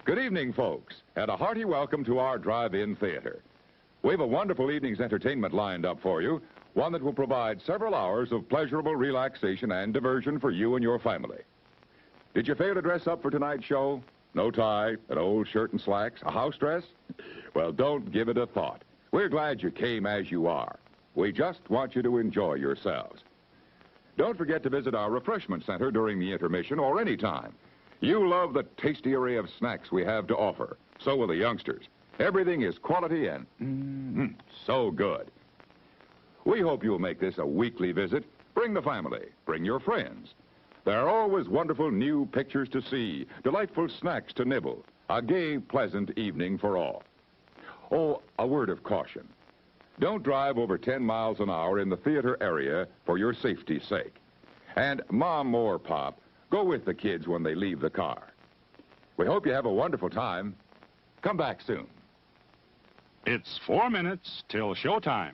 Good evening, folks, and a hearty welcome to our drive-in theater. We have a wonderful evening's entertainment lined up for you, one that will provide several hours of pleasurable relaxation and diversion for you and your family. Did you fail to dress up for tonight's show? No tie, an old shirt and slacks, a house dress? Well, don't give it a thought. We're glad you came as you are. We just want you to enjoy yourselves. Don't forget to visit our refreshment center during the intermission or any time. You love the tasty array of snacks we have to offer. So will the youngsters. Everything is quality and so good. We hope you'll make this a weekly visit. Bring the family. Bring your friends. There are always wonderful new pictures to see, delightful snacks to nibble, a gay, pleasant evening for all. Oh, a word of caution. Don't drive over 10 miles an hour in the theater area for your safety's sake. And Mom or Pop, go with the kids when they leave the car. We hope you have a wonderful time. Come back soon. It's 4 minutes till showtime.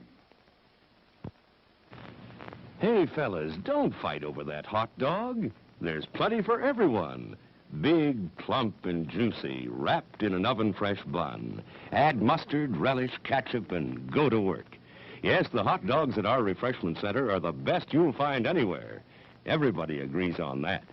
Hey, fellas, don't fight over that hot dog. There's plenty for everyone. Big, plump, and juicy, wrapped in an oven-fresh bun. Add mustard, relish, ketchup, and go to work. Yes, the hot dogs at our refreshment center are the best you'll find anywhere. Everybody agrees on that.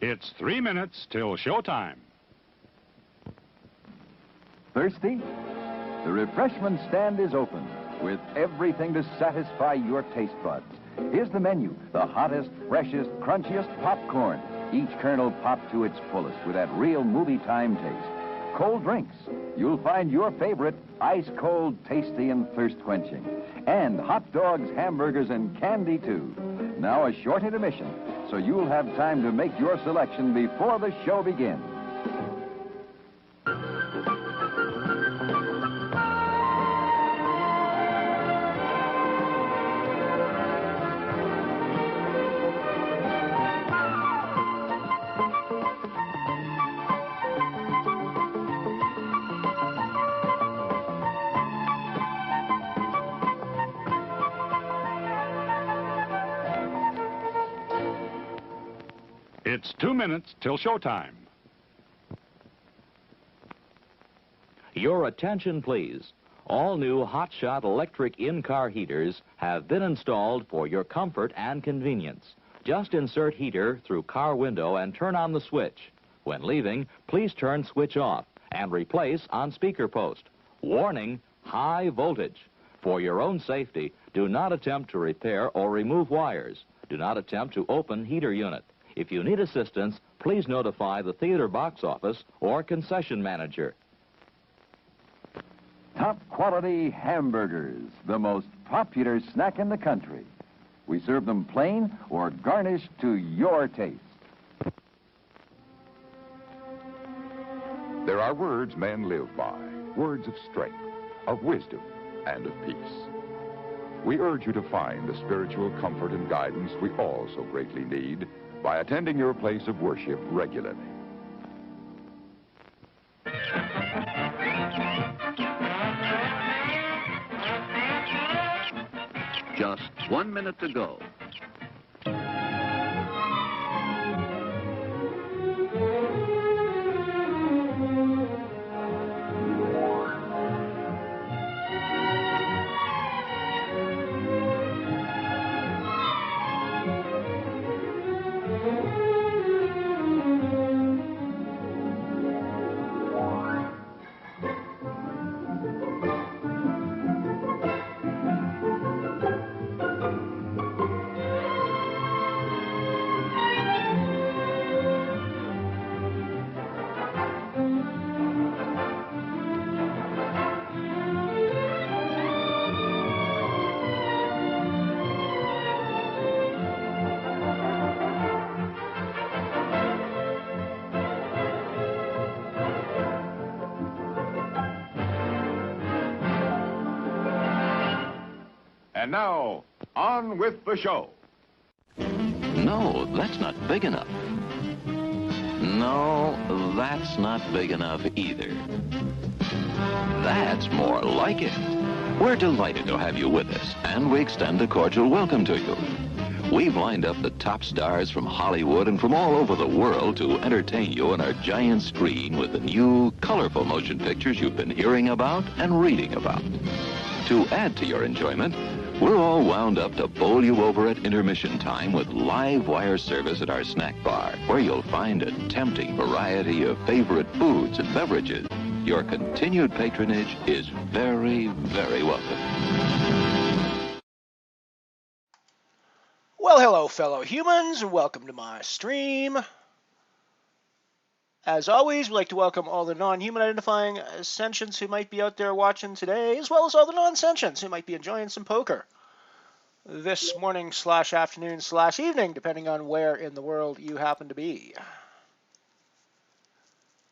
It's 3 minutes till showtime. Thirsty? The refreshment stand is open with everything to satisfy your taste buds. Here's the menu: the hottest, freshest, crunchiest popcorn, each kernel popped to its fullest with that real movie time taste. Cold drinks. You'll find your favorite ice cold, tasty, and thirst quenching. And hot dogs, hamburgers, and candy too. Now a short intermission, so you'll have time to make your selection before the show begins. It's 2 minutes till showtime. Your attention, please. All new hotshot electric in-car heaters have been installed for your comfort and convenience. Just insert heater through car window and turn on the switch. When leaving, please turn switch off and replace on speaker post. Warning, high voltage. For your own safety, do not attempt to repair or remove wires. Do not attempt to open heater unit. If you need assistance, please notify the theater box office or concession manager. Top quality hamburgers, the most popular snack in the country. We serve them plain or garnished to your taste. There are words men live by, words of strength, of wisdom, and of peace. We urge you to find the spiritual comfort and guidance we all so greatly need by attending your place of worship regularly. Just 1 minute to go. And now, on with the show. No, that's not big enough. No, that's not big enough either. That's more like it. We're delighted to have you with us, and we extend a cordial welcome to you. We've lined up the top stars from Hollywood and from all over the world to entertain you on our giant screen with the new, colorful motion pictures you've been hearing about and reading about. To add to your enjoyment, we're all wound up to bowl you over at intermission time with live wire service at our snack bar, where you'll find a tempting variety of favorite foods and beverages. Your continued patronage is very, very welcome. Well, hello, fellow humans, and welcome to my stream. As always, we'd like to welcome all the non-human identifying sentients who might be out there watching today, as well as all the non-sentients who might be enjoying some poker this morning / afternoon / evening, depending on where in the world you happen to be.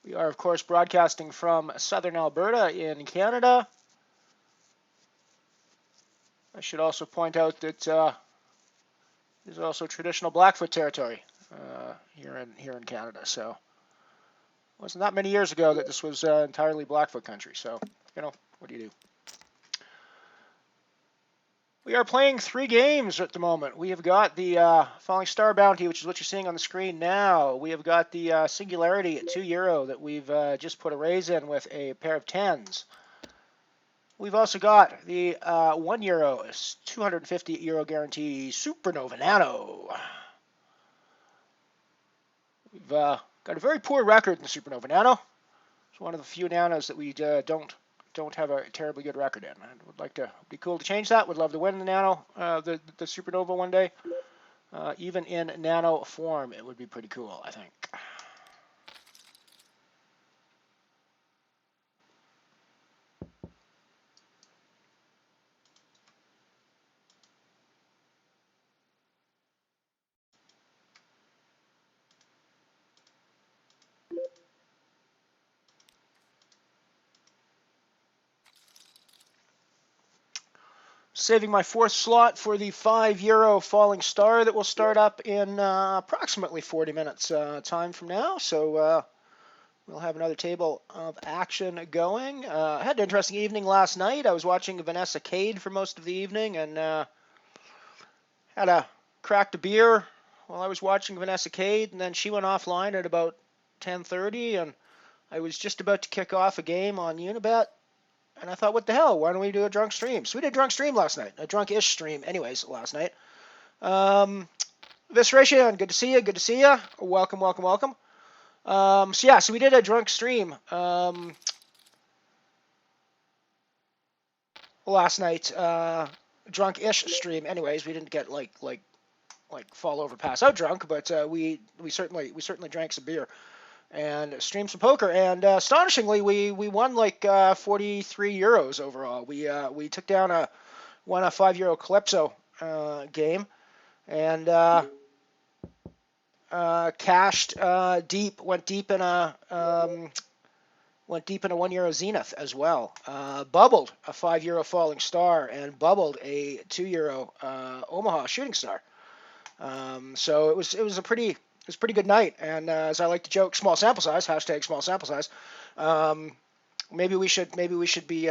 We are, of course, broadcasting from southern Alberta in Canada. I should also point out that there's also traditional Blackfoot territory here in Canada. So it wasn't that many years ago that this was entirely Blackfoot country. So, you know, what do you do? We are playing 3 games at the moment. We have got the Falling Star Bounty, which is what you're seeing on the screen now. We have got the Singularity at €2 that we've just put a raise in with a pair of 10s. We've also got the €1, €250 guarantee Supernova Nano. We've got a very poor record in the Supernova Nano. It's one of the few nanos that we don't have a terribly good record in. I would like to. It'd be cool to change that. Would love to win the Nano, the Supernova one day. Even in Nano form, it would be pretty cool, I think. Saving my 4th slot for the €5 Falling Star that will start up in approximately 40 minutes time from now. So we'll have another table of action going. I had an interesting evening last night. I was watching Vanessa Cade for most of the evening and cracked a beer while I was watching Vanessa Cade, and then she went offline at about 10:30, and I was just about to kick off a game on Unibet. And I thought, what the hell? Why don't we do a drunk stream? So we did a drunk stream last night. A drunk-ish stream, anyways, last night. Visration, good to see you. Good to see you. Welcome, welcome, welcome. So we did a drunk stream last night. Drunk-ish stream. Anyways, we didn't get like fall over, pass out drunk, but we certainly drank some beer and streamed some poker, and astonishingly, we won like €43 overall. We took down won a €5 Calypso game, and cashed deep, went deep in a €1 Zenith as well. Bubbled a €5 Falling Star and bubbled a €2 Omaha Shooting Star. So it was a pretty good night, and as I like to joke, small sample size, hashtag small sample size. Maybe we should be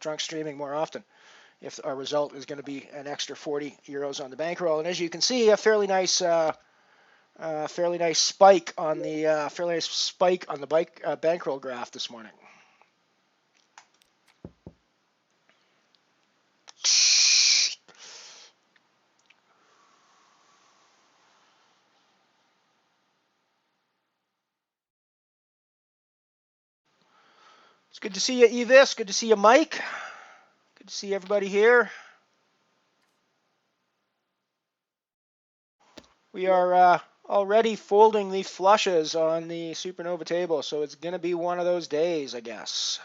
drunk streaming more often if our result is going to be an extra €40 on the bankroll. And as you can see, a fairly nice spike on the bankroll graph this morning. It's good to see you, Evis. Good to see you, Mike. Good to see everybody here. We are already folding the flushes on the Supernova table, so it's going to be one of those days, I guess.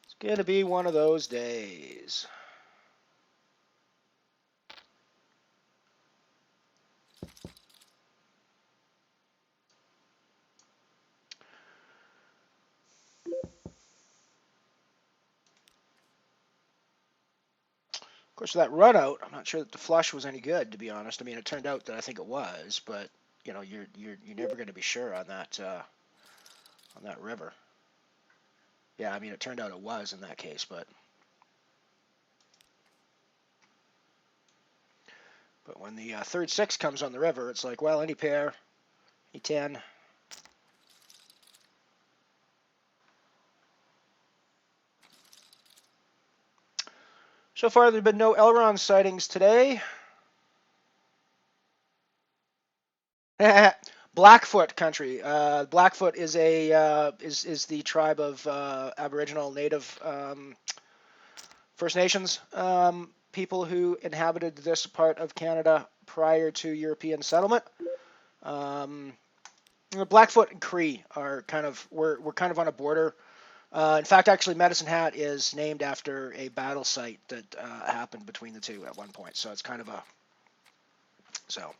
It's going to be one of those days. course, that run out, I'm not sure that the flush was any good, to be honest. I mean, it turned out that I think it was, but you know, you're never going to be sure on that river. Yeah, I mean, it turned out it was in that case, but when the third six comes on the river, it's like, well, any pair, any 10. So far, there have been no Elrond sightings today. Blackfoot country. Blackfoot is is the tribe of Aboriginal Native First Nations people who inhabited this part of Canada prior to European settlement. Blackfoot and Cree are we're kind of on a border. In fact, actually, Medicine Hat is named after a battle site that happened between the two at one point. So it's kind of a so.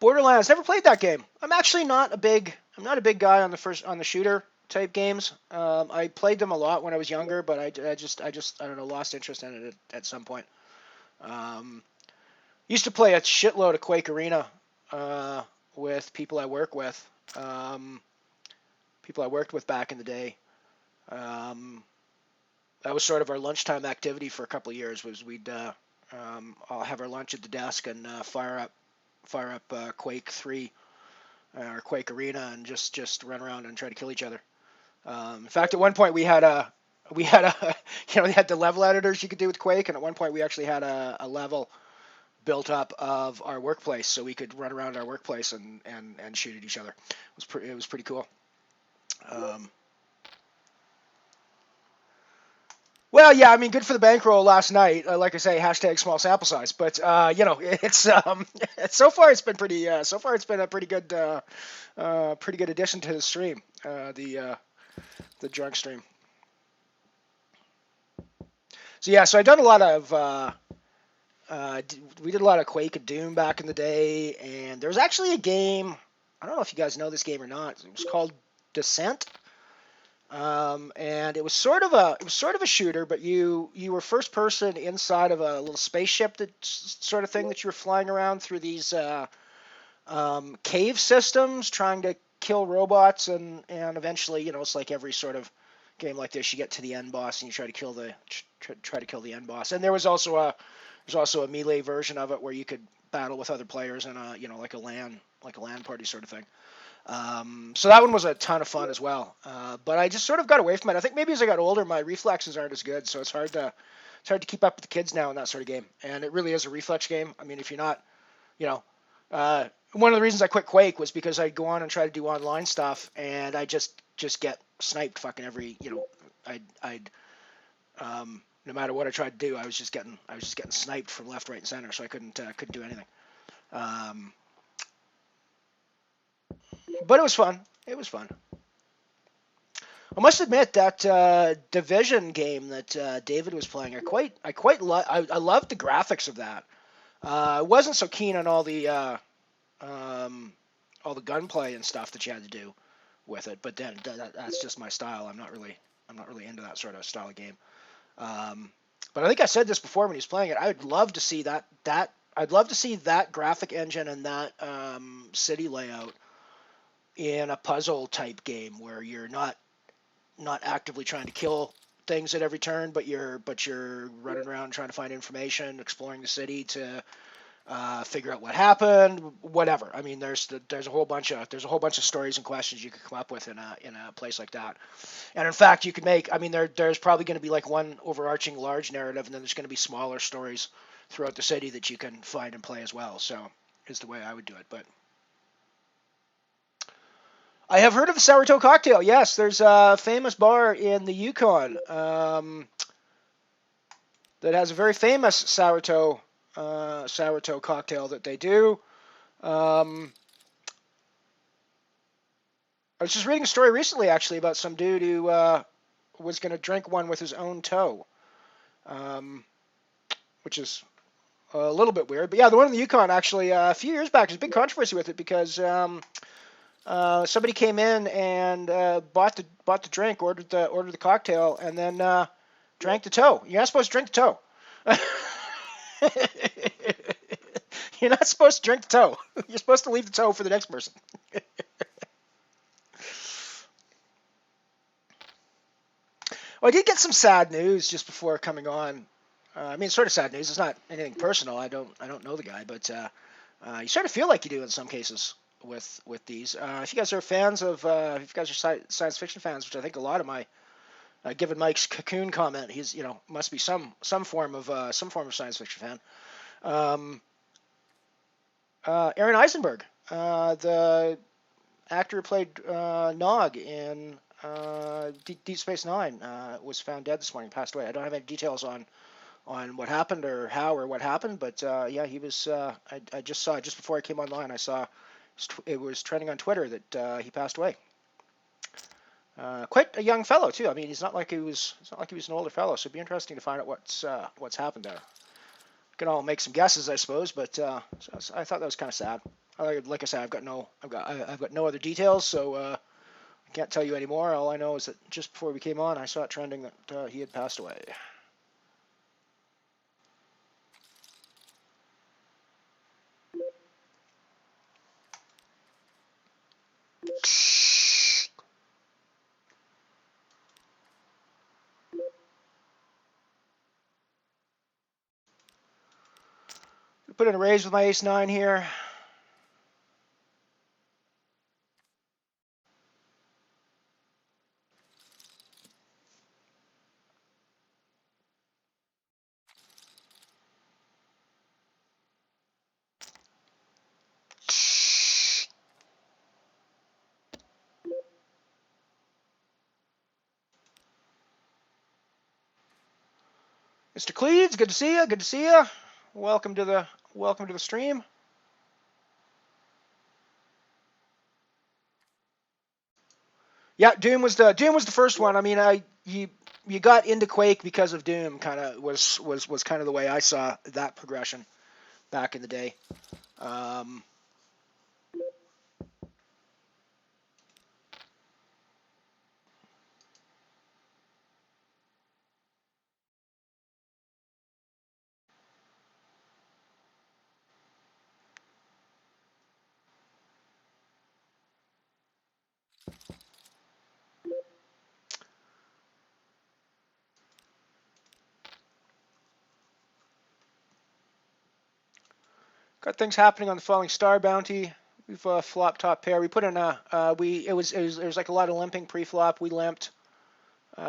Borderlands, never played that game. I'm actually not a big guy on the shooter type games. I played them a lot when I was younger, but I don't know, lost interest in it at some point. Used to play a shitload of Quake Arena with people I worked with back in the day. That was sort of our lunchtime activity for a couple of years. Was we'd all have our lunch at the desk and fire up Quake 3 or Quake Arena and just run around and try to kill each other. In fact, at one point we had they had the level editors you could do with Quake, and at one point we actually had a level built up of our workplace, so we could run around our workplace and shoot at each other. It was pretty cool. Well, yeah, I mean, good for the bankroll last night. Like I say, hashtag small sample size. But it's so far it's been pretty. So far it's been a pretty good addition to the stream. The drunk stream. So yeah, so I done a lot of. We did a lot of Quake and Doom back in the day, and there was actually a game. I don't know if you guys know this game or not. It was called Descent. And it was sort of a shooter, but you were first person inside of a little spaceship sort of thing that you were flying around through these cave systems, trying to kill robots, and eventually, it's like every sort of game like this, you get to the end boss and you try to kill the end boss. And there's also a melee version of it where you could battle with other players in like a LAN party sort of thing. So that one was a ton of fun as well. But I just sort of got away from it. I think maybe as I got older, my reflexes aren't as good, so it's hard to keep up with the kids now in that sort of game. And it really is a reflex game. I mean, if you're not, one of the reasons I quit Quake was because I'd go on and try to do online stuff, and I just get sniped fucking every, I'd no matter what I tried to do, I was just getting sniped from left, right, and center, so I couldn't do anything. But it was fun. It was fun. I must admit that Division game that David was playing, I loved the graphics of that. I wasn't so keen on all the gunplay and stuff that you had to do with it, but then that's just my style. I'm not really into that sort of style of game. But I think I said this before when he was playing it. I'd love to see that graphic engine and that city layout in a puzzle type game where you're not actively trying to kill things at every turn, but you're running around trying to find information, exploring the city to figure out what happened, whatever. I mean, there's a whole bunch of stories and questions you could come up with in a place like that. And in fact, you could make. I mean, there's probably going to be like one overarching large narrative, and then there's going to be smaller stories throughout the city that you can find and play as well. So, is the way I would do it, but. I have heard of the Sourdough Cocktail. Yes, there's a famous bar in the Yukon that has a very famous sourdough cocktail that they do. was just reading a story recently, actually, about some dude who was going to drink one with his own toe, which is a little bit weird. But yeah, the one in the Yukon, actually, a few years back, there's a big controversy with it because somebody came in and bought the drink, ordered the cocktail, and then drank the toe. You're not supposed to drink the toe. You're not supposed to drink the toe. You're supposed to leave the toe for the next person. Well, I did get some sad news just before coming on. I mean, it's sort of sad news. It's not anything personal. I don't know the guy, but you sort of feel like you do in some cases with these. If you guys are fans of, if you guys are science fiction fans, which I think a lot of my, given Mike's Cocoon comment, he's must be some form of science fiction fan. Aaron Eisenberg, the actor who played Nog in Deep Space Nine, was found dead this morning, passed away. I don't have any details on what happened or how or what happened, but yeah, he was. I just saw just before I came online. I saw it was trending on Twitter that he passed away. Quite a young fellow too. I mean, it's not like he was an older fellow. So it'd be interesting to find out what's happened there. Can all make some guesses, I suppose, but so I thought that was kind of sad. Like I said, I've got no other details, so I can't tell you anymore. All I know is that just before we came on, I saw it trending that he had passed away. Put in a raise with my ace-9 here. Mr. Cleves, good to see you. Good to see you. Welcome to the stream. Yeah, Doom was the first one. I mean, you got into Quake because of Doom. Kind of was kind of the way I saw that progression back in the day. Got things happening on the Falling Star bounty. We've flop top pair. We put in a it was like a lot of limping pre-flop. We limped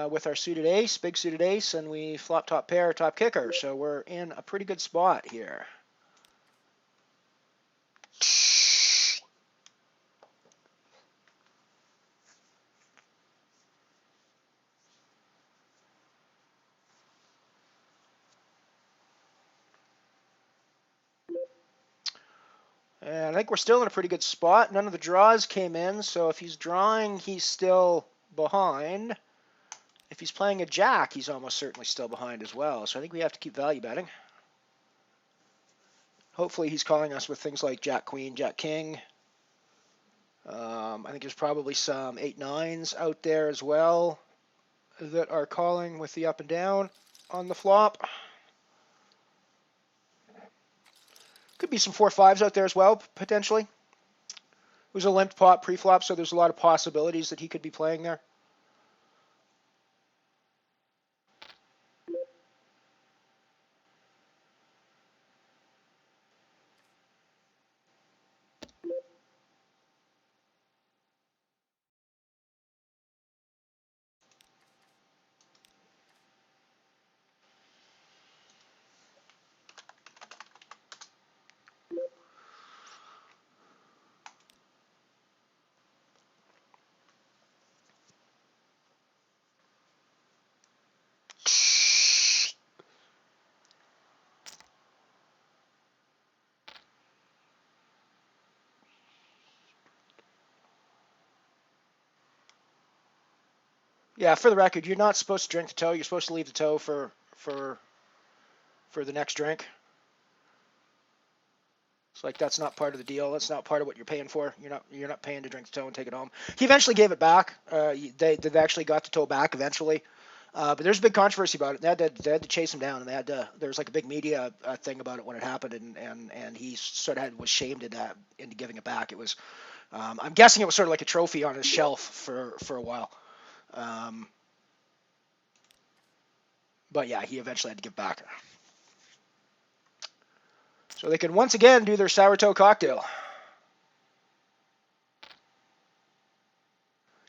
with our suited ace, big suited ace, and we flop top pair, top kicker. So we're in a pretty good spot here. And I think we're still in a pretty good spot. None of the draws came in, so if he's drawing, he's still behind. If he's playing a jack, he's almost certainly still behind as well. So I think we have to keep value betting. Hopefully he's calling us with things like jack queen, jack king. I think there's probably some 8-9s out there as well that are calling with the up and down on the flop. Could be some 4-5s out there as well, potentially. It was a limped pot pre-flop, so there's a lot of possibilities that he could be playing there. Yeah, for the record, you're not supposed to drink the toe. You're supposed to leave the toe for the next drink. It's like that's not part of the deal. That's not part of what you're paying for. You're not paying to drink the toe and take it home. He eventually gave it back. They actually got the toe back eventually. But there's a big controversy about it. They had to chase him down, and there was like a big media thing about it when it happened, and he sort of was shamed into giving it back. It was, I'm guessing it was sort of like a trophy on his shelf for a while. But yeah, he eventually had to give back. So they can once again do their sour toe cocktail.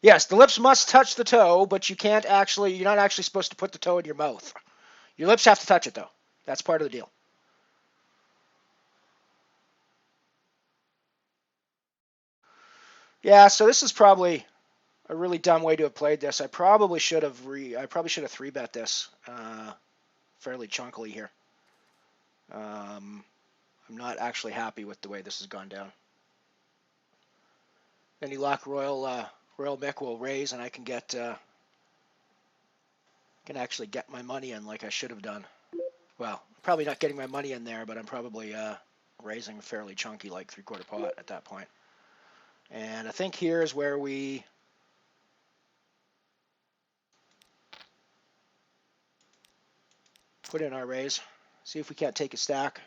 Yes, the lips must touch the toe, but you're not actually supposed to put the toe in your mouth. Your lips have to touch it, though. That's part of the deal. Yeah, so this is probably a really dumb way to have played this. I probably should have 3-bet this fairly chunkily here. I'm not actually happy with the way this has gone down. Any luck, Royal Mick will raise, and I can actually get my money in like I should have done. Well, probably not getting my money in there, but I'm probably raising fairly chunky, like 3/4 pot at that point. And I think here is where we put in our raise. See if we can't take a stack.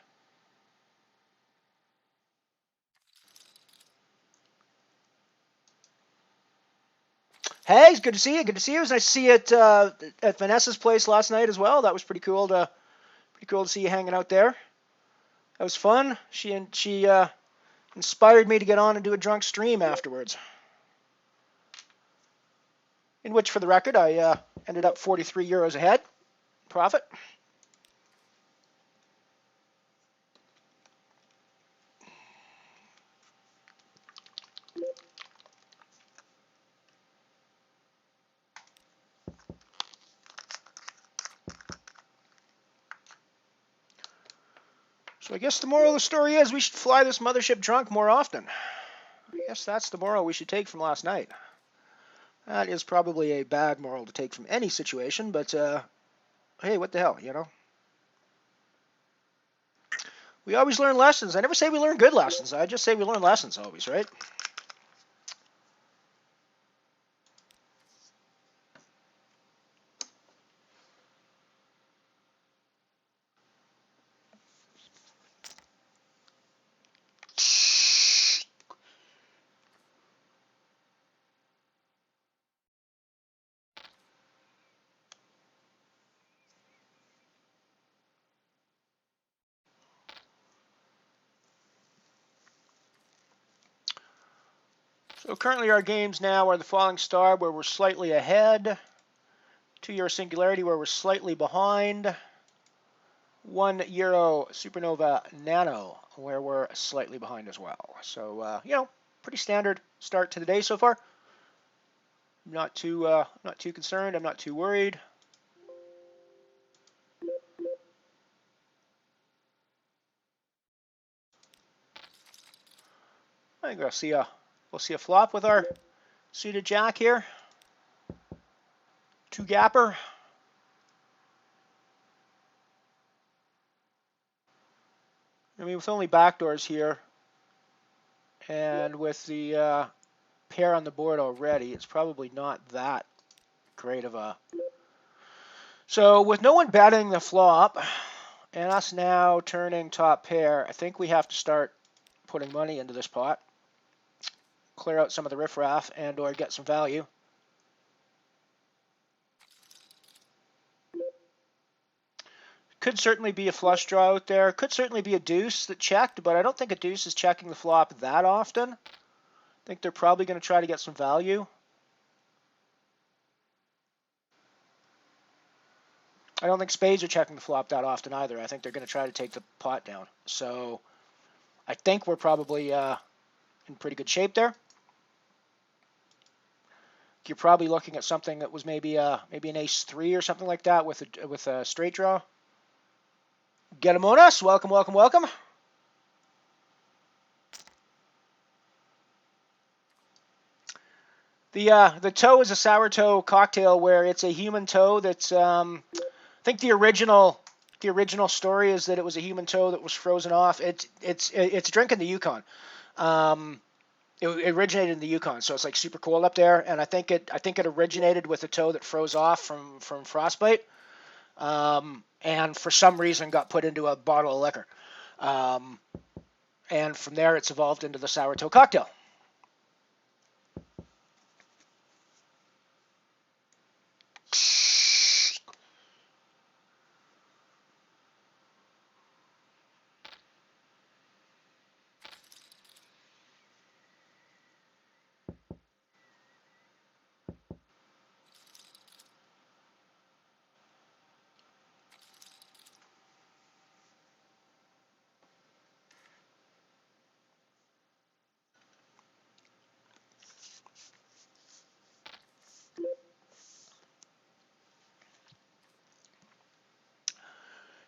Hey, it's good to see you. Good to see you. It was nice to see you at Vanessa's place last night as well. That was pretty cool to see you hanging out there. That was fun. She inspired me to get on and do a drunk stream afterwards. In which, for the record, I ended up 43 euros ahead. Profit. So I guess the moral of the story is we should fly this mothership drunk more often. I guess that's the moral we should take from last night. That is probably a bad moral to take from any situation, but hey, what the hell, you know? We always learn lessons. I never say we learn good lessons. I just say we learn lessons always, right? So currently our games now are the Falling Star, where we're slightly ahead, 2 Euro Singularity, where we're slightly behind, 1 Euro Supernova Nano, where we're slightly behind as well. So pretty standard start to the day so far. I'm not too concerned. I'm not too worried. I think we'll see a flop with our suited jack here. 2 gapper. I mean, with only backdoors here, and with the pair on the board already, it's probably not that great of a... So with no one betting the flop, and us now turning top pair, I think we have to start putting money into this pot. Clear out some of the riffraff and or get some value. Could certainly be a flush draw out there. Could certainly be a deuce that checked, but I don't think a deuce is checking the flop that often. I think they're probably going to try to get some value. I don't think spades are checking the flop that often either. I think they're going to try to take the pot down. So I think we're probably in pretty good shape there. You're probably looking at something that was maybe an ace-3 or something like that with a straight draw. Get him on us. Welcome, welcome, welcome. The toe is a sour toe cocktail where it's a human toe that's I think the original story is that it was a human toe that was frozen off. It's a drink in the Yukon. It originated in the Yukon, so it's like super cold up there. And I think it originated with a toe that froze off from frostbite, and for some reason got put into a bottle of liquor. And from there, it's evolved into the sour toe cocktail.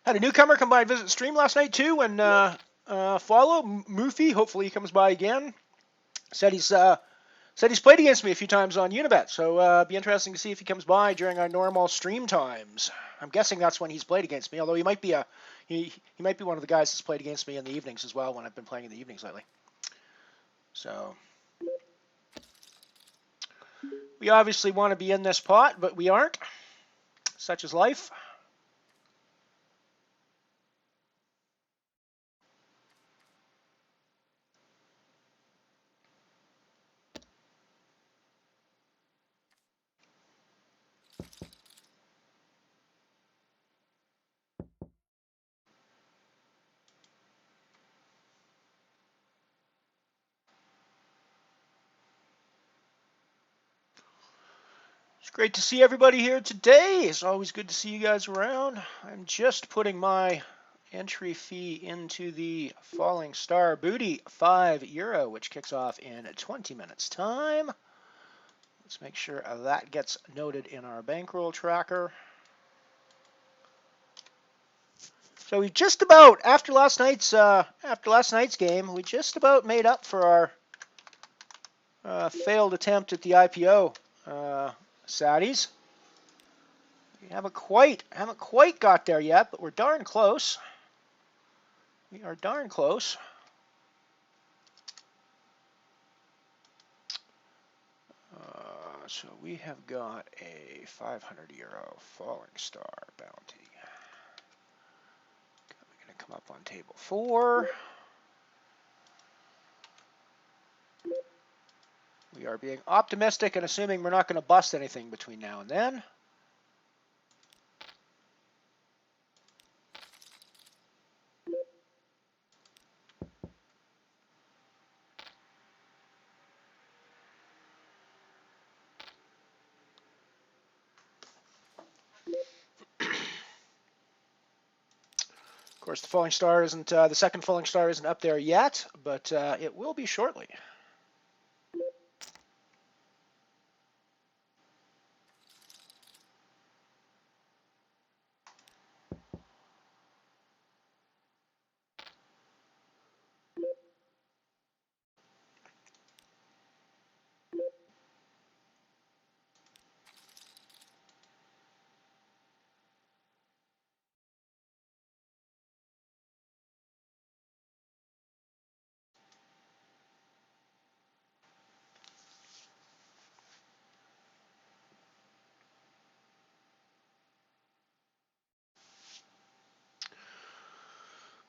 Had a newcomer come by and visit the stream last night too, and follow Moofy. Hopefully he comes by again. Said he's played against me a few times on Unibet, so be interesting to see if he comes by during our normal stream times. I'm guessing that's when he's played against me, although he might be he might be one of the guys that's played against me in the evenings as well when I've been playing in the evenings lately. So we obviously want to be in this pot, but we aren't. Such is life. It's great to see everybody here today. It's always good to see you guys around. I'm just putting my entry fee into the Falling Star Booty, €5, which kicks off in 20 minutes time. Let's make sure that gets noted in our bankroll tracker. So we just about, after last night's game, we just about made up for our failed attempt at the IPO. Saddies. We haven't quite got there yet, but we're darn close. We are darn close. So we have got a €500 Falling Star bounty. We're going to come up on table 4. We are being optimistic and assuming we're not going to bust anything between now and then. Of course, the Falling Star isn't, the second Falling Star isn't up there yet, but it will be shortly.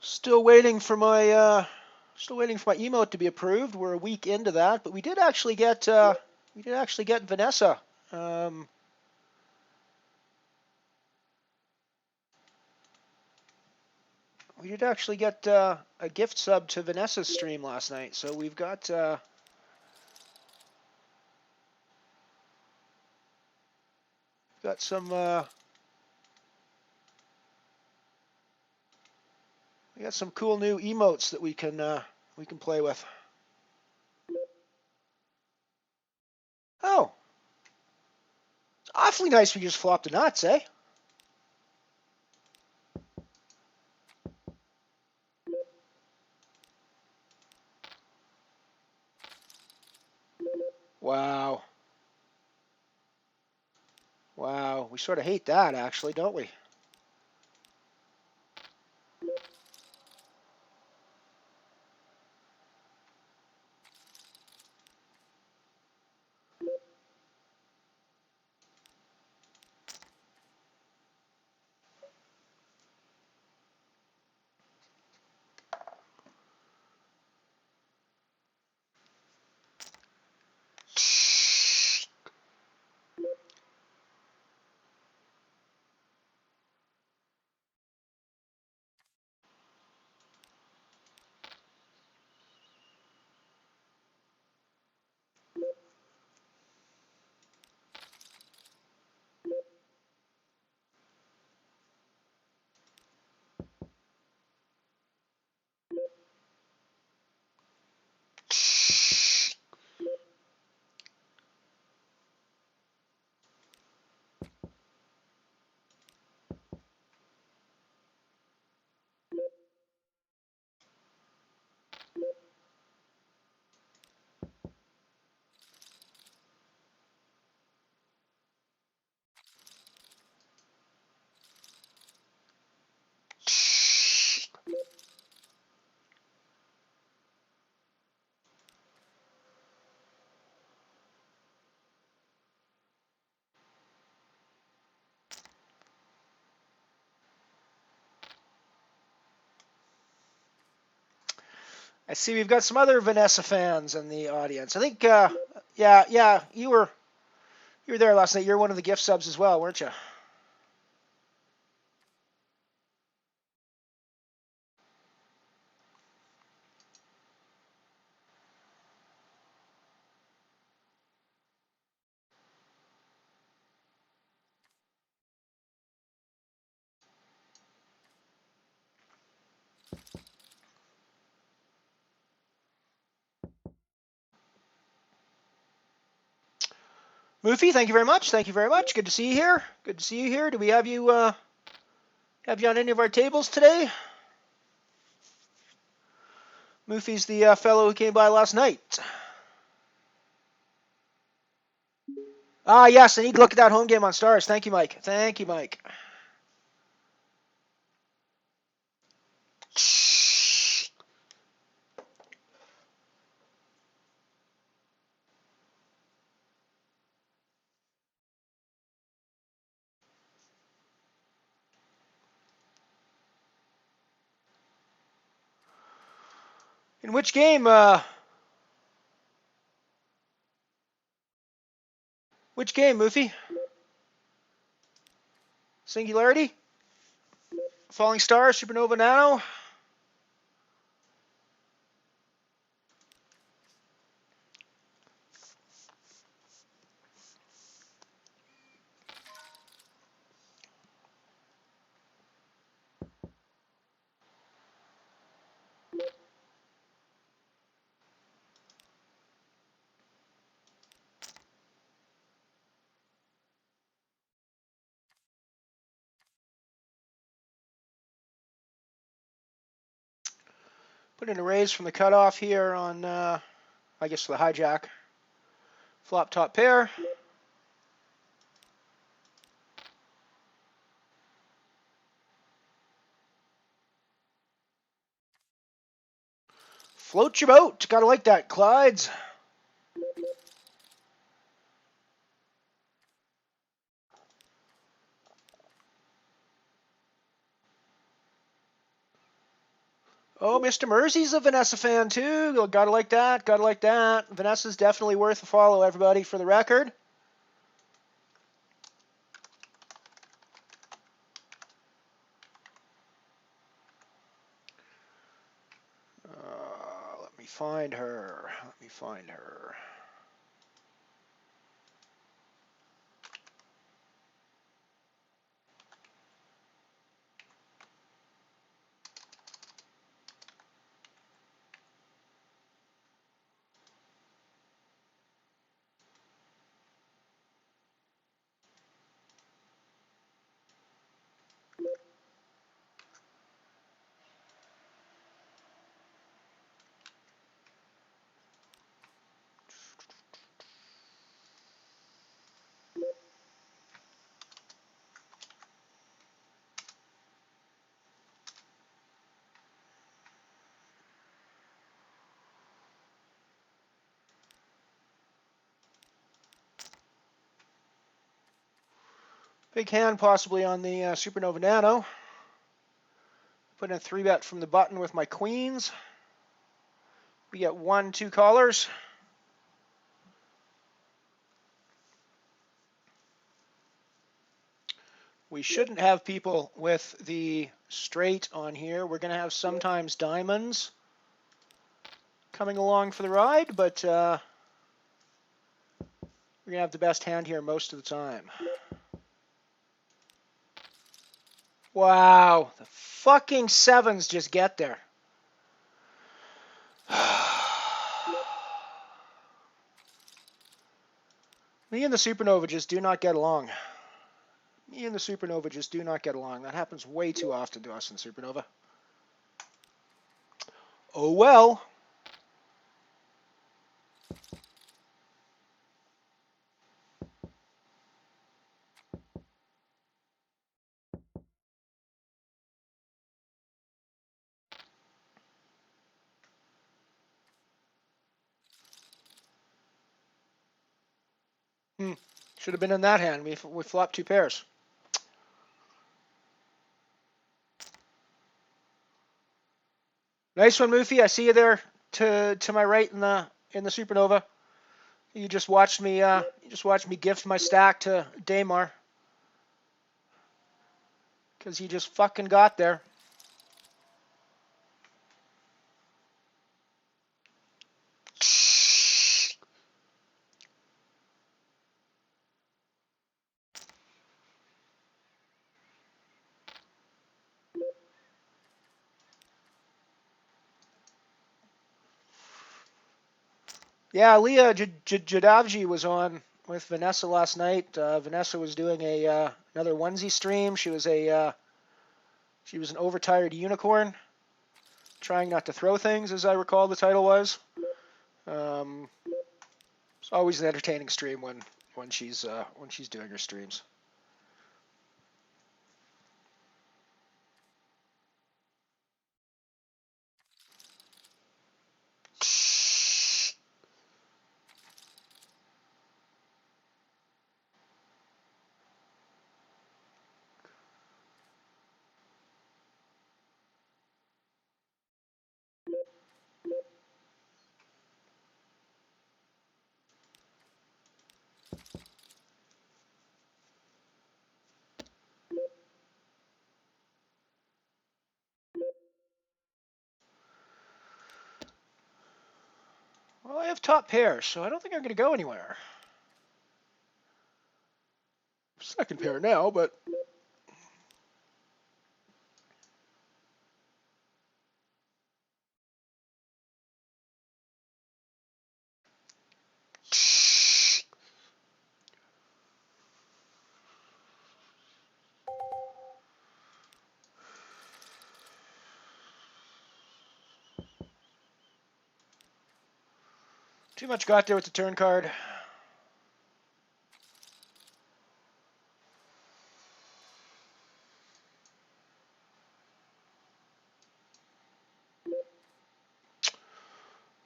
Still waiting for my emote to be approved. We're a week into that, but we did actually get Vanessa. We did actually get a gift sub to Vanessa's stream last night, so we've got some we got some cool new emotes that we can play with. Oh, it's awfully nice we just flopped the nuts, eh? Wow. We sort of hate that, actually, don't we? I see we've got some other Vanessa fans in the audience. I think, yeah, you were there last night. You're one of the gift subs as well, weren't you? Moofy, thank you very much. Thank you very much. Good to see you here. Good to see you here. Do we have you on any of our tables today? Moofy's the fellow who came by last night. Ah, yes, I need to look at that home game on Stars. Thank you, Mike. Thank you, Mike. In which game? Which game, Moofy? Singularity? Falling Star, Supernova Nano? Put in a raise from the cutoff here on, I guess, the hijack. Flop top pair. Float your boat. Gotta like that, Clydes. Oh, Mr. Mersey's a Vanessa fan too. Gotta like that. Gotta like that. Vanessa's definitely worth a follow, everybody, for the record. Let me find her. Let me find her. Big hand possibly on the Supernova Nano. Put in a 3-bet from the button with my queens. We get 1, 2 callers. We shouldn't have people with the straight on here. We're going to have sometimes diamonds coming along for the ride, but we're going to have the best hand here most of the time. Wow, the fucking sevens just get there. Me and the Supernova just do not get along. Me and the Supernova just do not get along. That happens way too often to us in Supernova. Oh well. Should have been in that hand. We flopped 2 pairs. Nice one, Moofy. I see you there to my right in the Supernova. You just watched me gift my stack to Daymar because he just fucking got there. Yeah, Leah Jadavji was on with Vanessa last night. Vanessa was doing another onesie stream. She was an overtired unicorn, trying not to throw things, as I recall the title was. It's always an entertaining stream when she's doing her streams. Well, I have top pairs, so I don't think I'm going to go anywhere. Second pair now, but too much got there with the turn card.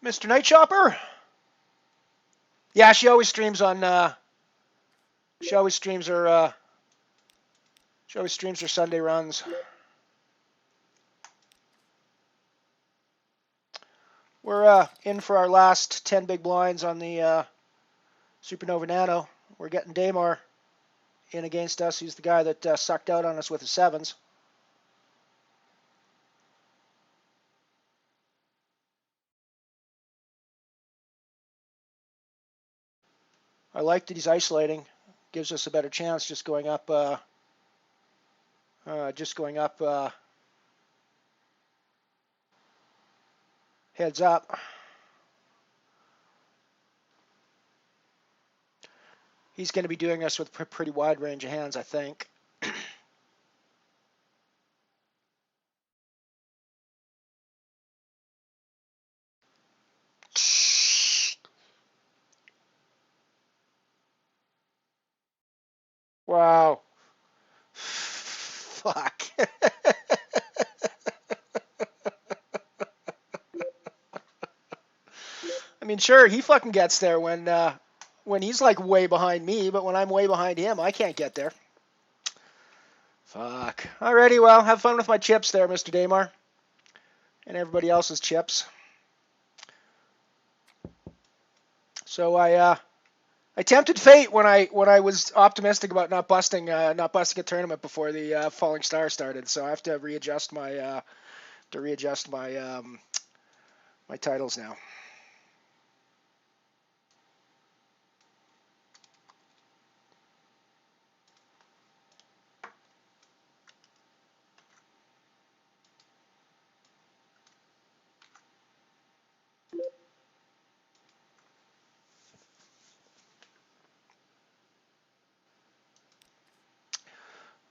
Mr. Night Chopper? Yeah, she always streams on she always streams her Sunday runs. We're in for our last 10 big blinds on the Supernova Nano. We're getting Daymar in against us. He's the guy that sucked out on us with the sevens. I like that he's isolating. Gives us a better chance just going up heads up. He's going to be doing us with a pretty wide range of hands, I think. Wow. Fuck. I mean, sure, he fucking gets there when he's like way behind me, but when I'm way behind him, I can't get there. Fuck. Alrighty, well, have fun with my chips there, Mr. Damar. And everybody else's chips. So I tempted fate when I was optimistic about not busting a tournament before the Falling Star started. So I have to readjust my my titles now.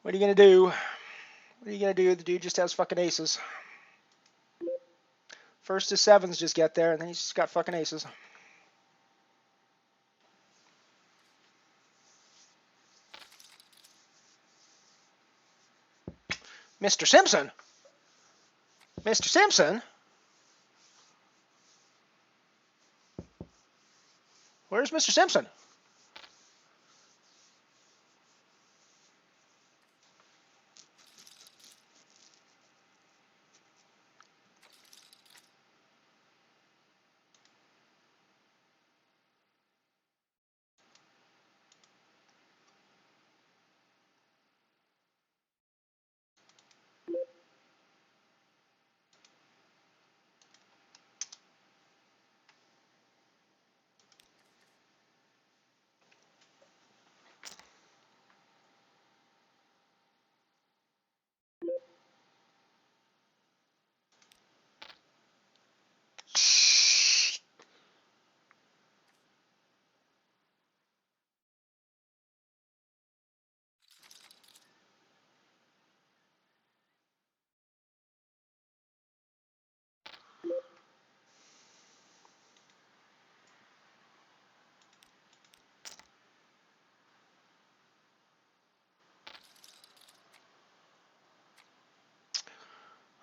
What are you gonna do? What are you gonna do? The dude just has fucking aces. First to sevens just get there, and then he's just got fucking aces. Mr. Simpson? Mr. Simpson? Where's Mr. Simpson?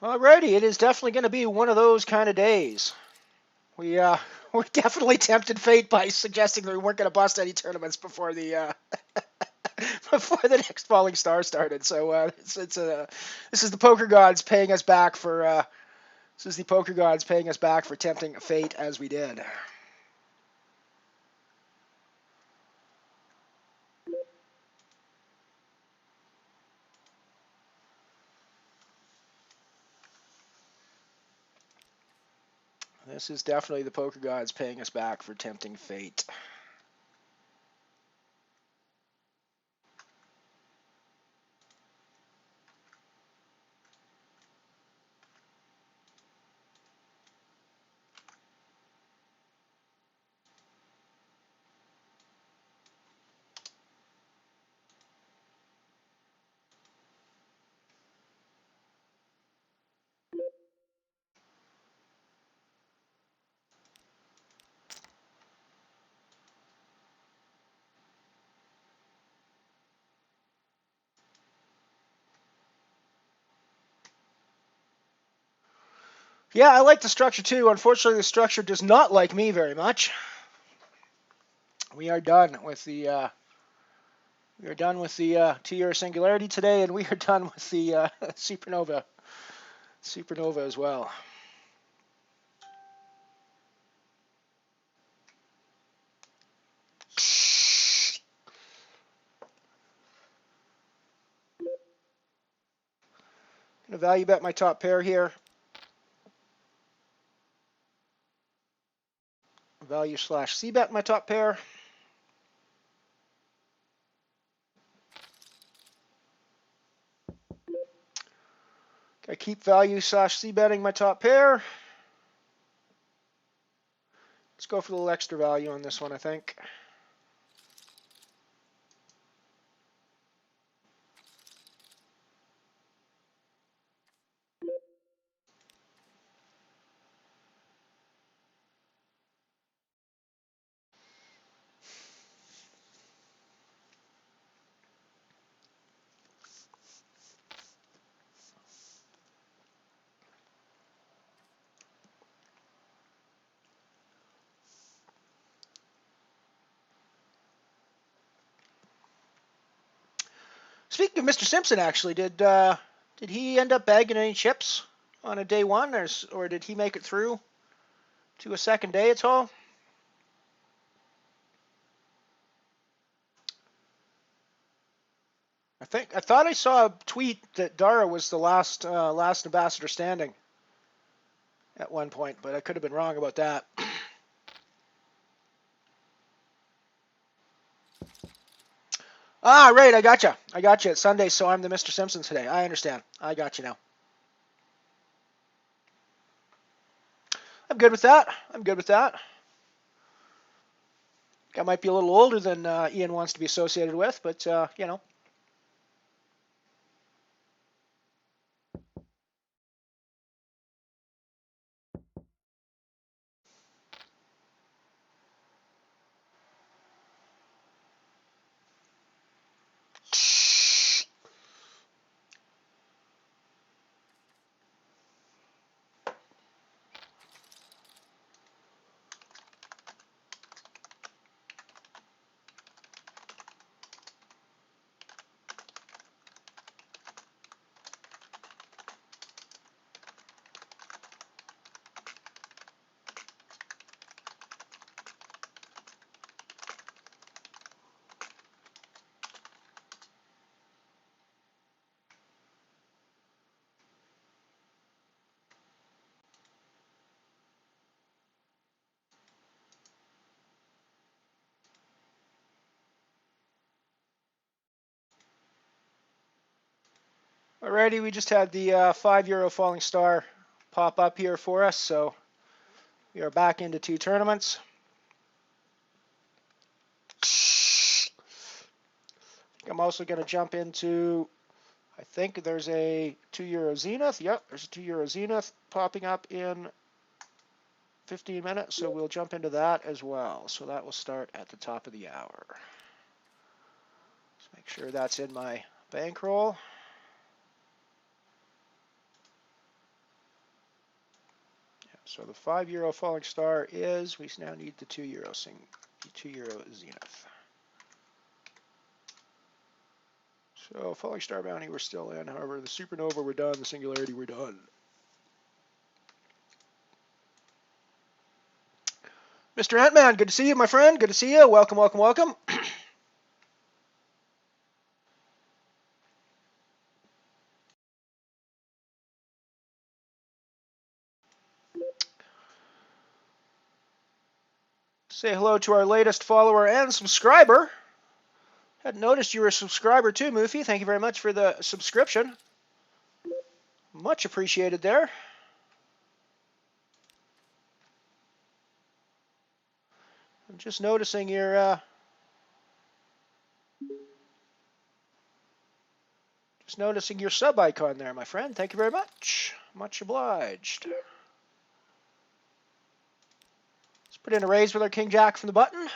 Alrighty, it is definitely going to be one of those kind of days. We we definitely tempted fate by suggesting that we weren't going to bust any tournaments before the before the next Falling Star started. So this is the poker gods paying us back for tempting fate as we did. This is definitely the poker gods paying us back for tempting fate. Yeah, I like the structure too. Unfortunately, the structure does not like me very much. We are done with the 2-year singularity today, and we are done with the supernova as well. Gonna value bet my top pair here. Value / C bet my top pair. I keep value / C betting my top pair. Let's go for a little extra value on this one, I think. Speaking of Mr. Simpson, actually, did he end up bagging any chips on a day one, or did he make it through to a second day at all? I thought I saw a tweet that Dara was the last ambassador standing at one point, but I could have been wrong about that. Ah, right, I gotcha. It's Sunday, so I'm the Mr. Simpson today. I understand. I got you now. I'm good with that. I might be a little older than Ian wants to be associated with, but you know. Alrighty, we just had the €5 falling star pop up here for us, so we are back into 2 tournaments. I'm also going to jump into, I think there's a €2 Zenith. Yep, there's a €2 Zenith popping up in 15 minutes, so we'll jump into that as well. So that will start at the top of the hour. Let's make sure that's in my bankroll. So the €5 falling star is, we now need the €2 Zenith. So falling star bounty we're still in, however the supernova we're done, the singularity we're done. Mr. Ant-Man, good to see you, my friend, good to see you, welcome, welcome, welcome. Say hello to our latest follower and subscriber. Hadn't noticed you were a subscriber too, Moofy. Thank you very much for the subscription. Much appreciated there. I'm just noticing your sub icon there, my friend. Thank you very much. Much obliged. Let's put in a raise with our King Jack from the button.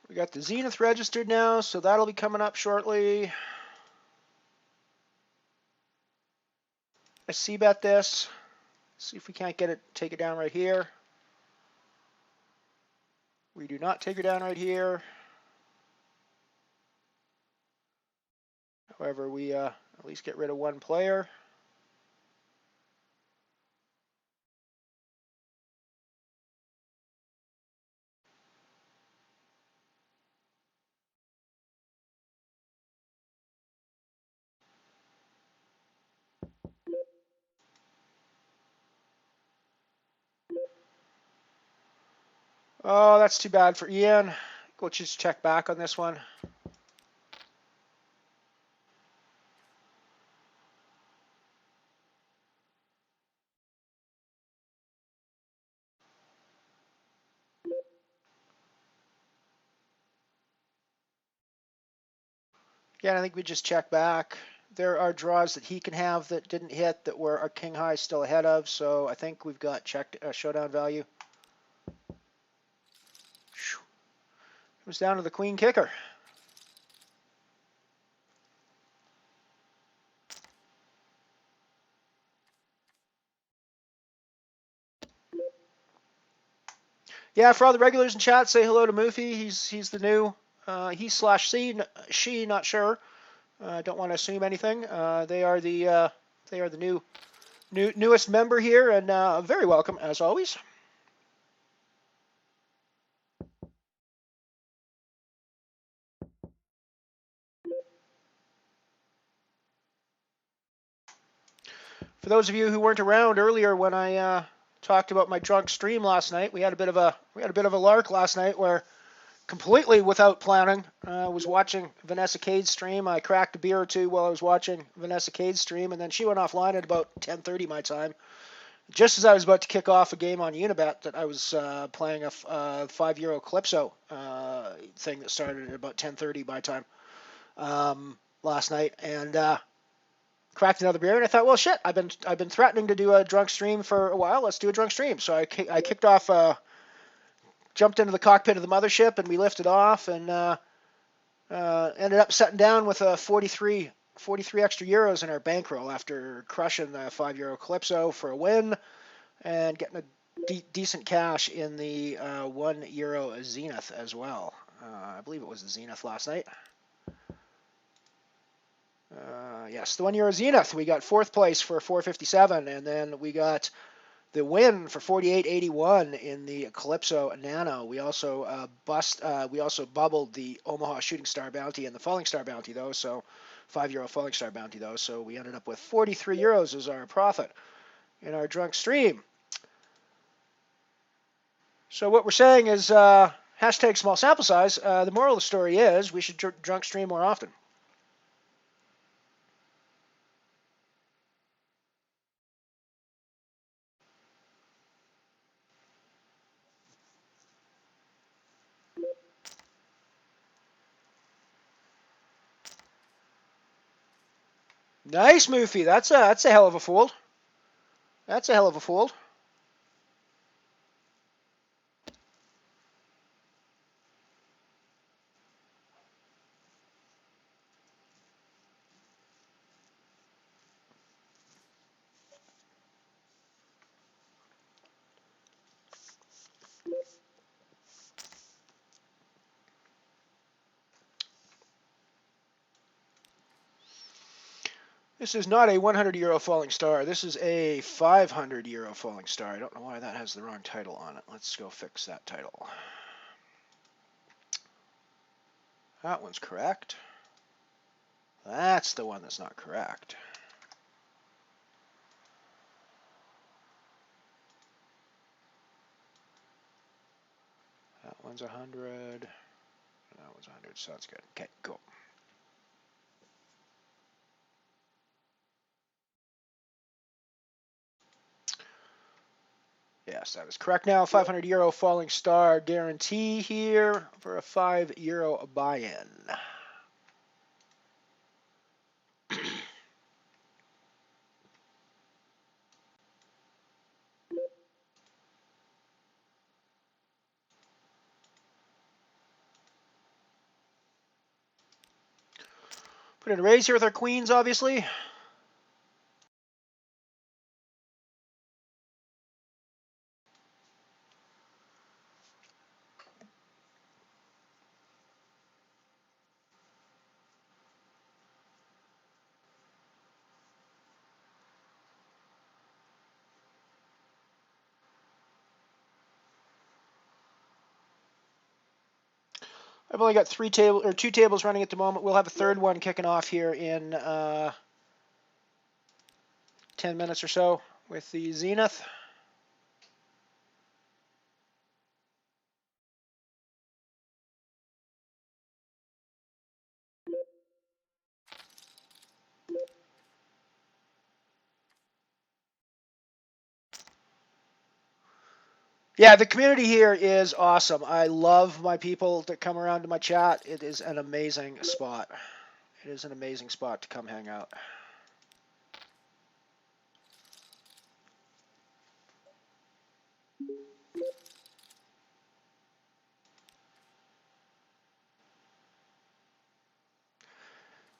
We got the Zenith registered now, so that'll be coming up shortly. I c-bet this. See if we can't take it down right here. We do not take her down right here. However, we at least get rid of one player. Oh, that's too bad for Ian. We'll just check back on this one. Again, I think we just check back. There are draws that he can have that didn't hit that were our king high still ahead of, so I think we've got checked showdown value. Comes down to the queen kicker. Yeah, for all the regulars in chat, say hello to Moofy. He's the new she, not sure. Don't want to assume anything. They are the newest member here, and very welcome as always. For those of you who weren't around earlier when I talked about my drunk stream last night, we had a bit of a lark last night where, completely without planning, I was watching Vanessa Cade's stream. I cracked a beer or two while I was watching Vanessa Cade's stream, and then she went offline at about 10:30 my time. Just as I was about to kick off a game on Unibet that I was playing a €5 Calypso thing that started at about 10:30 my time last night, and cracked another beer, and I thought, well, shit, I've been threatening to do a drunk stream for a while. Let's do a drunk stream. So I kicked off, jumped into the cockpit of the Mothership, and we lifted off, and ended up setting down with a 43 extra euros in our bankroll after crushing the €5 Calypso for a win and getting a decent cash in the €1 Zenith as well. I believe it was the Zenith last night. Yes, the €1 Zenith. We got fourth place for 457, and then we got the win for 48.81 in the Calypso Nano. We also bubbled the Omaha Shooting Star Bounty and the Falling Star Bounty though, so €5 Falling Star Bounty though. So we ended up with €43 as our profit in our drunk stream. So what we're saying is hashtag small sample size. The moral of the story is we should drunk stream more often. Nice, Moofy. That's a hell of a fold. That's a hell of a fold. This is not a €100 Falling Star. This is a €500 Falling Star. I don't know why that has the wrong title on it. Let's go fix that title. That one's correct. That's the one that's not correct. That one's 100. That one's 100, so that's good. Okay, cool. Yes, that is correct now. €500 Falling Star guarantee here for a €5 buy-in. Put in a raise here with our queens, obviously. I've only got two tables running at the moment. We'll have a third one kicking off here in 10 minutes or so with the Zenith. Yeah, the community here is awesome. I love my people that come around to my chat. It is an amazing spot. It is an amazing spot to come hang out.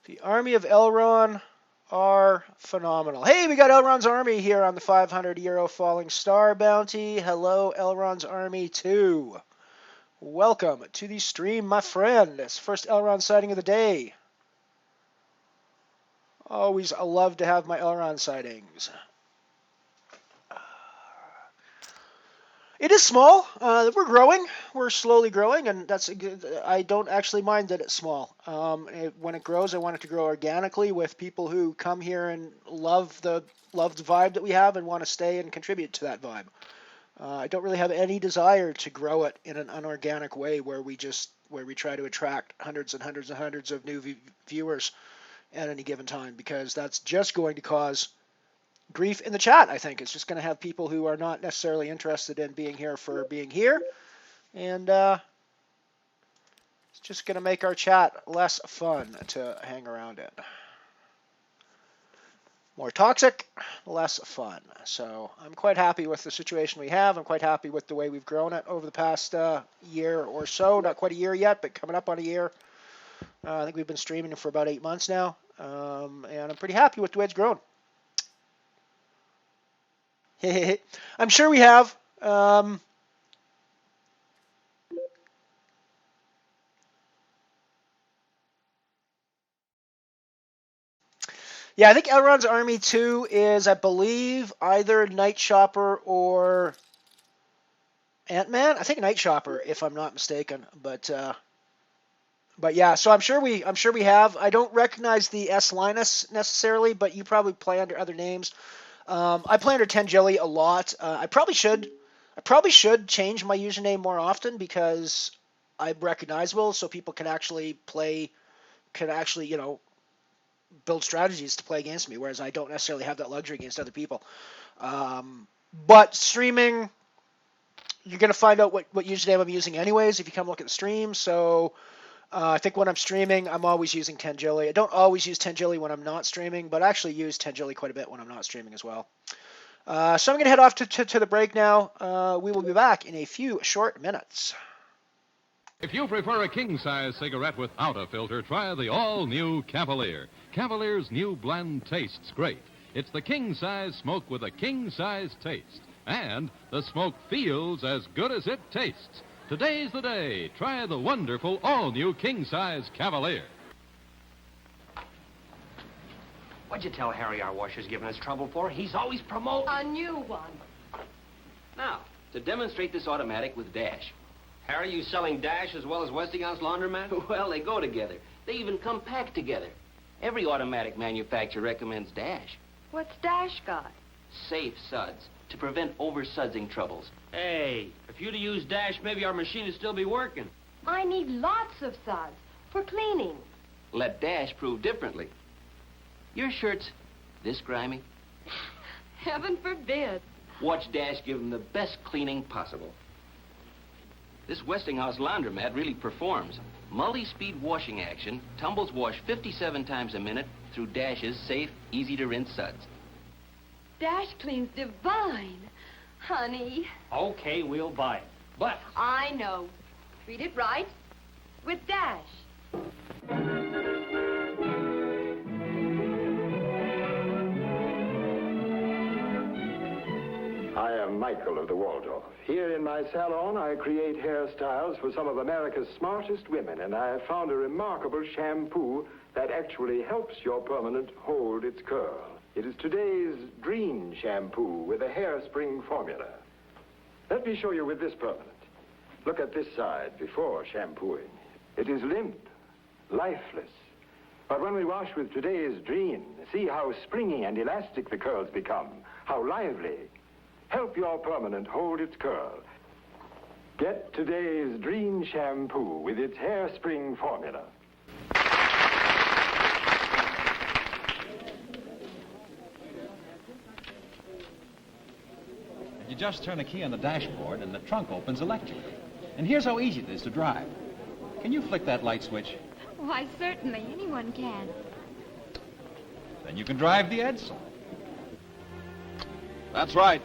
The army of Elron are phenomenal. Hey, we got Elron's army here on the 500 euro falling star bounty. Hello, Elron's army 2. Welcome to the stream, my friend. It's the first Elron sighting of the day. Always love to have my Elron sightings. It is small. We're growing. We're slowly growing, and that's I don't actually mind that it's small. When it grows, I want it to grow organically with people who come here and love the vibe that we have and want to stay and contribute to that vibe. I don't really have any desire to grow it in an unorganic way where we try to attract hundreds and hundreds and hundreds of new viewers at any given time, because that's just going to cause grief in the chat. I think it's just going to have people who are not necessarily interested in being here for being here, and it's just going to make our chat less fun to hang around in. More toxic, less fun. So I'm quite happy with the situation we have. I'm quite happy with the way we've grown it over the past year or so. Not quite a year yet, but coming up on a year. I think we've been streaming for about 8 months now, and I'm pretty happy with the way it's grown. I'm sure we have. Yeah, I think Elron's Army 2 is, I believe, either Night Chopper or Ant-Man. I think Night Chopper, if I'm not mistaken. But yeah, so I'm sure we have. I don't recognize the S Linus necessarily, but you probably play under other names. I play under Tangeli a lot. I probably should change my username more often because I'm recognizable, so people can actually build strategies to play against me, whereas I don't necessarily have that luxury against other people. But streaming, you're going to find out what username I'm using anyways if you come look at the stream. So I think when I'm streaming, I'm always using Tangeli. I don't always use Tangeli when I'm not streaming, but I actually use Tangeli quite a bit when I'm not streaming as well. So I'm going to head off to the break now. We will be back in a few short minutes. If you prefer a king-size cigarette without a filter, try the all-new Cavalier. Cavalier's new blend tastes great. It's the king-size smoke with a king-size taste. And the smoke feels as good as it tastes. Today's the day. Try the wonderful all-new king-size Cavalier. What'd you tell Harry our washer's giving us trouble for? He's always promoting. A new one. Now, to demonstrate this automatic with Dash. Harry, you selling Dash as well as Westinghouse laundromat? Well, they go together. They even come packed together. Every automatic manufacturer recommends Dash. What's Dash got? Safe suds to prevent oversudsing troubles. Hey, if you'd have used Dash, maybe our machine would still be working. I need lots of suds for cleaning. Let Dash prove differently. Your shirt's this grimy? Heaven forbid. Watch Dash give them the best cleaning possible. This Westinghouse laundromat really performs. Multi-speed washing action tumbles wash 57 times a minute through Dash's safe, easy-to-rinse suds. Dash cleans divine, honey. Okay, we'll buy it. But I know. Treat it right with Dash. I am Michael of the Waldorf. Here in my salon, I create hairstyles for some of America's smartest women, and I have found a remarkable shampoo that actually helps your permanent hold its curl. It is today's Dream Shampoo with a hairspring formula. Let me show you with this permanent. Look at this side before shampooing. It is limp, lifeless. But when we wash with today's Dream, see how springy and elastic the curls become, how lively. Help your permanent hold its curl. Get today's Dream Shampoo with its hairspring formula. You just turn a key on the dashboard and the trunk opens electrically. And here's how easy it is to drive. Can you flick that light switch? Why, certainly. Anyone can. Then you can drive the Edsel. That's right.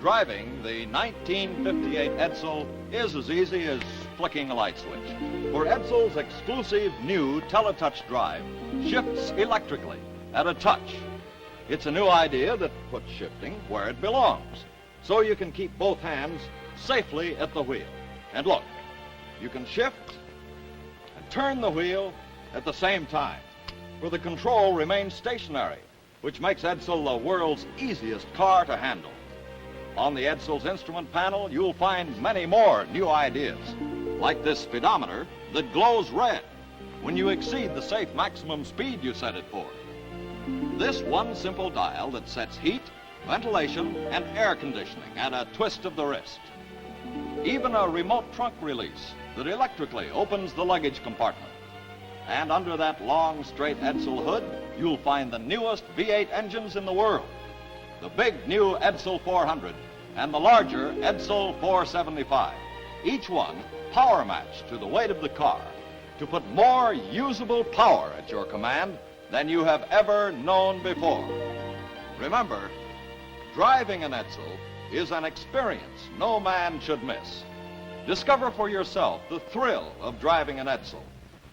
Driving the 1958 Edsel is as easy as flicking a light switch. For Edsel's exclusive new Teletouch drive shifts electrically at a touch. It's a new idea that puts shifting where it belongs, so you can keep both hands safely at the wheel. And look, you can shift and turn the wheel at the same time, for the control remains stationary, which makes Edsel the world's easiest car to handle. On the Edsel's instrument panel, you'll find many more new ideas, like this speedometer that glows red when you exceed the safe maximum speed you set it for. This one simple dial that sets heat, ventilation, and air conditioning at a twist of the wrist. Even a remote trunk release that electrically opens the luggage compartment. And under that long, straight Edsel hood, you'll find the newest V8 engines in the world. The big new Edsel 400 and the larger Edsel 475. Each one power matched to the weight of the car to put more usable power at your command than you have ever known before. Remember, driving an Edsel is an experience no man should miss. Discover for yourself the thrill of driving an Edsel,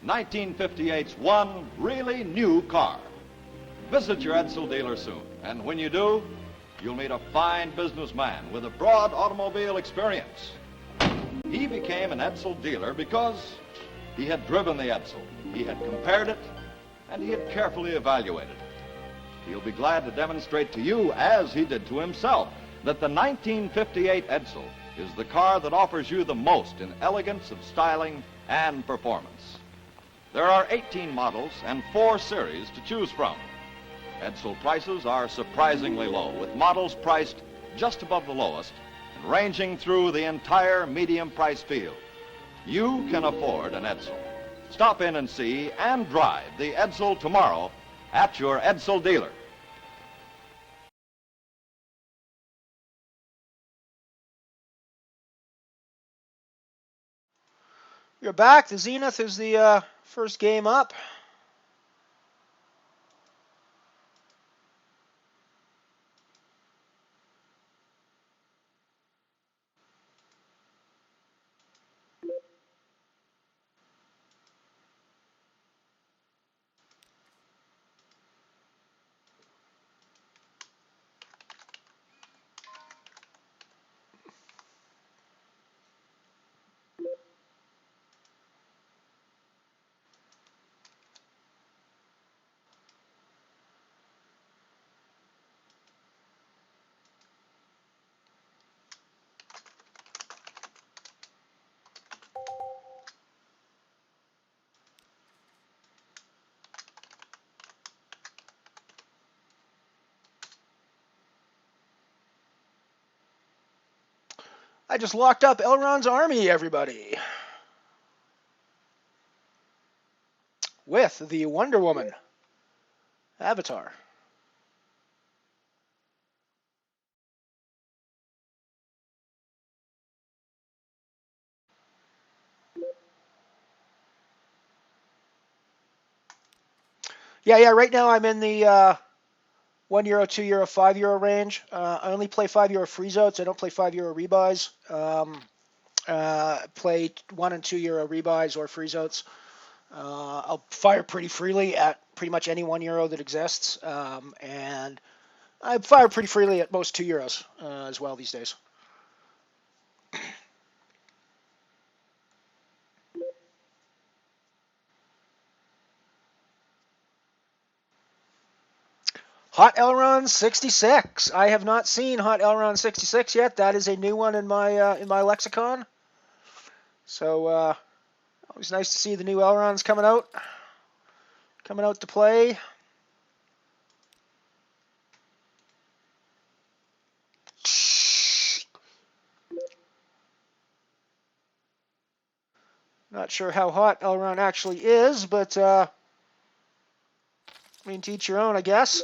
1958's one really new car. Visit your Edsel dealer soon, and when you do, you'll meet a fine businessman with a broad automobile experience. He became an Edsel dealer because he had driven the Edsel, he had compared it, and he had carefully evaluated it. He'll be glad to demonstrate to you, as he did to himself, that the 1958 Edsel is the car that offers you the most in elegance of styling and performance. There are 18 models and 4 series to choose from. Edsel prices are surprisingly low, with models priced just above the lowest and ranging through the entire medium price field. You can afford an Edsel. Stop in and see and drive the Edsel tomorrow at your Edsel dealer. We're back. The Zenith is the first game up. I just locked up Elrond's army, everybody. With the Wonder Woman avatar. Yeah, right now I'm in the €1, €2, €5 range. I only play €5 freeze outs. I don't play €5 rebuys. Play €1 and €2 rebuys or freeze outs. I'll fire pretty freely at pretty much any €1 that exists. And I fire pretty freely at most €2 as well these days. Hot Elrond 66. I have not seen Hot Elrond 66 yet. That is a new one in my lexicon. So always nice to see the new Elronds coming out to play. Not sure how hot Elrond actually is, but I mean, to each your own, I guess.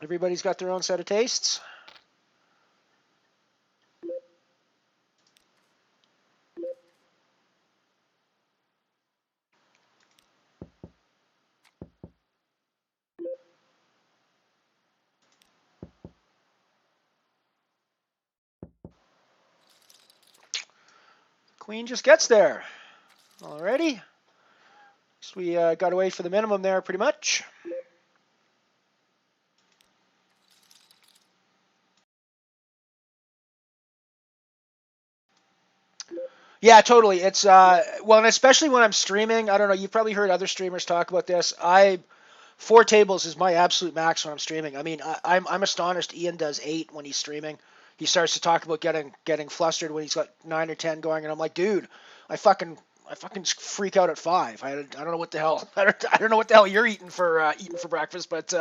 Everybody's got their own set of tastes. Queen just gets there. Alrighty. So we got away for the minimum there pretty much. Yeah, totally. It's well, and especially when I'm streaming. I don't know. You've probably heard other streamers talk about this. 4 tables is my absolute max when I'm streaming. I mean, I'm astonished. Ian does 8 when he's streaming. He starts to talk about getting flustered when he's got 9 or 10 going, and I'm like, dude, I fucking freak out at 5. I don't know what the hell I don't know what the hell you're eating for breakfast, but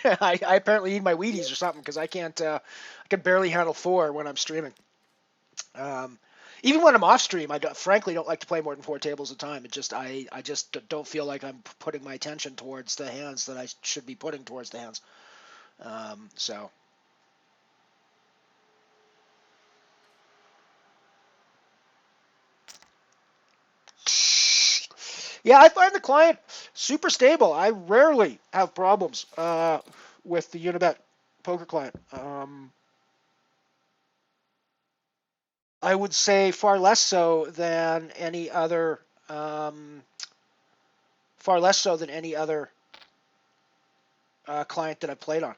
I apparently eat my Wheaties or something because I can barely handle 4 when I'm streaming. Even when I'm off stream, frankly don't like to play more than 4 tables at a time. I just don't feel like I'm putting my attention towards the hands that I should be putting towards the hands. So. Yeah, I find the client super stable. I rarely have problems with the Unibet poker client. I would say far less so than any other. Far less so than any other client that I've played on.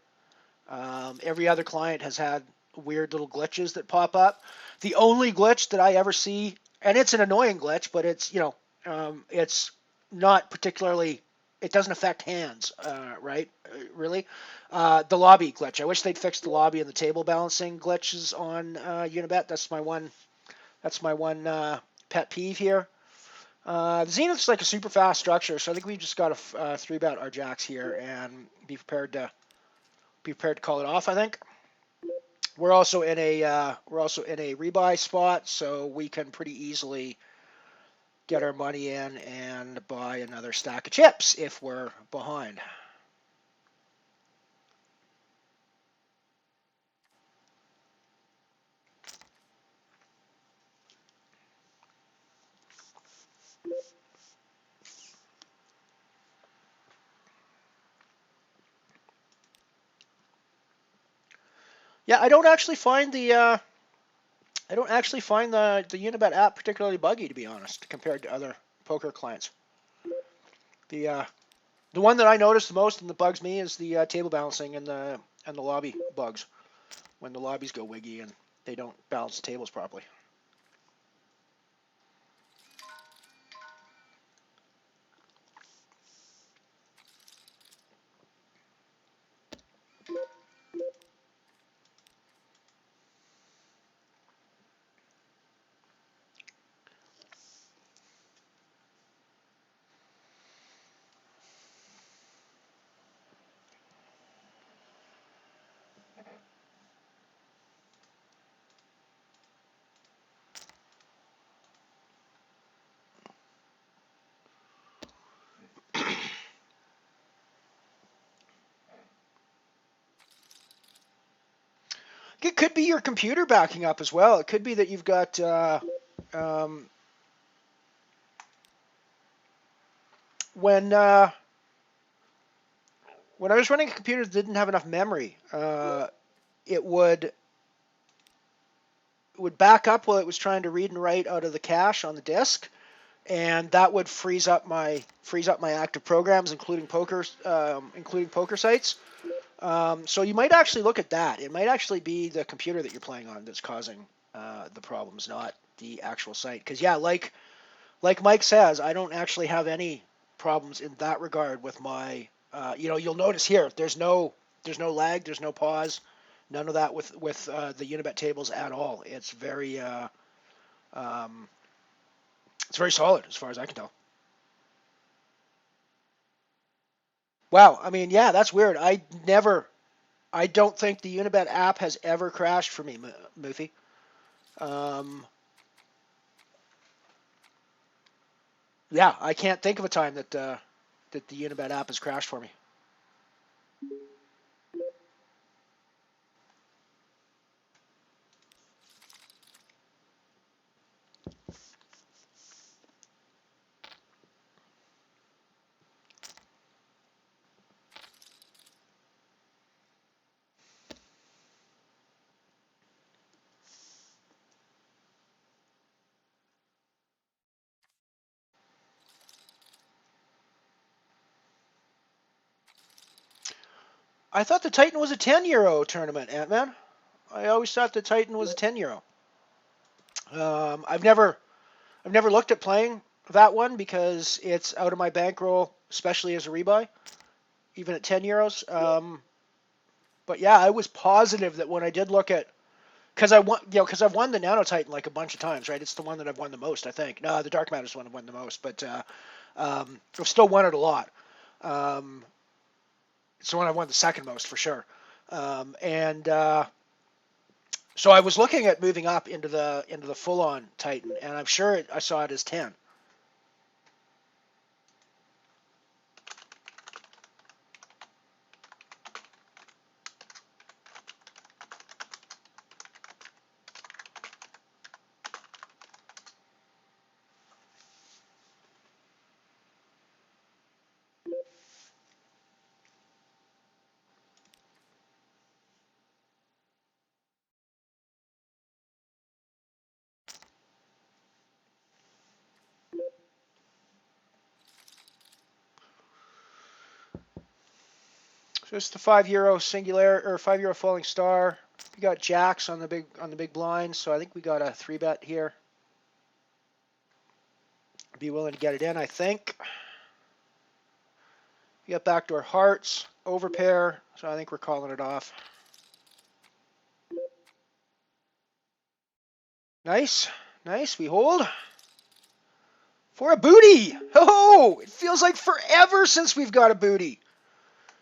Every other client has had weird little glitches that pop up. The only glitch that I ever see, and it's an annoying glitch, but it's it's not particularly. It doesn't affect hands, right? Really, the lobby glitch. I wish they'd fix the lobby and the table balancing glitches on Unibet. That's my one. That's my one pet peeve here. The Zenith's like a super fast structure, so I think we've just got to 3-bet our jacks here and be prepared to call it off. I think we're also in a rebuy spot, so we can pretty easily get our money in and buy another stack of chips if we're behind. Yeah, I don't actually find the Unibet app particularly buggy, to be honest, compared to other poker clients. The one that I notice the most and that bugs me is the table balancing and the lobby bugs when the lobbies go wiggy and they don't balance the tables properly. It could be your computer backing up as well. It could be that you've got when I was running a computer that didn't have enough memory, it would back up while it was trying to read and write out of the cache on the disk, and that would freeze up my active programs, including poker sites. So you might actually look at that. It might actually be the computer that you're playing on that's causing the problems, not the actual site. Because yeah, like Mike says, I don't actually have any problems in that regard with my. You'll notice here there's no lag, there's no pause, none of that with the Unibet tables at all. It's very solid as far as I can tell. Wow, I mean, yeah, that's weird. I don't think the Unibet app has ever crashed for me, Moofy. Yeah, I can't think of a time that the Unibet app has crashed for me. I thought the Titan was a 10 euro tournament, Ant-Man. I always thought the Titan was a 10 euro. I've never looked at playing that one because it's out of my bankroll, especially as a rebuy, even at 10 euros. But yeah, I was positive that when I did look at, because I've won the Nano Titan like a bunch of times, right? It's the one that I've won the most, I think. No, the Dark Matter's the one I've won the most, but I've still won it a lot. It's the one I've won the second most for sure. So I was looking at moving up into the full-on Titan, and I'm sure I saw it as 10. So it's the €5 singular or €5 falling star. We got jacks on the big blind, so I think we got a 3-bet here. Be willing to get it in, I think. We got backdoor hearts, overpair, so I think we're calling it off. Nice, nice. We hold for a booty. Oh, it feels like forever since we've got a booty.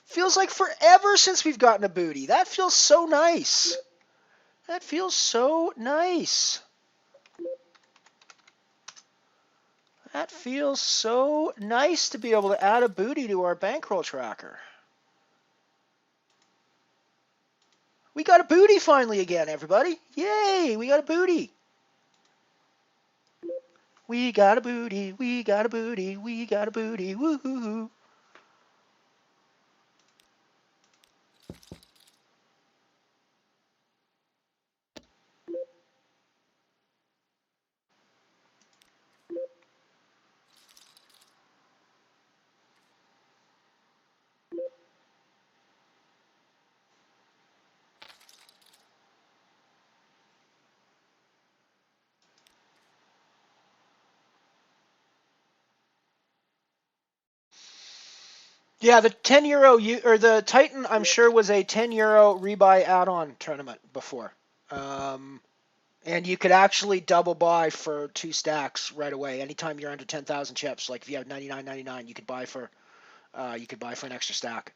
Feels like forever since we've gotten a booty. That feels so nice. That feels so nice. That feels so nice to be able to add a booty to our bankroll tracker. We got a booty finally again, everybody. Yay, we got a booty. We got a booty, we got a booty, we got a booty, woohoo. Yeah, the €10 or the Titan, I'm sure was a €10 rebuy add-on tournament before, and you could actually double buy for 2 stacks right away. Anytime you're under 10,000 chips, like if you have 99.99, you could buy for an extra stack.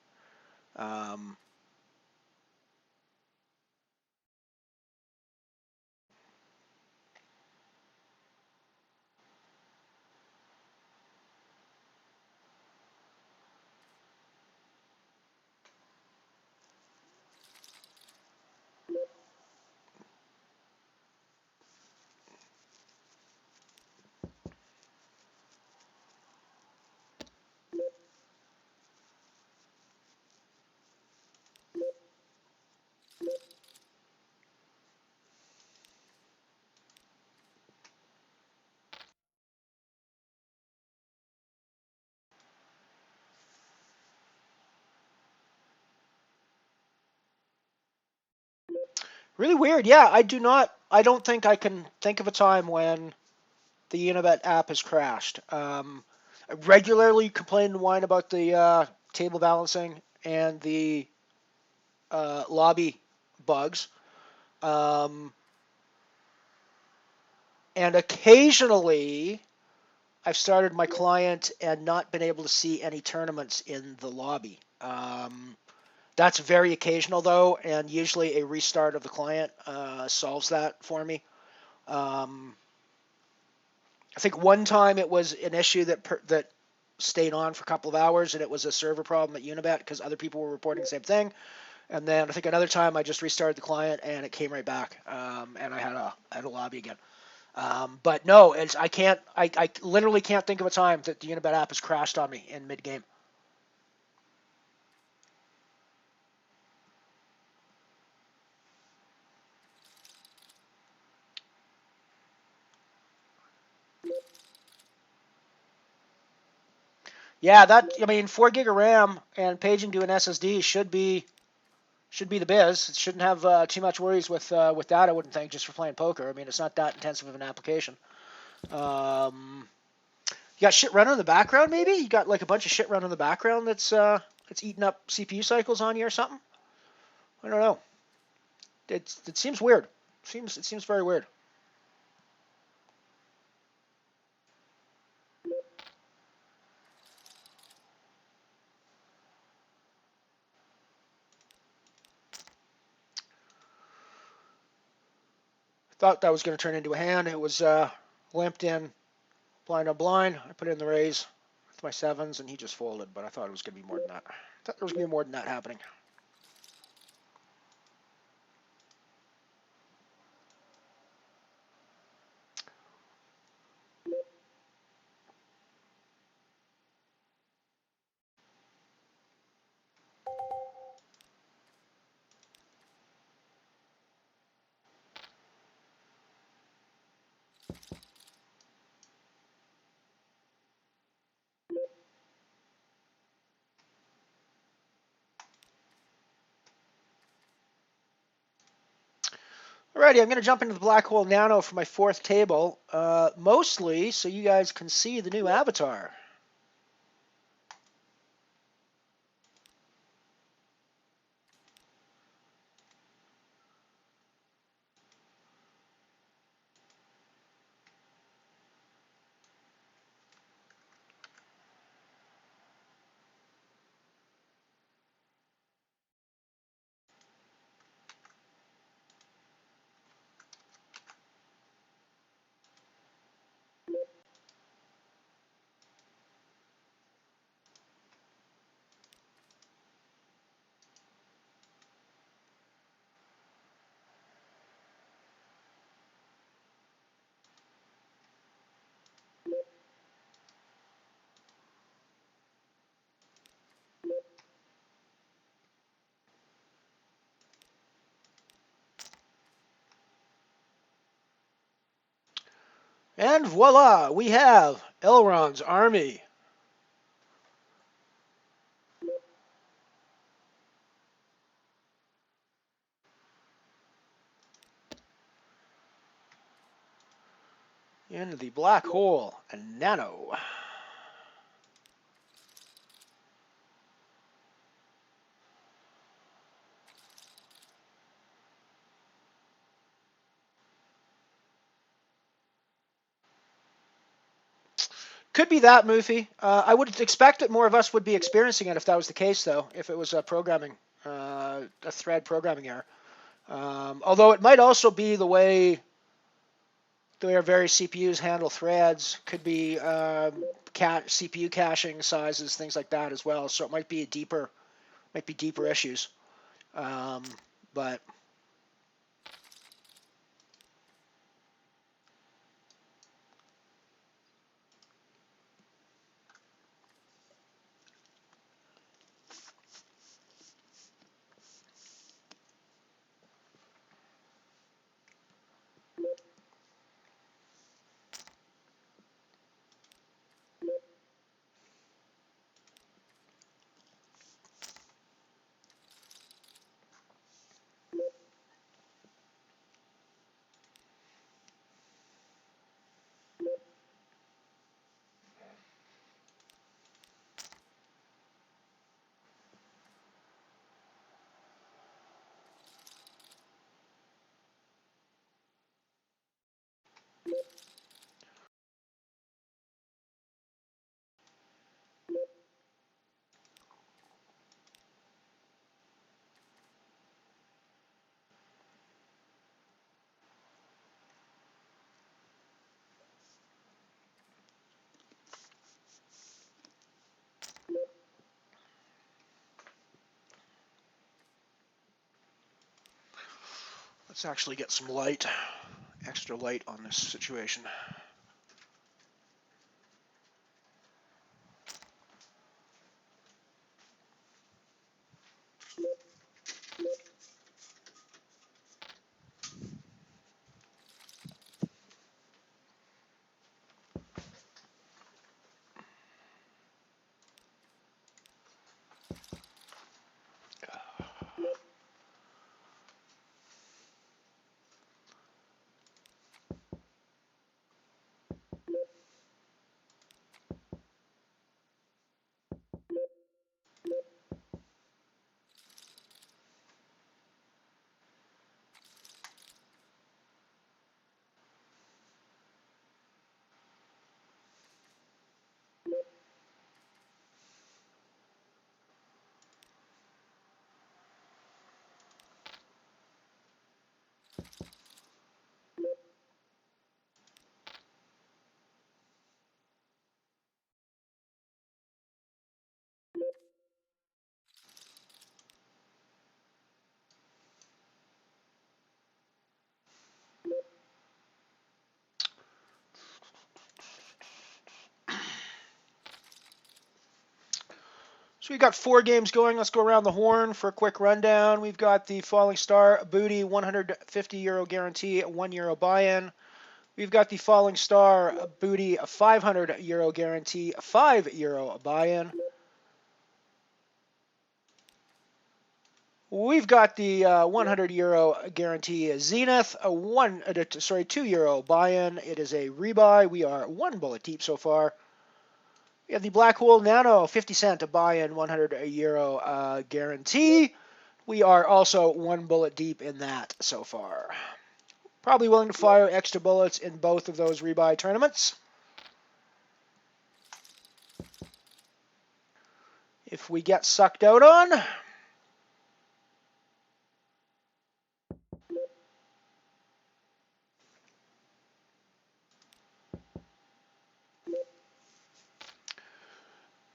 Really weird. Yeah, I don't think I can think of a time when the Unibet app has crashed. I regularly complain and whine about the table balancing and the lobby bugs. And occasionally, I've started my client and not been able to see any tournaments in the lobby. That's very occasional, though, and usually a restart of the client solves that for me. I think one time it was an issue that stayed on for a couple of hours, and it was a server problem at Unibet because other people were reporting the same thing. And then I think another time I just restarted the client and it came right back, and I had a lobby again. But no, I literally can't think of a time that the Unibet app has crashed on me in mid-game. Yeah, 4 gig of RAM and paging to an SSD should be should be the biz. It shouldn't have too much worries with that, I wouldn't think, just for playing poker. I mean, it's not that intensive of an application. You got shit running in the background, maybe? You got like a bunch of shit running in the background that's eating up CPU cycles on you or something? I don't know. It seems weird. It seems very weird. Thought that was going to turn into a hand. It was limped in, blind on blind. I put in the raise with my sevens, and he just folded. But I thought it was going to be more than that. I thought there was going to be more than that happening. Alrighty, I'm going to jump into the Black Hole Nano for my fourth table, mostly so you guys can see the new avatar. And voila, we have Elrond's army. In the Black Hole Nano. Could be that, Moofy. I would expect that more of us would be experiencing it if that was the case, though, if it was a thread programming error. Although it might also be the way our various CPUs handle threads. Could be CPU caching sizes, things like that as well. So it might be deeper issues. But let's actually get some light, extra light on this situation. So we've got 4 games going. Let's go around the horn for a quick rundown. We've got the Falling Star Booty 150 euro guarantee, €1 buy-in. We've got the Falling Star Booty 500 euro guarantee, €5 buy-in. We've got the 100 euro guarantee Zenith, €2 buy-in. It is a rebuy. We are 1 bullet deep so far. We have the Black Hole Nano, 50 cent to buy in, 100 euro guarantee. We are also 1 bullet deep in that so far. Probably willing to fire extra bullets in both of those rebuy tournaments. If we get sucked out on,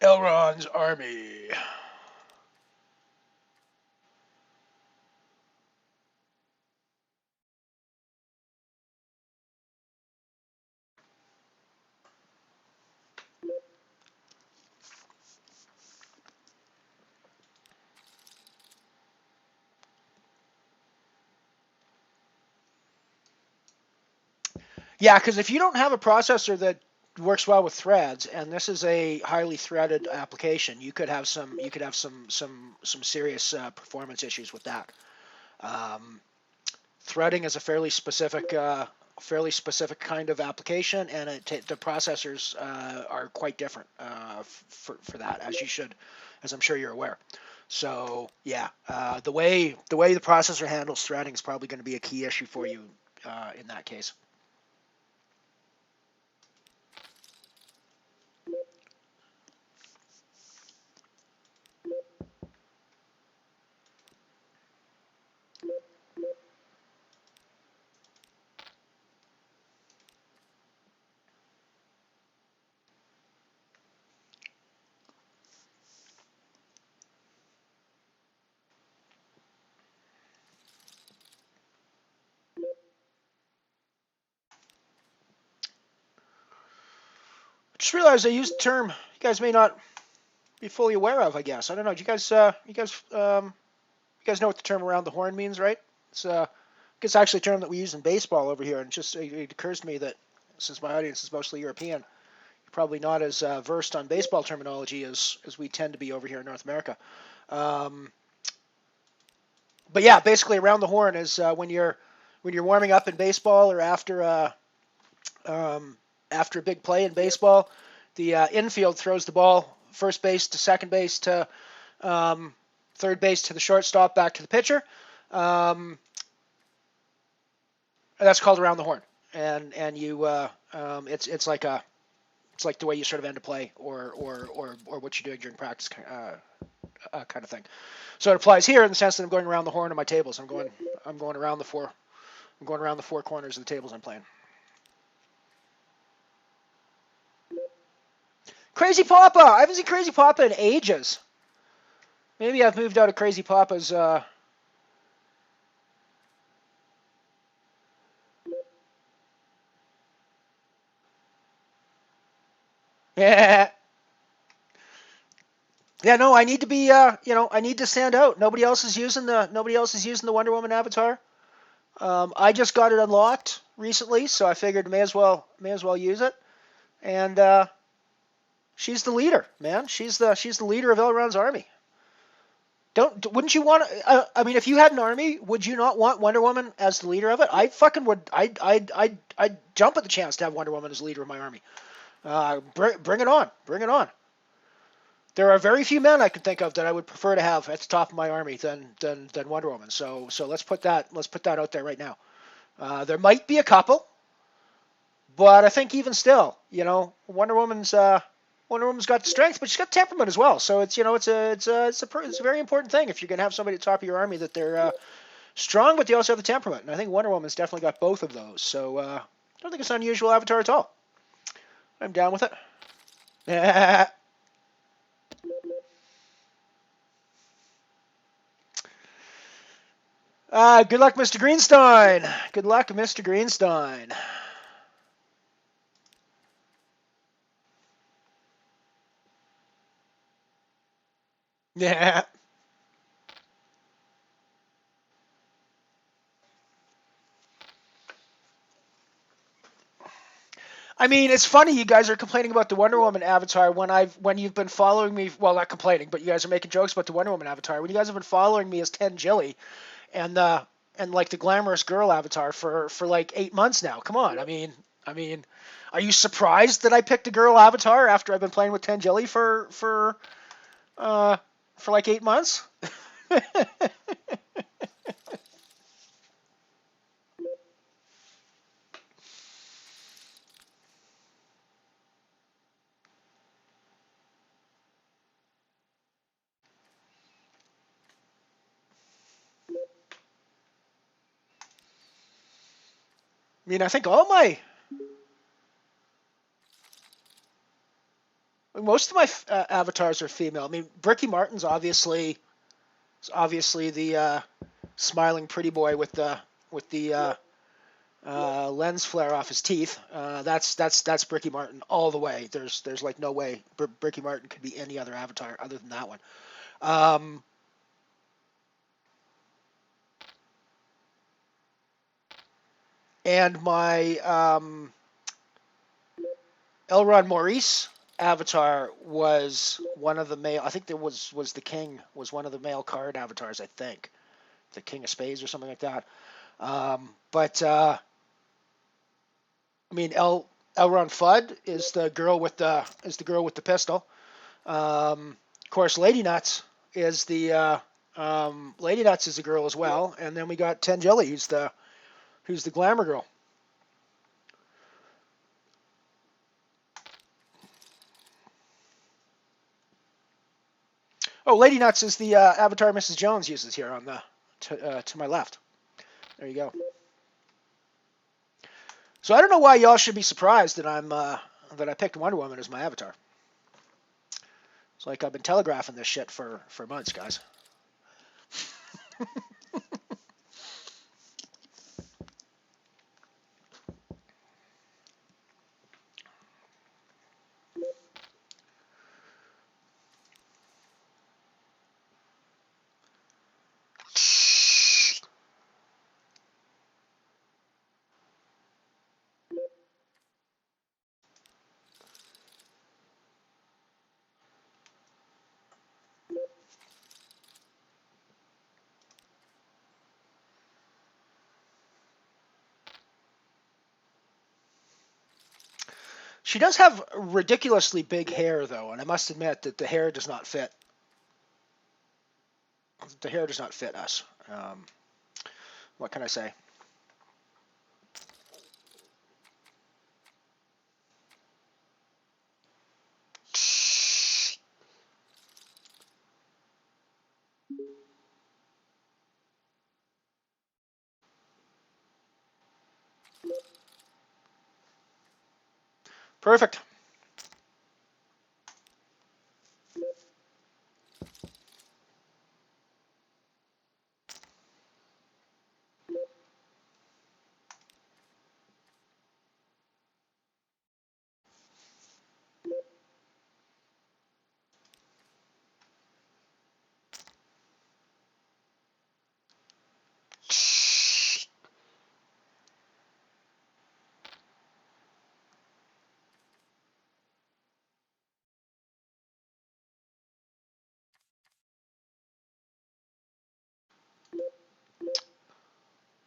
Elrond's Army. Yeah, because if you don't have a processor that works well with threads, and this is a highly threaded application, you could have some serious performance issues with that. Threading is a fairly specific kind of application, and the processors are quite different for that, as I'm sure you're aware. So yeah, the way the processor handles threading is probably going to be a key issue for you in that case. Just realized I used a term you guys may not be fully aware of. I guess I don't know. Do you guys know what the term "around the horn" means, right? It's actually a term that we use in baseball over here, and it occurs to me that since my audience is mostly European, you're probably not as versed on baseball terminology as we tend to be over here in North America. But yeah, basically around the horn is when you're warming up in baseball or after a big play in baseball, the infield throws the ball first base to second base to third base to the shortstop back to the pitcher. That's called around the horn, and you it's like the way you sort of end a play or what you're doing during practice kind of thing. So it applies here in the sense that I'm going around the horn of my tables. I'm going around the four corners of the tables I'm playing. Crazy Papa! I haven't seen Crazy Papa in ages. Maybe I've moved out of Crazy Papa's. Yeah. Yeah, no, I need to be, I need to stand out. Nobody else is using the Wonder Woman avatar. I just got it unlocked recently, so I figured may as well use it. And she's the leader, man. She's the leader of Elrond's army. Wouldn't you want? I mean, if you had an army, would you not want Wonder Woman as the leader of it? I fucking would. I'd jump at the chance to have Wonder Woman as the leader of my army. Bring it on. Bring it on. There are very few men I can think of that I would prefer to have at the top of my army than Wonder Woman. So let's put that out there right now. There might be a couple, but I think even still, Wonder Woman's got the strength, but she's got temperament as well. So it's a very important thing if you're going to have somebody at the top of your army that they're strong, but they also have the temperament. And I think Wonder Woman's definitely got both of those. So I don't think it's an unusual avatar at all. I'm down with it. Good luck, Mr. Greenstein. Good luck, Mr. Greenstein. Yeah. I mean, it's funny you guys are complaining about the Wonder Woman avatar when you've been following me. Well, not complaining, but you guys are making jokes about the Wonder Woman avatar when you guys have been following me as Tangilly and like the glamorous girl avatar for like 8 months now. Come on, I mean, are you surprised that I picked a girl avatar after I've been playing with Tangilly for like 8 months? I mean, I think most of my avatars are female. I mean, Bricky Martin's obviously the smiling pretty boy with the lens flare off his teeth. That's Bricky Martin all the way. There's like no way Bricky Martin could be any other avatar other than that one. And my Elron Maurice avatar was one of the male. I think there was the king was one of the male card avatars. I think the King of Spades or something like that. But I mean, Elron Fudd is the girl with the pistol. Of course, Lady Nuts is the Lady Nuts is a girl as well. And then we got Tangilly, who's the glamour girl. Oh, Lady Nuts is the avatar Mrs. Jones uses here on the to my left. There you go. So I don't know why y'all should be surprised that that I picked Wonder Woman as my avatar. It's like I've been telegraphing this shit for months, guys. She does have ridiculously big hair, though, and I must admit that the hair does not fit. The hair does not fit us. What can I say? Perfect.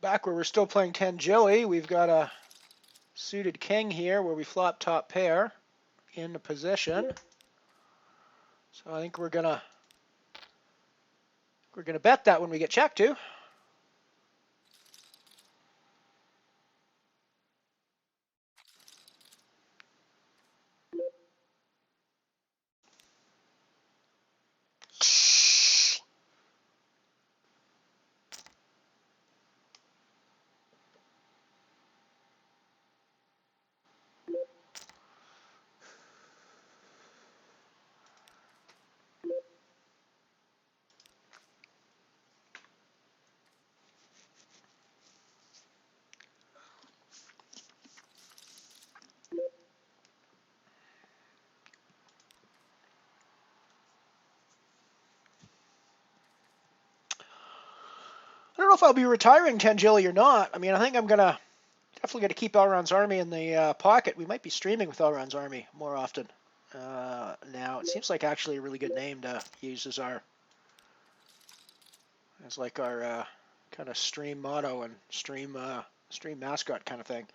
Back where we're still playing Tangilly, we've got a suited king here where we flop top pair into position. So I think we're gonna bet that when we get checked to. know if I'll be retiring Tangeli or not. I mean, I think I'm definitely gonna keep Elrond's Army in the pocket. We might be streaming with Elrond's Army more often. Now it seems like actually a really good name to use as our kind of stream motto and stream mascot kind of thing.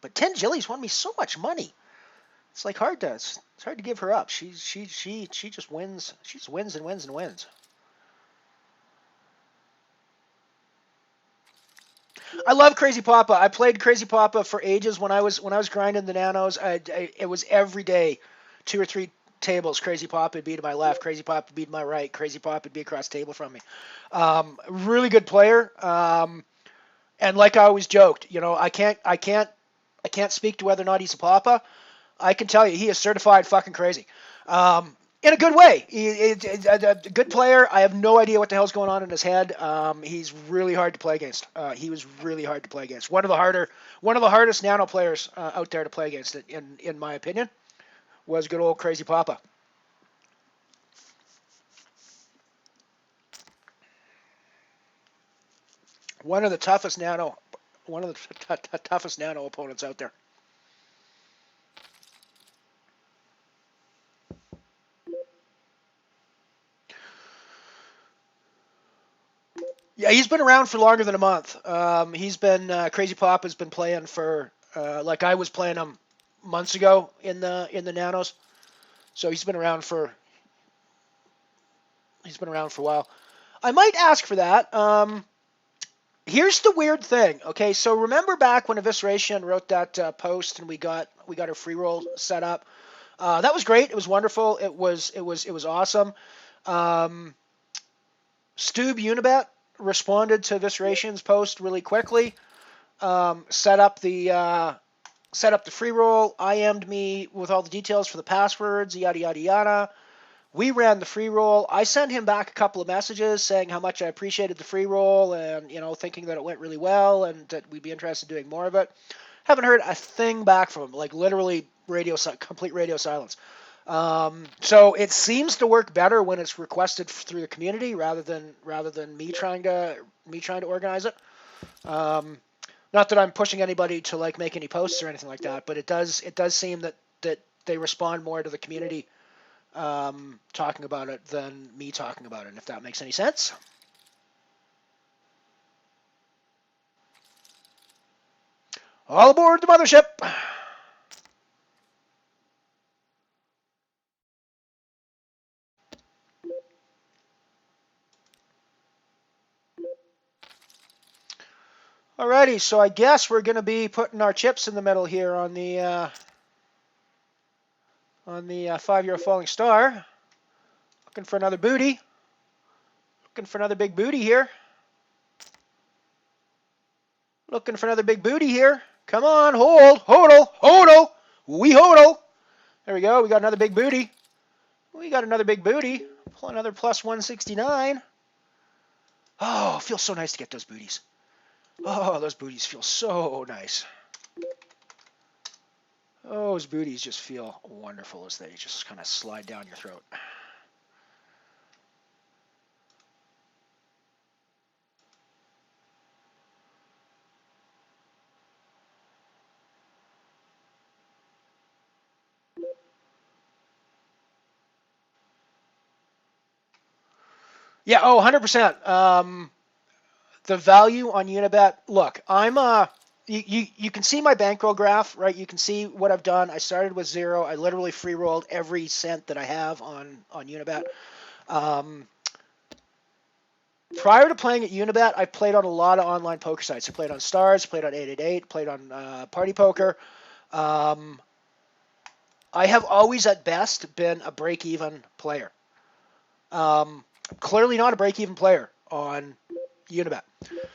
But Tangeli's won me so much money. It's like it's hard to give her up. She just wins. She just wins and wins and wins. I love Crazy Papa. I played Crazy Papa for ages when I was grinding the nanos. It was every day, 2 or 3 tables. Crazy Papa would be to my left. Crazy Papa would be to my right. Crazy Papa would be across the table from me. Really good player. And like I always joked, I can't speak to whether or not he's a Papa. I can tell you he is certified fucking crazy. In a good way. He's a good player. I have no idea what the hell's going on in his head. He's really hard to play against. He was really hard to play against. One of the hardest nano players out there to play against, in my opinion, was good old Crazy Papa. One of the toughest nano opponents out there. Yeah, he's been around for longer than a month. Crazy Pop has been playing for like I was playing him months ago in the nanos. So he's been around for a while. I might ask for that. Here's the weird thing. Okay, so remember back when Evisceration wrote that post and we got our free roll set up. That was great. It was wonderful. It was awesome. Stube Unibet responded to Evisceration's post really quickly. Set up the free roll. IM'd me with all the details for the passwords. Yada yada yada. We ran the free roll. I sent him back a couple of messages saying how much I appreciated the free roll and, thinking that it went really well and that we'd be interested in doing more of it. Haven't heard a thing back from him, like literally complete radio silence. So it seems to work better when it's requested through the community rather than me trying to organize it. Not that I'm pushing anybody to like make any posts or anything like that, but it does seem that they respond more to the community talking about it than me talking about it, if that makes any sense. All aboard the Mothership! Alrighty, so I guess we're going to be putting our chips in the middle here on the 5-year falling star. Looking for another booty. Looking for another big booty here. Looking for another big booty here. Come on, hodl. We hodl. There we go. We got another big booty. Pull another plus 169. Oh, it feels so nice to get those booties. Oh, those booties feel so nice. Those booties just feel wonderful as they just kind of slide down your throat. Yeah, 100%. The value on Unibet, look, you can see my bankroll graph, right? You can see what I've done. I started with 0. I literally free rolled every cent that I have on Unibet. Prior to playing at Unibet, I played on a lot of online poker sites. I played on Stars, played on 888, played on Party Poker. I have always, at best, been a break-even player. Clearly not a break-even player on Unibet.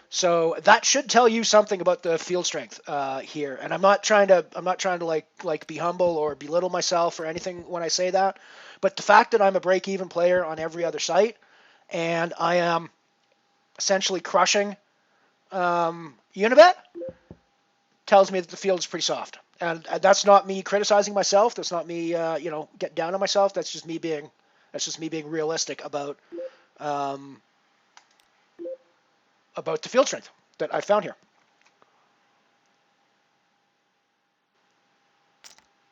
So that should tell you something about the field strength here. And I'm not trying to like be humble or belittle myself or anything when I say that. But the fact that I'm a break-even player on every other site and I am essentially crushing Unibet tells me that the field is pretty soft. And that's not me criticizing myself. That's not me getting down on myself. That's just me being realistic about about the field strength that I found here.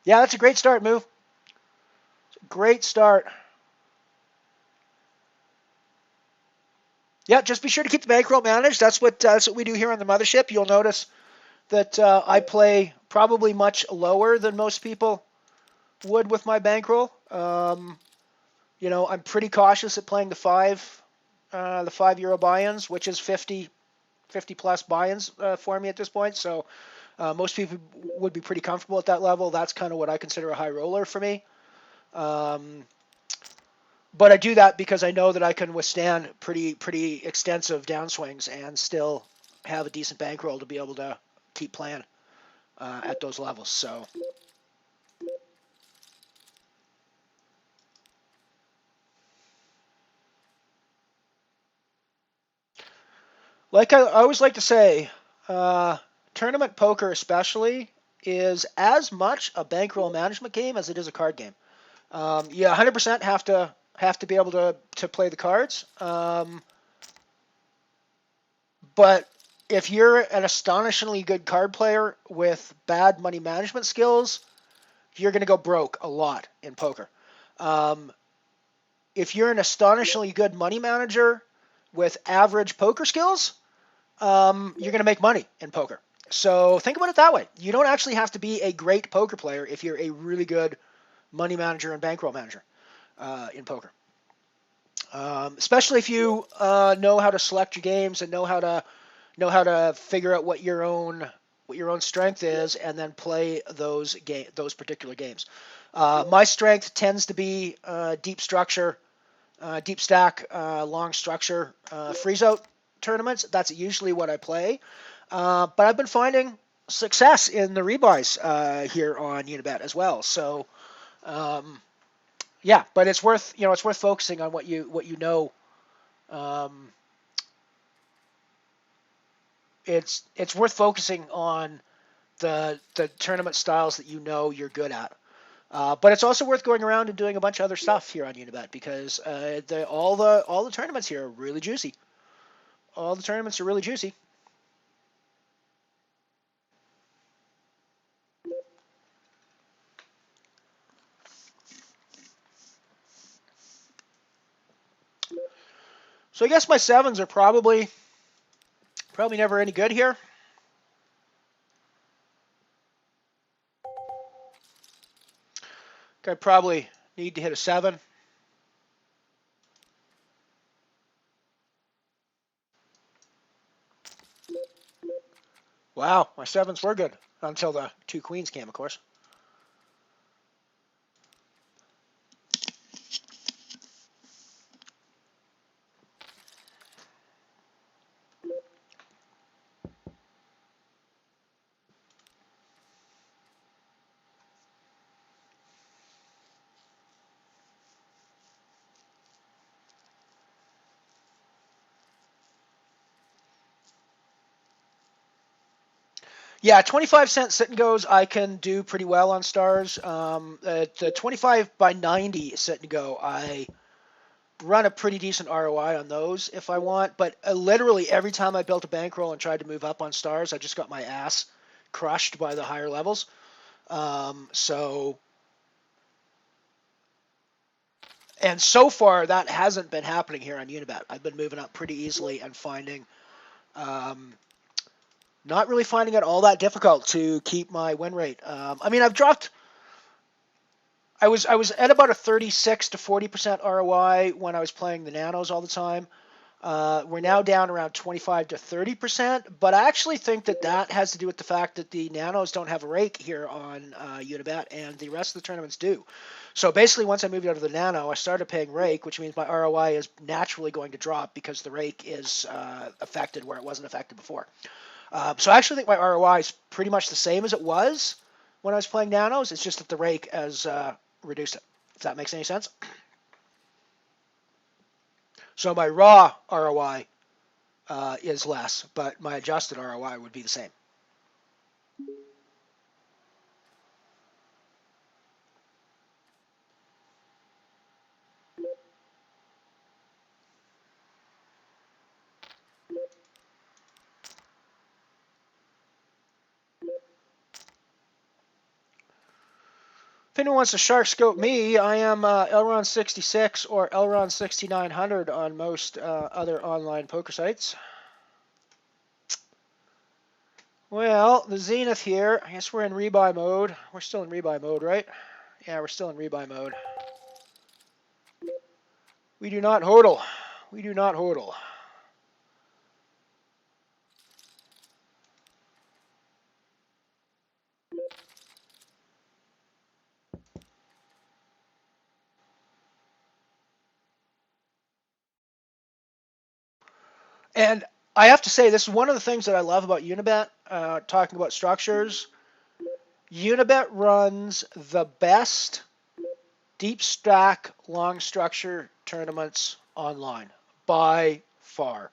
Yeah, that's a great start, Move. Great start. Yeah, just be sure to keep the bankroll managed. That's what we do here on the Mothership. You'll notice that I play probably much lower than most people would with my bankroll. You know, I'm pretty cautious at playing the €5 buy-ins, which is 50 plus buy-ins for me at this point. So most people would be pretty comfortable at that level. That's kind of what I consider a high roller for me. But I do that because I know that I can withstand pretty extensive downswings and still have a decent bankroll to be able to keep playing at those levels. So. Like I always like to say, tournament poker especially is as much a bankroll management game as it is a card game. You 100% have to be able to play the cards. But if you're an astonishingly good card player with bad money management skills, you're going to go broke a lot in poker. If you're an astonishingly good money manager with average poker skills, you're going to make money in poker. So think about it that way. You don't actually have to be a great poker player if you're a really good money manager and bankroll manager in poker. Especially if you know how to select your games and know how to figure out what your own strength is, and then play those particular games. My strength tends to be deep structure, deep stack, long structure, freeze out tournaments. That's usually what I play. But I've been finding success in the rebuys here on Unibet as well. So yeah, but it's worth focusing on what you know. It's worth focusing on the tournament styles that you know you're good at. But it's also worth going around and doing a bunch of other stuff here on Unibet because all the tournaments here are really juicy. All the tournaments are really juicy. So I guess my sevens are probably never any good here. I probably need to hit a 7. Wow, my 7s were good until the 2 queens came, of course. Yeah, 25-cent sit and goes I can do pretty well on stars. The 25 by 90 sit and go, I run a pretty decent ROI on those if I want. But literally every time I built a bankroll and tried to move up on stars, I just got my ass crushed by the higher levels. And so far that hasn't been happening here on Unibet. I've been moving up pretty easily and finding. Not really finding it all that difficult to keep my win rate. I mean, I've dropped. I was at about a 36 to 40% ROI when I was playing the nanos all the time. We're now down around 25 to 30%, but I actually think that has to do with the fact that the nanos don't have a rake here on Unibet, and the rest of the tournaments do. So basically, once I moved out of the nano, I started paying rake, which means my ROI is naturally going to drop because the rake is affected where it wasn't affected before. So I actually think my ROI is pretty much the same as it was when I was playing nanos. It's just that the rake has reduced it, if that makes any sense. So my raw ROI is less, but my adjusted ROI would be the same. anyone wants to shark scope me, I am Elron 66 or Elron 6900 on most other online poker sites. Well, the Zenith here, I guess we're in rebuy mode. We're still in rebuy mode, right? Yeah, we're still in rebuy mode. We do not hodl. We do not hodl. And I have to say, this is one of the things that I love about Unibet, talking about structures. Unibet runs the best deep stack long structure tournaments online by far.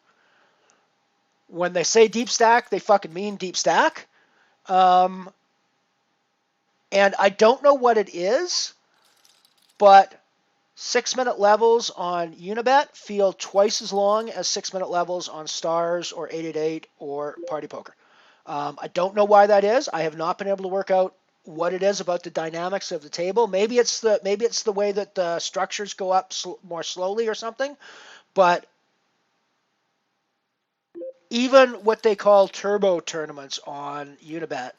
When they say deep stack, they fucking mean deep stack. And I don't know what it is, but 6-minute levels on Unibet feel twice as long as 6-minute levels on Stars or 888 or Party Poker. I don't know why that is. I have not been able to work out what it is about the dynamics of the table. Maybe it's the way that the structures go up more slowly or something. But even what they call turbo tournaments on Unibet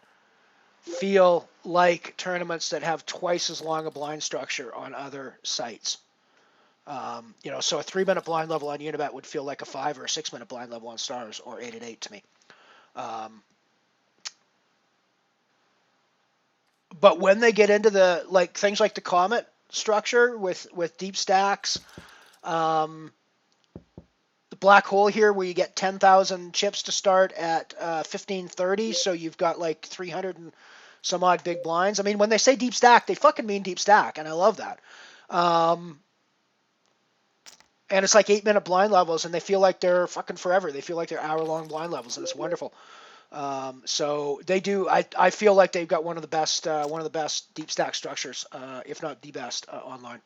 feel like tournaments that have twice as long a blind structure on other sites. So a 3-minute blind level on Unibet would feel like a 5 or a 6-minute blind level on Stars or 888 to me. But when they get into the things like the Comet structure with deep stacks, the black hole here where you get 10,000 chips to start at 1530, so you've got like 300 and some odd big blinds. I mean, when they say deep stack, they fucking mean deep stack, and I love that. And it's like 8-minute blind levels, and they feel like they're fucking forever. They feel like they're hour-long blind levels, and it's wonderful. So they do. I feel like they've got one of the best deep stack structures, if not the best, online.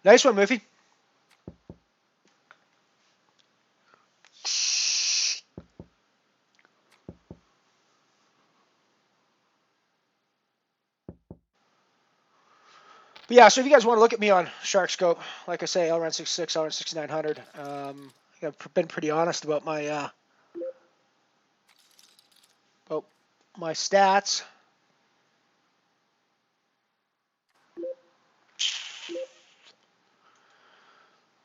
Nice one, Muffy. But yeah, so if you guys want to look at me on SharkScope, like I say, LRN 66, LRN 6900, I've been pretty honest about my stats.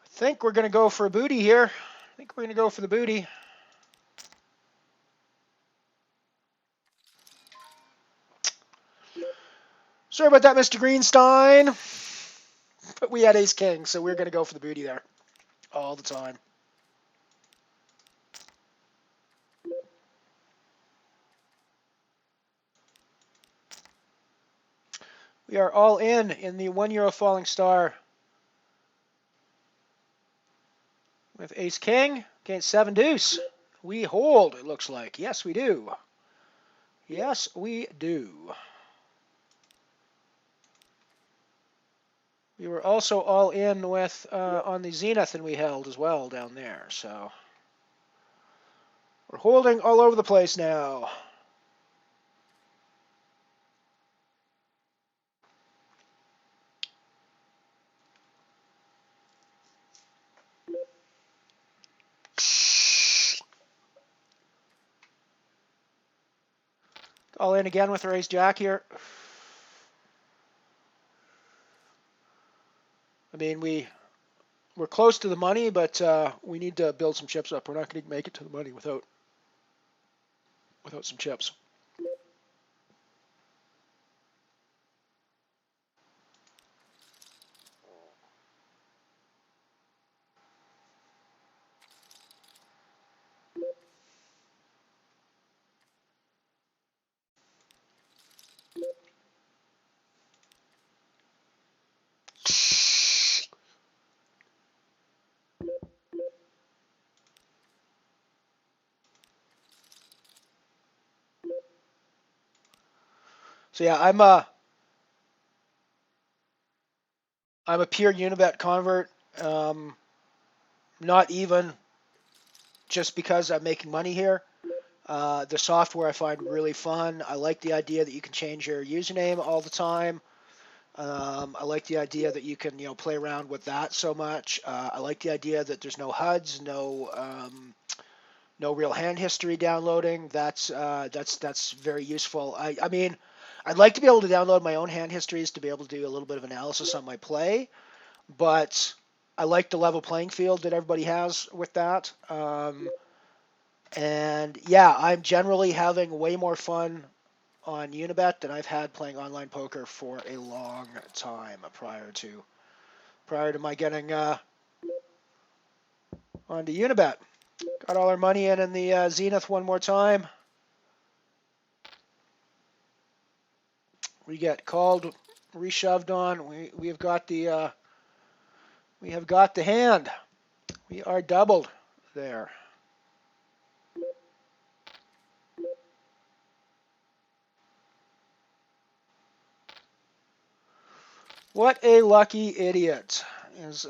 I think we're going to go for a booty here. I think we're going to go for the booty. Sorry about that, Mr. Greenstein. But we had ace king, so we're going to go for the booty there all the time. We are all in the €1 falling star with ace king against 7 deuce. We hold, it looks like. Yes, we do. Yes, we do. We were also all in with on the Zenith, and we held as well down there. So we're holding all over the place now. All in again with our ace jack here. I mean, we're close to the money, but we need to build some chips up. We're not going to make it to the money without some chips. So yeah, I'm a pure Unibet convert. not even just because I'm making money here. The software I find really fun. I like the idea that you can change your username all the time. I like the idea that you can, play around with that so much. I like the idea that there's no HUDs, no real hand history downloading. That's very useful. I mean, I'd like to be able to download my own hand histories to be able to do a little bit of analysis on my play, but I like the level playing field that everybody has with that. And yeah, I'm generally having way more fun on Unibet than I've had playing online poker for a long time prior to my getting onto Unibet. Got all our money in the Zenith one more time. We get called, reshoved on. We have got the hand. We are doubled there. What a lucky idiot is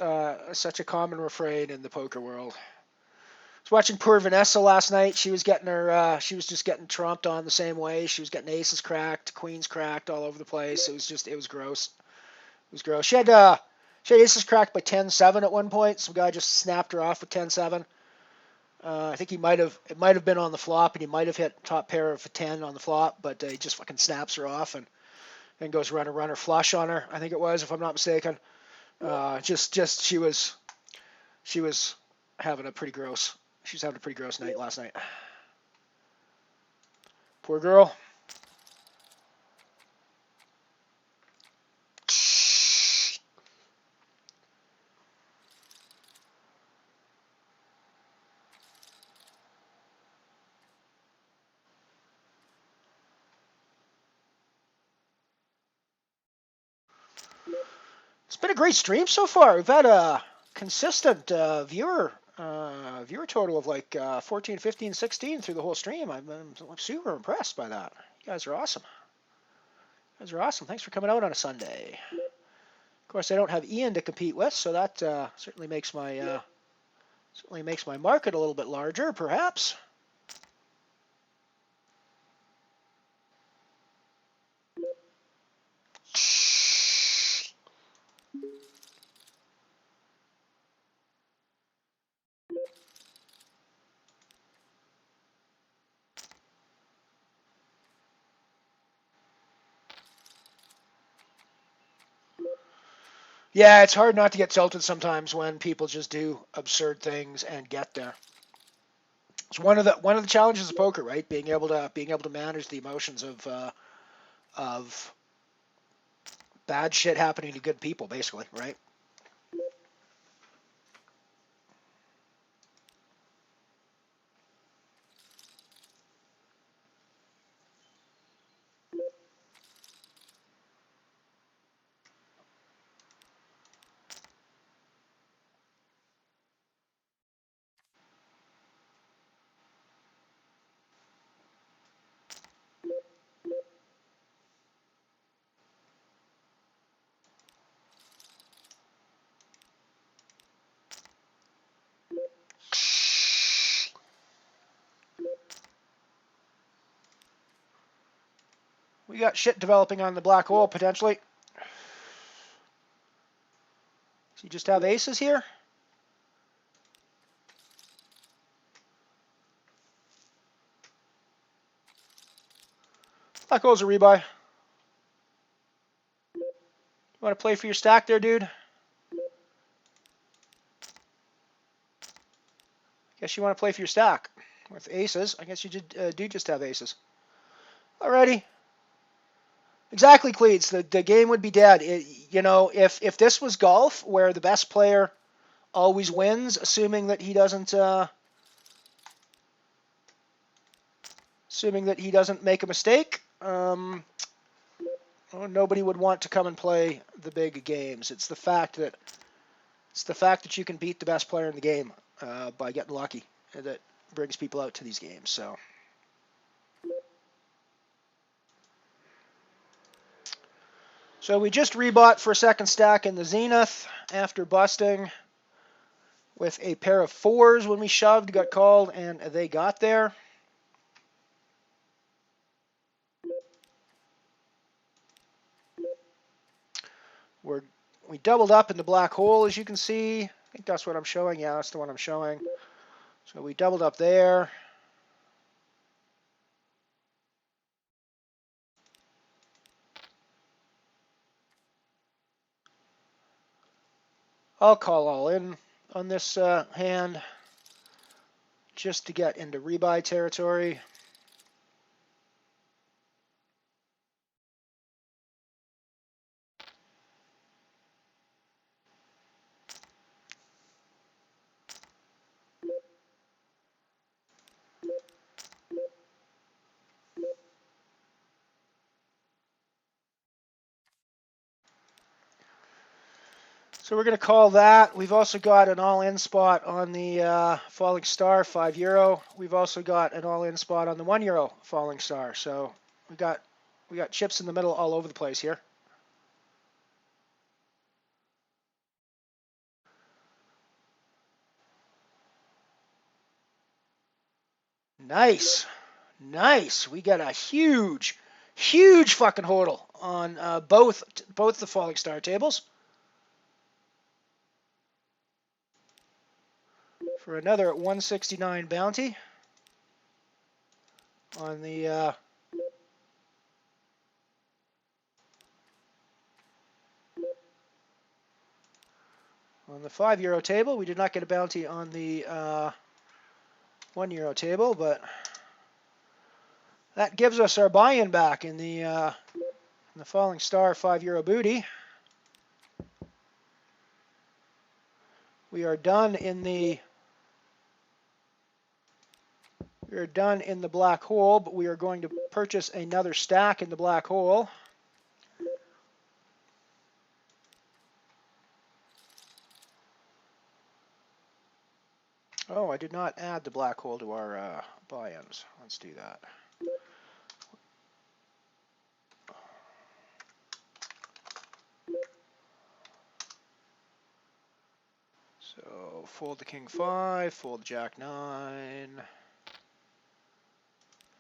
such a common refrain in the poker world. I was watching poor Vanessa last night. She was just getting trumped on the same way. She was getting aces cracked, queens cracked all over the place. It was gross. It was gross. She had aces cracked by 10-7 at one point. Some guy just snapped her off with 10-7. I think it might have been on the flop, and he might have hit top pair of a 10 on the flop, but he just fucking snaps her off and then goes runner flush on her. I think it was, if I'm not mistaken. She was having a pretty gross. She was having a pretty gross night last night. Poor girl. It's been a great stream so far. We've had a consistent viewer total of like 14, 15, 16 through the whole stream. I'm super impressed by that. You guys are awesome. Thanks for coming out on a Sunday. Of course, I don't have Ian to compete with, so that certainly makes my market a little bit larger, perhaps. Yeah, it's hard not to get tilted sometimes when people just do absurd things and get there. It's one of the challenges of poker, right? Being able to manage the emotions of bad shit happening to good people, basically, right? We got shit developing on the black hole, potentially. So you just have aces here? Black hole's a rebuy. You want to play for your stack there, dude? Guess you want to play for your stack. With aces, I guess you do just have aces. Alrighty. Exactly, Cleeds. The game would be dead. If this was golf, where the best player always wins, assuming that he doesn't make a mistake, nobody would want to come and play the big games. It's the fact that you can beat the best player in the game by getting lucky that brings people out to these games. So we just rebought for a second stack in the Zenith after busting. with a pair of 4s when we shoved, got called, and they got there. We doubled up in the black hole, as you can see. I think that's what I'm showing. Yeah, that's the one I'm showing. So we doubled up there. I'll call all in on this hand just to get into rebuy territory. So we're going to call that. We've also got an all-in spot on the falling star, €5. We've also got an all-in spot on the €1 falling star. So we got chips in the middle all over the place here. Nice, nice. We got a huge fucking hodl on both the falling star tables. For another 169 bounty on the €5 table. We did not get a bounty on the €1 table, but that gives us our buy-in back in the falling star €5 booty. We are done in the black hole, but we are going to purchase another stack in the black hole. Oh, I did not add the black hole to our buy-ins. Let's do that. So fold the king 5, fold the jack 9,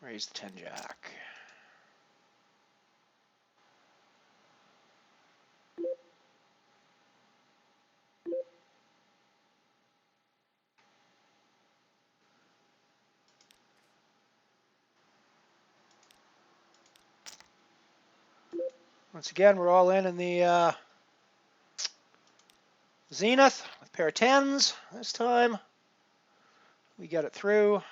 raise the 10 jack. Once again, we're all in the zenith with a pair of 10s this time. We got it through.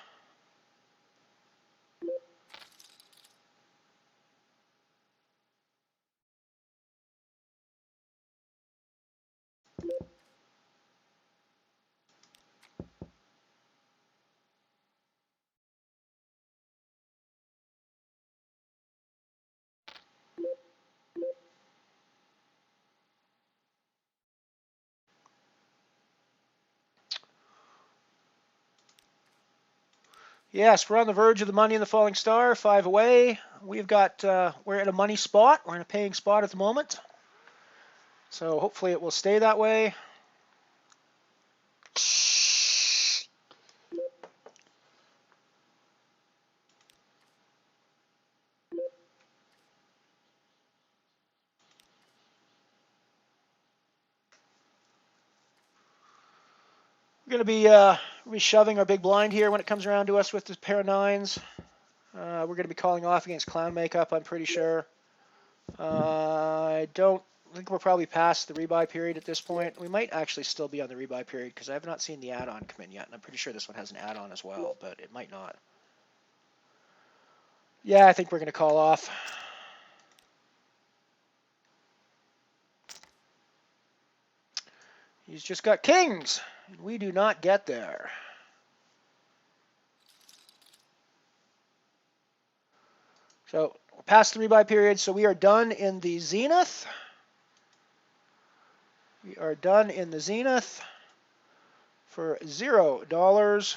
Yes, we're on the verge of the money in the falling star, 5 away. We've got, we're in a money spot. We're in a paying spot at the moment. So hopefully it will stay that way. We're going to be reshoving our big blind here when it comes around to us with this pair of 9s. We're going to be calling off against clown makeup, I'm pretty sure. I think we're probably past the rebuy period at this point. We might actually still be on the rebuy period because I have not seen the add-on come in yet, and I'm pretty sure this one has an add-on as well, but it might not. Yeah, I think we're going to call off. He's just got kings, and we do not get there. So we're past the rebuy period, so we are done in the zenith. We are done in the zenith for $0.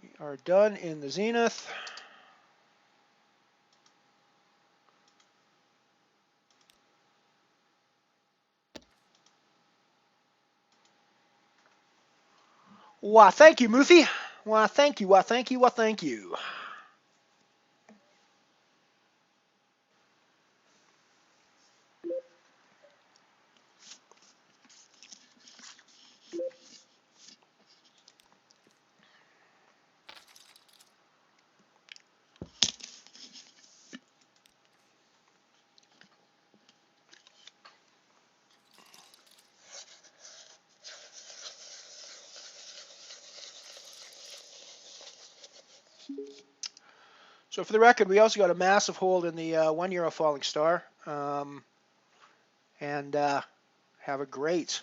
We are done in the zenith Why, thank you, Muthi. Why, thank you. Why, thank you. Why, thank you. So for the record, we also got a massive hold in the €1 falling star, and have a great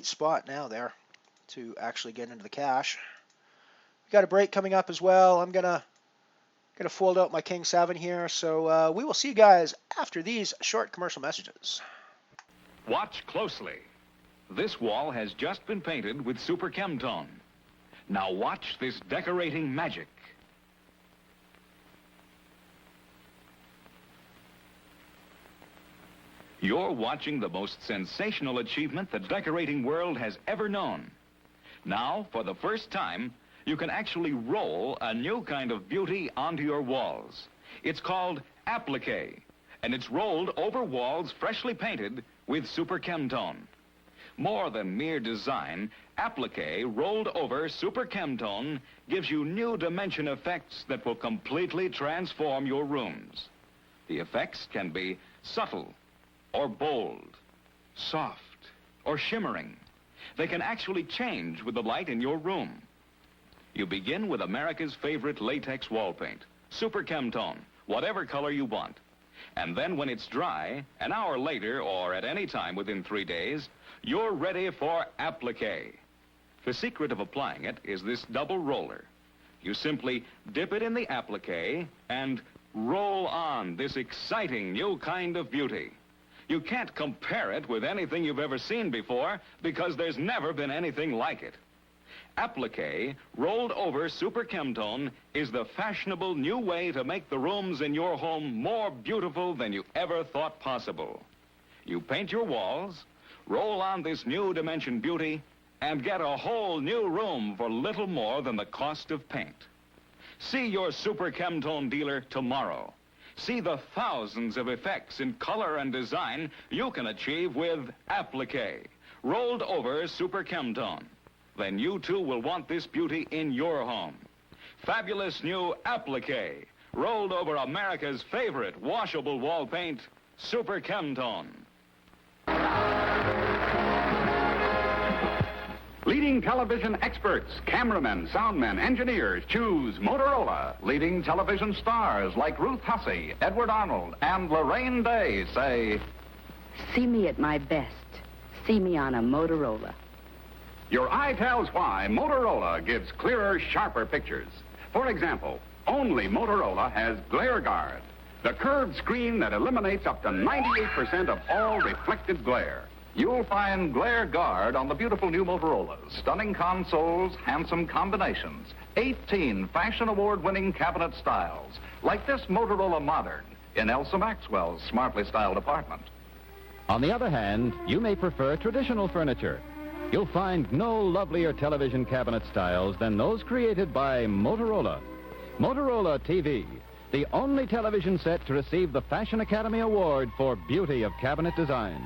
spot now there to actually get into the cash. We got a break coming up as well. I'm gonna fold out my King 7 here, so we will see you guys after these short commercial messages. Watch closely. This wall has just been painted with Super Chemtone. Now watch this decorating magic. You're watching the most sensational achievement the decorating world has ever known. Now, for the first time, you can actually roll a new kind of beauty onto your walls. It's called applique, and it's rolled over walls freshly painted with Super Chemtone. More than mere design, applique rolled over Super Chemtone gives you new dimension effects that will completely transform your rooms. The effects can be subtle or bold, soft or shimmering. They can actually change with the light in your room. You begin with America's favorite latex wall paint, Super Chemtone, whatever color you want. And then when it's dry, an hour later or at any time within 3 days, you're ready for applique. The secret of applying it is this double roller. You simply dip it in the applique and roll on this exciting new kind of beauty. You can't compare it with anything you've ever seen before because there's never been anything like it. Applique rolled over Super Chemtone is the fashionable new way to make the rooms in your home more beautiful than you ever thought possible. You paint your walls, roll on this new dimension beauty, and get a whole new room for little more than the cost of paint. See your Super Chemtone dealer tomorrow. See the thousands of effects in color and design you can achieve with applique, rolled over Super Chemtone. Then you too will want this beauty in your home. Fabulous new applique, rolled over America's favorite washable wall paint, Super Chemtone. Leading television experts, cameramen, soundmen, engineers choose Motorola. Leading television stars like Ruth Hussey, Edward Arnold, and Lorraine Day say, "See me at my best. See me on a Motorola." Your eye tells why Motorola gives clearer, sharper pictures. For example, only Motorola has Glare Guard, the curved screen that eliminates up to 98% of all reflected glare. You'll find Glare Guard on the beautiful new Motorola's. Stunning consoles, handsome combinations, 18 Fashion Award-winning cabinet styles, like this Motorola Modern in Elsa Maxwell's smartly styled apartment. On the other hand, you may prefer traditional furniture. You'll find no lovelier television cabinet styles than those created by Motorola. Motorola TV, the only television set to receive the Fashion Academy Award for beauty of cabinet design.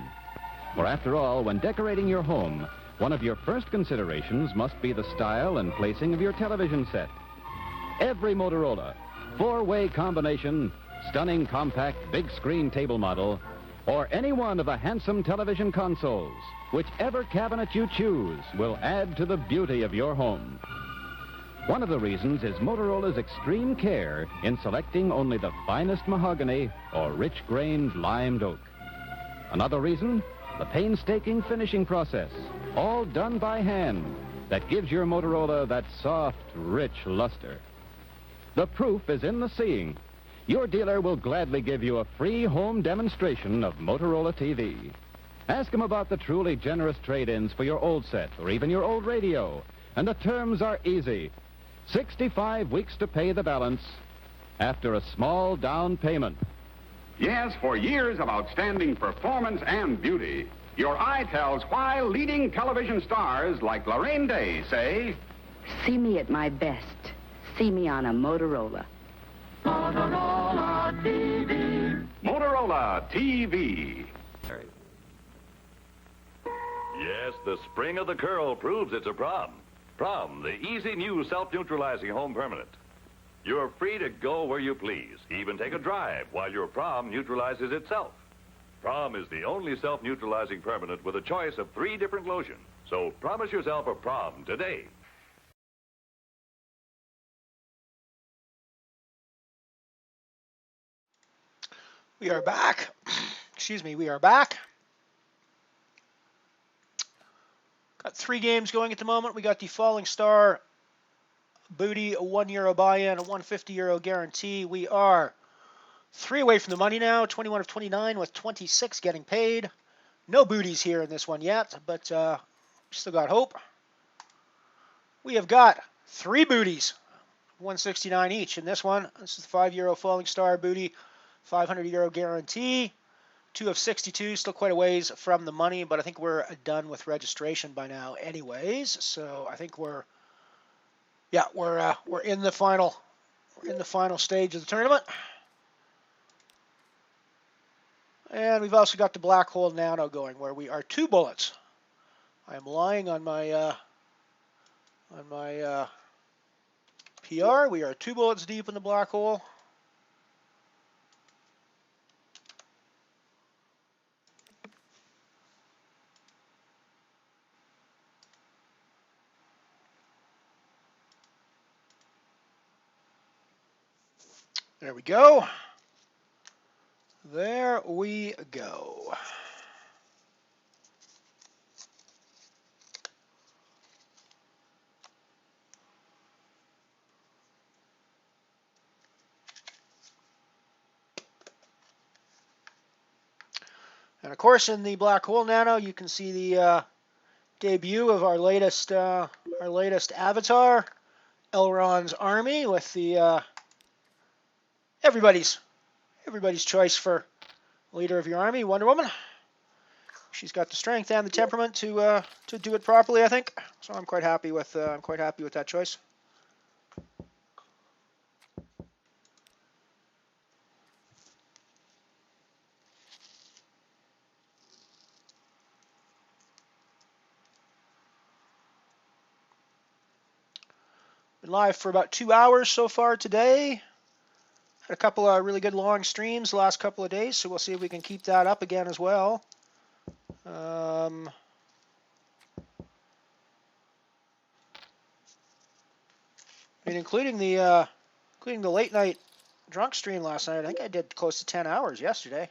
For after all, when decorating your home, one of your first considerations must be the style and placing of your television set. Every Motorola, 4-way combination, stunning compact big screen table model, or any one of the handsome television consoles, whichever cabinet you choose will add to the beauty of your home. One of the reasons is Motorola's extreme care in selecting only the finest mahogany or rich-grained limed oak. Another reason, the painstaking finishing process, all done by hand, that gives your Motorola that soft, rich luster. The proof is in the seeing. Your dealer will gladly give you a free home demonstration of Motorola TV. Ask him about the truly generous trade-ins for your old set or even your old radio. And the terms are easy. 65 weeks to pay the balance after a small down payment. Yes, for years of outstanding performance and beauty, Your eye tells why leading television stars like Lorraine Day say, See me at my best. See me on a Motorola. Motorola TV. Motorola TV. Yes, the spring of the curl proves it's a prom. Prom, the easy new self-neutralizing home permanent. You're free to go where you please, even take a drive while your prom neutralizes itself. Prom is the only self-neutralizing permanent with a choice of 3 different lotions. So promise yourself a prom today. We are back. Excuse me, we are back. Got 3 games going at the moment. We got the Falling Star booty, a €1 buy-in, a €150 guarantee. We are 3 away from the money now, 21 of 29 with 26 getting paid. No booties here in this one yet, but still got hope. We have got 3 booties, 169 each in this one. This is the €5 Falling Star booty, €500 guarantee. 2 of 62, still quite a ways from the money, but I think we're done with registration by now anyways. So I think we're in the final stage of the tournament. And we've also got the Black Hole Nano going, where we are 2 bullets. I am lying on my PR. We are 2 bullets deep in the Black Hole. There we go. There we go. And of course, in the Black Hole Nano, you can see the debut of our latest avatar, Elrond's army, with the everybody's choice for leader of your army, Wonder Woman. She's got the strength and the temperament to do it properly, I think. So I'm quite happy with that choice. Been live for about 2 hours so far today. Had a couple of really good long streams the last couple of days, so we'll see if we can keep that up again as well. I mean, including the late night drunk stream last night. I think I did close to 10 hours yesterday.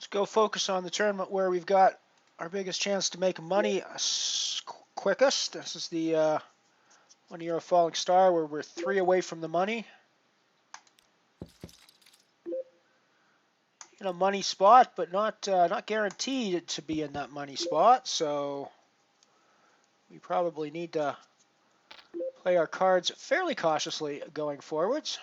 Let's go focus on the tournament where we've got our biggest chance to make money quickest. This is the €1 Falling Star, where we're 3 away from the money. In a money spot, but not guaranteed to be in that money spot. So we probably need to play our cards fairly cautiously going forwards.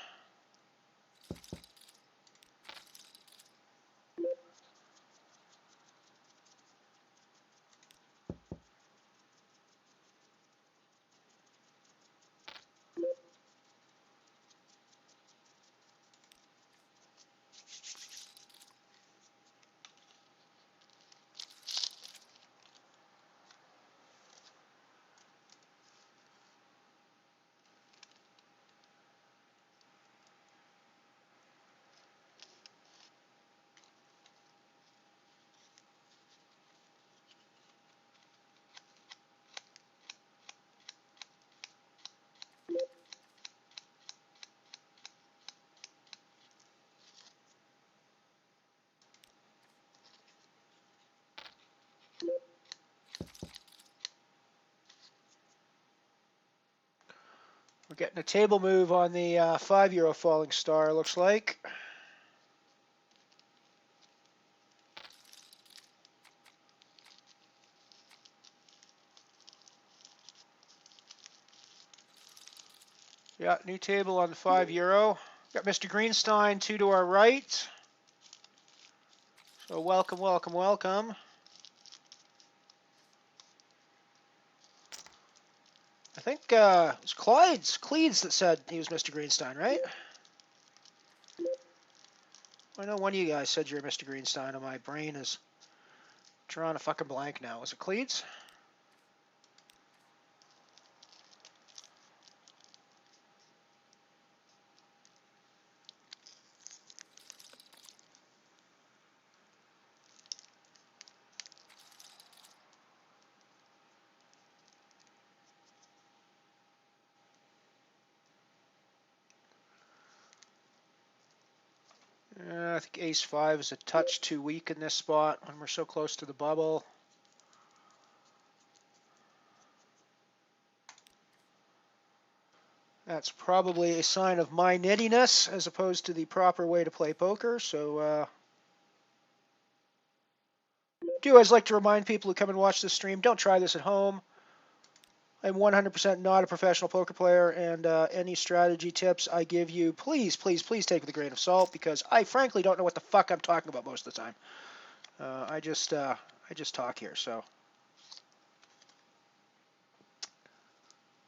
We're getting a table move on the €5 Falling Star, looks like. Yeah, new table on the €5. Got Mr. Greenstein 2 to our right. So welcome, welcome, welcome. I think it was Cleeds that said he was Mr. Greenstein, right? I know one of you guys said you're Mr. Greenstein, and my brain is drawing a fucking blank now. Was it Cleeds? I think Ace-5 is a touch too weak in this spot when we're so close to the bubble. That's probably a sign of my nittiness as opposed to the proper way to play poker. So, do always like to remind people who come and watch this stream, don't try this at home. I'm 100% not a professional poker player, and any strategy tips I give you, please, please, please take with a grain of salt, because I frankly don't know what the fuck I'm talking about most of the time. I just talk here, so.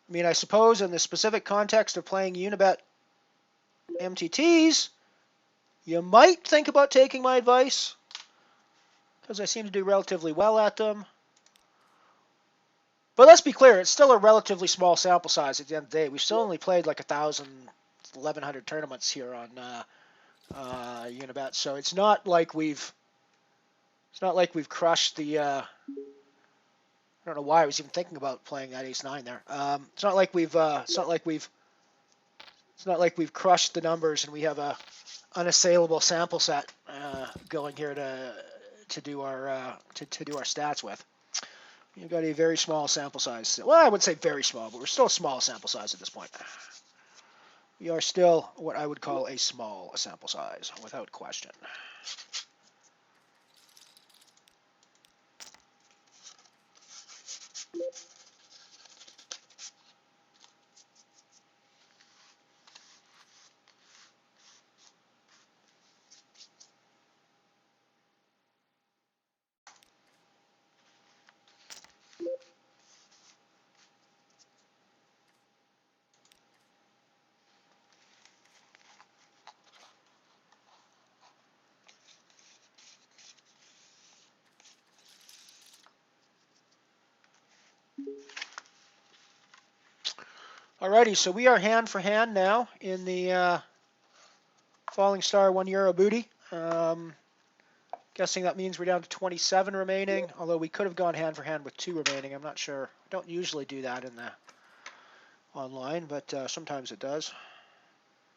I mean, I suppose in the specific context of playing Unibet MTTs, you might think about taking my advice, because I seem to do relatively well at them. But let's be clear, it's still a relatively small sample size at the end of the day. We've still only played like 1,000, 1,100 tournaments here on Unibet, so it's not like we've crushed the. I don't know why I was even thinking about playing that Ace-9 there. It's not like we've crushed the numbers and we have a unassailable sample set going here to do our stats with. You've got a very small sample size. Well, I would say very small, but we're still a small sample size at this point. We are still what I would call a small sample size, without question. Alrighty, so we are hand for hand now in the Falling Star €1 booty. Guessing that means we're down to 27 remaining, although we could have gone hand for hand with 2 remaining. I'm not sure. I don't usually do that in the online, but sometimes it does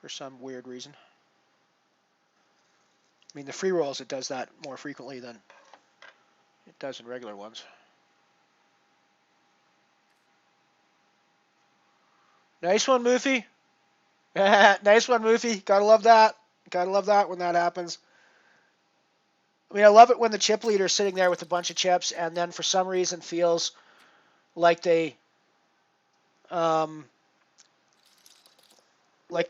for some weird reason. I mean, the free rolls, it does that more frequently than it does in regular ones. Nice one, Moofy. Nice one, Moofy. Gotta love that. Gotta love that when that happens. I mean, I love it when the chip leader is sitting there with a bunch of chips and then for some reason feels like they're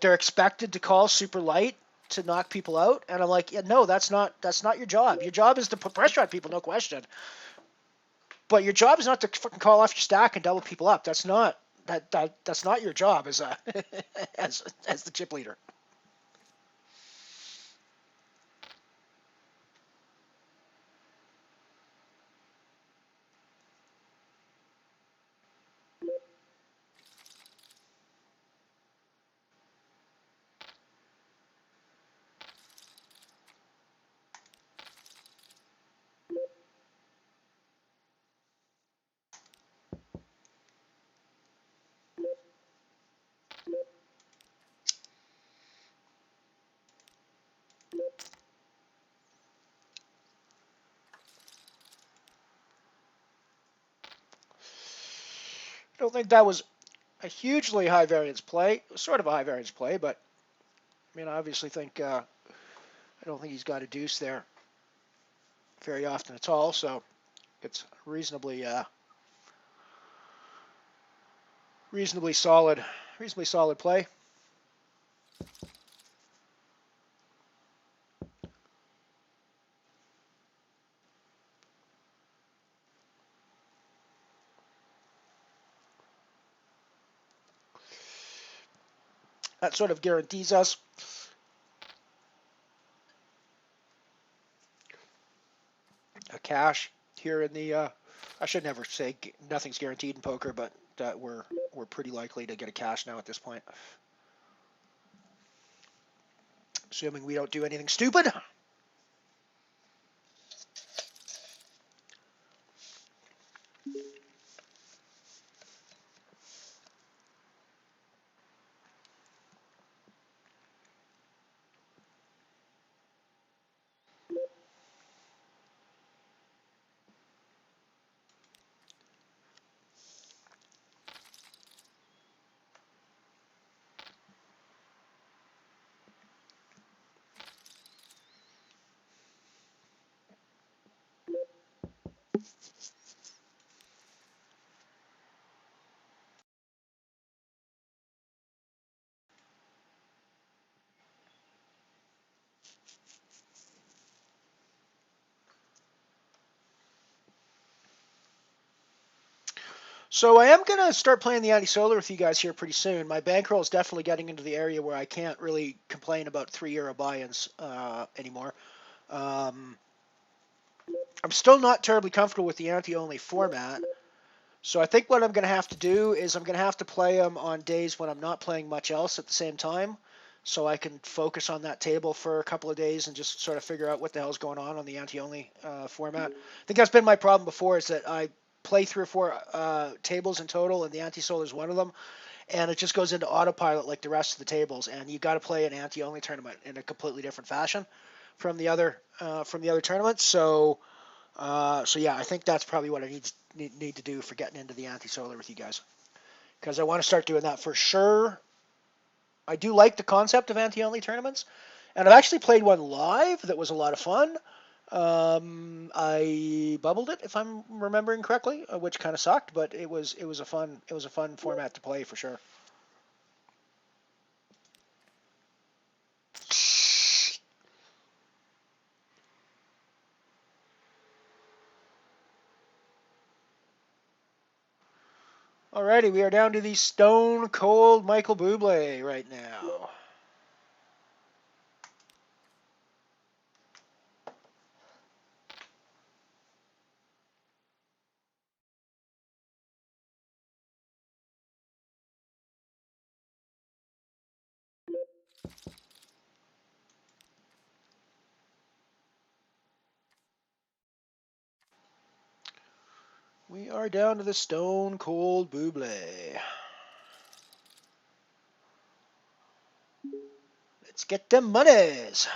expected to call super light to knock people out, and I'm like, yeah, no, that's not your job. Your job is to put pressure on people, no question. But your job is not to fucking call off your stack and double people up. That's not your job as a as the chip leader. I don't think that was a hugely high variance play. It was sort of a high variance play, but I mean, I obviously think I don't think he's got a deuce there very often at all. So it's reasonably solid play. That sort of guarantees us a cash here in the. I should never say nothing's guaranteed in poker, but we're pretty likely to get a cash now at this point, assuming we don't do anything stupid. So I am going to start playing the anti-solar with you guys here pretty soon. My bankroll is definitely getting into the area where I can't really complain about €3 buy-ins anymore. I'm still not terribly comfortable with the anti-only format. So I think what I'm going to have to do is I'm going to have to play them on days when I'm not playing much else at the same time, so I can focus on that table for a couple of days and just sort of figure out what the hell's going on the anti-only format. I think that's been my problem before, is that I play 3 or 4 tables in total, and the anti-solar is one of them, and it just goes into autopilot like the rest of the tables, and you got to play an anti-only tournament in a completely different fashion from the other tournaments. So yeah, I think that's probably what I need to do for getting into the anti-solar with you guys, because I want to start doing that for sure. I do like the concept of anti-only tournaments, and I've actually played one live that was a lot of fun. I bubbled it, if I'm remembering correctly, which kind of sucked, but it was a fun format to play for sure. Alrighty, we are down to the Stone Cold Michael Bublé right now. We are down to the Stone Cold Bublé. Let's get them monies.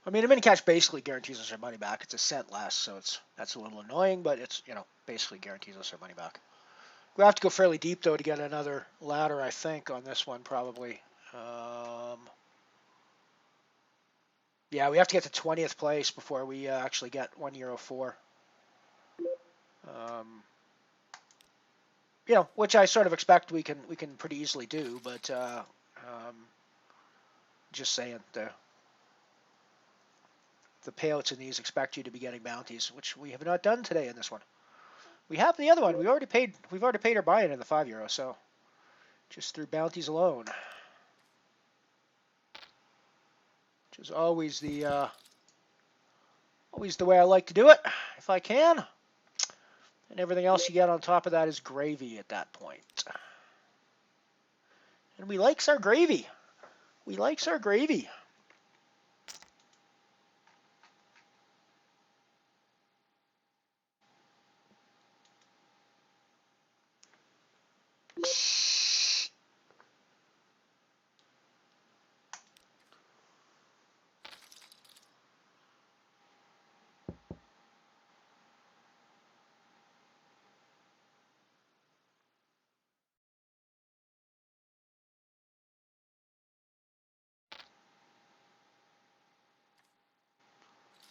I mean, a mini catch basically guarantees us our money back. It's a cent less, so that's a little annoying, but it's, basically guarantees us our money back. We have to go fairly deep, though, to get another ladder, I think, on this one, probably. Yeah, we have to get to 20th place before we actually get €1.04. Which I sort of expect we can pretty easily do, but just saying, the payouts in these expect you to be getting bounties, which we have not done today in this one. We have the other one. We've already paid our buy-in in the €5, so just through bounties alone, which is always the way I like to do it, if I can. And everything else you get on top of that is gravy at that point. And we likes our gravy. We likes our gravy.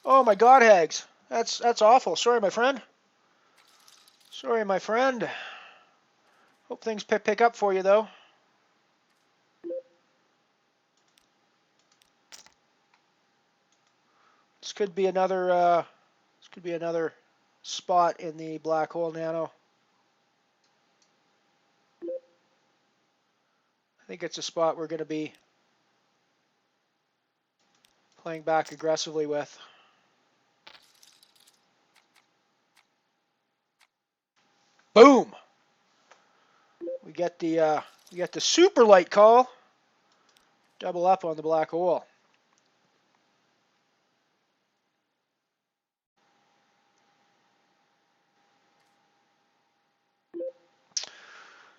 Oh my God, Hags. That's awful. Sorry, my friend. Sorry, my friend. Hope things pick up for you, though. This could be another spot in the black hole nano. I think it's a spot we're going to be playing back aggressively with. Boom! We get the super light call. Double up on the black hole.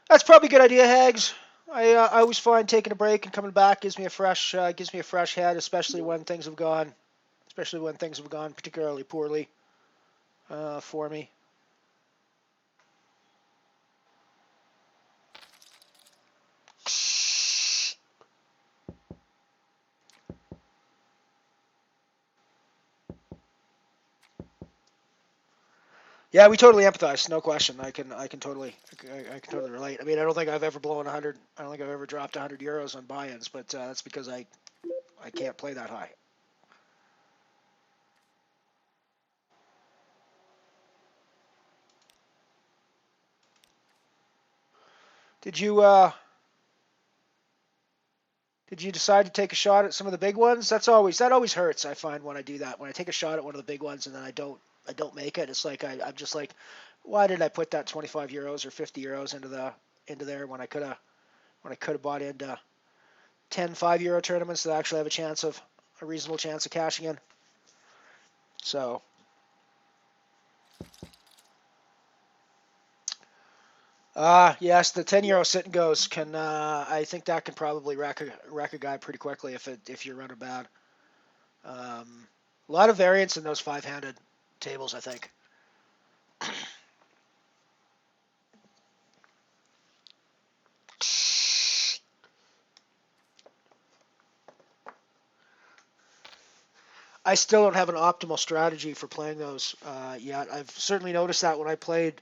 That's probably a good idea, Hags. I always find taking a break and coming back gives me a fresh head, especially when things have gone particularly poorly for me. Yeah, we totally empathize, no question. I can totally relate. I mean, I don't think I've ever blown 100. I don't think I've ever dropped €100 on buy-ins, but that's because I can't play that high. Did you decide to take a shot at some of the big ones? That always hurts. I find when I do that, when I take a shot at one of the big ones and then I don't make it. It's like I'm just like, why did I put that €25 or €50 into there when I could have bought into 10 €5 tournaments that actually have a reasonable chance of cashing in. So yes, the €10 sit and goes can. I think that can probably wreck a guy pretty quickly if you're running bad. A lot of variance in those 5-handed tables, I think. I still don't have an optimal strategy for playing those yet. I've certainly noticed that when I play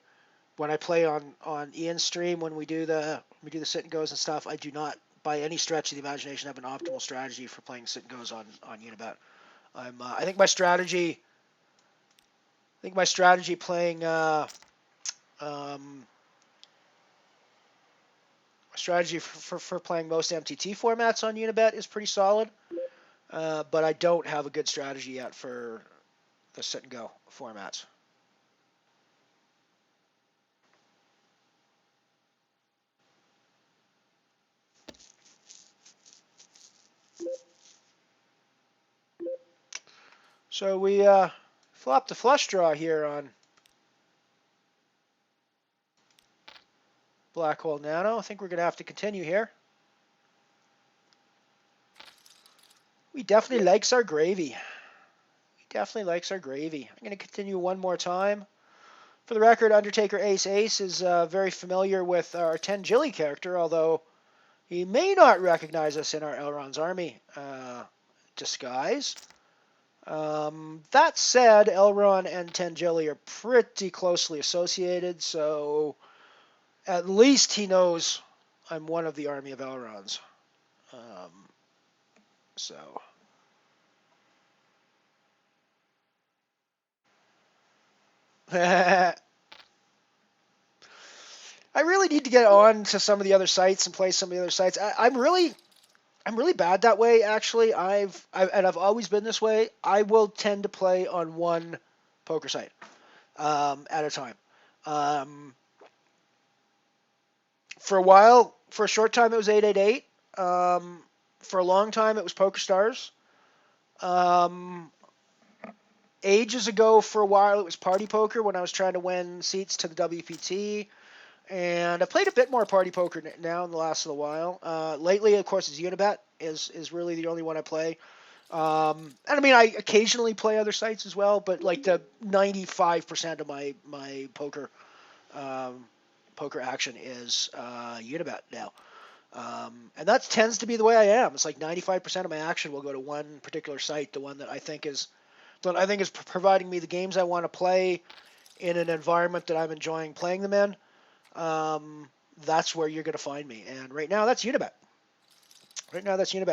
on Ian's stream, when we do the sit and goes and stuff, I do not by any stretch of the imagination have an optimal strategy for playing sit and goes on Unibet. I think my strategy playing strategy for playing most MTT formats on Unibet is pretty solid. But I don't have a good strategy yet for the sit and go formats. So we flopped the flush draw here on Black Hole Nano. I think we're going to have to continue here. We definitely likes our gravy. definitely likes our gravy. I'm going to continue one more time. For the record, Undertaker Ace Ace is very familiar with our Tangili character, although he may not recognize us in our Elrond's Army disguise. That said, Elrond and Tangili are pretty closely associated, so at least he knows I'm one of the army of Elrons. So. I really need to get on to some of the other sites and play some of the other sites. I'm really bad that way. Actually, I've always been this way. I will tend to play on one poker site at a time. For a while, for a short time, it was 888. For a long time, it was PokerStars. Ages ago, for a while, it was Party Poker when I was trying to win seats to the WPT. And I've played a bit more Party Poker now in the last little while. Lately, of course, is Unibet is really the only one I play. And I mean, I occasionally play other sites as well, but like the 95% of my poker action is Unibet now. And that tends to be the way I am. It's like 95% of my action will go to one particular site, the one that I think is providing me the games I want to play in an environment that I'm enjoying playing them in. That's where you're going to find me. And right now, that's Unibet.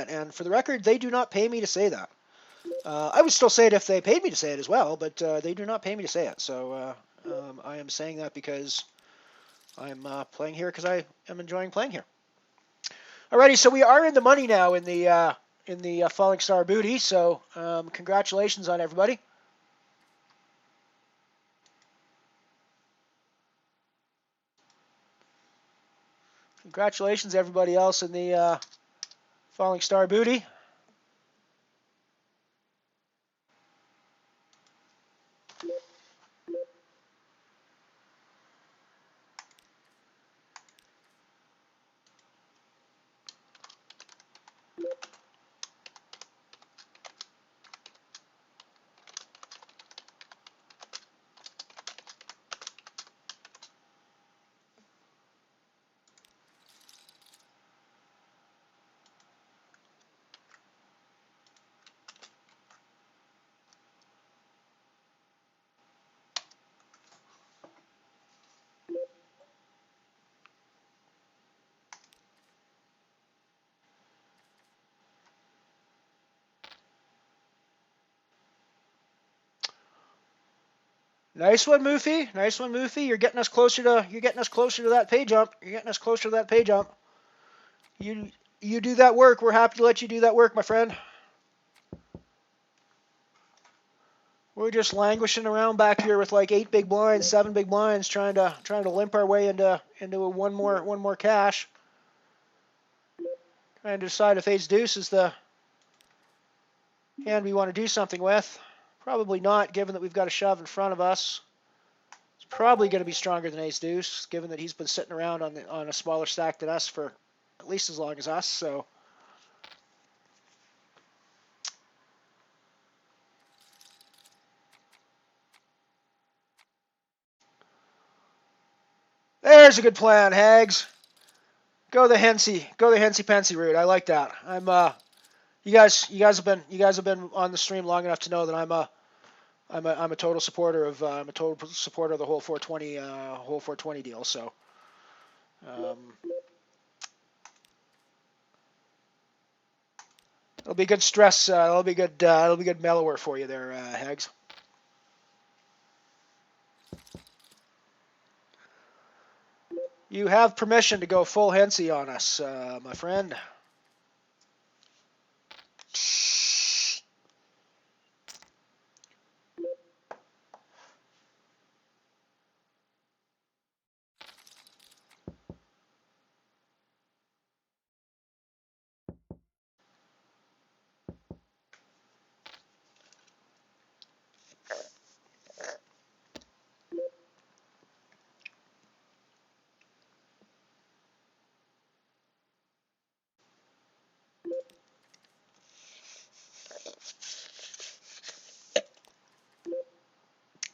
And for the record, they do not pay me to say that. I would still say it if they paid me to say it as well, but they do not pay me to say it. So I am saying that because I'm playing here because I am enjoying playing here. Alrighty, so we are in the money now in the Falling Star Booty. So congratulations on everybody. Congratulations, everybody else in the Falling Star Booty. Nice one, Moofy. Nice one, Moofy. You're getting us closer to that pay jump. You do that work. We're happy to let you do that work, my friend. We're just languishing around back here with like 8 big blinds, 7 big blinds, trying to limp our way into a one more cash. Trying to decide if ace deuce is the hand we want to do something with. Probably not, given that we've got a shove in front of us. It's probably going to be stronger than ace deuce, given that he's been sitting around on a smaller stack than us for at least as long as us. So. There's a good plan, Hags. Go the Hensy Pensy route. I like that. You guys have been on the stream long enough to know that I'm a total supporter of the whole 420 deal. So it'll be good stress. It'll be good mellower for you there, Hags. You have permission to go full Hensy on us, my friend.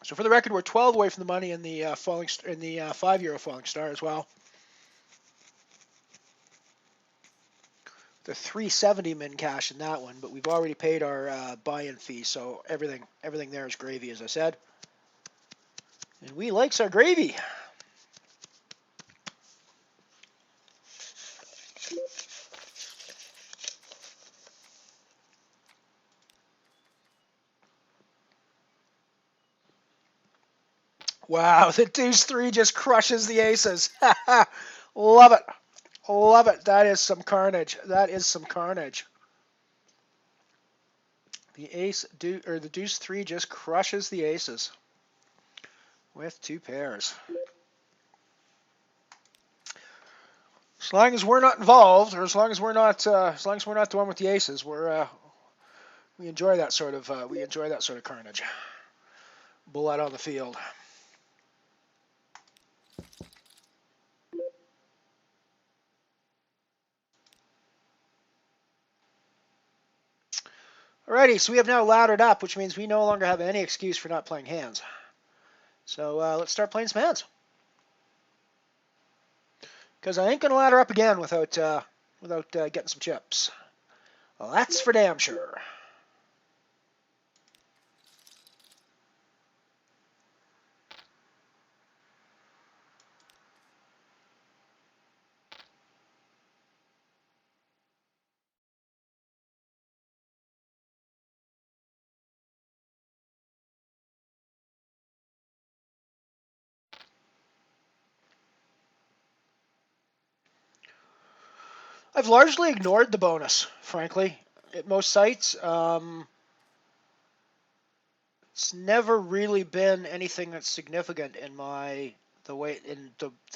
So for the record, we're 12 away from the money in the in the €5 falling star as well. The 370 min cash in that one, but we've already paid our buy-in fee, so everything there is gravy, as I said. And we likes our gravy. Wow, the deuce 3 just crushes the aces. Love it. Love it. That is some carnage. That is some carnage. The deuce 3 just crushes the aces with 2 pairs. As long as we're not involved, or as long as we're not the one with the aces, we enjoy that sort of carnage. Blood on the field. Alrighty, so we have now laddered up, which means we no longer have any excuse for not playing hands. So let's start playing some hands. Because I ain't going to ladder up again without getting some chips. Well, that's for damn sure. I've largely ignored the bonus, frankly, at most sites. It's never really been anything that's significant in the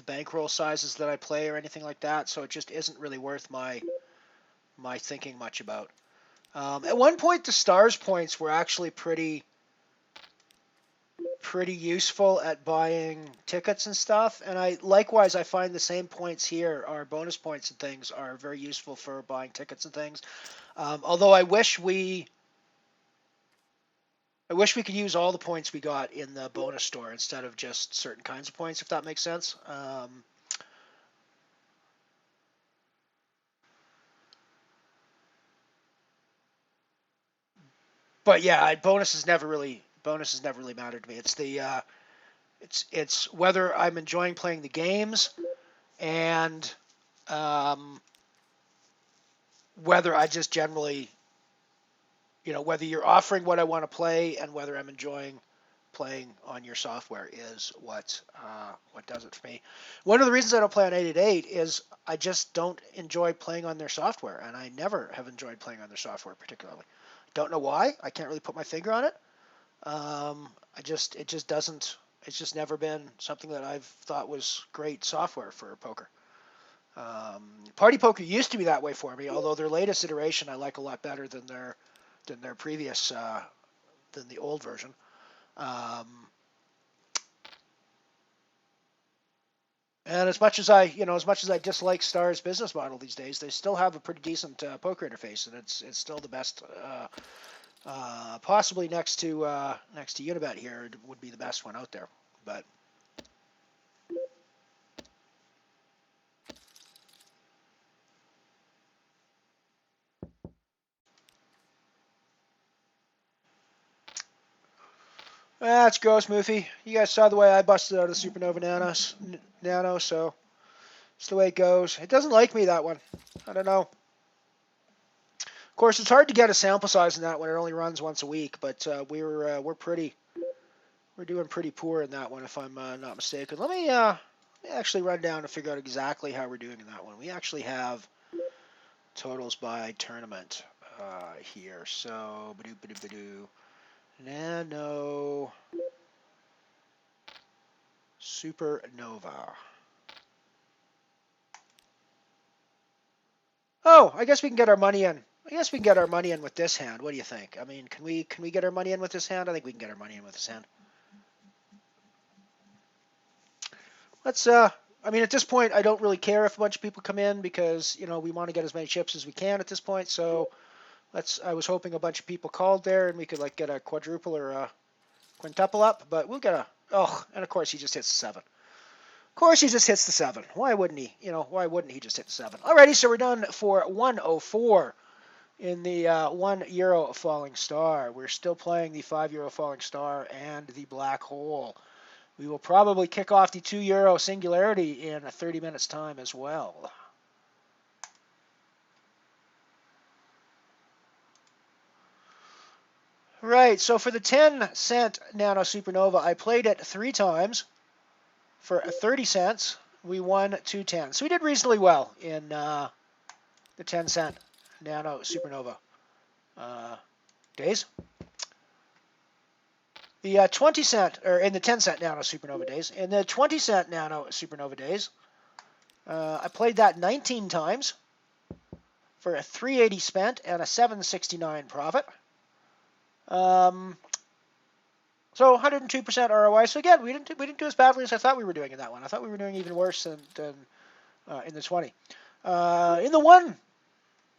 bankroll sizes that I play or anything like that. So it just isn't really worth my thinking much about. At one point, the stars points were actually pretty useful at buying tickets and stuff, and I find the same points here, our bonus points and things, are very useful for buying tickets and things. Although I wish we could use all the points we got in the bonus store instead of just certain kinds of points, if that makes sense. But yeah, bonus has never really mattered to me. It's the it's whether I'm enjoying playing the games and whether I just generally, whether you're offering what I want to play and whether I'm enjoying playing on your software is what does it for me. One of the reasons I don't play on 888 is I just don't enjoy playing on their software, and I never have enjoyed playing on their software particularly. Don't know why. I can't really put my finger on it. It's just never been something that I've thought was great software for poker. Party Poker used to be that way for me, although their latest iteration I like a lot better than their previous than the old version. And as much as I dislike Star's business model these days, they still have a pretty decent poker interface, and it's still the best. Possibly next to Unibet here would be the best one out there, but. That's gross, Moofy. You guys saw the way I busted out a Supernova Nano, so it's the way it goes. It doesn't like me, that one. I don't know. Of course, it's hard to get a sample size in that one. It only runs once a week, but we're doing pretty poor in that one, if I'm not mistaken. Let me actually run down and figure out exactly how we're doing in that one. We actually have totals by tournament here. So, Nano Supernova. Oh, I guess we can get our money in. With this hand. What do you think? I mean, can we get our money in with this hand? I think we can get our money in with this hand. Let's I mean, at this point, I don't really care if a bunch of people come in because, we want to get as many chips as we can at this point. So I was hoping a bunch of people called there and we could get a quadruple or quintuple up, but we'll get a, oh, and of course he just hits the 7. Of course he just hits the 7. Why wouldn't he? Why wouldn't he just hit the 7? Alrighty, so we're done for 104 in the €1 falling star. We're still playing the €5 falling star and the black hole. We will probably kick off the €2 singularity in 30 minutes time as well. Right, so for the 10-cent Nano Supernova, I played it 3 times for 30 cents. We won 210. So we did reasonably well in the 10-cent Nano Supernova days. The 20-cent, or in the 10-cent Nano Supernova days. In the 20-cent Nano Supernova days, I played that 19 times for a 380 spent and a 769 profit. So 102% ROI. So again, we didn't do as badly as I thought we were doing in that one. I thought we were doing even worse than in the 20. In the 1,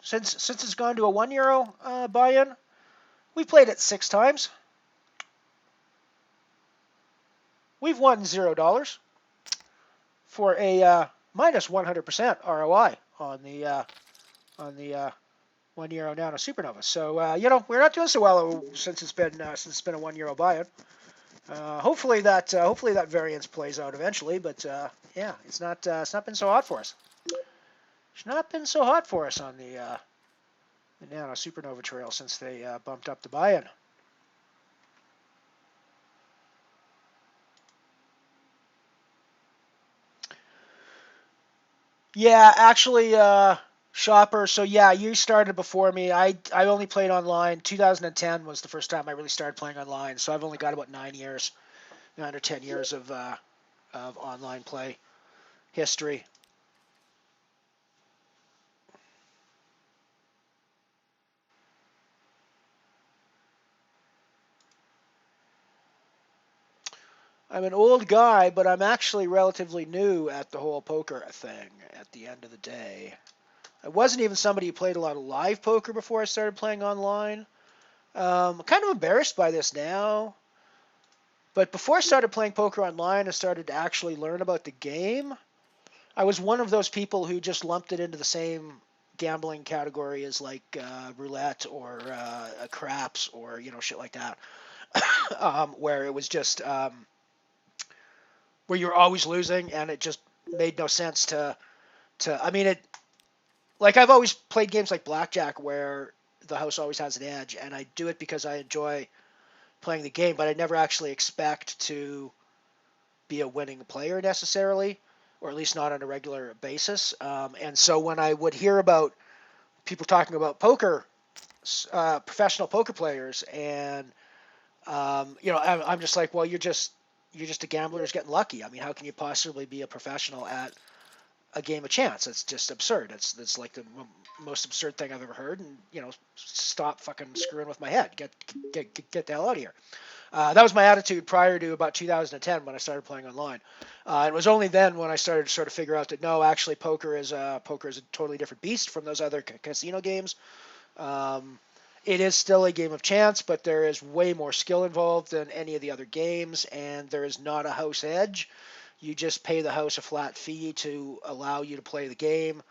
since it's gone to a €1 buy-in, we played it 6 times. We've won $0 for a minus 100% ROI on the €1 Nano Supernova. So we're not doing so well since it's been a €1 buy-in. Hopefully that variance plays out eventually, but yeah, it's not been so hot for us. It's not been so hot for us on the Nano Supernova trail since they bumped up the buy-in. Yeah, actually, Shopper. So yeah, you started before me. I only played online. 2010 was the first time I really started playing online. So I've only got about 9 or 10 years of online play history. I'm an old guy, but I'm actually relatively new at the whole poker thing at the end of the day. I wasn't even somebody who played a lot of live poker before I started playing online. I'm kind of embarrassed by this now. But before I started playing poker online and started to actually learn about the game, I was one of those people who just lumped it into the same gambling category as like roulette or craps or shit like that, where it was just where you're always losing and it just made no sense to. I mean, like I've always played games like blackjack where the house always has an edge, and I do it because I enjoy playing the game, but I never actually expect to be a winning player necessarily, or at least not on a regular basis. And so when I would hear about people talking about poker, professional poker players, and I'm just like, well, you're just a gambler who's getting lucky. I mean, how can you possibly be a professional at a game of chance? It's just absurd. It's like the most absurd thing I've ever heard. And stop fucking screwing with my head. Get the hell out of here. That was my attitude prior to about 2010 when I started playing online. It was only then when I started to sort of figure out that no, actually poker is a totally different beast from those other casino games. It is still a game of chance, but there is way more skill involved than any of the other games, and there is not a house edge. You just pay the house a flat fee to allow you to play the game,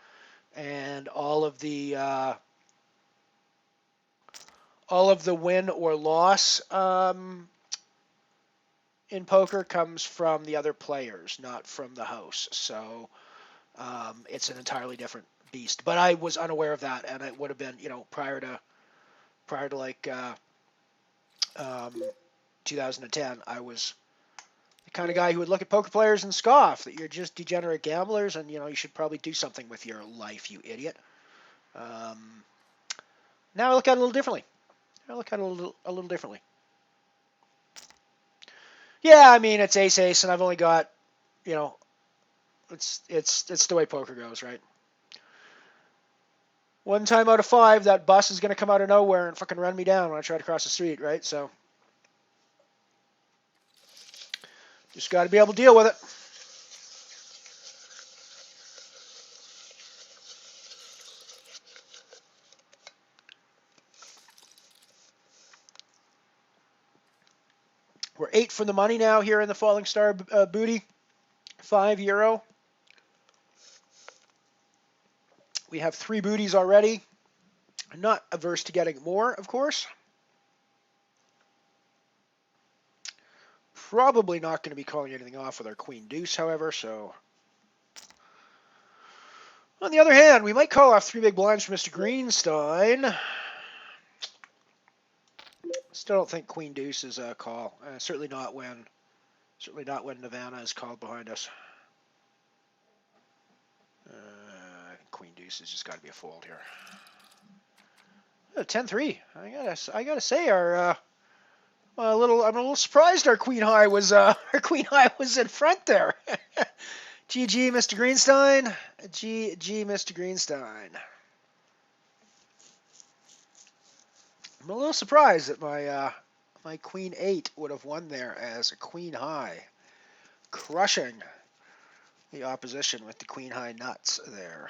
and all of the win or loss in poker comes from the other players, not from the house. So it's an entirely different beast. But I was unaware of that, and it would have been, prior to like 2010, I was the kind of guy who would look at poker players and scoff that you're just degenerate gamblers, and you should probably do something with your life, you idiot. Now I look at it a little differently. a little differently. Yeah, I mean it's ace, and I've only got, it's the way poker goes, right? One time out of 5, that bus is going to come out of nowhere and fucking run me down when I try to cross the street, right? So just got to be able to deal with it. We're 8 from the money now here in the Falling Star booty. €5. We have 3 booties already. I'm not averse to getting more, of course. Probably not going to be calling anything off with our Queen Deuce, however, so... On the other hand, we might call off 3 big blinds for Mr. Greenstein. Still don't think Queen Deuce is a call. Certainly not when Nirvana is called behind us. Queen Deuce has just got to be a fold here. 10-3. I gotta say, I'm a little surprised our Queen High was in front there. GG, Mr. Greenstein. GG, Mr. Greenstein. I'm a little surprised that my Queen 8 would have won there as a Queen High, crushing the opposition with the Queen High nuts there.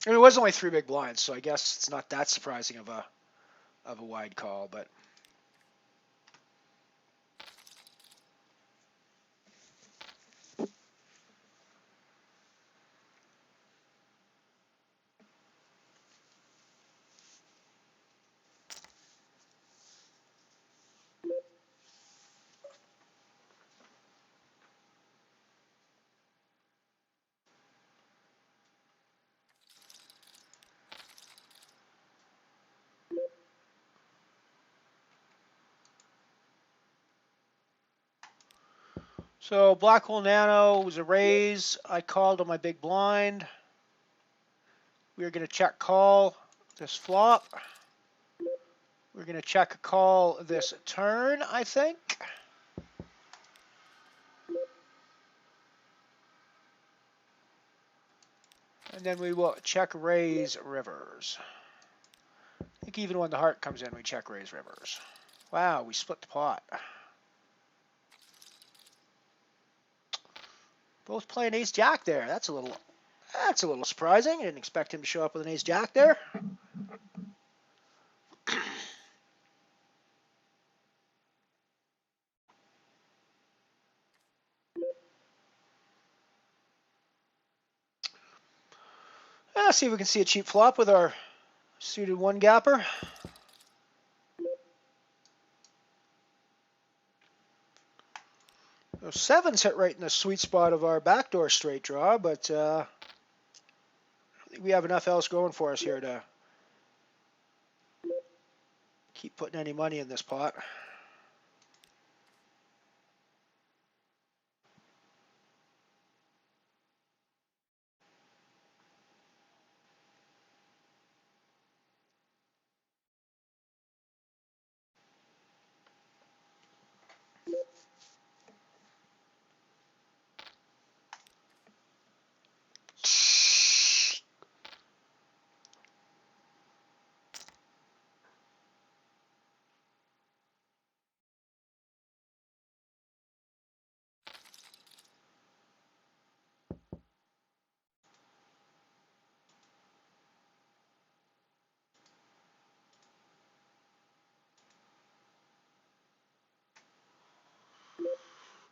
And it was only 3 big blinds, so I guess it's not that surprising of a wide call, but. So Black Hole Nano was a raise. I called on my big blind. We are going to check call this flop. We're going to check call this turn, I think. And then we will check raise rivers. I think even when the heart comes in, we check raise rivers. Wow, we split the pot. Both playing ace jack there. That's a little surprising. I didn't expect him to show up with an ace jack there. Let's see if we can see a cheap flop with our suited one gapper. Those sevens hit right in the sweet spot of our backdoor straight draw, but I think we have enough else going for us here to keep putting any money in this pot.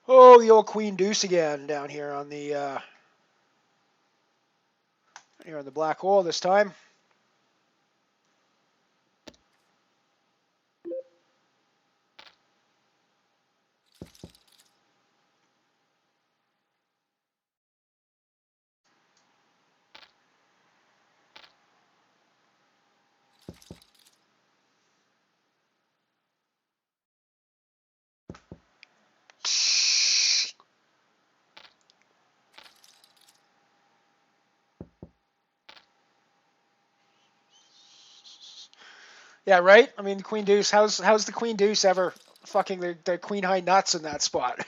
Oh, the old Queen Deuce again down here on the black hole this time. Yeah, right? I mean, the Queen Deuce, how's the Queen Deuce ever fucking the Queen High nuts in that spot?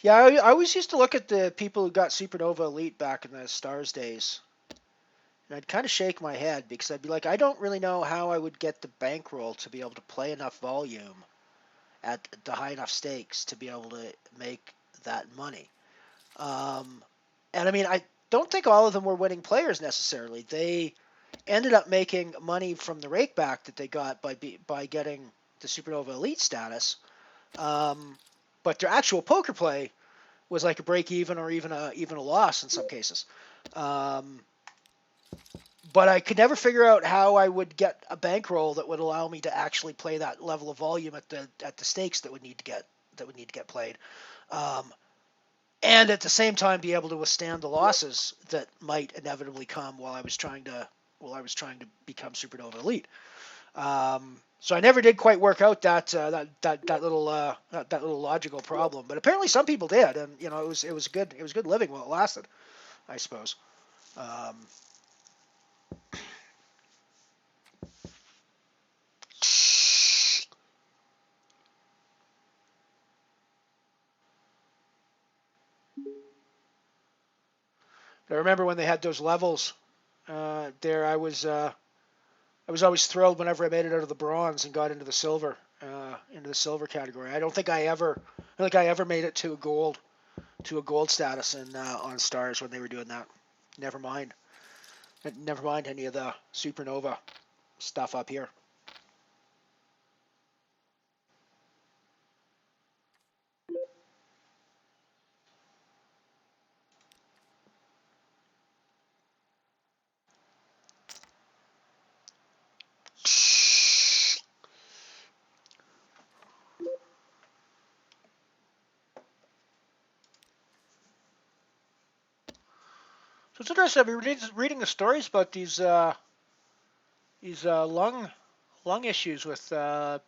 Yeah, I always used to look at the people who got Supernova Elite back in the Stars days, and I'd kind of shake my head because I'd be like, I don't really know how I would get the bankroll to be able to play enough volume at the high enough stakes to be able to make that money. And I mean, I don't think all of them were winning players necessarily. They ended up making money from the rakeback that they got by getting the Supernova Elite status. But their actual poker play was like a break even or even a loss in some cases. But I could never figure out how I would get a bankroll that would allow me to actually play that level of volume at the stakes that would need to get played, and at the same time be able to withstand the losses that might inevitably come while I was trying to become Supernova Elite. So I never did quite work out that little logical problem, but apparently some people did, and you know it was good living while it lasted, I suppose. I remember when they had those levels there. I was always thrilled whenever I made it out of the bronze and got into the silver category. I don't think I ever made it to a gold status in on Stars when they were doing that. Never mind any of the Supernova stuff up here. So it's interesting. I've been reading the stories about these lung issues with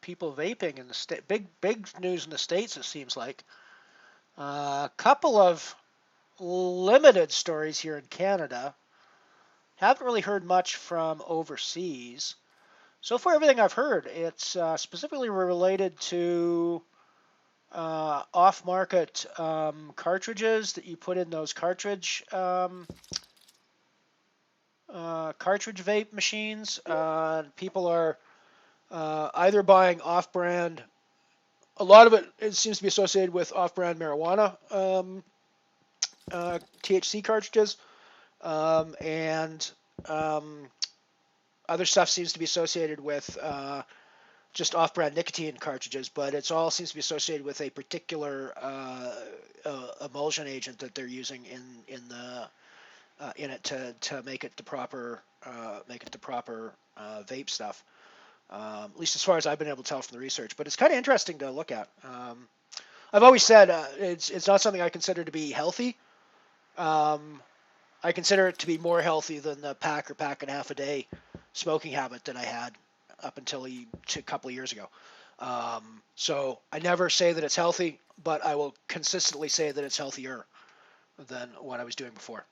people vaping in the state. Big news in the States, it seems like. A couple of limited stories here in Canada. Haven't really heard much from overseas. So far, everything I've heard, it's specifically related to off-market cartridges that you put in those cartridge vape machines. People are either buying off-brand. A lot of it seems to be associated with off-brand marijuana THC cartridges, and other stuff seems to be associated with just off-brand nicotine cartridges, but it all seems to be associated with a particular emulsion agent that they're using in it to make it the proper vape stuff. At least as far as I've been able to tell from the research, but it's kind of interesting to look at. I've always said it's not something I consider to be healthy. I consider it to be more healthy than the pack or pack and a half a day smoking habit that I had up until a couple of years ago. So I never say that it's healthy, but I will consistently say that it's healthier than what I was doing before.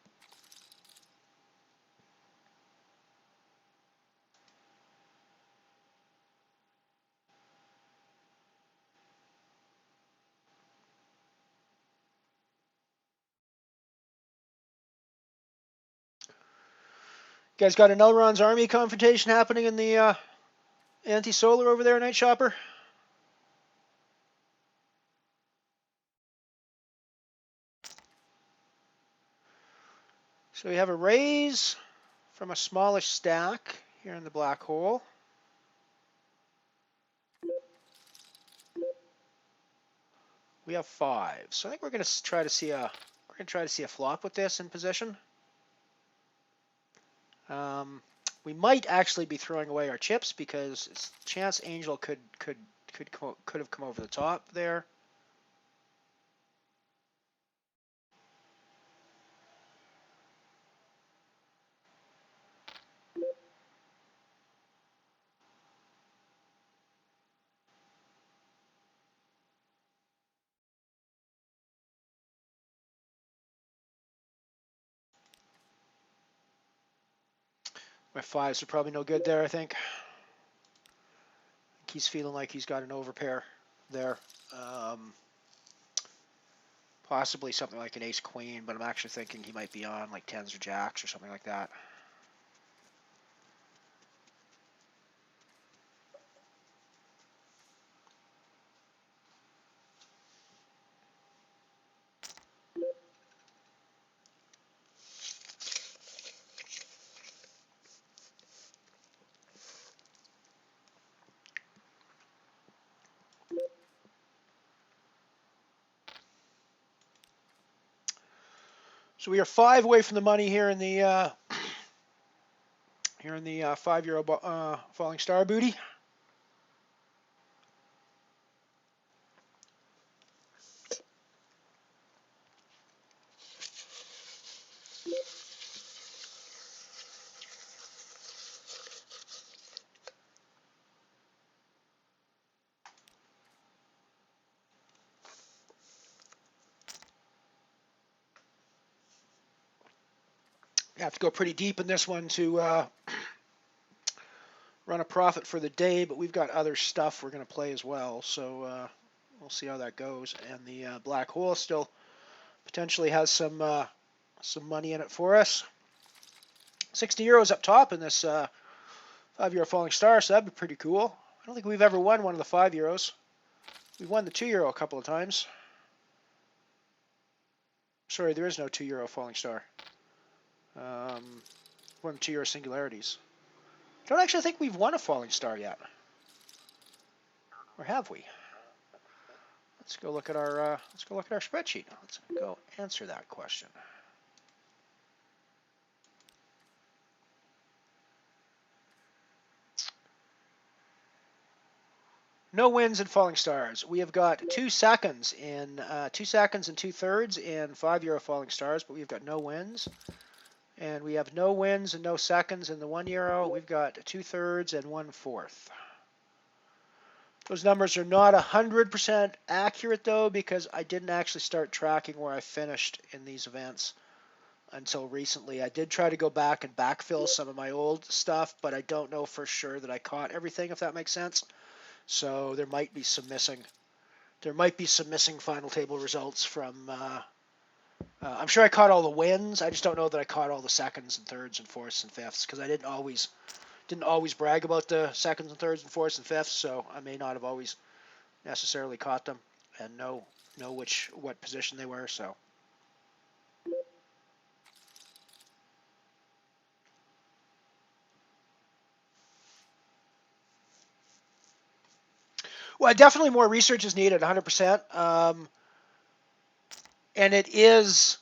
You guys got an Elrond's Army confrontation happening in the anti-solar over there, Night Shopper? So we have a raise from a smallish stack here in the black hole. We have 5. So I think we're going to try to see a flop with this in position. We might actually be throwing away our chips because it's chance Angel could have come over the top there. My 5s are probably no good there, I think. He's feeling like he's got an overpair there. Possibly something like an ace queen, but I'm actually thinking he might be on like tens or jacks or something like that. So we are 5 away from the money here in the €5 falling star booty. You have to go pretty deep in this one to run a profit for the day, but we've got other stuff we're going to play as well, so we'll see how that goes. And the black hole still potentially has some money in it for us. €60 up top in this €5 falling star, so that'd be pretty cool. I don't think we've ever won one of the €5. We've won the €2 a couple of times. Sorry, there is no €2 falling star. Won €2 singularities. I don't actually think we've won a falling star yet. Or have we? Let's go look at our spreadsheet. Let's go answer that question. No wins in falling stars. We have got 2 seconds in 2 seconds and 2/3 in €5 falling stars, but we've got no wins. And we have no wins and no seconds in the €1. We've got 2/3 and 1/4. Those numbers are not 100% accurate though, because I didn't actually start tracking where I finished in these events until recently. I did try to go back and backfill some of my old stuff, but I don't know for sure that I caught everything, if that makes sense. So there might be some missing. There might be some missing final table results from. I'm sure I caught all the wins. I just don't know that I caught all the seconds and thirds and fourths and fifths, because I didn't always brag about the seconds and thirds and fourths and fifths. So I may not have always necessarily caught them and know what position they were. So. Well, definitely more research is needed, 100%. And it is,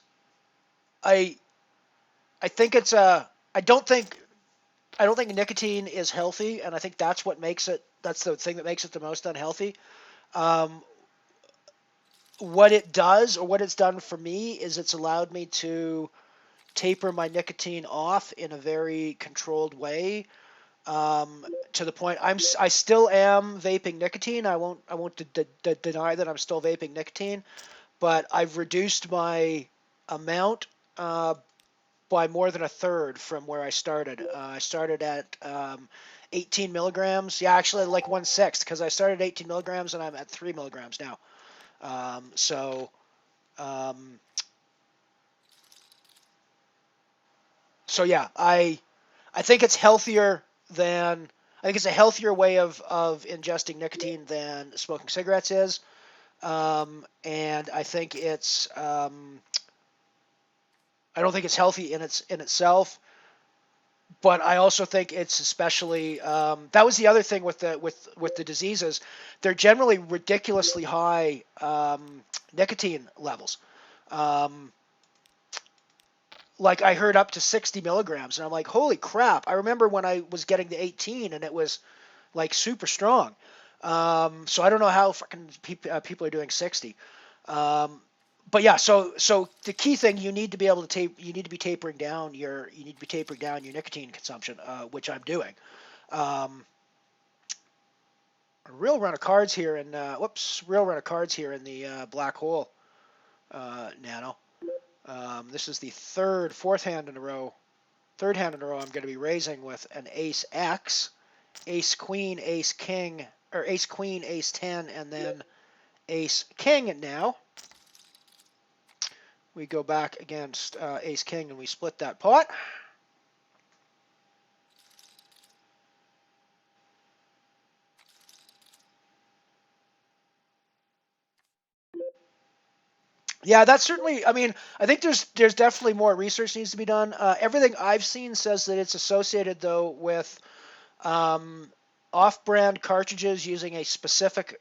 I think it's I don't think nicotine is healthy, and I think that's the thing that makes it the most unhealthy. What it does, or what it's done for me, is it's allowed me to taper my nicotine off in a very controlled way. To the point I still am vaping nicotine. I won't deny that I'm still vaping nicotine, but I've reduced my amount by more than 1/3 from where I started. I started at 18 milligrams. Yeah, actually like 1/6, because I started at 18 milligrams and I'm at 3 milligrams now. So yeah, I think it's healthier than I think it's a healthier way of ingesting nicotine than smoking cigarettes is, and I think it's I don't think it's healthy in itself, but I also think it's especially that was the other thing with the diseases. They're generally ridiculously high nicotine levels. Like I heard up to 60 milligrams, and I'm like, holy crap! I remember when I was getting the 18, and it was like super strong. So I don't know how fucking people are doing 60. But yeah, so the key thing, you need to be able to be tapering down your nicotine consumption, which I'm doing. A real run of cards here in the black hole, Nano. This is the third hand in a row I'm going to be raising with an ace X, ace queen, ace king, or ace queen, ace 10, and then ace king now. we go back against Ace King and we split that pot. Yeah, that's certainly. I mean, I think there's definitely more research needs to be done. Everything I've seen says that it's associated though with off-brand cartridges using a specific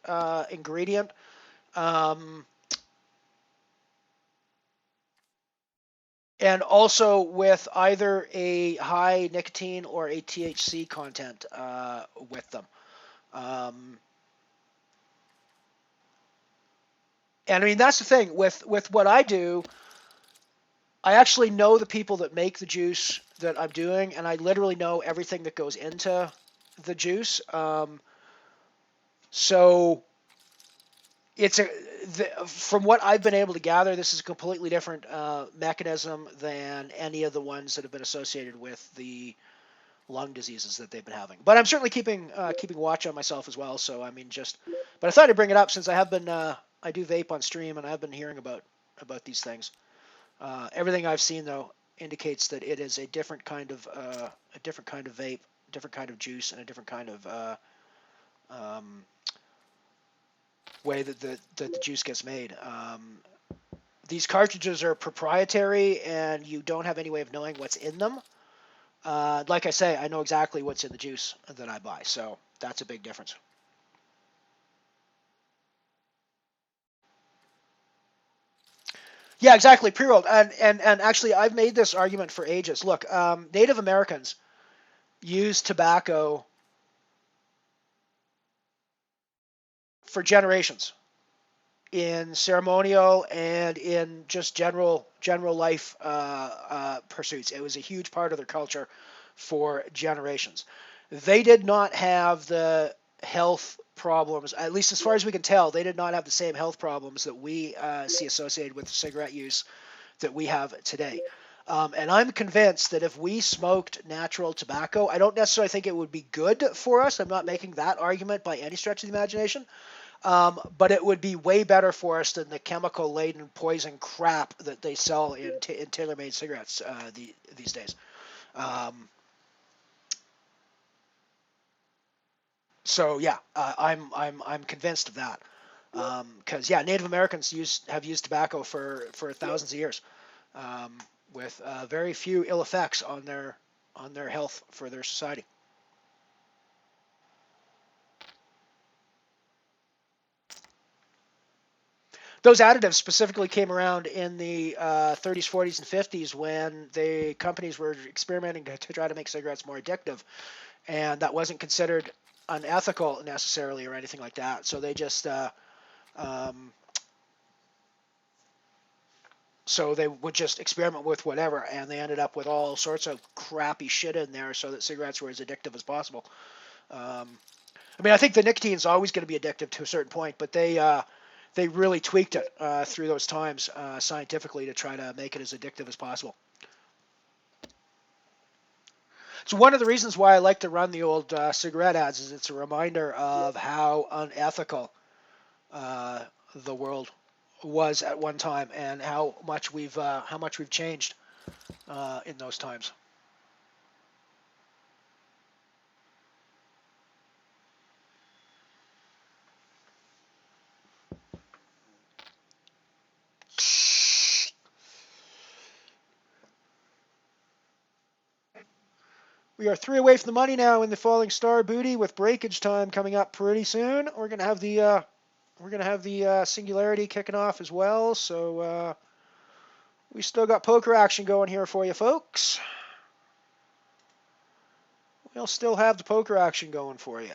ingredient. Um, and also with either a high nicotine or a THC content with them. Um, and I mean, that's the thing with what I do. I actually know the people that make the juice that I'm doing, and I literally know everything that goes into the juice. So it's from what I've been able to gather, this is a completely different mechanism than any of the ones that have been associated with the lung diseases that they've been having. But I'm certainly keeping watch on myself as well. So I mean, but I thought I'd bring it up since I have been I do vape on stream and I've been hearing about these things. Everything I've seen though indicates that it is a different kind of vape, different kind of juice, and a different kind of way that the juice gets made. These cartridges are proprietary, and you don't have any way of knowing what's in them. Like I say, I know exactly what's in the juice that I buy, so that's a big difference. Yeah, exactly, pre-rolled. And actually, I've made this argument for ages. Look, Native Americans use tobacco for generations in ceremonial and in just general life pursuits. It was a huge part of their culture for generations. They did not have the health problems, at least as far as we can tell, they did not have the same health problems that we see associated with cigarette use that we have today. And I'm convinced that if we smoked natural tobacco, I don't necessarily think it would be good for us. I'm not making that argument by any stretch of the imagination. But it would be way better for us than the chemical-laden poison crap that they sell in tailor-made cigarettes these days. So yeah, I'm convinced of that. Because Native Americans have used tobacco for thousands of years, with very few ill effects on their health for their society. Those additives specifically came around in the 30s, 40s, and 50s when the companies were experimenting to try to make cigarettes more addictive, and that wasn't considered unethical necessarily or anything like that. So they just so they would just experiment with whatever, and they ended up with all sorts of crappy shit in there so that cigarettes were as addictive as possible. I mean, I think the nicotine is always going to be addictive to a certain point, but they really tweaked it through those times scientifically to try to make it as addictive as possible. So one of the reasons why I like to run the old cigarette ads is it's a reminder of how unethical the world was at one time and how much we've changed in those times. We are 3 away from the money now in the Falling Star booty with breakage time coming up pretty soon. We're gonna have the Singularity kicking off as well. So we still got poker action going here for you, folks. We'll still have the poker action going for you.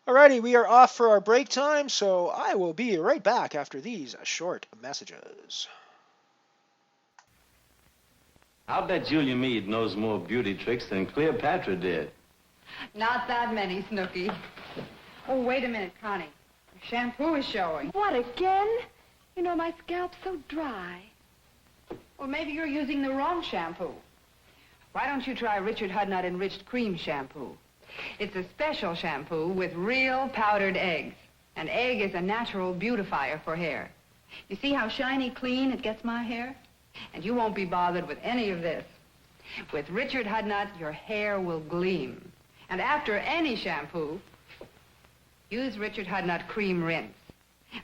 Alrighty, we are off for our break time, so I will be right back after these short messages. I'll bet Julia Mead knows more beauty tricks than Cleopatra did. Not that many, Snooky. Oh, wait a minute, Connie. Your shampoo is showing. What, again? You know, my scalp's so dry. Well, maybe you're using the wrong shampoo. Why don't you try Richard Hudnut Enriched Cream Shampoo? It's a special shampoo with real powdered eggs. An egg is a natural beautifier for hair. You see how shiny clean it gets my hair? And you won't be bothered with any of this. With Richard Hudnut, your hair will gleam. And after any shampoo, use Richard Hudnut Cream Rinse.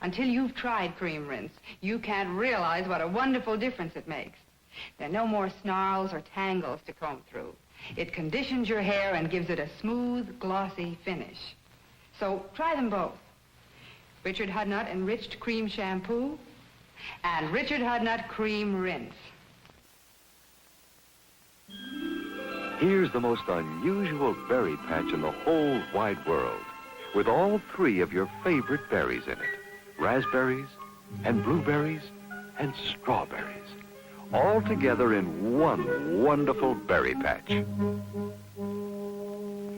Until you've tried Cream Rinse, you can't realize what a wonderful difference it makes. There are no more snarls or tangles to comb through. It conditions your hair and gives it a smooth, glossy finish. So try them both. Richard Hudnut Enriched Cream Shampoo and Richard Hudnut Cream Rinse. Here's the most unusual berry patch in the whole wide world, with all three of your favorite berries in it. Raspberries and blueberries and strawberries, all together in one wonderful berry patch.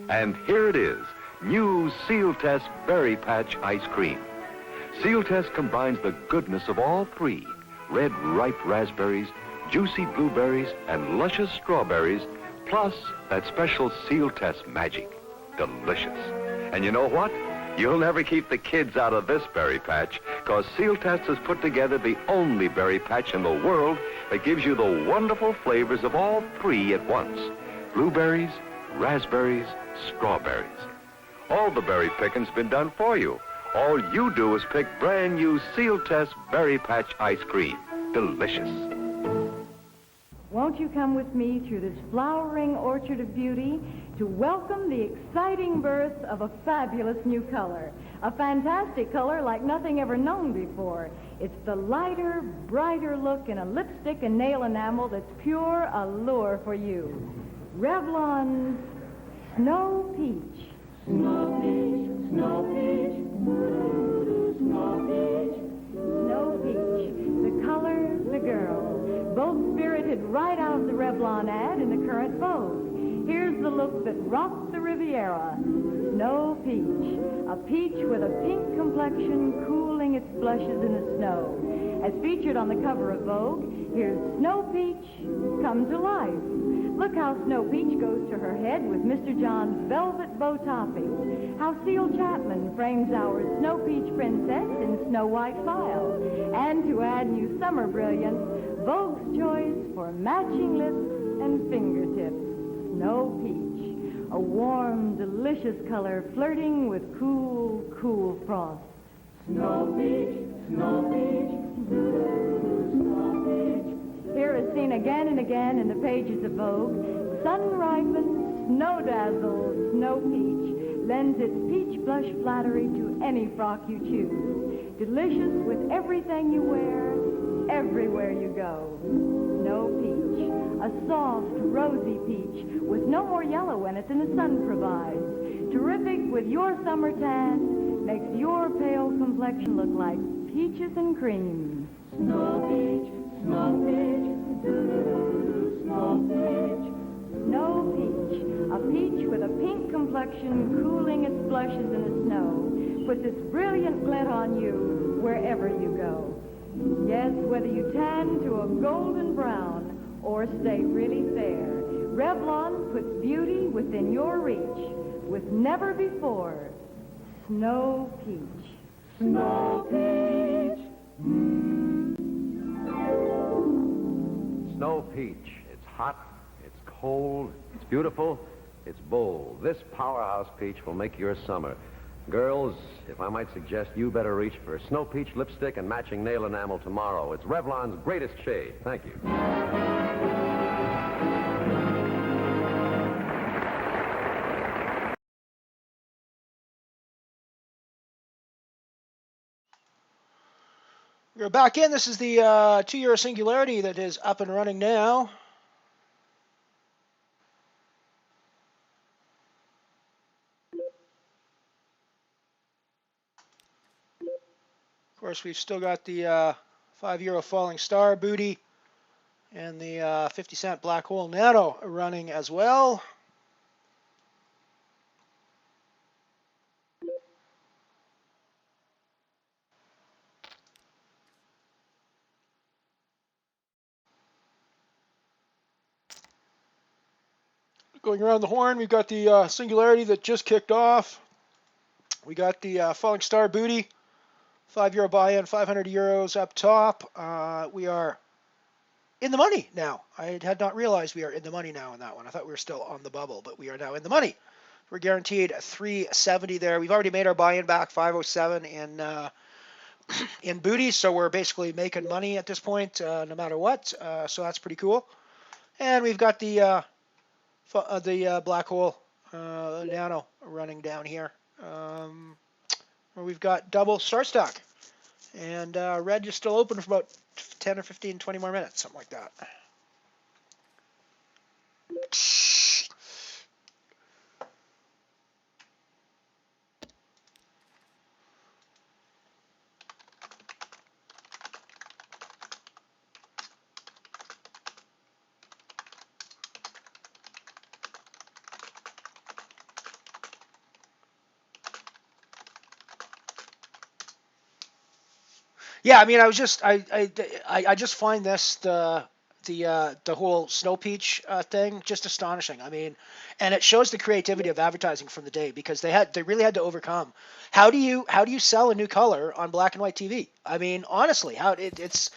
And here it is, new Seal Test Berry Patch Ice Cream. Seal Test combines the goodness of all three, red ripe raspberries, juicy blueberries, and luscious strawberries, plus that special Seal Test magic. Delicious. And you know what? You'll never keep the kids out of this berry patch, because Seal Test has put together the only berry patch in the world that gives you the wonderful flavors of all three at once. Blueberries, raspberries, strawberries. All the berry picking's been done for you. All you do is pick brand new Seal Test Berry Patch Ice Cream. Delicious. Won't you come with me through this flowering orchard of beauty to welcome the exciting birth of a fabulous new color, a fantastic color like nothing ever known before. It's the lighter, brighter look in a lipstick and nail enamel that's pure allure for you. Revlon's Snow Peach. Snow Peach, Snow Peach, Snow Peach, Snow Peach, the color, the girl. Both spirited right out of the Revlon ad in the current Vogue. Here's the look that rocked the Riviera. Snow Peach. A peach with a pink complexion cooling its blushes in the snow. As featured on the cover of Vogue, here's Snow Peach come to life. Look how Snow Peach goes to her head with Mr. John's velvet bow topping. How Seal Chapman frames our Snow Peach princess in snow white file. And to add new summer brilliance, Vogue's choice for matching lips and fingertips. Snow Peach. A warm, delicious color flirting with cool, cool frost. Snow Peach, Snow Peach, Snow Peach. Here is seen again and again in the pages of Vogue, sun-ripened, snow-dazzled Snow Peach lends its peach blush flattery to any frock you choose. Delicious with everything you wear, everywhere you go. Snow Peach, a soft, rosy peach with no more yellow in it than the sun provides. Terrific with your summer tan, makes your pale complexion look like peaches and cream. Snow Peach, Snow Peach, Snow Peach. Snow Peach, a peach with a pink complexion cooling its blushes in the snow, puts its brilliant glint on you wherever you go. Yes, whether you tan to a golden brown or stay really fair, Revlon puts beauty within your reach with never before Snow Peach. Snow Peach. Snow Peach. It's hot, it's cold, it's beautiful, it's bold. This powerhouse peach will make your summer. Girls, if I might suggest, you better reach for Snow Peach lipstick and matching nail enamel tomorrow. It's Revlon's greatest shade. Thank you. We're back in. This is the 2 Euro Singularity that is up and running now. course, we've still got the €5 falling star booty and the 50-cent black hole nano running as well. Going around the horn, we've got the singularity that just kicked off. We got the falling star booty, €5 buy-in, €500 up top. We are in the money now. I had not realized we are in the money now in that one. I thought we were still on the bubble, but we are now in the money. We're guaranteed 370 there. We've already made our buy-in back, 507 in booty, so we're basically making money at this point, no matter what. So that's pretty cool. And we've got the black hole nano running down here, where we've got double star stock. And red is still open for about 10 or 15, 20 more minutes, something like that. Yeah, I mean, I just find this the whole snow peach thing just astonishing. I mean, and it shows the creativity of advertising from the day, because they really had to overcome how do you sell a new color on black and white TV? I mean, honestly, it's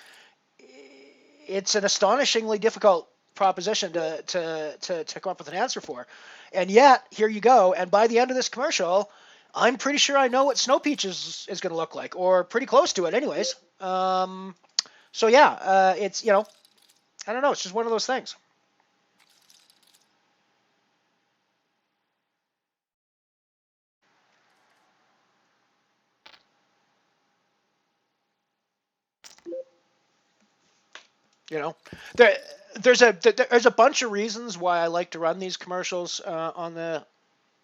an astonishingly difficult proposition to come up with an answer for, and yet here you go. And by the end of this commercial, I'm pretty sure I know what snow peach is going to look like, or pretty close to it anyways. So yeah, it's, I don't know, it's just one of those things. There's a bunch of reasons why I like to run these commercials on the.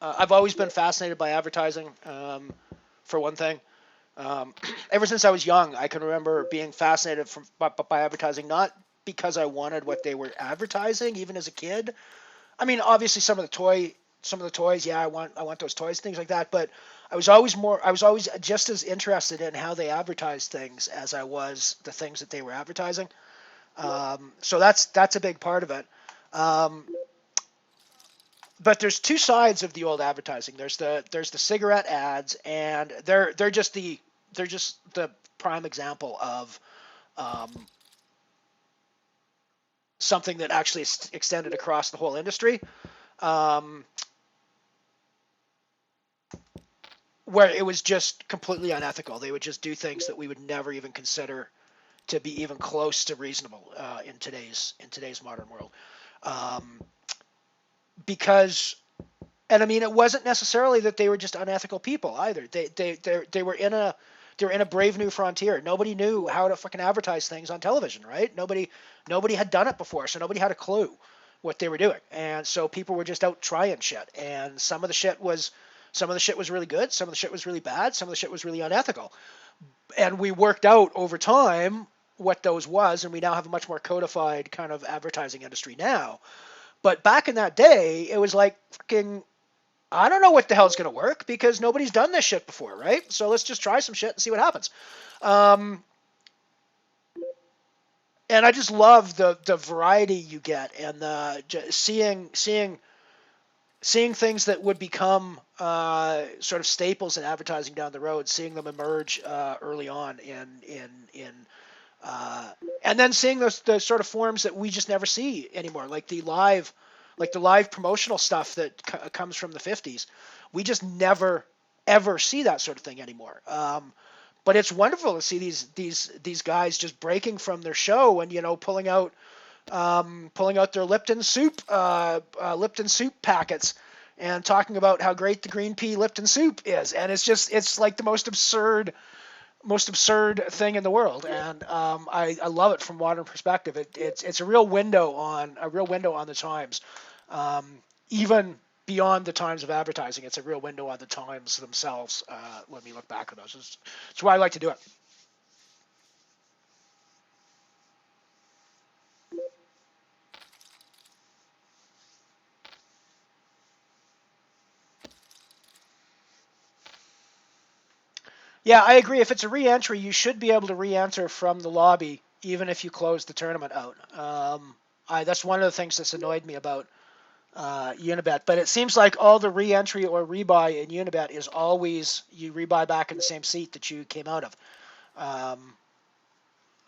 I've always been fascinated by advertising, for one thing. Ever since I was young, I can remember being fascinated by advertising, not because I wanted what they were advertising, even as a kid. I mean, obviously some of the toys, yeah, I want those toys, things like that. But I was always just as interested in how they advertised things as I was the things that they were advertising. So that's a big part of it. But there's two sides of the old advertising. There's the cigarette ads, and they're just the prime example of something that actually extended across the whole industry, where it was just completely unethical. They would just do things that we would never even consider to be even close to reasonable in today's modern world. Because, and I mean, it wasn't necessarily that they were just unethical people either. They were in a brave new frontier. Nobody knew how to fucking advertise things on television, right? Nobody had done it before, so nobody had a clue what they were doing, and so people were just out trying shit. And some of the shit was really good, some of the shit was really bad, some of the shit was really unethical. And we worked out over time what those was, and we now have a much more codified kind of advertising industry now. But back in that day, it was like fucking, I don't know what the hell's going to work, because nobody's done this shit before, right? So let's just try some shit and see what happens. And I just love the variety you get, and seeing things that would become sort of staples in advertising down the road, seeing them emerge early on and then seeing the sort of forms that we just never see anymore, like the live promotional stuff that comes from the 50s. We just never ever see that sort of thing anymore. But it's wonderful to see these guys just breaking from their show and pulling out their Lipton soup packets and talking about how great the green pea Lipton soup is, and it's like the most absurd thing in the world, and I love it from modern perspective. It's a real window on the times, even beyond the times of advertising. It's a real window on the times themselves when we look back at those. It's why I like to do it. Yeah, I agree. If it's a re-entry, you should be able to re-enter from the lobby, even if you close the tournament out. That's one of the things that's annoyed me about Unibet. But it seems like all the re-entry or rebuy in Unibet is always you rebuy back in the same seat that you came out of,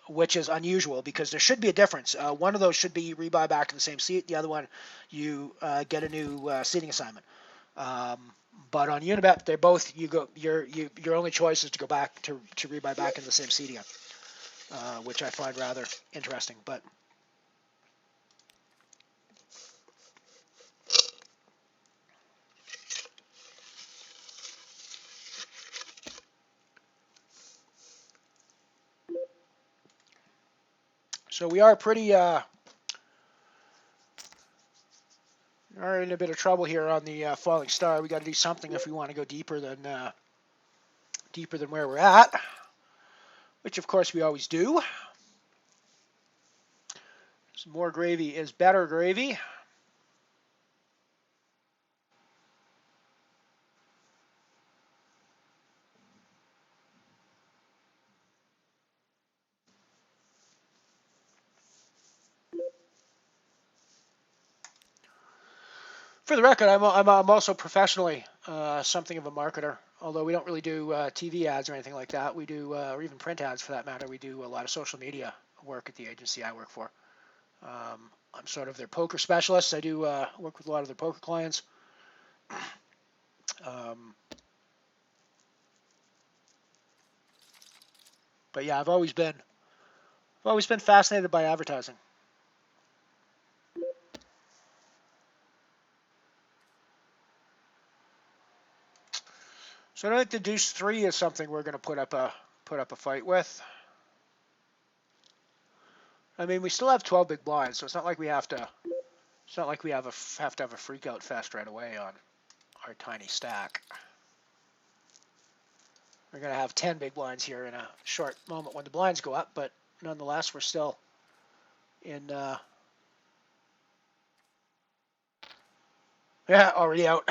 which is unusual because there should be a difference. One of those should be you rebuy back in the same seat. The other one, you get a new seating assignment. But on Unibet, they're both your only choice is to go back to rebuy back in the same seat again, which I find rather interesting. But so we are pretty are in a bit of trouble here on the falling star. We got to do something if we want to go deeper than where we're at, which of course we always do. Some more gravy is better gravy. For the record, I'm also professionally something of a marketer. Although we don't really do TV ads or anything like that, we do, or even print ads for that matter. We do a lot of social media work at the agency I work for. I'm sort of their poker specialist. I do work with a lot of their poker clients. But yeah, I've always been fascinated by advertising. So I think the deuce 3 is something we're going to put up a fight with. I mean, we still have 12 big blinds, so it's not like we have to. It's not like we have to have a freak out fest right away on our tiny stack. We're going to have 10 big blinds here in a short moment when the blinds go up, but nonetheless, we're still in. Yeah, already out.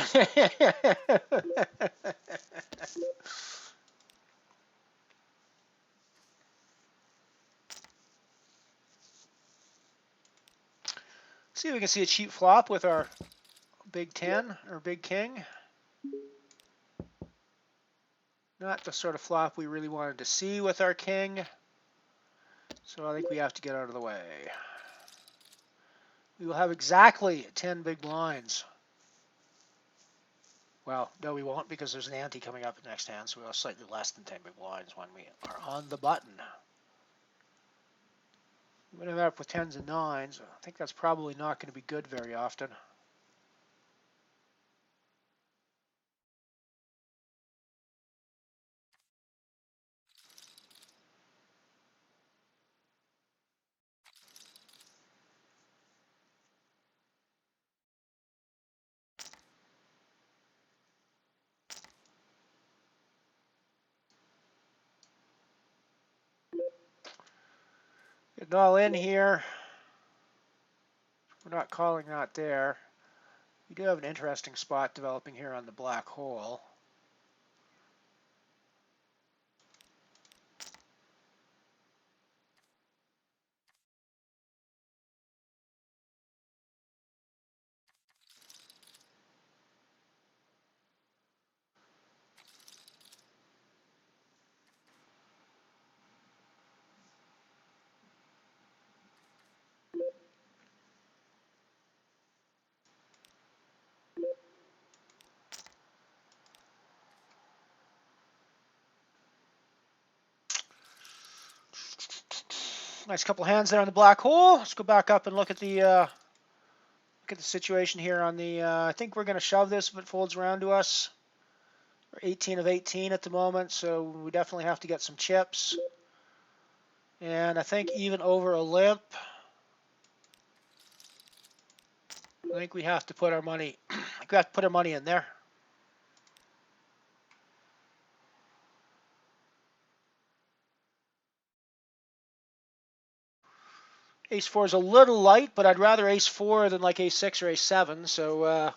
See if we can see a cheap flop with our big 10 or big king. Not the sort of flop we really wanted to see with our king. So I think we have to get out of the way. We will have exactly 10 big blinds. Well, no, we won't because there's an ante coming up next hand, so we'll have slightly less than 10 big blinds when we are on the button. We're going to end up with 10s and 9s. I think that's probably not going to be good very often. Getting all in here. We're not calling that there. We do have an interesting spot developing here on the black hole. Nice couple hands there on the black hole. Let's go back up and look at the situation here on the. I think we're going to shove this if it folds around to us. We're 18 of 18 at the moment, so we definitely have to get some chips. And I think even over a limp, I think we have to put our money. We have to put our money in there. Ace 4 is a little light, but I'd rather ace 4 than like ace 6 or ace 7. So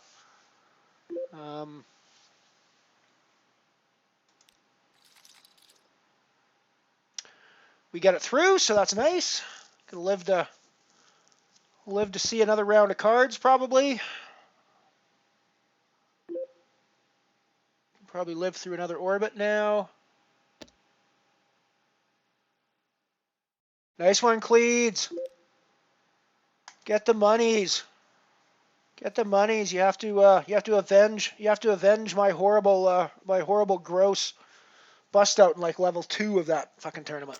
we get it through, so that's nice. Gonna live to see another round of cards, probably. Probably live through another orbit now. Nice one, Cleeds. Get the monies. Get the monies. You have to avenge my horrible gross bust out in like level 2 of that fucking tournament.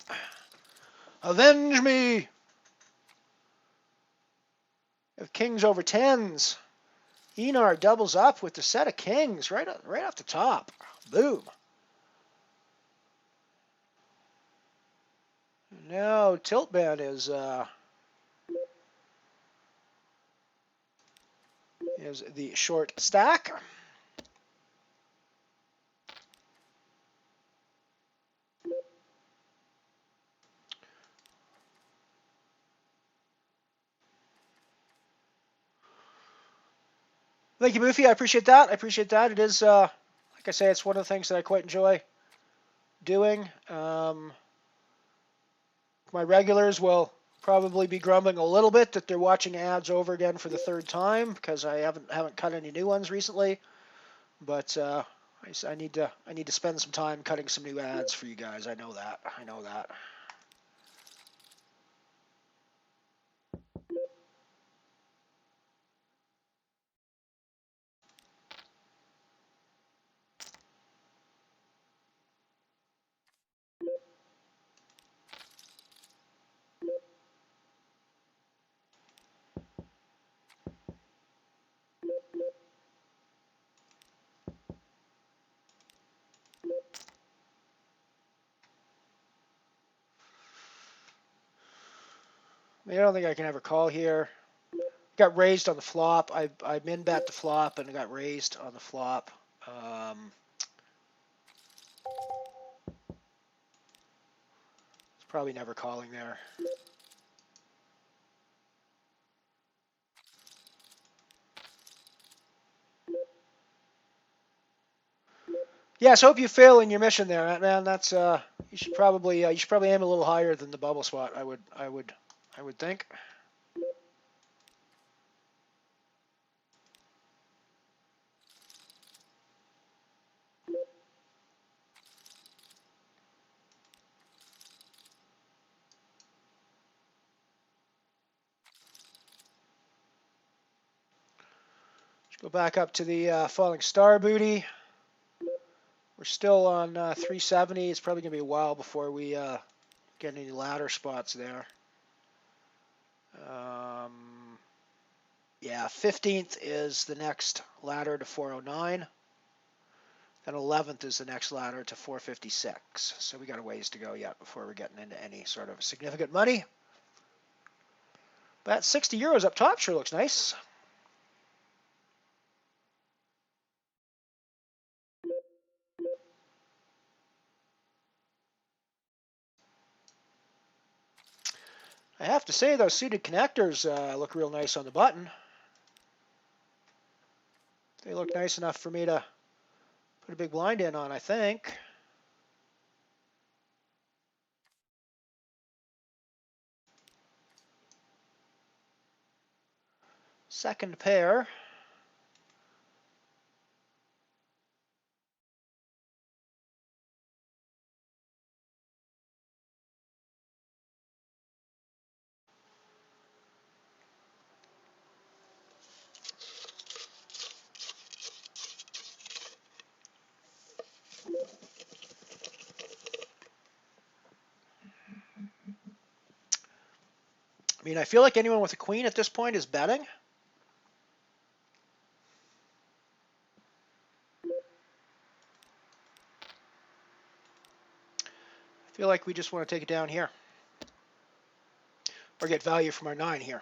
Avenge me. If kings over 10s. Enar doubles up with the set of kings right off the top. Boom. Now tilt ban is the short stack. Thank you, Boofy. I appreciate that. It is, like I say, it's one of the things that I quite enjoy doing. My regulars will probably be grumbling a little bit that they're watching ads over again for the 3rd time because I haven't cut any new ones recently. But I need to spend some time cutting some new ads for you guys. I know that. I don't think I can ever call here. Got raised on the flop. I min bet the flop and got raised on the flop. It's probably never calling there. Yes, hope you fail in your mission there, man. That's you should probably aim a little higher than the bubble spot. I would think. Let's go back up to the falling star booty. We're still on 370. It's probably gonna be a while before we get any ladder spots there. Yeah, 15th is the next ladder to 409. Then 11th is the next ladder to 456. So we got a ways to go yet before we're getting into any sort of significant money. But 60 euros up top sure looks nice. I have to say those suited connectors look real nice on the button. They look nice enough for me to put a big blind in on, I think. Second pair. I mean, I feel like anyone with a queen at this point is betting. I feel like we just want to take it down here. Or get value from our 9 here.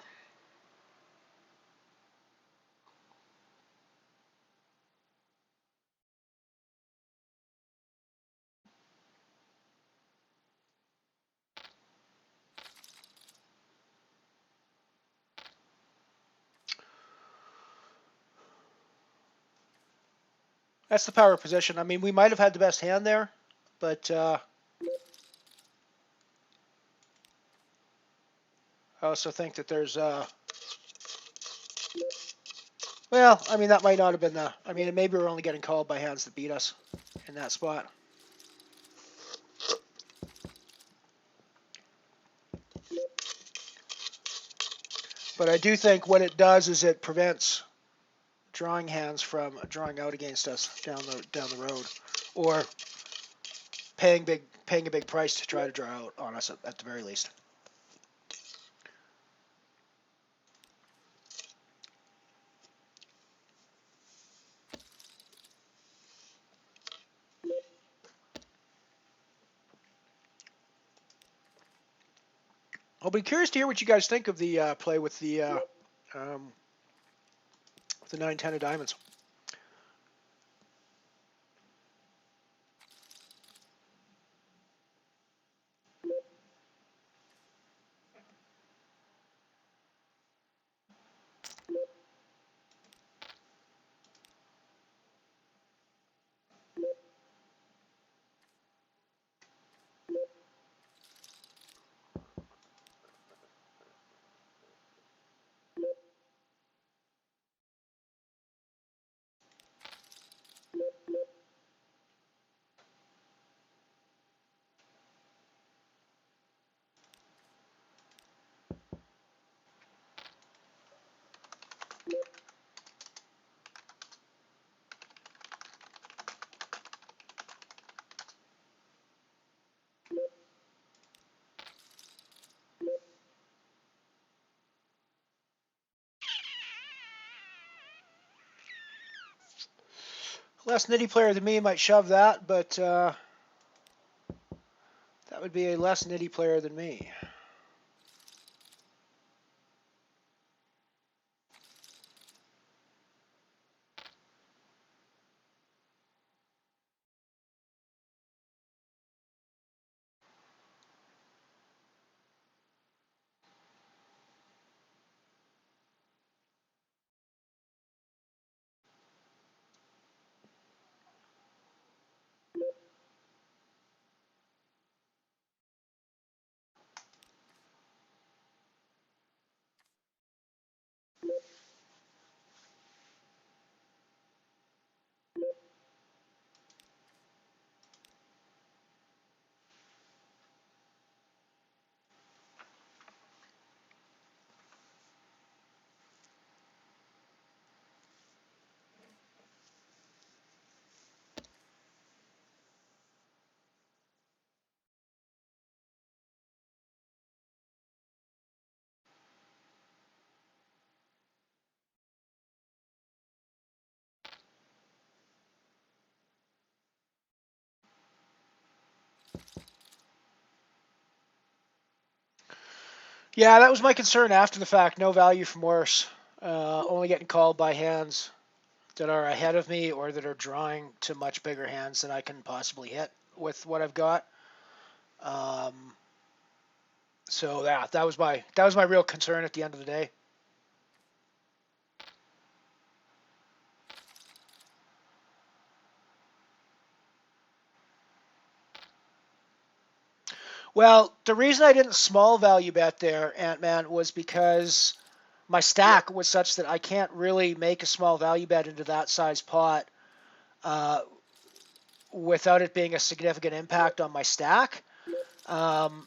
That's the power position. I mean, we might have had the best hand there, but I also think that there's well, I mean, that might not have been the, I mean, maybe we're only getting called by hands that beat us in that spot. But I do think what it does is it prevents drawing hands from drawing out against us down the road, or paying a big price to try to draw out on us at the very least. I'll be curious to hear what you guys think of the play with the 9-10 of diamonds. Less nitty player than me might shove that, but that would be a less nitty player than me. Yeah, that was my concern after the fact. No value from worse. Only getting called by hands that are ahead of me or that are drawing to much bigger hands than I can possibly hit with what I've got. So yeah, that was my real concern at the end of the day. Well, the reason I didn't small value bet there, Ant-Man, was because my stack was such that I can't really make a small value bet into that size pot without it being a significant impact on my stack. And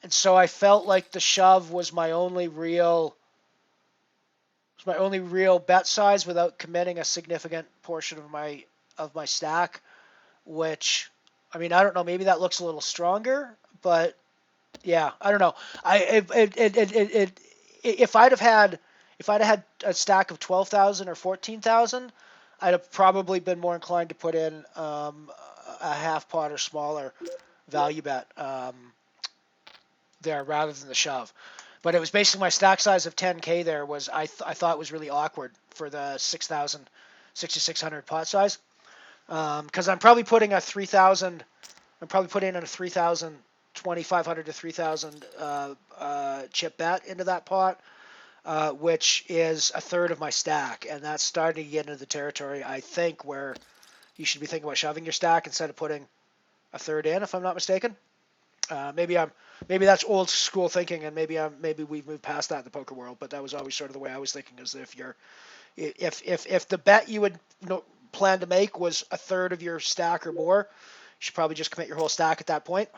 so I felt like the shove was my only real bet size without committing a significant portion of my stack, which, I mean, I don't know, maybe that looks a little stronger, but yeah, I don't know. If I'd had a stack of 12,000 or 14,000, I'd have probably been more inclined to put in a half pot or smaller value bet there rather than the shove. But it was basically my stack size of 10K there was I thought was really awkward for the 6,600 pot size, because I'm probably putting a 3,000. I'm probably putting in a 3,000, 2,500 to 3,000 chip bet into that pot, which is a third of my stack, and that's starting to get into the territory, I think, where you should be thinking about shoving your stack instead of putting a third in, if I'm not mistaken. Maybe I'm maybe that's old school thinking, and maybe we've moved past that in the poker world. But that was always sort of the way I was thinking, is that if the bet you would plan to make was a third of your stack or more, you should probably just commit your whole stack at that point.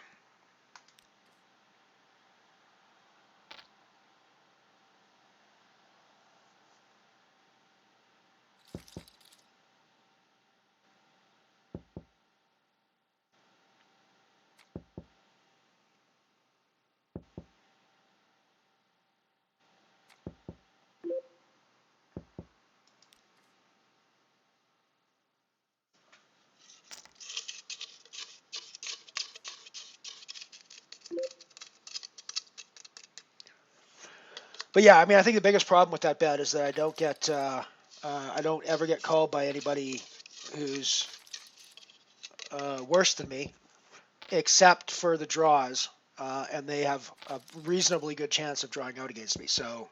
But yeah, I mean, I think the biggest problem with that bet is that I don't ever get called by anybody who's worse than me, except for the draws, and they have a reasonably good chance of drawing out against me. So,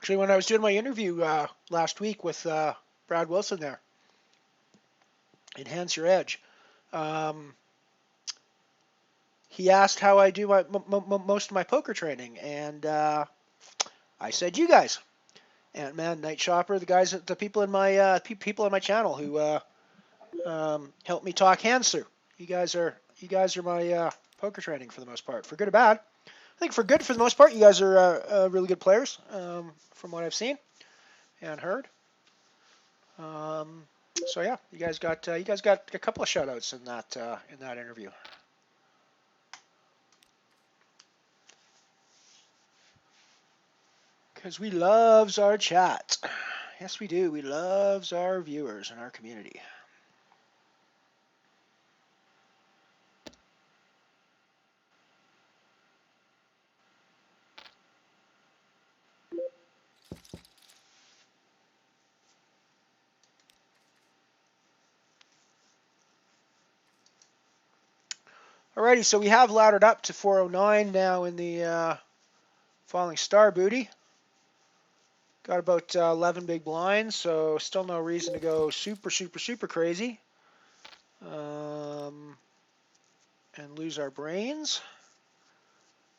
actually, when I was doing my interview last week with Brad Wilson there, Enhance Your Edge, he asked how I do most of my poker training, and I said, you guys. Ant-Man, Night Shopper, the people in my people on my channel who help me talk hands through. You guys are my poker training for the most part, for good or bad. I think for good, for the most part, you guys are really good players, from what I've seen and heard. So yeah, you guys got a couple of shout-outs in that interview. Because we loves our chat. Yes, we do. We loves our viewers and our community. Alrighty, so we have laddered up to 409 now in the Falling Star booty. Got about 11 big blinds, so still no reason to go super crazy and lose our brains.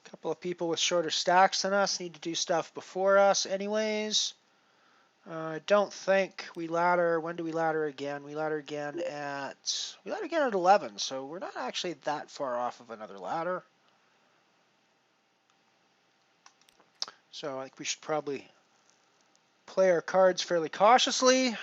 A couple of people with shorter stacks than us need to do stuff before us anyways. I don't think we ladder. When do we ladder again? We ladder again at 11, so we're not actually that far off of another ladder. So I think we should probably play our cards fairly cautiously.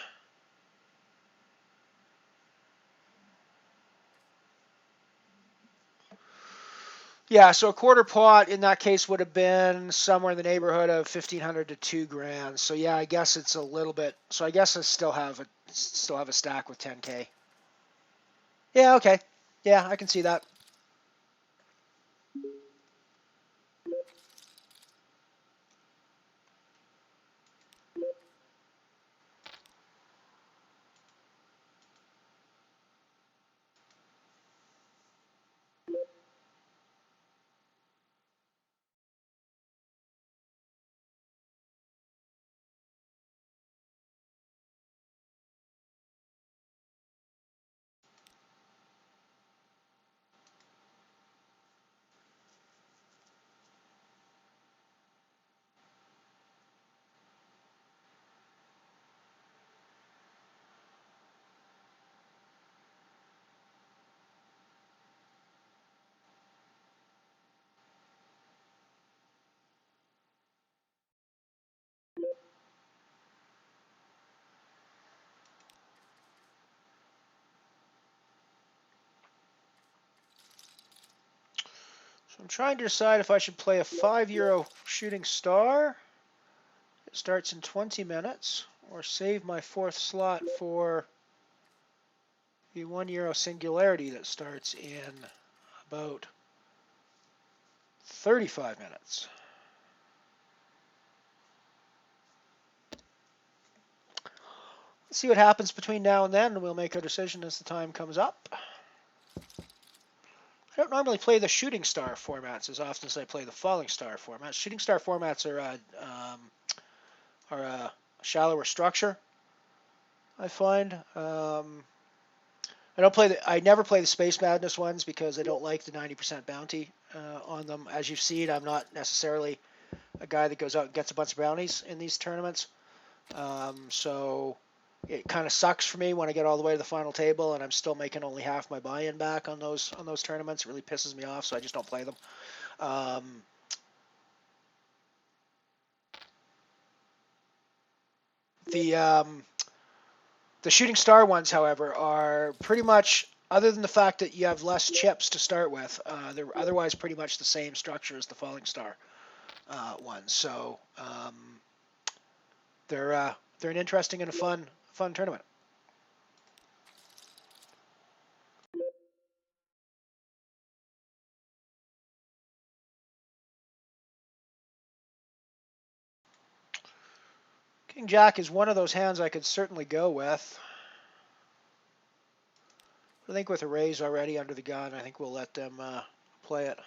Yeah, so a quarter pot in that case would have been somewhere in the neighborhood of 1,500 to 2 grand. So yeah, I guess it's a little bit. So I guess I still have a stack with 10K. Yeah, okay. Yeah, I can see that. So I'm trying to decide if I should play a €5 shooting star. It starts in 20 minutes, or save my fourth slot for the €1 singularity that starts in about 35 minutes. see what happens between now and then, and we'll make our decision as the time comes up. I don't normally play the shooting star formats as often as I play the falling star formats. Shooting star formats are a shallower structure, I find. I never play the Space Madness ones because I don't like the 90% bounty on them. As you've seen, I'm not necessarily a guy that goes out and gets a bunch of bounties in these tournaments. So it kind of sucks for me when I get all the way to the final table and I'm still making only half my buy-in back on those tournaments. It really pisses me off, so I just don't play them. The shooting star ones, however, are pretty much, other than the fact that you have less chips to start with, they're otherwise pretty much the same structure as the falling star ones. So they're an interesting and a fun tournament. King Jack is one of those hands I could certainly go with. I think with a raise already under the gun, I think we'll let them play it.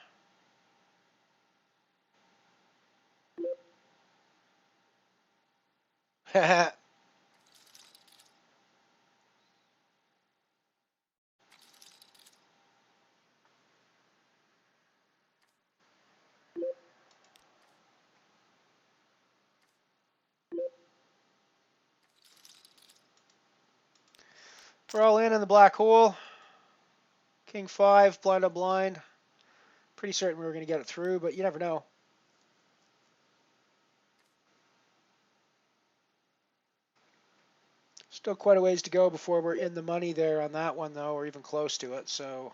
We're all in the black hole. King 5, blind on blind. Pretty certain we were going to get it through, but you never know. Still quite a ways to go before we're in the money there on that one, though, or even close to it. So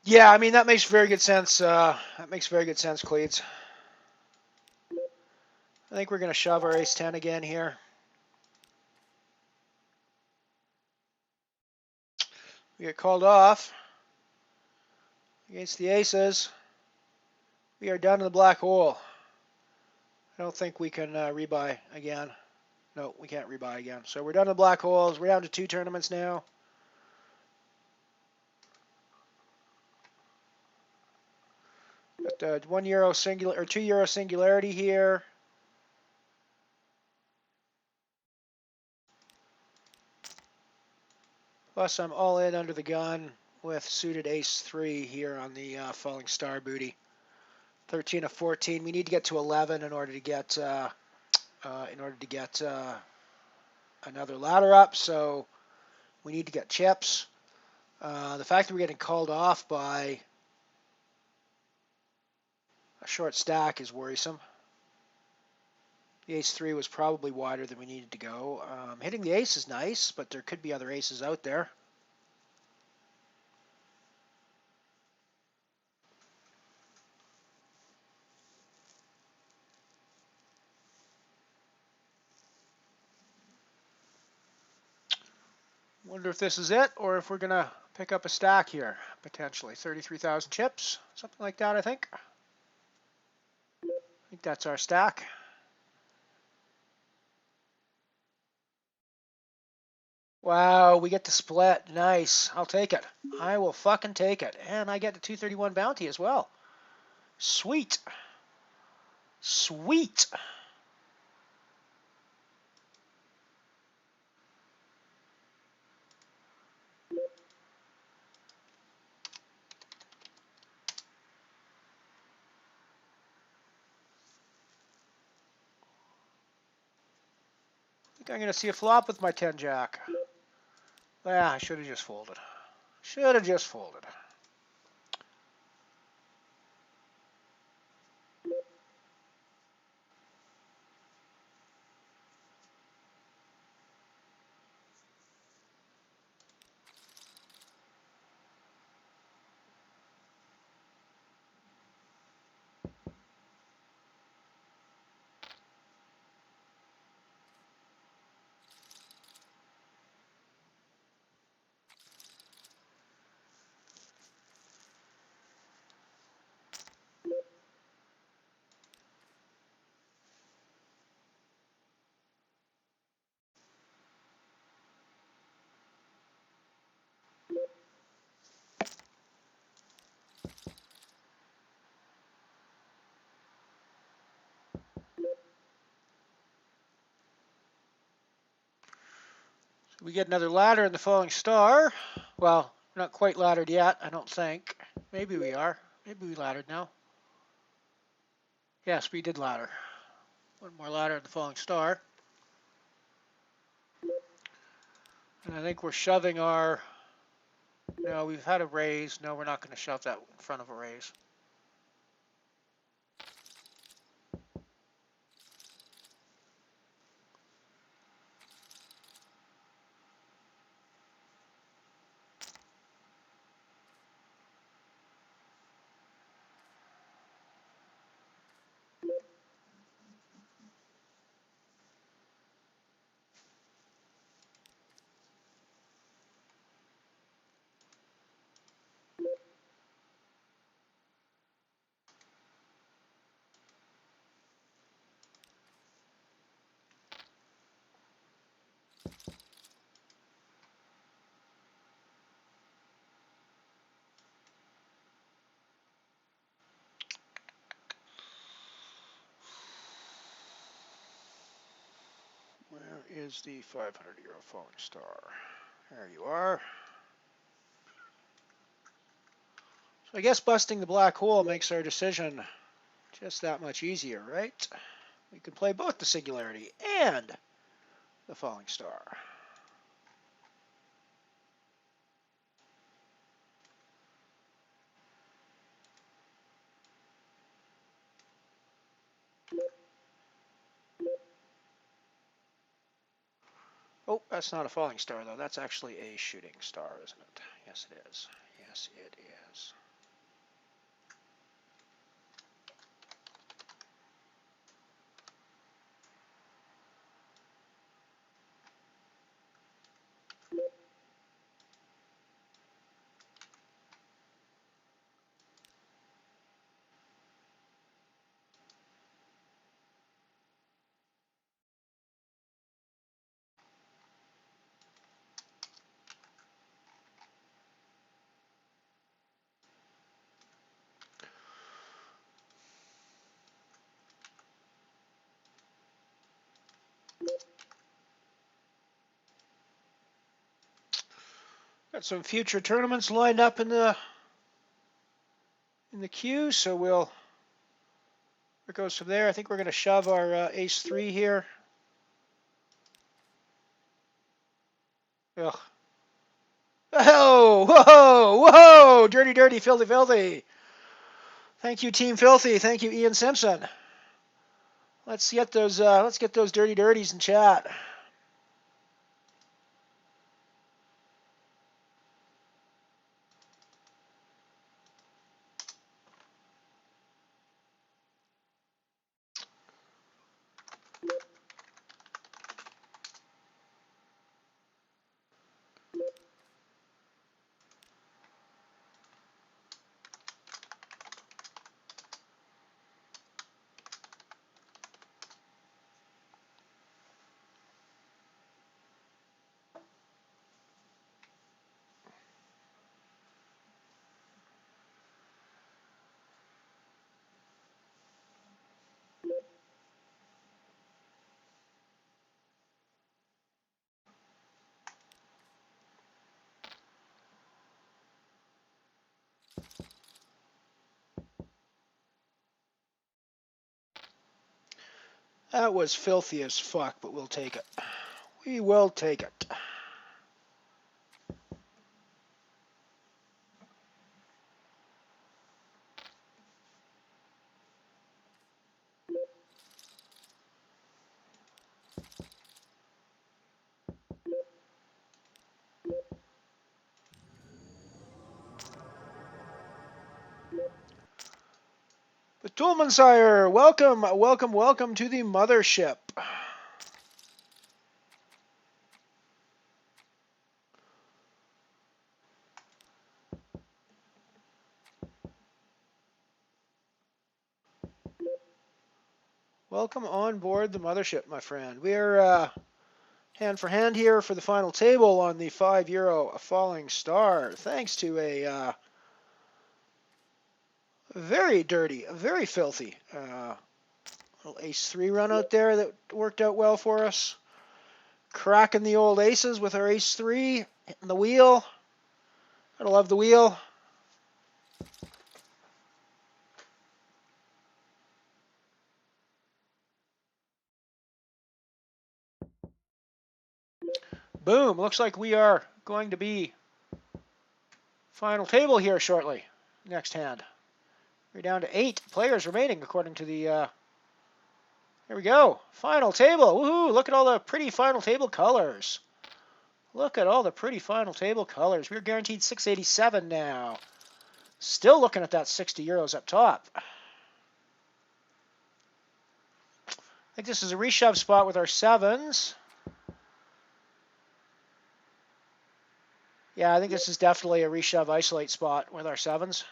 yeah, I mean, that makes very good sense. Cleats. I think we're going to shove our ace-10 again here. We get called off against the aces. We are down in the black hole. I don't think we can rebuy again. No, we can't rebuy again. So we're down in the black holes. We're down to 2 tournaments now. Got €1 singular or €2 singularity here. Plus, I'm all in under the gun with suited ace-3 here on the falling star booty. 13 of 14. We need to get to 11 in order to get another ladder up. So we need to get chips. The fact that we're getting called off by a short stack is worrisome. The ace-3 was probably wider than we needed to go. Hitting the ace is nice, but there could be other aces out there. Wonder if this is it, or if we're going to pick up a stack here, potentially. 33,000 chips, something like that, I think. I think that's our stack. Wow, we get to split. Nice. I'll take it. I will fucking take it. And I get the 231 bounty as well. Sweet. Sweet. I think I'm going to see a flop with my 10 jack. Yeah, I should have just folded. Should have just folded. We get another ladder in the falling star. Well, not quite laddered yet, I don't think. Maybe we are. Maybe we laddered now. Yes, we did ladder. One more ladder in the falling star. And I think we're shoving our... No, we've had a raise. No, we're not going to shove that in front of a raise. Where is the 500-euro falling star? There you are. So I guess busting the black hole makes our decision just that much easier, right? We can play both the singularity and the falling star. Oh, that's not a falling star, though. That's actually a shooting star, isn't it? Yes, it is. Yes, it is. Got some future tournaments lined up in the queue, so we'll... It goes from there. I think we're going to shove our ace-3 here. Ugh. Oh, whoa, whoa! Dirty, dirty, filthy, filthy. Thank you, Team Filthy. Thank you, Ian Simpson. Let's get those dirty dirties in chat. That was filthy as fuck, but we'll take it. We will take it. But Toolmansire, welcome, welcome, welcome to the Mothership. Welcome on board the Mothership, my friend. We're hand for hand here for the final table on the €5 Falling Star, thanks to a very dirty, very filthy little ace-3 run out there that worked out well for us. Cracking the old aces with our ace-3, hitting the wheel. Gotta love the wheel. Boom, looks like we are going to be final table here shortly. Next hand. We're down to 8 players remaining according to the, here we go. Final table, woohoo, look at all the pretty final table colors. Look at all the pretty final table colors. We're guaranteed 687 now. Still looking at that €60 up top. I think this is a reshove spot with our 7s. Yeah, I think this is definitely a reshove isolate spot with our 7s.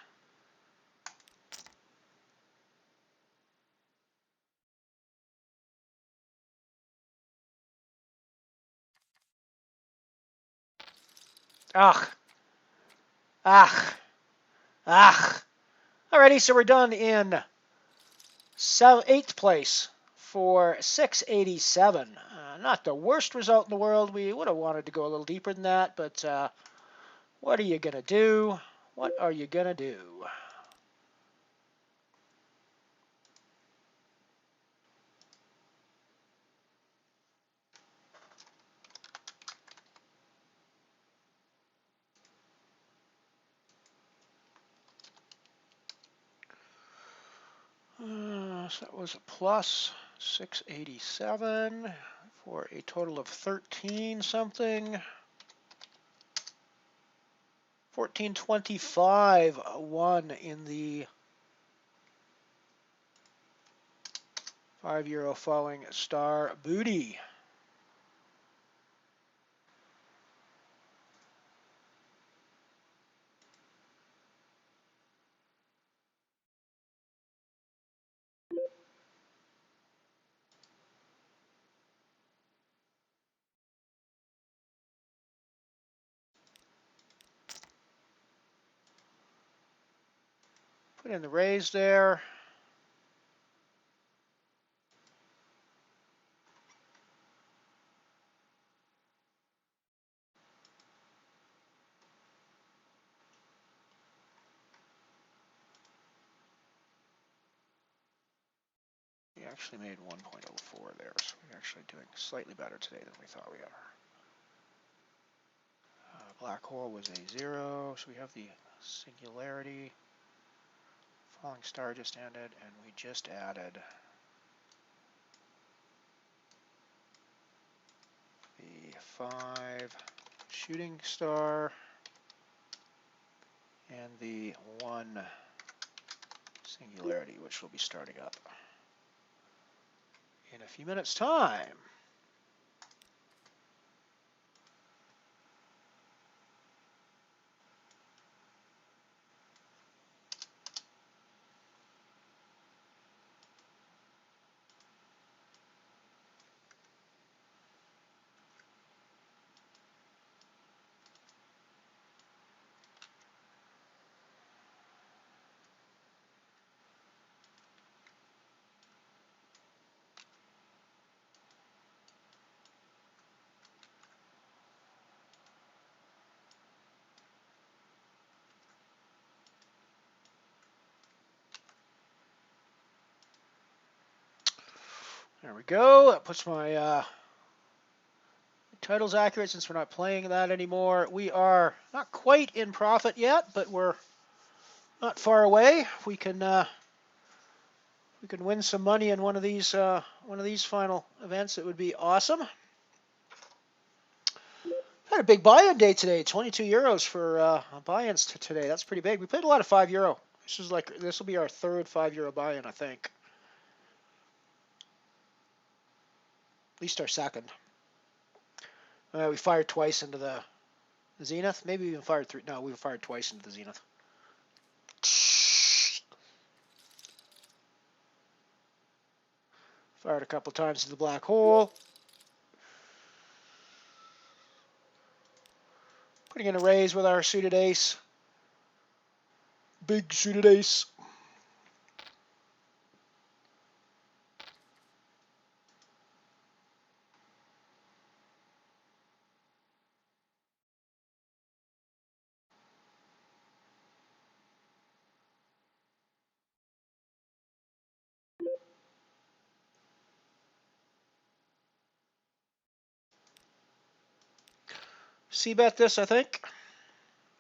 Ugh. Ugh. Ugh. Alrighty, so we're done in 8th place for 687. Not the worst result in the world. We would have wanted to go a little deeper than that, but what are you going to do? What are you going to do? So that was a plus 687 for a total of 13 something. 1425 won in the €5 Falling Star booty. Put in the raise there. We actually made 1.04 there, so we're actually doing slightly better today than we thought we are. Black hole was a 0, so we have the singularity. Falling star just ended, and we just added the 5 shooting star and the 1 singularity, which will be starting up in a few minutes' time. There we go. That puts my titles accurate since we're not playing that anymore. We are not quite in profit yet, but we're not far away. We can win some money in one of these final events. It would be awesome. Had a big buy-in day today. 22 euros for buy-ins today. That's pretty big. We played a lot of €5. This will be our third €5 buy-in, I think. At least our second. We fired twice into the Zenith. Maybe we even fired three. No, we fired twice into the Zenith. Fired a couple times into the black hole. Putting in a raise with our suited ace. Big suited ace. C-bet this, I think.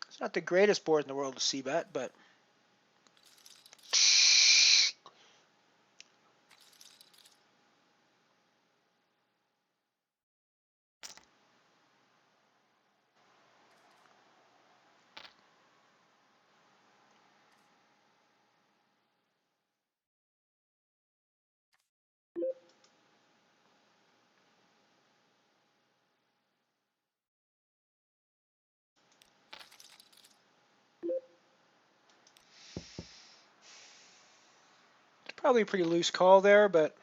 It's not the greatest board in the world to C-bet, but probably a pretty loose call there, but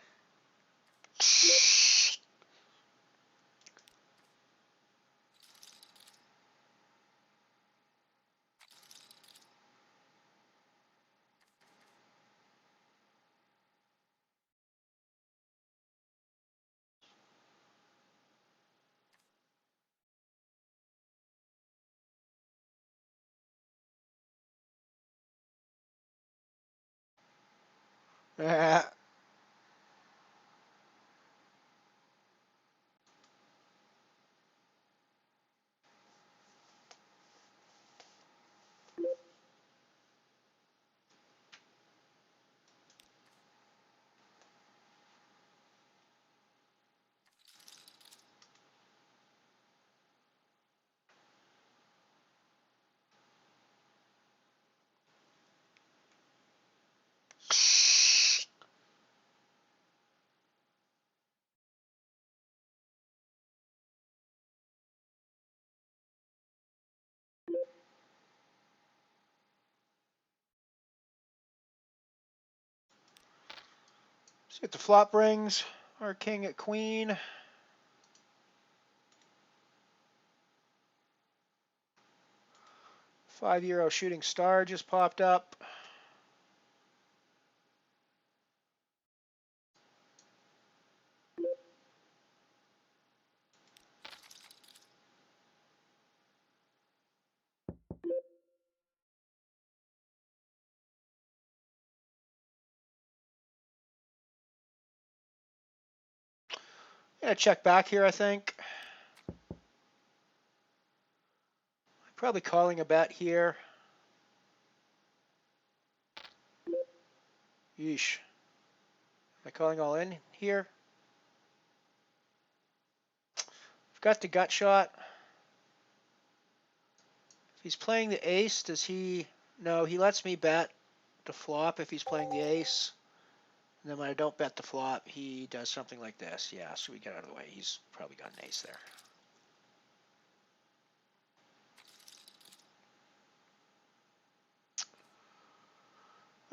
see what the flop brings. Our king at queen. €5 shooting star just popped up. Yeah, check back here, I think. Probably calling a bet here. Yeesh. Am I calling all in here? I've got the gut shot. If he's playing the ace, does he... No, he lets me bet the flop if he's playing the ace. And then when I don't bet the flop, he does something like this. Yeah, so we get out of the way. He's probably got an ace there.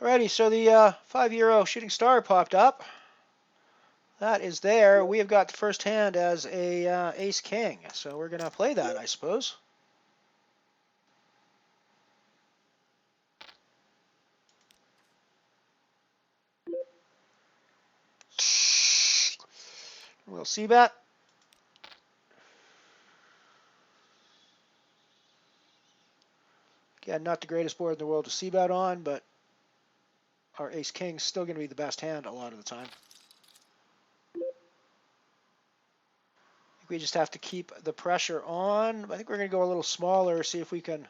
Alrighty, so the €5 shooting star popped up. That is there. We have got the first hand as a ace king, so we're going to play that, I suppose. We'll see bet. Again, not the greatest board in the world to see bet on, but our ace king's still going to be the best hand a lot of the time. think we just have to keep the pressure on. I think we're going to go a little smaller, see if we can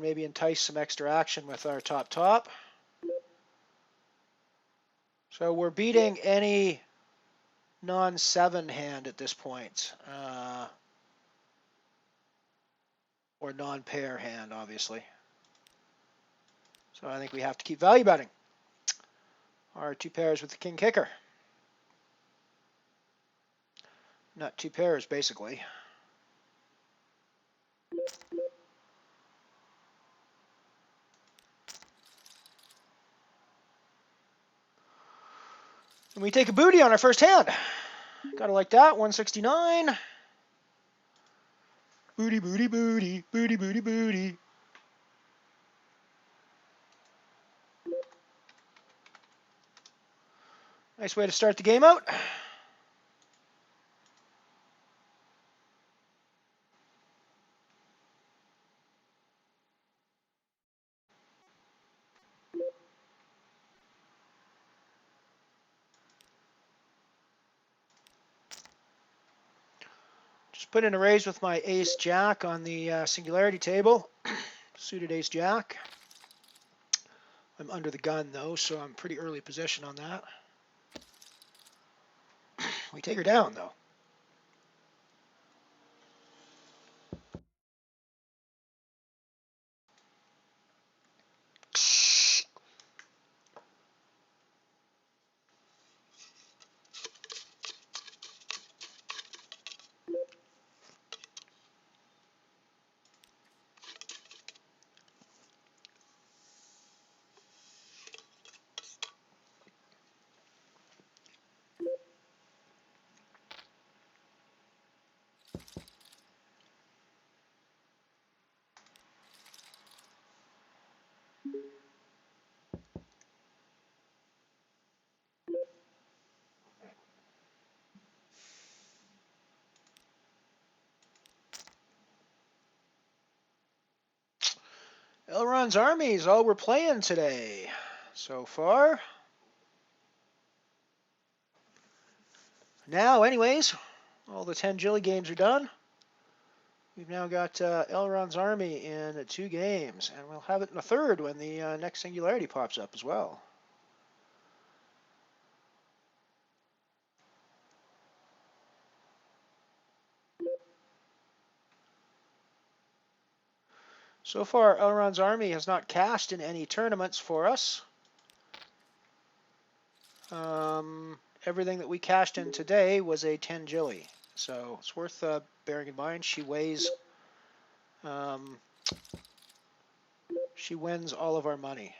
maybe entice some extra action with our top. So we're beating any non-7 hand at this point, or non-pair hand, obviously. So I think we have to keep value betting our 2 pairs with the king kicker. Not 2 pairs, basically. And we take a booty on our first hand. Gotta like that, 169. Booty, booty, booty, booty, booty, booty. Nice way to start the game out. Just put in a raise with my ace-jack on the singularity table. Suited ace-jack. I'm under the gun, though, so I'm pretty early position on that. We take her down, though. Elrond's Army is all we're playing today so far. Now, anyways, all the 10 Jilly games are done. We've now got Elrond's Army in 2 games, and we'll have it in a third when the next Singularity pops up as well. So far, Elrond's Army has not cashed in any tournaments for us. Everything that we cashed in today was a 10 Jilly, so it's worth bearing in mind. She weighs, she wins all of our money.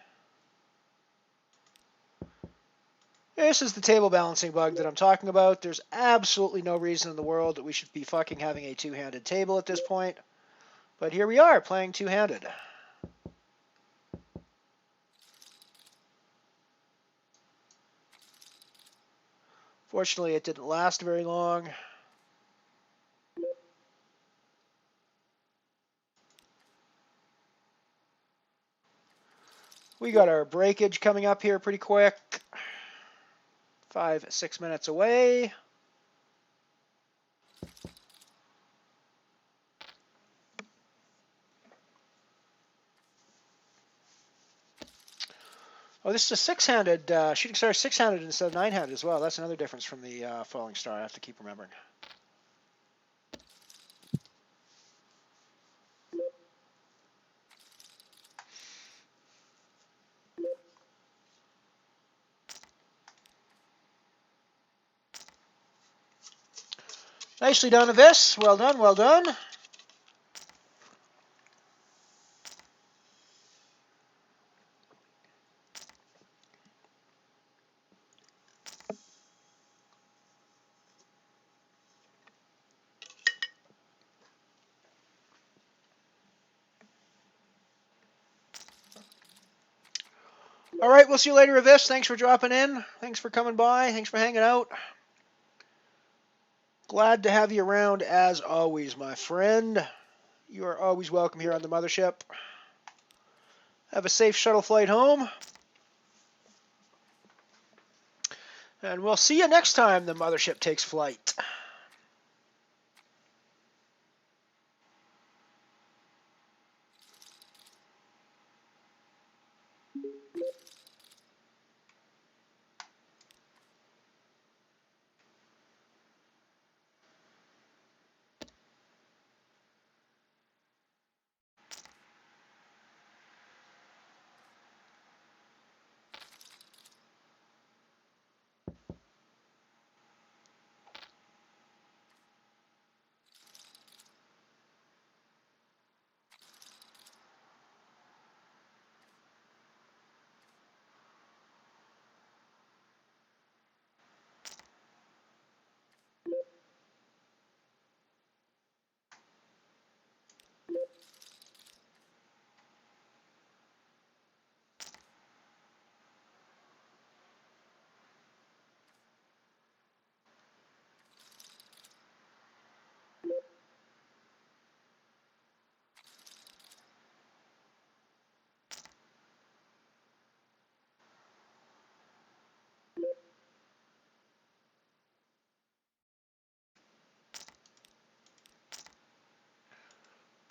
This is the table balancing bug that I'm talking about. There's absolutely no reason in the world that we should be fucking having a 2-handed table at this point. But here we are, playing 2-handed. Fortunately, it didn't last very long. We got our breakage coming up here pretty quick. 5-6 minutes away. Oh, this is a 6-handed, shooting star 6-handed instead of 9-handed as well. That's another difference from the falling star I have to keep remembering. Nicely done, Avis. Well done, well done. All right, we'll see you later, Avis. Thanks for dropping in. Thanks for coming by. Thanks for hanging out. Glad to have you around as always, my friend. You are always welcome here on the Mothership. Have a safe shuttle flight home. And we'll see you next time the Mothership takes flight.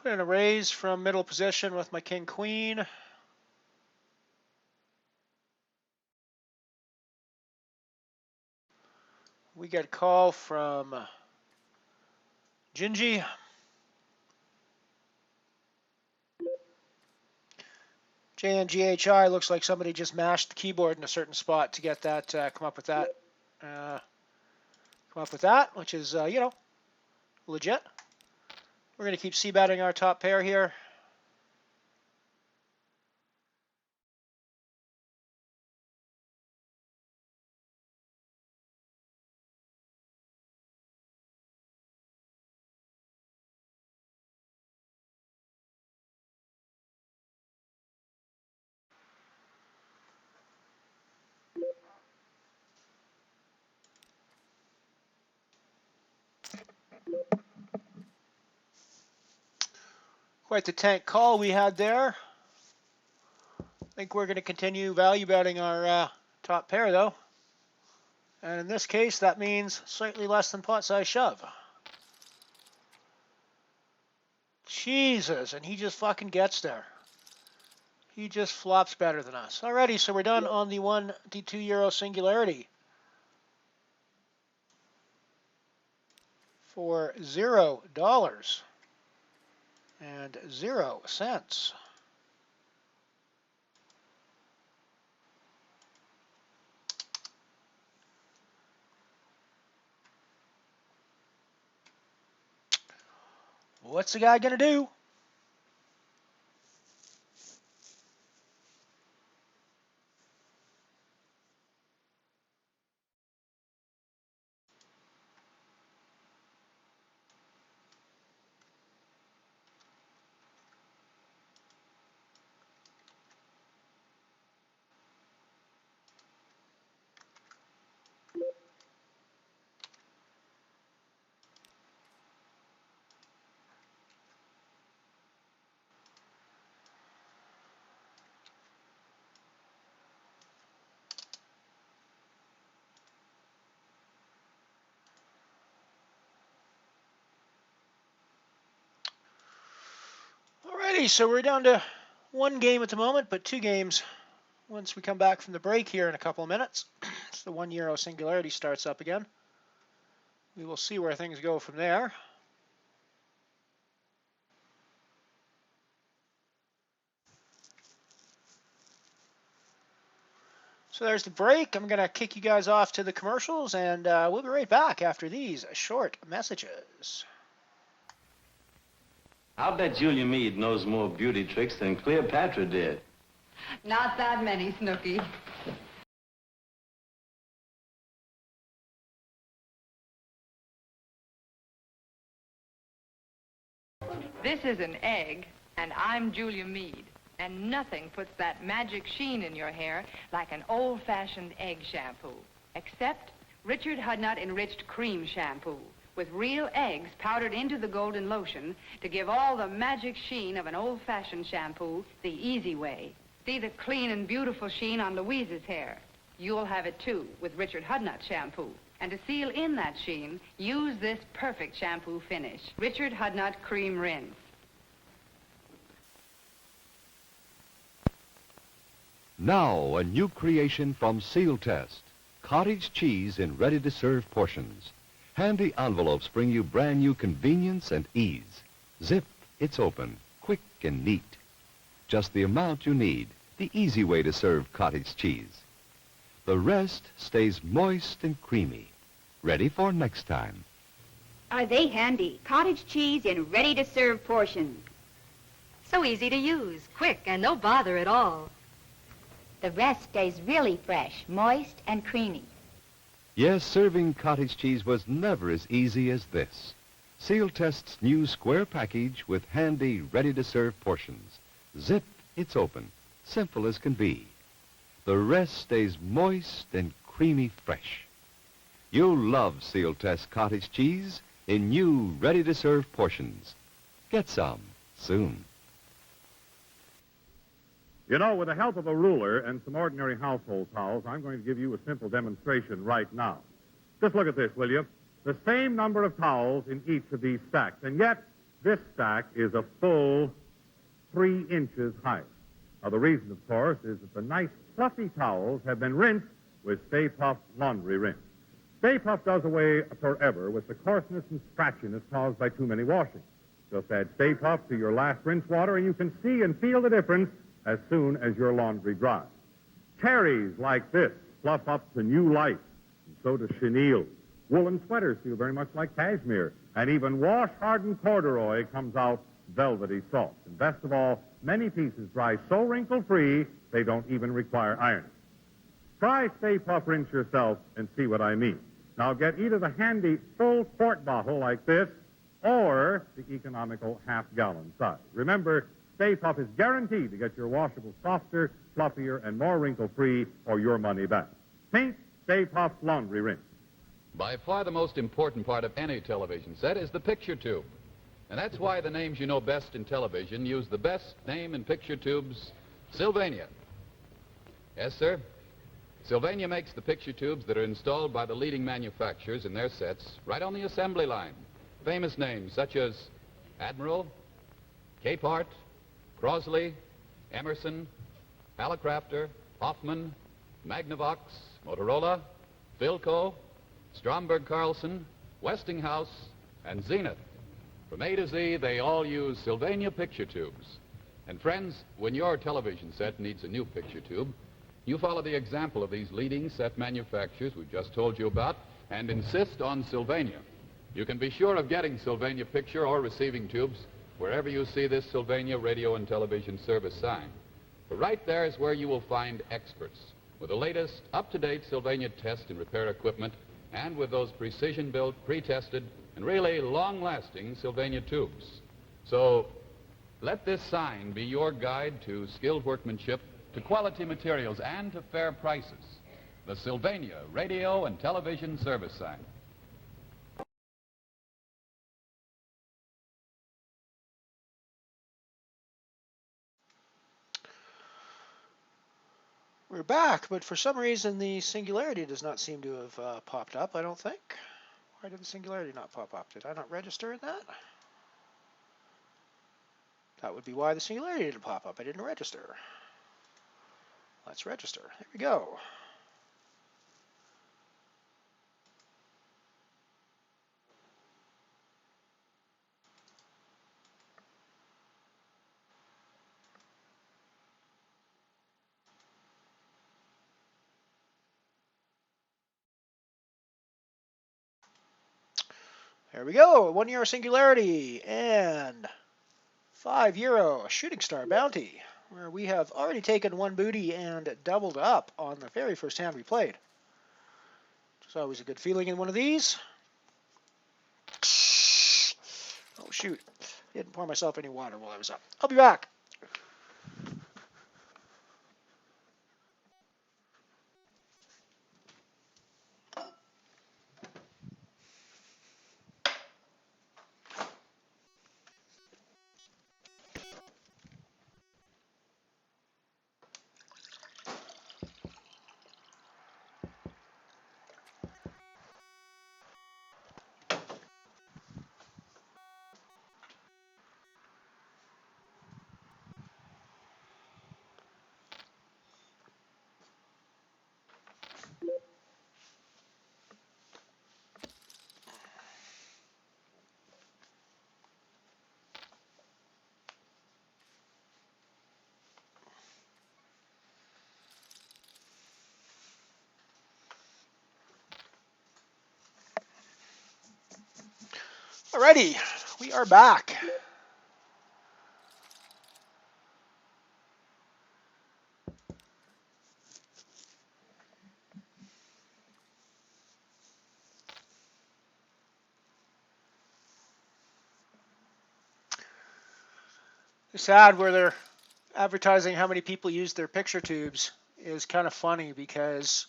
Put in a raise from middle position with my king queen. We get a call from Gingy. JNGHI looks like somebody just mashed the keyboard in a certain spot to get that, come up with that, which is, you know, legit. We're going to keep c-betting our top pair here. Quite the tank call we had there. I think we're going to continue value betting our top pair, though. And in this case, that means slightly less than pot size shove. Jesus, and he just fucking gets there. He just flops better than us. Alrighty, so we're done on the €1 singularity. For $0 and 0 cents. What's the guy gonna do? Alrighty, so we're down to 1 game at the moment, but 2 games once we come back from the break here in a couple of minutes. So the €1 singularity starts up again. We will see where things go from there. So there's the break. I'm going to kick you guys off to the commercials, and we'll be right back after these short messages. I'll bet Julia Meade knows more beauty tricks than Cleopatra did. Not that many, Snooky. This is an egg, and I'm Julia Meade. And nothing puts that magic sheen in your hair like an old-fashioned egg shampoo. Except Richard Hudnut Enriched Cream Shampoo, with real eggs powdered into the golden lotion to give all the magic sheen of an old-fashioned shampoo the easy way. See the clean and beautiful sheen on Louise's hair. You'll have it too with Richard Hudnut shampoo. And to seal in that sheen, use this perfect shampoo finish, Richard Hudnut Cream Rinse. Now, a new creation from Seal Test. Cottage cheese in ready-to-serve portions. Handy envelopes bring you brand new convenience and ease. Zip, it's open, quick and neat. Just the amount you need, the easy way to serve cottage cheese. The rest stays moist and creamy, ready for next time. Are they handy? Cottage cheese in ready-to-serve portions. So easy to use, quick, and no bother at all. The rest stays really fresh, moist, and creamy. Yes, serving cottage cheese was never as easy as this. Seal Test's new square package with handy, ready-to-serve portions. Zip, it's open, simple as can be. The rest stays moist and creamy fresh. You'll love Seal Test cottage cheese in new, ready-to-serve portions. Get some soon. You know, with the help of a ruler and some ordinary household towels, I'm going to give you a simple demonstration right now. Just look at this, will you? The same number of towels in each of these stacks, and yet this stack is a full 3 inches higher. Now, the reason, of course, is that the nice fluffy towels have been rinsed with Stay Puft laundry rinse. Stay Puft does away forever with the coarseness and scratchiness caused by too many washings. Just add Stay Puft to your last rinse water, and you can see and feel the difference as soon as your laundry dries. Terries like this fluff up to new life, and so does chenille. Woolen sweaters feel very much like cashmere, and even wash-hardened corduroy comes out velvety soft. And best of all, many pieces dry so wrinkle-free they don't even require ironing. Try Stay Puft Rinse yourself and see what I mean. Now get either the handy full quart bottle like this or the economical half-gallon size. Remember, Stay Puft is guaranteed to get your washable softer, fluffier, and more wrinkle-free or your money back. Think Stay Puft Laundry Rinse. By far the most important part of any television set is the picture tube. And that's why the names you know best in television use the best name in picture tubes, Sylvania. Yes, sir. Sylvania makes the picture tubes that are installed by the leading manufacturers in their sets right on the assembly line. Famous names such as Admiral, Capehart, Crosley, Emerson, Hallicrafter, Hoffman, Magnavox, Motorola, Philco, Stromberg Carlson, Westinghouse, and Zenith. From A to Z, they all use Sylvania picture tubes. And friends, when your television set needs a new picture tube, you follow the example of these leading set manufacturers we've just told you about and insist on Sylvania. You can be sure of getting Sylvania picture or receiving tubes wherever you see this Sylvania radio and television service sign. For right there is where you will find experts with the latest up-to-date Sylvania test and repair equipment and with those precision-built, pre-tested, and really long-lasting Sylvania tubes. So let this sign be your guide to skilled workmanship, to quality materials, and to fair prices. The Sylvania radio and television service sign. We're back, but for some reason the singularity does not seem to have popped up, I don't think. Why did the singularity not pop up? Did I not register in that? That would be why the singularity didn't pop up. I didn't register. Let's register. There we go. There we go, 1 year singularity and €5 shooting star bounty, where we have already taken one booty and doubled up on the very first hand we played. It's always a good feeling in one of these. Oh shoot, didn't pour myself any water while I was up. I'll be back. Alrighty, we are back. This ad where they're advertising how many people use their picture tubes is kind of funny because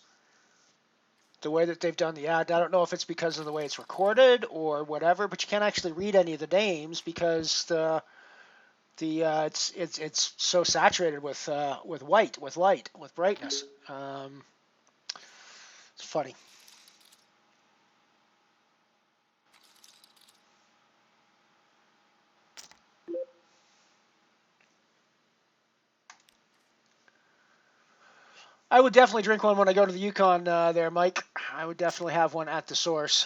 the way that they've done the ad, I don't know if it's because of the way it's recorded or whatever, but you can't actually read any of the names because it's so saturated with white, with light, with brightness. It's funny. I would definitely drink one when I go to the Yukon there, Mike. I would definitely have one at the source.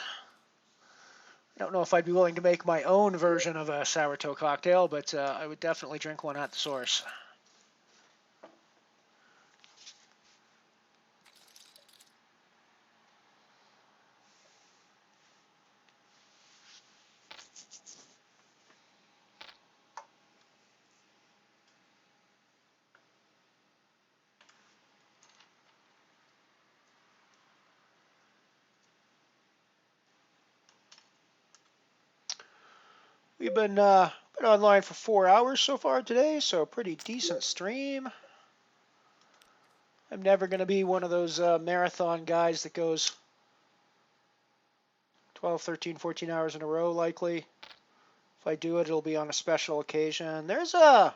I don't know if I'd be willing to make my own version of a sour toe cocktail, but I would definitely drink one at the source. We've been online for 4 hours so far today, so a pretty decent stream. I'm never going to be one of those marathon guys that goes 12, 13, 14 hours in a row, likely. If I do it, it'll be on a special occasion. There's a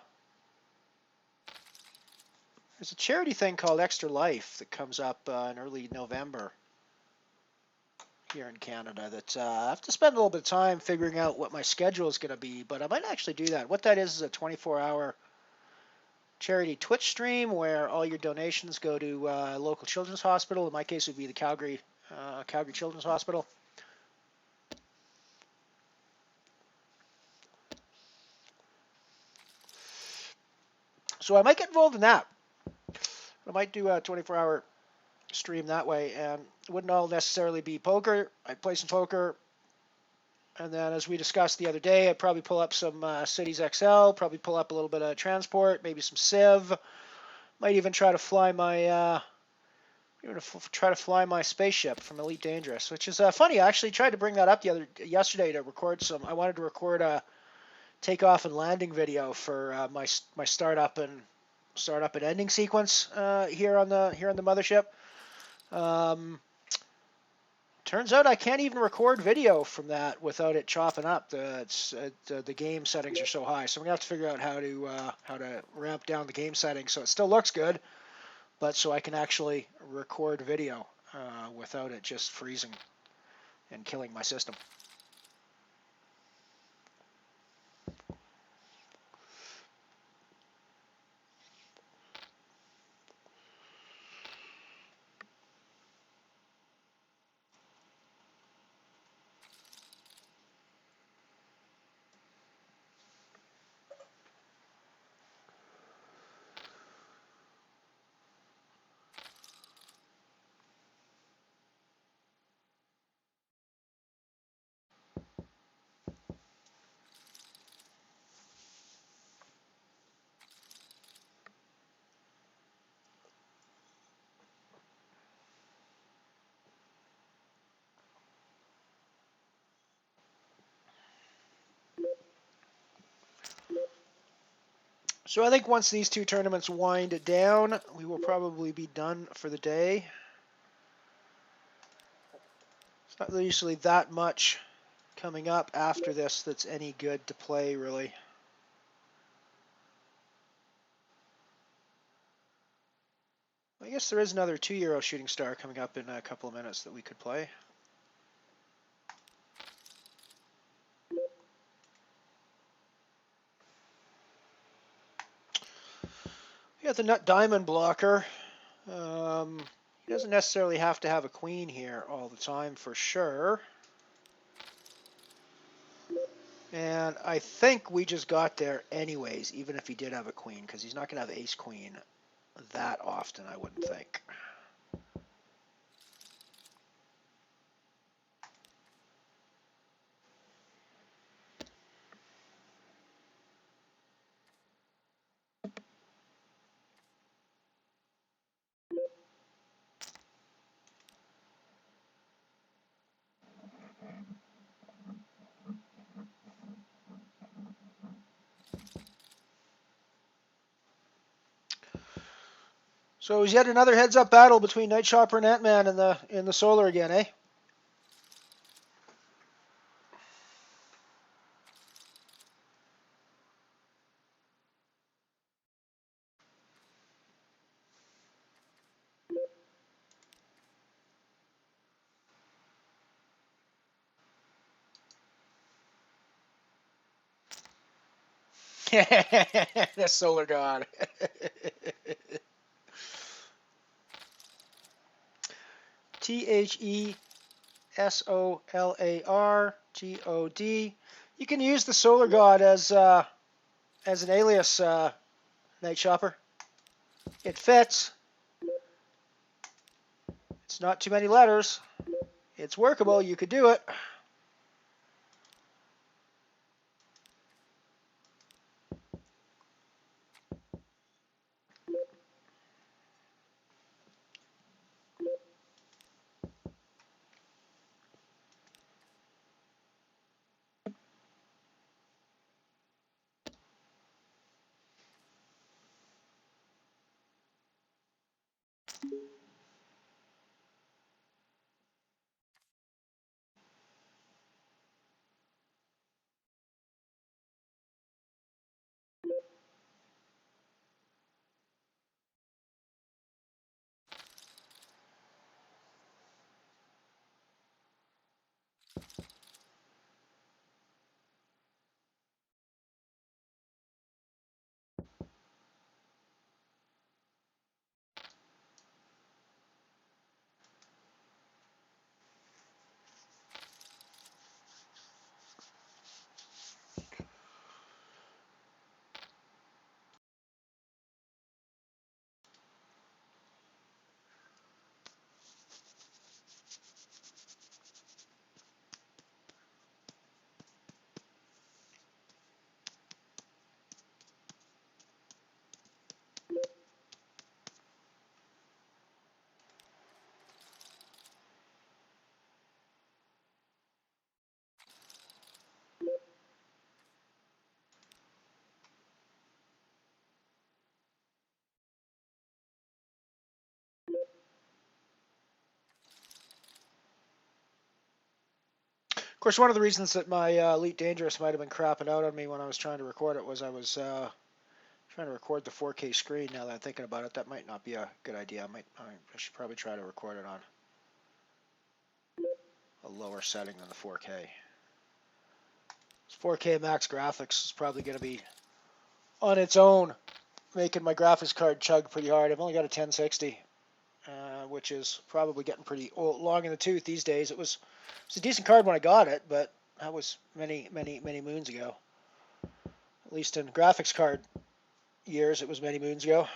charity thing called Extra Life that comes up in early November here in Canada that I have to spend a little bit of time figuring out what my schedule is going to be, but I might actually do that. What that is a 24-hour charity Twitch stream where all your donations go to a local children's hospital. In my case, it would be the Calgary Children's Hospital. So I might get involved in that. I might do a 24-hour stream that way, and it wouldn't all necessarily be poker. I'd play some poker, and then as we discussed the other day, I'd probably pull up some Cities XL, probably pull up a little bit of transport, maybe some Civ. Might even try to fly my spaceship from Elite Dangerous, which is funny. I actually tried to bring that up yesterday to record some. I wanted to record a takeoff and landing video for my startup and ending sequence here on the Mothership. Turns out I can't even record video from that without it chopping up. The game settings are so high, so I'm gonna have to figure out how to ramp down the game settings so it still looks good, but so I can actually record video without it just freezing and killing my system. So I think once these two tournaments wind down, we will probably be done for the day. It's not usually that much coming up after this that's any good to play, really. I guess there is another €2 shooting star coming up in a couple of minutes that we could play. We got the nut diamond blocker. He doesn't necessarily have to have a queen here all the time for sure. And I think we just got there anyways, even if he did have a queen, because he's not going to have ace-queen that often, I wouldn't think. So it was yet another heads-up battle between Night Chopper and Ant-Man in the solar again, eh? The solar god. TheSolarGod. You can use the solar god as an alias, Night Chopper. It fits. It's not too many letters. It's workable. You could do it. Of course, one of the reasons that my Elite Dangerous might have been crapping out on me when I was trying to record it was I was trying to record the 4K screen. Now that I'm thinking about it, that might not be a good idea. I should probably try to record it on a lower setting than the 4K. 4K max graphics is probably going to be on its own making my graphics card chug pretty hard. I've only got a 1060, which is probably getting pretty old, long in the tooth these days. It was a decent card when I got it, but that was many moons ago. At least in graphics card years, it was many moons ago.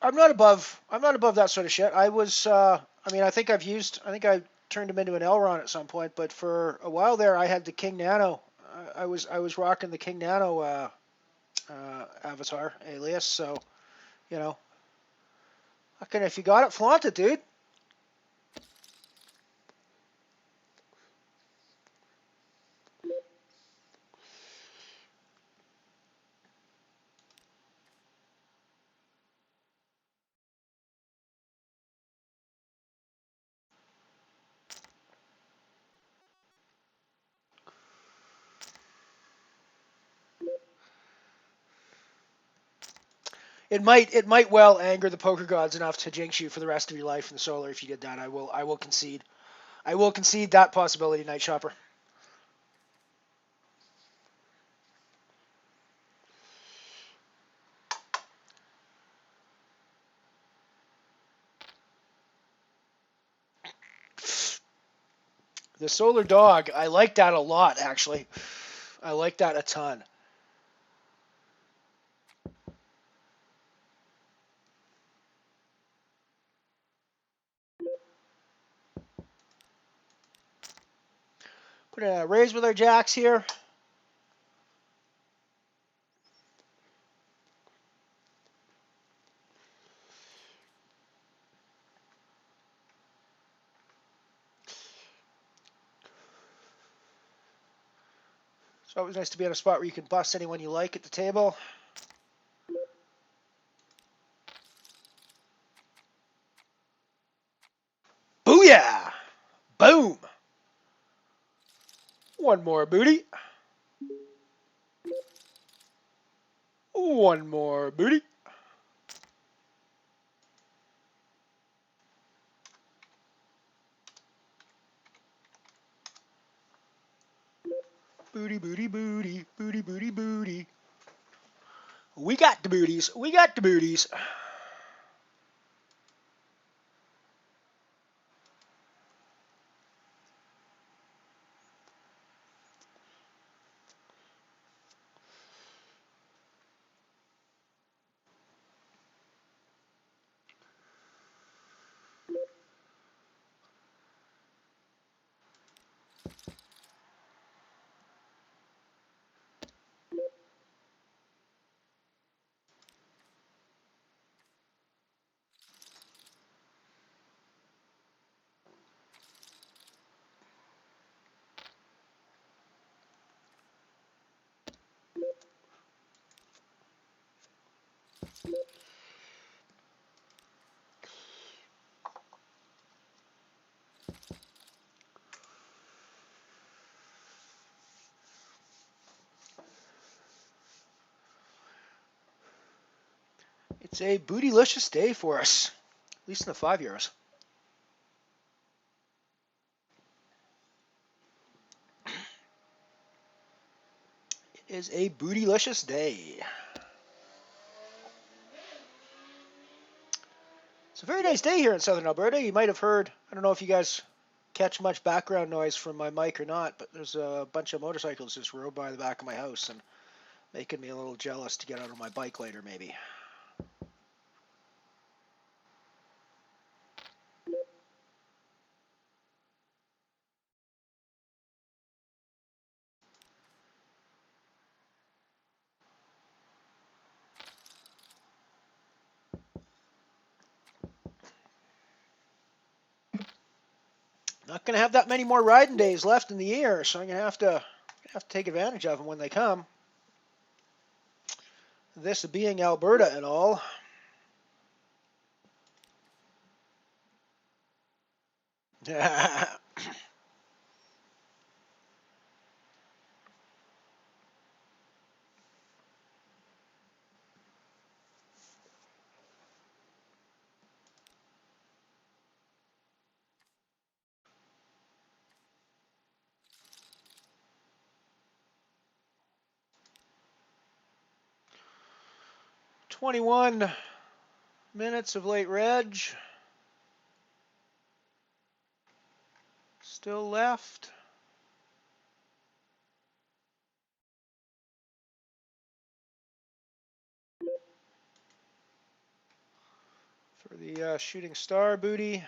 I'm not above that sort of shit. I was I think I turned him into an Elron at some point, but for a while there I had the King Nano. I was rocking the King Nano avatar alias. So, you know, fucking if you got it, flaunt it, dude. It might well anger the poker gods enough to jinx you for the rest of your life in the solar if you did that. I will concede. I will concede that possibility, Night Shopper. The solar dog, I like that a lot, actually. I like that a ton. Put a raise with our jacks here. It's always nice to be on a spot where you can bust anyone you like at the table. Booyah! Boom! One more booty. One more booty. Booty, booty, booty, booty, booty, booty. We got the booties. We got the booties. It's a bootylicious day for us, at least in the 5 euros. It is a bootylicious day. It's a very nice day here in southern Alberta. You might have heard, I don't know if you guys catch much background noise from my mic or not, but there's a bunch of motorcycles just rode by the back of my house and making me a little jealous to get out on my bike later, maybe. Not going to have that many more riding days left in the year, so I'm going to have to take advantage of them when they come. This being Alberta and all. "21 minutes of late reg. Still left. For the shooting star booty.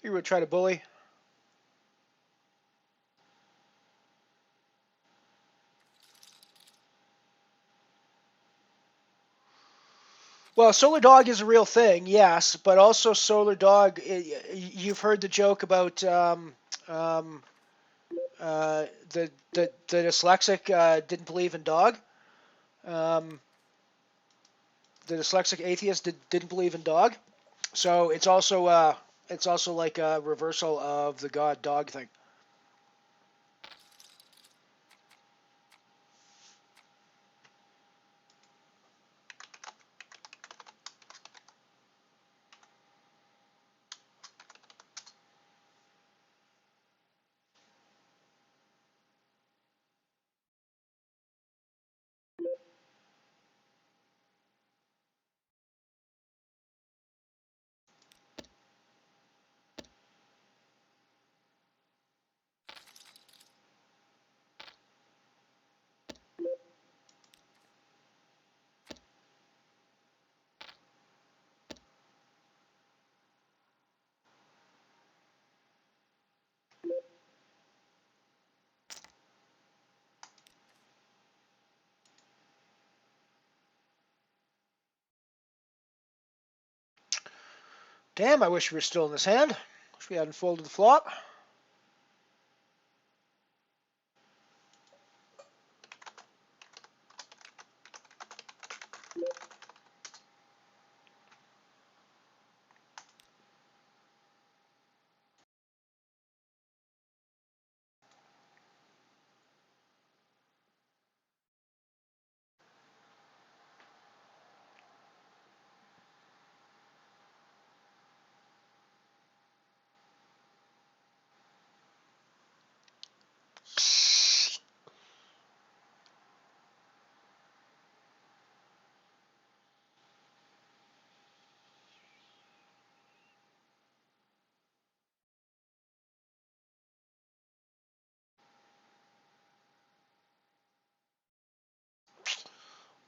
You would try to bully. Well, Solar Dog is a real thing, yes, but also Solar Dog, you've heard the joke about the dyslexic didn't believe in dog. The dyslexic atheist didn't believe in dog. So it's also like a reversal of the God dog thing. Damn, I wish we were still in this hand. Wish we hadn't folded the flop.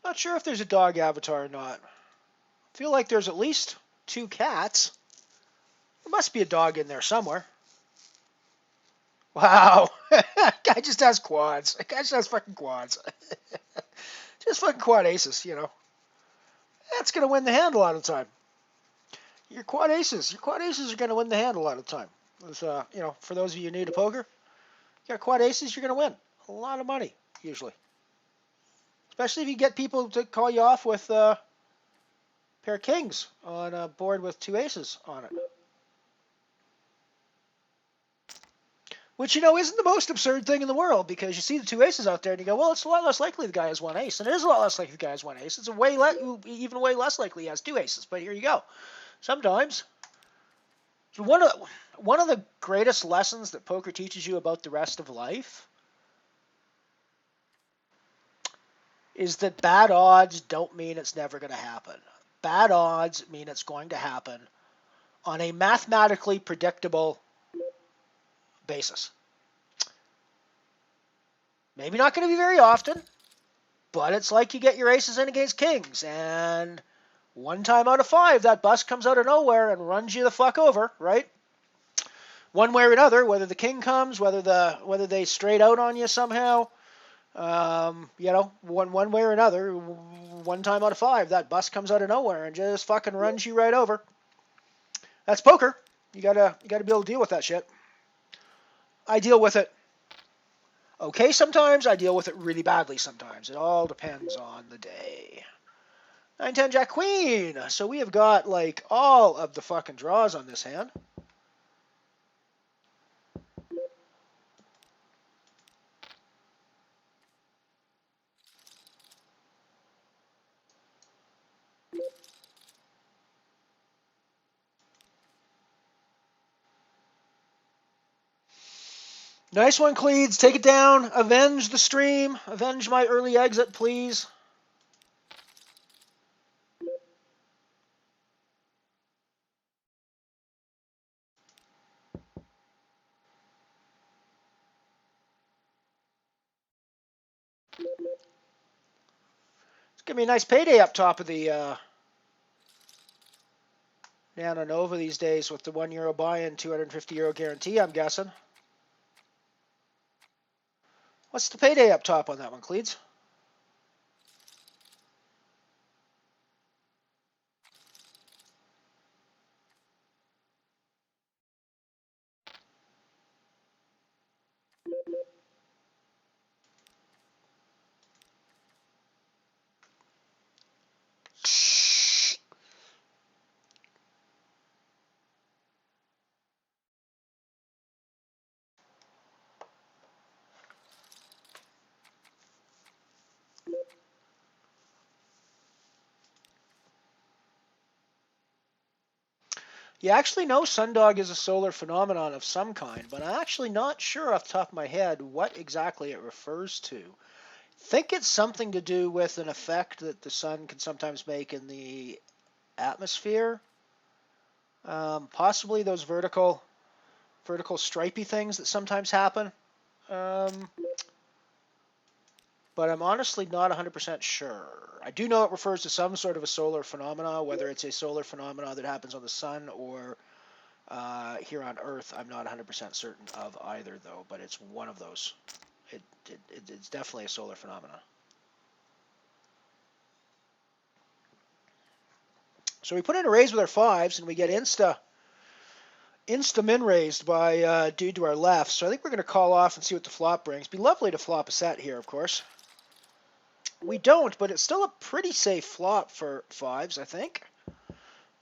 Not sure if there's a dog avatar or not. I feel like there's at least 2 cats. There must be a dog in there somewhere. Wow. Guy just has quads. Guy just has fucking quads. Just fucking quad aces, you know. That's going to win the hand a lot of the time. Your quad aces are going to win the hand a lot of the time. You know, for those of you new to poker, you got quad aces, you're going to win a lot of money, usually. Especially if you get people to call you off with a pair of kings on a board with 2 aces on it. Which, you know, isn't the most absurd thing in the world, because you see the 2 aces out there and you go, well, it's a lot less likely the guy has 1 ace. And it is a lot less likely the guy has 1 ace. It's even way less likely he has 2 aces. But here you go. Sometimes, one of the greatest lessons that poker teaches you about the rest of life is that bad odds don't mean it's never going to happen. Bad odds mean it's going to happen on a mathematically predictable basis. Maybe not going to be very often, but it's like you get your aces in against kings, and 1 time out of 5, that bus comes out of nowhere and runs you the fuck over, right? One way or another, whether the king comes, whether they straight out on you somehow, you know, one way or another, 1 time out of 5, that bus comes out of nowhere and just fucking runs you right over. That's poker. You gotta be able to deal with that shit. I deal with it okay sometimes. I deal with it really badly sometimes. It all depends on the day. 9-10 Jack Queen. So we have got like all of the fucking draws on this hand. Nice one, Cleeds. Take it down. Avenge the stream. Avenge my early exit, please. It's going to be a nice payday up top of the Nano Nova these days with the €1 buy-in, €250 guarantee, I'm guessing. What's the payday up top on that one, Cleeds? You actually know Sundog is a solar phenomenon of some kind, but I'm actually not sure off the top of my head what exactly it refers to. Think it's something to do with an effect that the sun can sometimes make in the atmosphere. Possibly those vertical stripy things that sometimes happen. But I'm honestly not 100% sure. I do know it refers to some sort of a solar phenomena, whether it's a solar phenomena that happens on the sun or here on Earth. I'm not 100% certain of either, though, but it's one of those. It's definitely a solar phenomena. So we put in a raise with our 5s, and we get insta min raised by dude to our left. So I think we're going to call off and see what the flop brings. It'd be lovely to flop a set here, of course. We don't, but it's still a pretty safe flop for 5s, I think.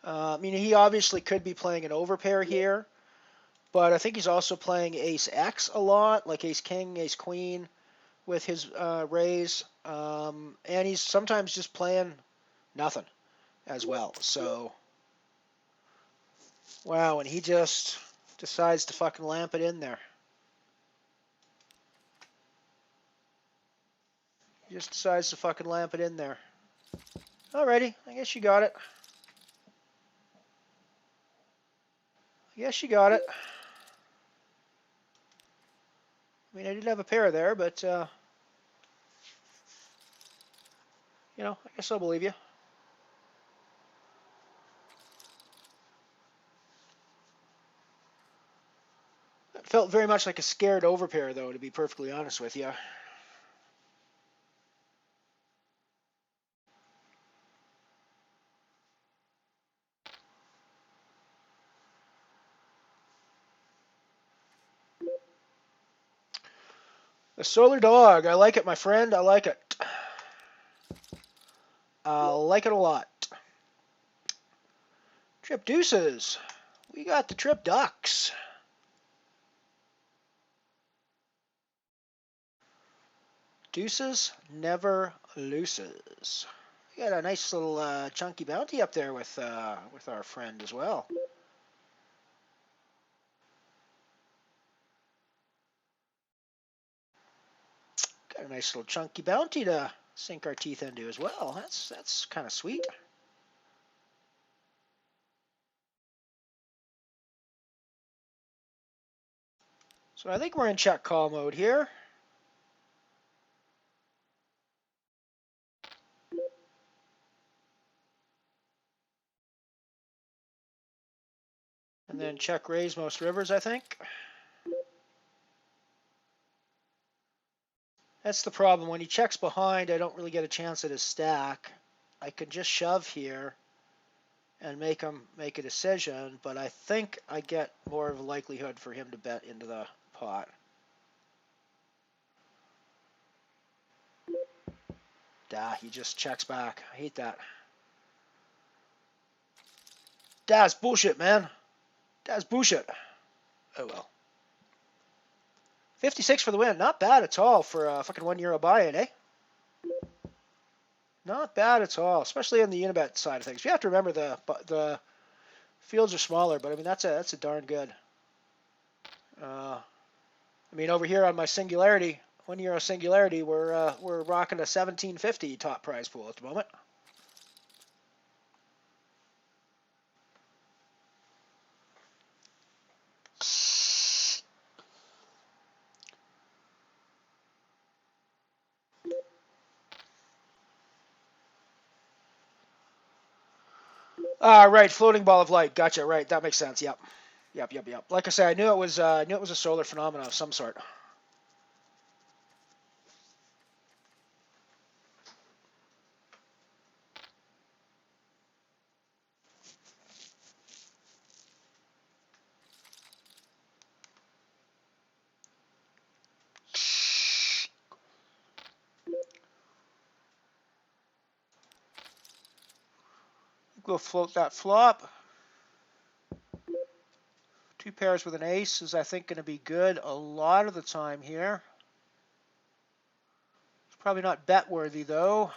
I mean, he obviously could be playing an overpair here, but I think he's also playing ace X a lot, like ace king, ace queen with his raise. And he's sometimes just playing nothing as well. So, wow, and he just decides to fucking lamp it in there. He just decides to fucking lamp it in there. Alrighty, I guess you got it. I guess you got it. I mean, I did have a pair there, but, you know, I guess I'll believe you. It felt very much like a scared overpair, though, to be perfectly honest with you. The solar dog. I like it, my friend. I like it. I like it a lot. Trip deuces. We got the trip ducks. Deuces never loses. We got a nice little chunky bounty up there with our friend as well. Got a nice little chunky bounty to sink our teeth into as well. That's kind of sweet. So I think we're in check call mode here. And then check raise most rivers, I think. That's the problem. When he checks behind, I don't really get a chance at his stack. I could just shove here and make him make a decision, but I think I get more of a likelihood for him to bet into the pot. He just checks back. I hate that. That's bullshit, man. That's bullshit. Oh well. 56 for the win. Not bad at all for a fucking €1 buy-in, eh? Not bad at all, especially on the Unibet side of things. You have to remember the fields are smaller, but I mean that's a darn good. I mean over here on my Singularity, €1 Singularity, we're rocking a 1750 top prize pool at the moment. Right, floating ball of light. Gotcha. Right, that makes sense. Yep. Yep. Like I said, I knew it was a solar phenomenon of some sort. We'll float that flop. 2 pairs with an ace is, I think, going to be good a lot of the time here. It's probably not bet worthy though.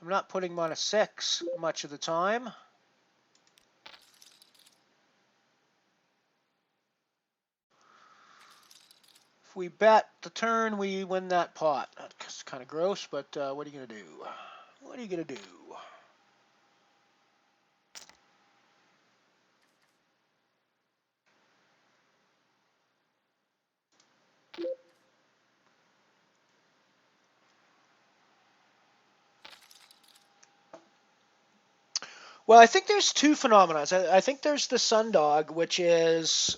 I'm not putting him on a 6 much of the time. If we bet the turn, we win that pot. That's kind of gross, but what are you going to do? What are you going to do? Well, I think there's 2 phenomena. I think there's the sundog, which is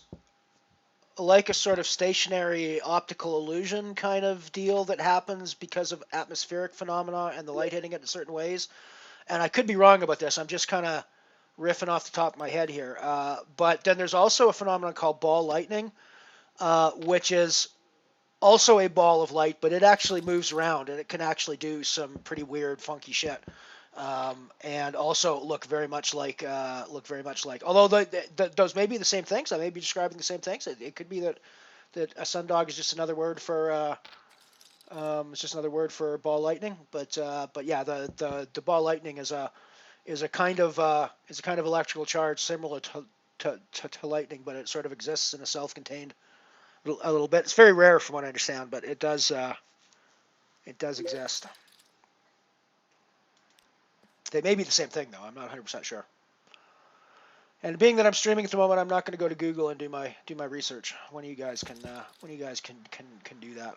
like a sort of stationary optical illusion kind of deal that happens because of atmospheric phenomena and the light hitting it in certain ways. And I could be wrong about this. I'm just kind of riffing off the top of my head here. But then there's also a phenomenon called ball lightning, which is also a ball of light, but it actually moves around and it can actually do some pretty weird, funky shit. And also look very much like, although those may be the same things. I may be describing the same things. It could be that a sundog is just another word for it's just another word for ball lightning. But yeah, the ball lightning is a kind of electrical charge similar to lightning, but it sort of exists in a self-contained a little bit. It's very rare from what I understand, but it does exist. They may be the same thing though. I'm not 100% sure. And being that I'm streaming at the moment, I'm not going to go to Google and do my research. One of you guys can do that.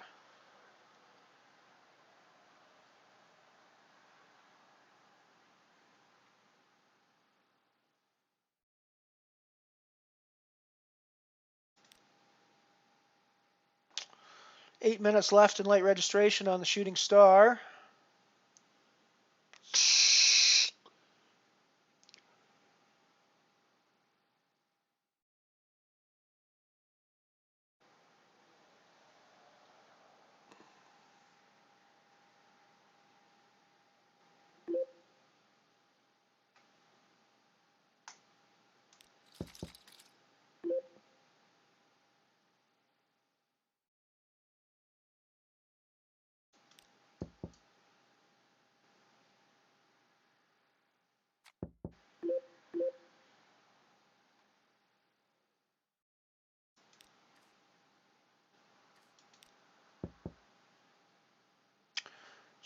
Eight minutes left in late registration on the Shooting Star.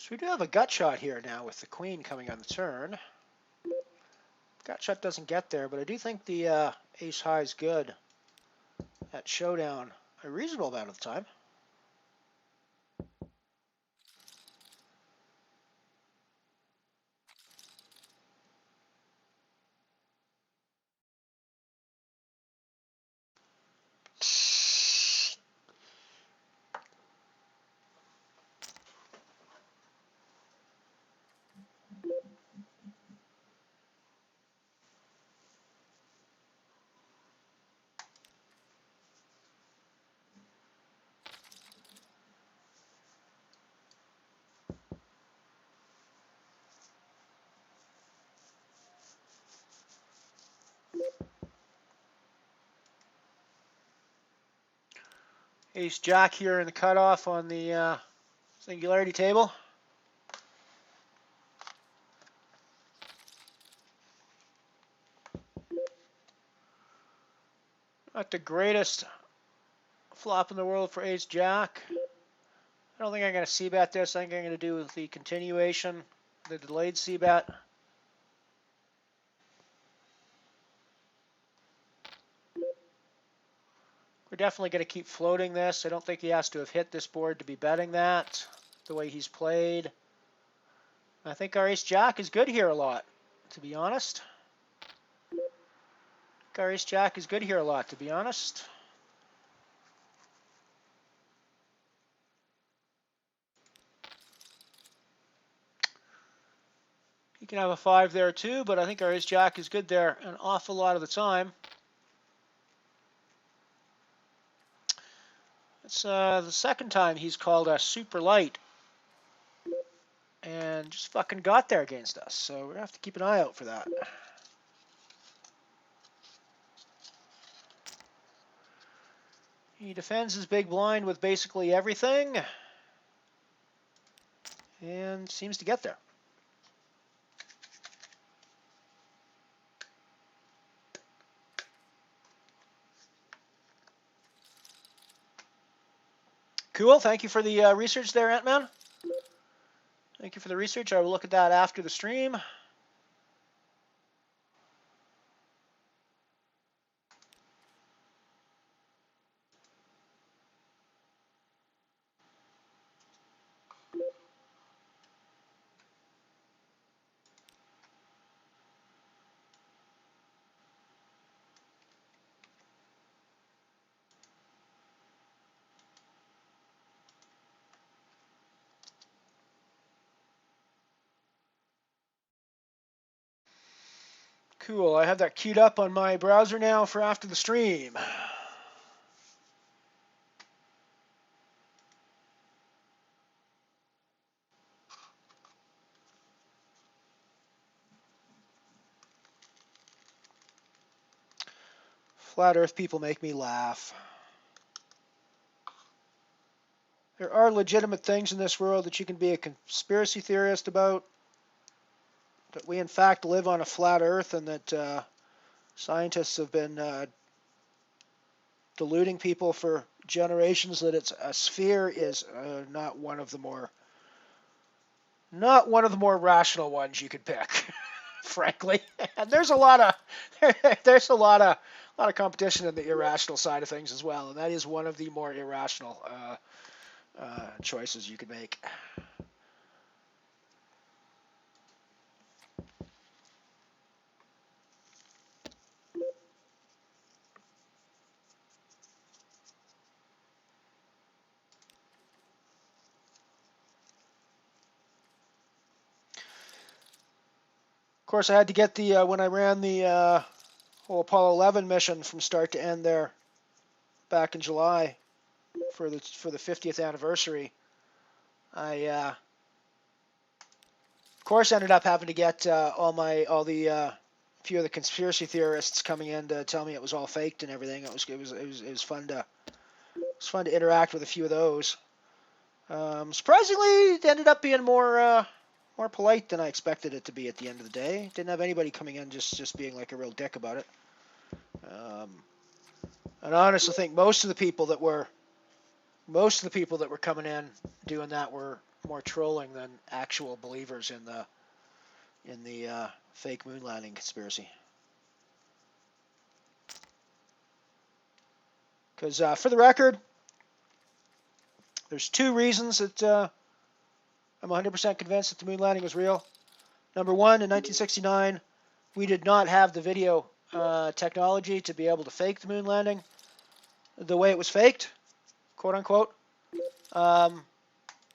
So we do have a gut shot here now with the queen coming on the turn. Gut shot doesn't get there, but I do think the ace high is good at showdown a reasonable amount of the time. Ace jack here in the cutoff on the singularity table. Not the greatest flop in the world for ace jack. I don't think I'm going to c-bet this. I think I'm going to do the continuation, the delayed c-bet. We're definitely going to keep floating this. I don't think he has to have hit this board to be betting that. the way he's played. I think our ace-jack is good here a lot, to be honest. Our ace-jack is good here a lot, to be honest. He can have a 5 there too, but I think our ace-jack is good there an awful lot of the time. It's the second time he's called us super light and just fucking got there against us. So we're going to have to keep an eye out for that. He defends his big blind with basically everything and seems to get there. Cool. Thank you for the research there, Ant-Man. Thank you for the research. I will look at that after the stream. Cool. I have that queued up on my browser now for after the stream. Flat Earth people make me laugh. There are legitimate things in this world that you can be a conspiracy theorist about. That we, in fact, live on a flat Earth and that scientists have been deluding people for generations that it's a sphere is not one of the more rational ones you could pick, frankly. And there's a lot of competition in the irrational side of things as well, and that is one of the more irrational choices you could make. Of course, I had to get the when I ran the whole Apollo 11 mission from start to end there back in July for the 50th anniversary. I of course ended up having to get few of the conspiracy theorists coming in to tell me it was all faked and everything. It was fun to interact with a few of those. Surprisingly, it ended up being more polite than I expected it to be at the end of the day. Didn't have anybody coming in just being like a real dick about it. And I honestly think most of the people that were coming in doing that were more trolling than actual believers in the fake moon landing conspiracy. Because for the record, there's two reasons that I'm 100% convinced that the moon landing was real. Number one, in 1969, we did not have the video technology to be able to fake the moon landing the way it was faked, quote unquote.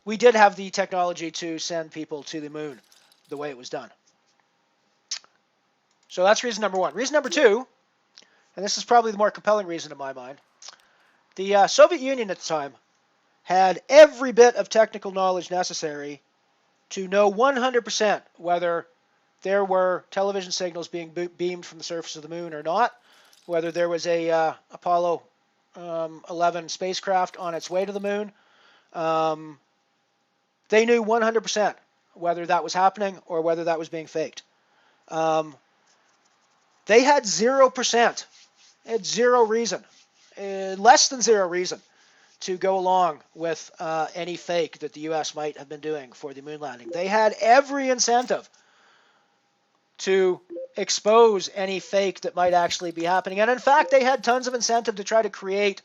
We did have the technology to send people to the moon the way it was done. So that's reason number one. Reason number two, and this is probably the more compelling reason in my mind, the Soviet Union at the time had every bit of technical knowledge necessary to know 100% whether there were television signals being beamed from the surface of the moon or not, whether there was a Apollo 11 spacecraft on its way to the moon. They knew 100% whether that was happening or whether that was being faked. They had 0%, had zero reason, less than zero reason to go along with any fake that the U.S. might have been doing for the moon landing. They had every incentive to expose any fake that might actually be happening. And in fact, they had tons of incentive to try to create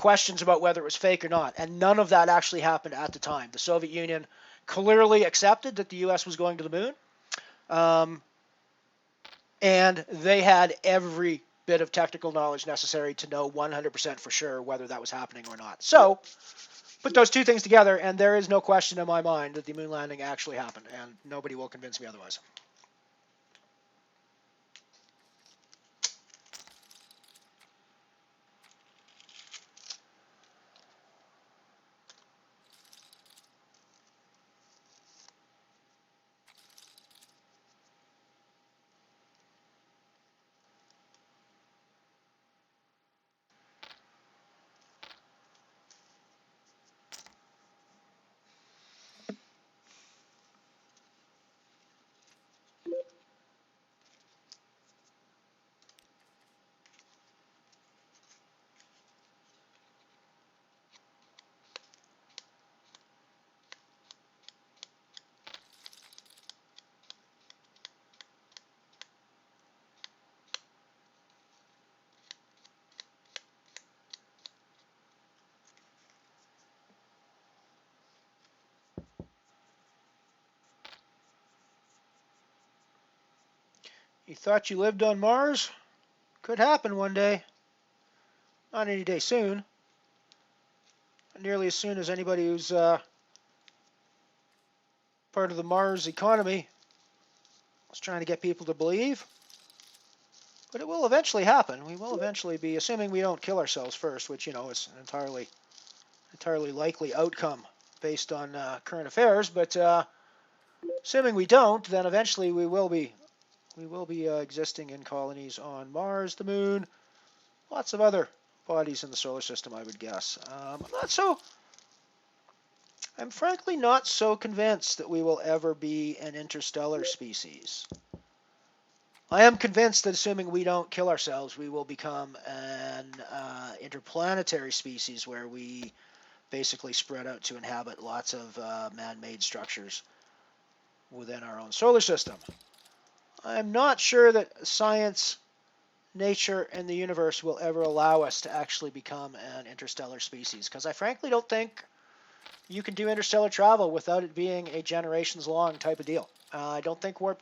questions about whether it was fake or not, and none of that actually happened at the time. The Soviet Union clearly accepted that the U.S. was going to the moon, and they had every bit of technical knowledge necessary to know 100% for sure whether that was happening or not. So, put those two things together, and there is no question in my mind that the moon landing actually happened, and nobody will convince me otherwise. You thought you lived on Mars? Could happen one day. Not any day soon. Not nearly as soon as anybody who's part of the Mars economy is trying to get people to believe. But it will eventually happen. We will eventually be, assuming we don't kill ourselves first, which, you know, is an entirely likely outcome based on current affairs. But assuming we don't, then eventually we will be existing in colonies on Mars, the Moon, lots of other bodies in the solar system, I would guess. I'm frankly not so convinced that we will ever be an interstellar species. I am convinced that assuming we don't kill ourselves, we will become an interplanetary species where we basically spread out to inhabit lots of man-made structures within our own solar system. I'm not sure that science, nature, and the universe will ever allow us to actually become an interstellar species, because I frankly don't think you can do interstellar travel without it being a generations-long type of deal. I don't think warp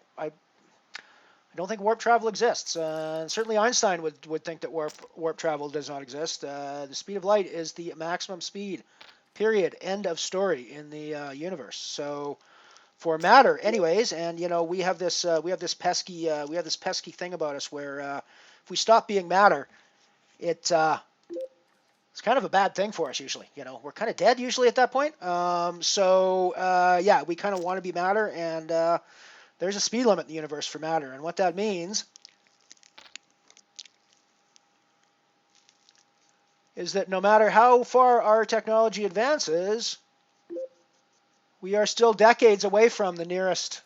travel exists. Certainly Einstein would think that warp travel does not exist. The speed of light is the maximum speed, period, end of story in the universe. So for matter, anyways, and you know we have this pesky thing about us where if we stop being matter, it's kind of a bad thing for us usually. You know, we're kind of dead usually at that point. Yeah, we kind of want to be matter, and there's a speed limit in the universe for matter, and what that means is that no matter how far our technology advances, we are still decades away from the nearest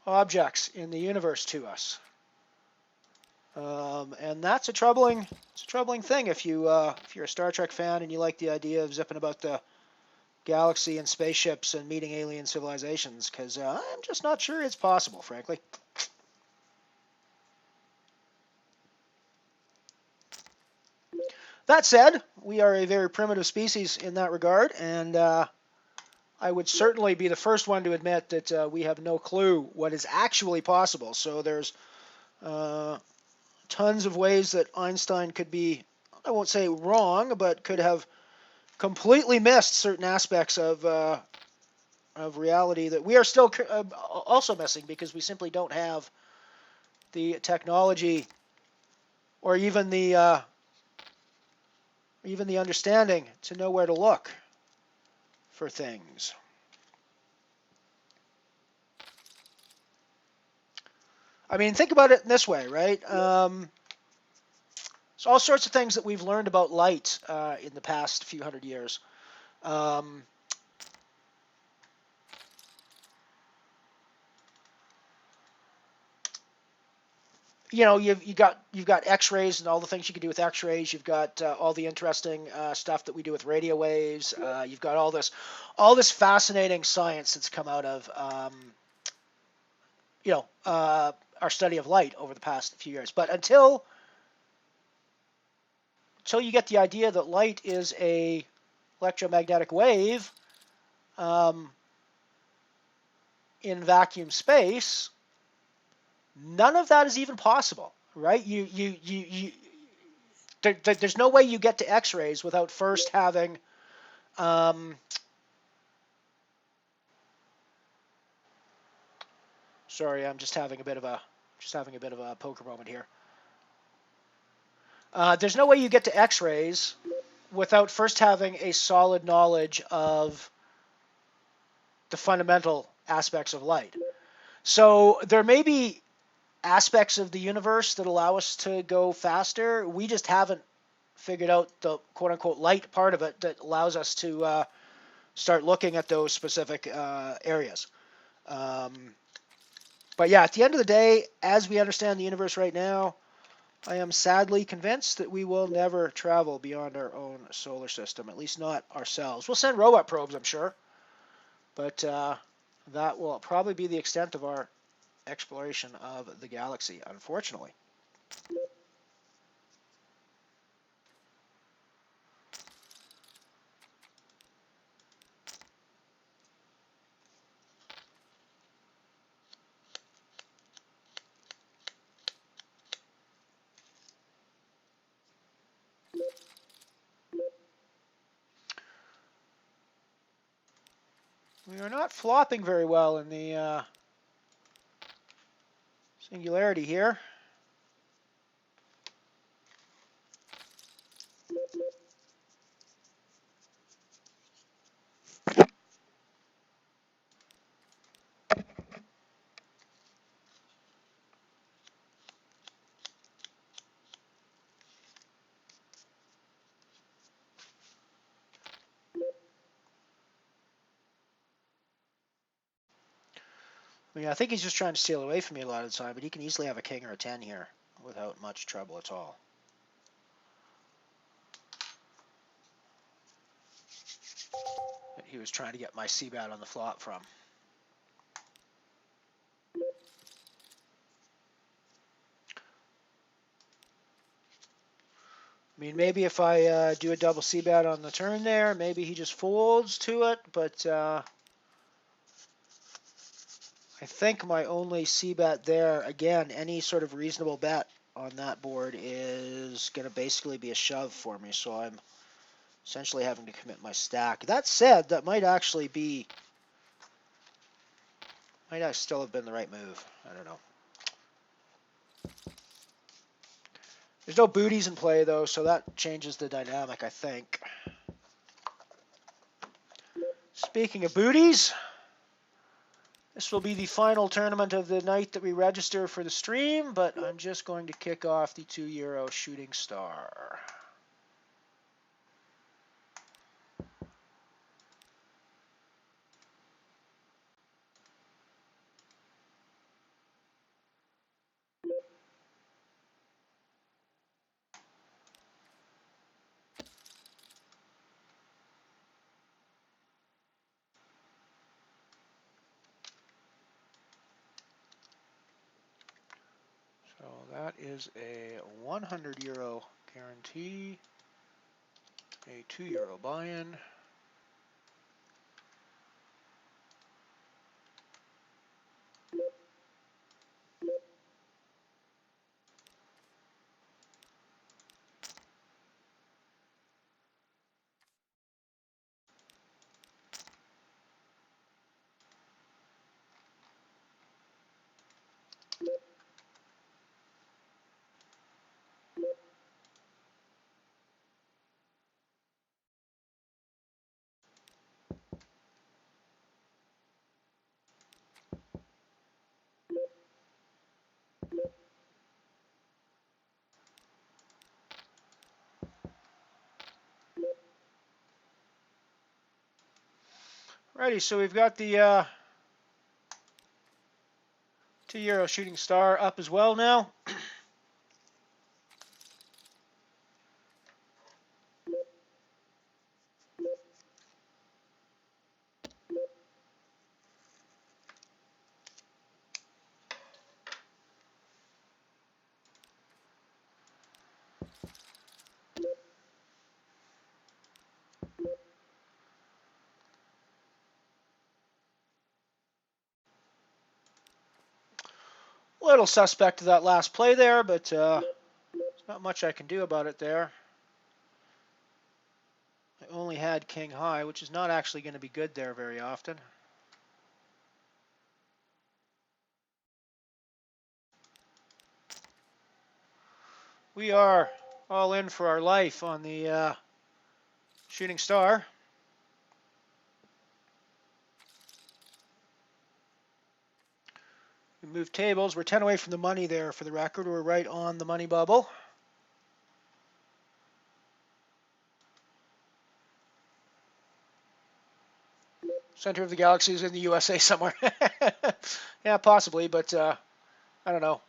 objects in the universe to us. And that's a troubling thing if you're a Star Trek fan and you like the idea of zipping about the galaxy and spaceships and meeting alien civilizations, because I'm just not sure it's possible, frankly. That said, we are a very primitive species in that regard, and I would certainly be the first one to admit that we have no clue what is actually possible. So there's tons of ways that Einstein could be, I won't say wrong, but could have completely missed certain aspects of reality that we are still also missing, because we simply don't have the technology or even the understanding to know where to look for things. I mean, think about it in this way, right? There's all sorts of things that we've learned about light in the past few hundred years. You know, you've got X-rays and all the things you can do with X-rays. You've got all the interesting stuff that we do with radio waves. You've got all this fascinating science that's come out of our study of light over the past few years. But until until you get the idea that light is a electromagnetic wave in vacuum space, none of that is even possible, right? There's no way you get to X-rays without first having sorry, I'm just having a bit of a poker moment here. There's no way you get to X-rays without first having a solid knowledge of the fundamental aspects of light. So there may be aspects of the universe that allow us to go faster. We just haven't figured out the quote-unquote light part of it that allows us to start looking at those specific areas. But yeah, at the end of the day, as we understand the universe right now, I am sadly convinced that we will never travel beyond our own solar system, at least not ourselves. We'll send robot probes, I'm sure, but that will probably be the extent of our exploration of the galaxy, unfortunately. We are not flopping very well in the singularity here. I mean, I think he's just trying to steal away from me a lot of the time, but he can easily have a king or a 10 here without much trouble at all. He was trying to get my c-bet on the flop from. I mean, maybe if I do a double c-bet on the turn there, maybe he just folds to it, but I think my only c-bet there, again, any sort of reasonable bet on that board is going to basically be a shove for me, so I'm essentially having to commit my stack. That said, that might actually still have been the right move. I don't know. There's no booties in play, though, so that changes the dynamic, I think. Speaking of booties, this will be the final tournament of the night that we register for the stream, but I'm just going to kick off the €2 shooting star. So that is a €100 guarantee, a €2 buy-in. Righty, so we've got the €2 shooting star up as well now. little suspect to that last play there, but there's not much I can do about it there. I only had king high, which is not actually going to be good there very often. We are all in for our life on the shooting star. We move tables. We're 10 away from the money there for the record. We're right on the money bubble. Center of the galaxy is in the USA somewhere. Yeah, possibly, but I don't know.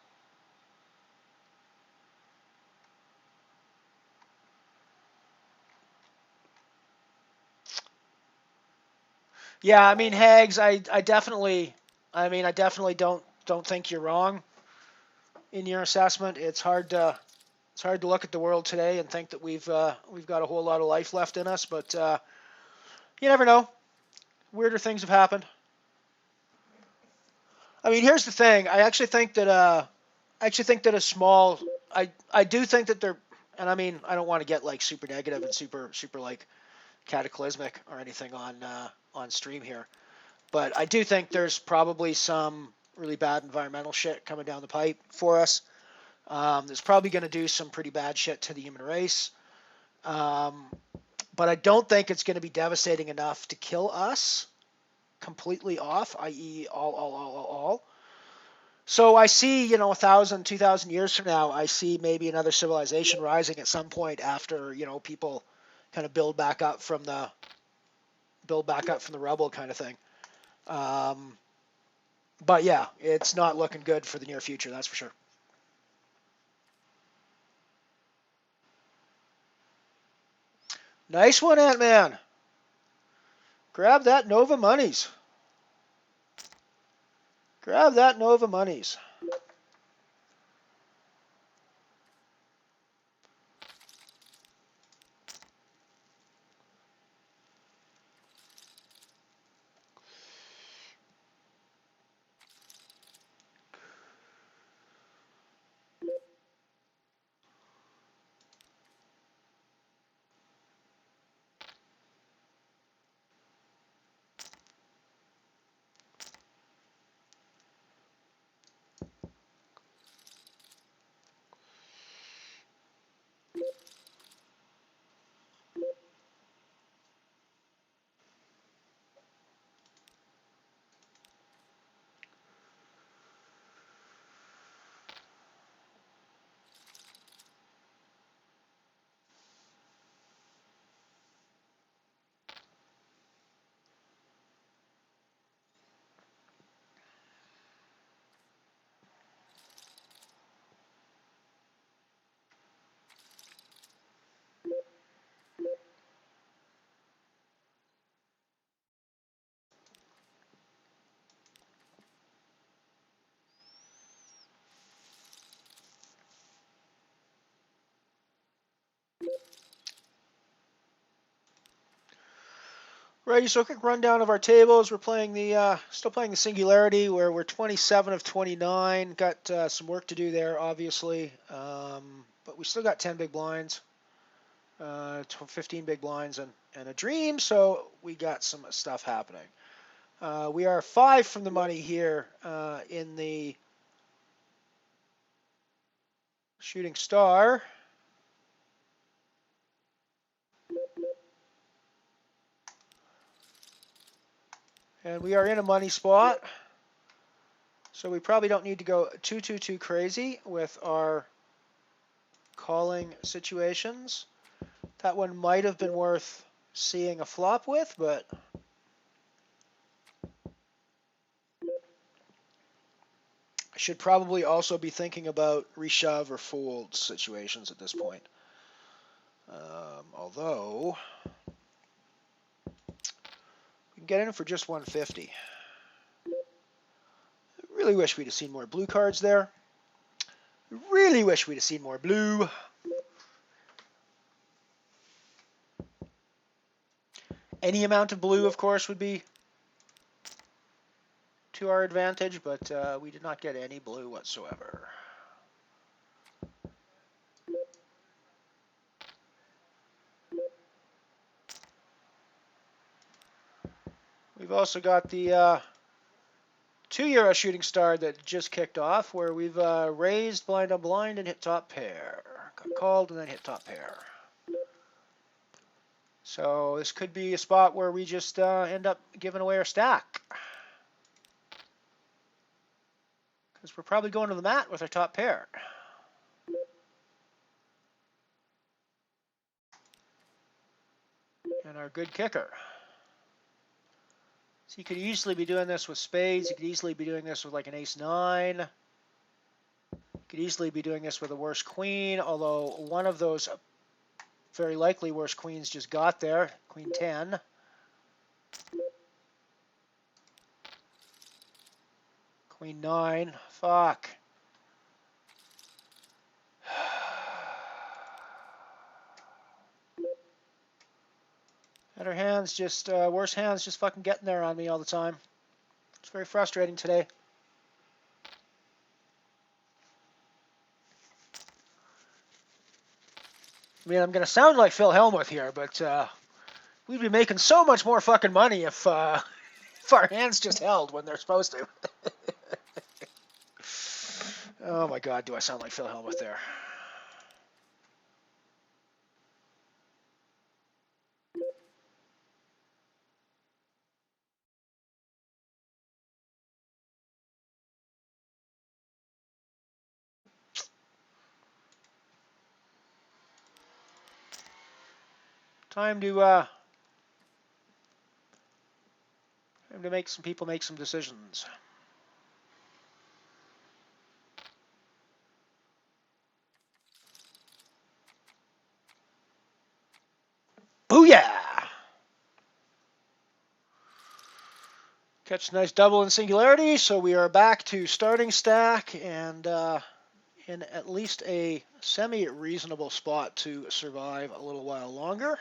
Yeah, I mean, Hags, I definitely don't think you're wrong in your assessment. It's hard to look at the world today and think that we've got a whole lot of life left in us, but you never know. Weirder things have happened. I mean, here's the thing. I do think that they're, and I mean, I don't want to get like super negative and super like cataclysmic or anything on stream here, but I do think there's probably some really bad environmental shit coming down the pipe for us. That's probably going to do some pretty bad shit to the human race. But I don't think it's going to be devastating enough to kill us completely off, i.e. all. So I see, 1,000, 2,000 years from now, I see maybe another civilization rising at some point after, people kind of build back up from the rubble kind of thing. But yeah, it's not looking good for the near future, that's for sure. Nice one, Ant-Man. Grab that Nova monies. Grab that Nova monies. Righty, so a quick rundown of our tables. We're playing still playing the Singularity, where we're 27 of 29. Got some work to do there, obviously, but we still got 10 big blinds, 15 big blinds, and a dream. So we got some stuff happening. We are 5 from the money here in the shooting star. And we are in a money spot, so we probably don't need to go too crazy with our calling situations. That one might have been worth seeing a flop with, but I should probably also be thinking about reshove or fold situations at this point. Although we can get in for just 150. I really wish we'd have seen more blue cards there. Really wish we'd have seen more blue. Any amount of blue, of course, would be to our advantage, but we did not get any blue whatsoever. We've also got the €2 shooting star that just kicked off, where we've raised blind on blind and hit top pair. Got called and then hit top pair. So this could be a spot where we just end up giving away our stack. Because we're probably going to the mat with our top pair. And our good kicker. So you could easily be doing this with spades. You could easily be doing this with like an ace-9. You could easily be doing this with a worse queen, although one of those very likely worse queens just got there. Queen 10. Queen 9. Fuck. Better hands, just worse hands, just fucking getting there on me all the time. It's very frustrating today. I mean, I'm gonna sound like Phil Hellmuth here, but we'd be making so much more fucking money if our hands just held when they're supposed to. Oh my God, do I sound like Phil Hellmuth there? Time to make some people make some decisions. Booyah! Catch a nice double in singularity, so we are back to starting stack and in at least a semi-reasonable spot to survive a little while longer.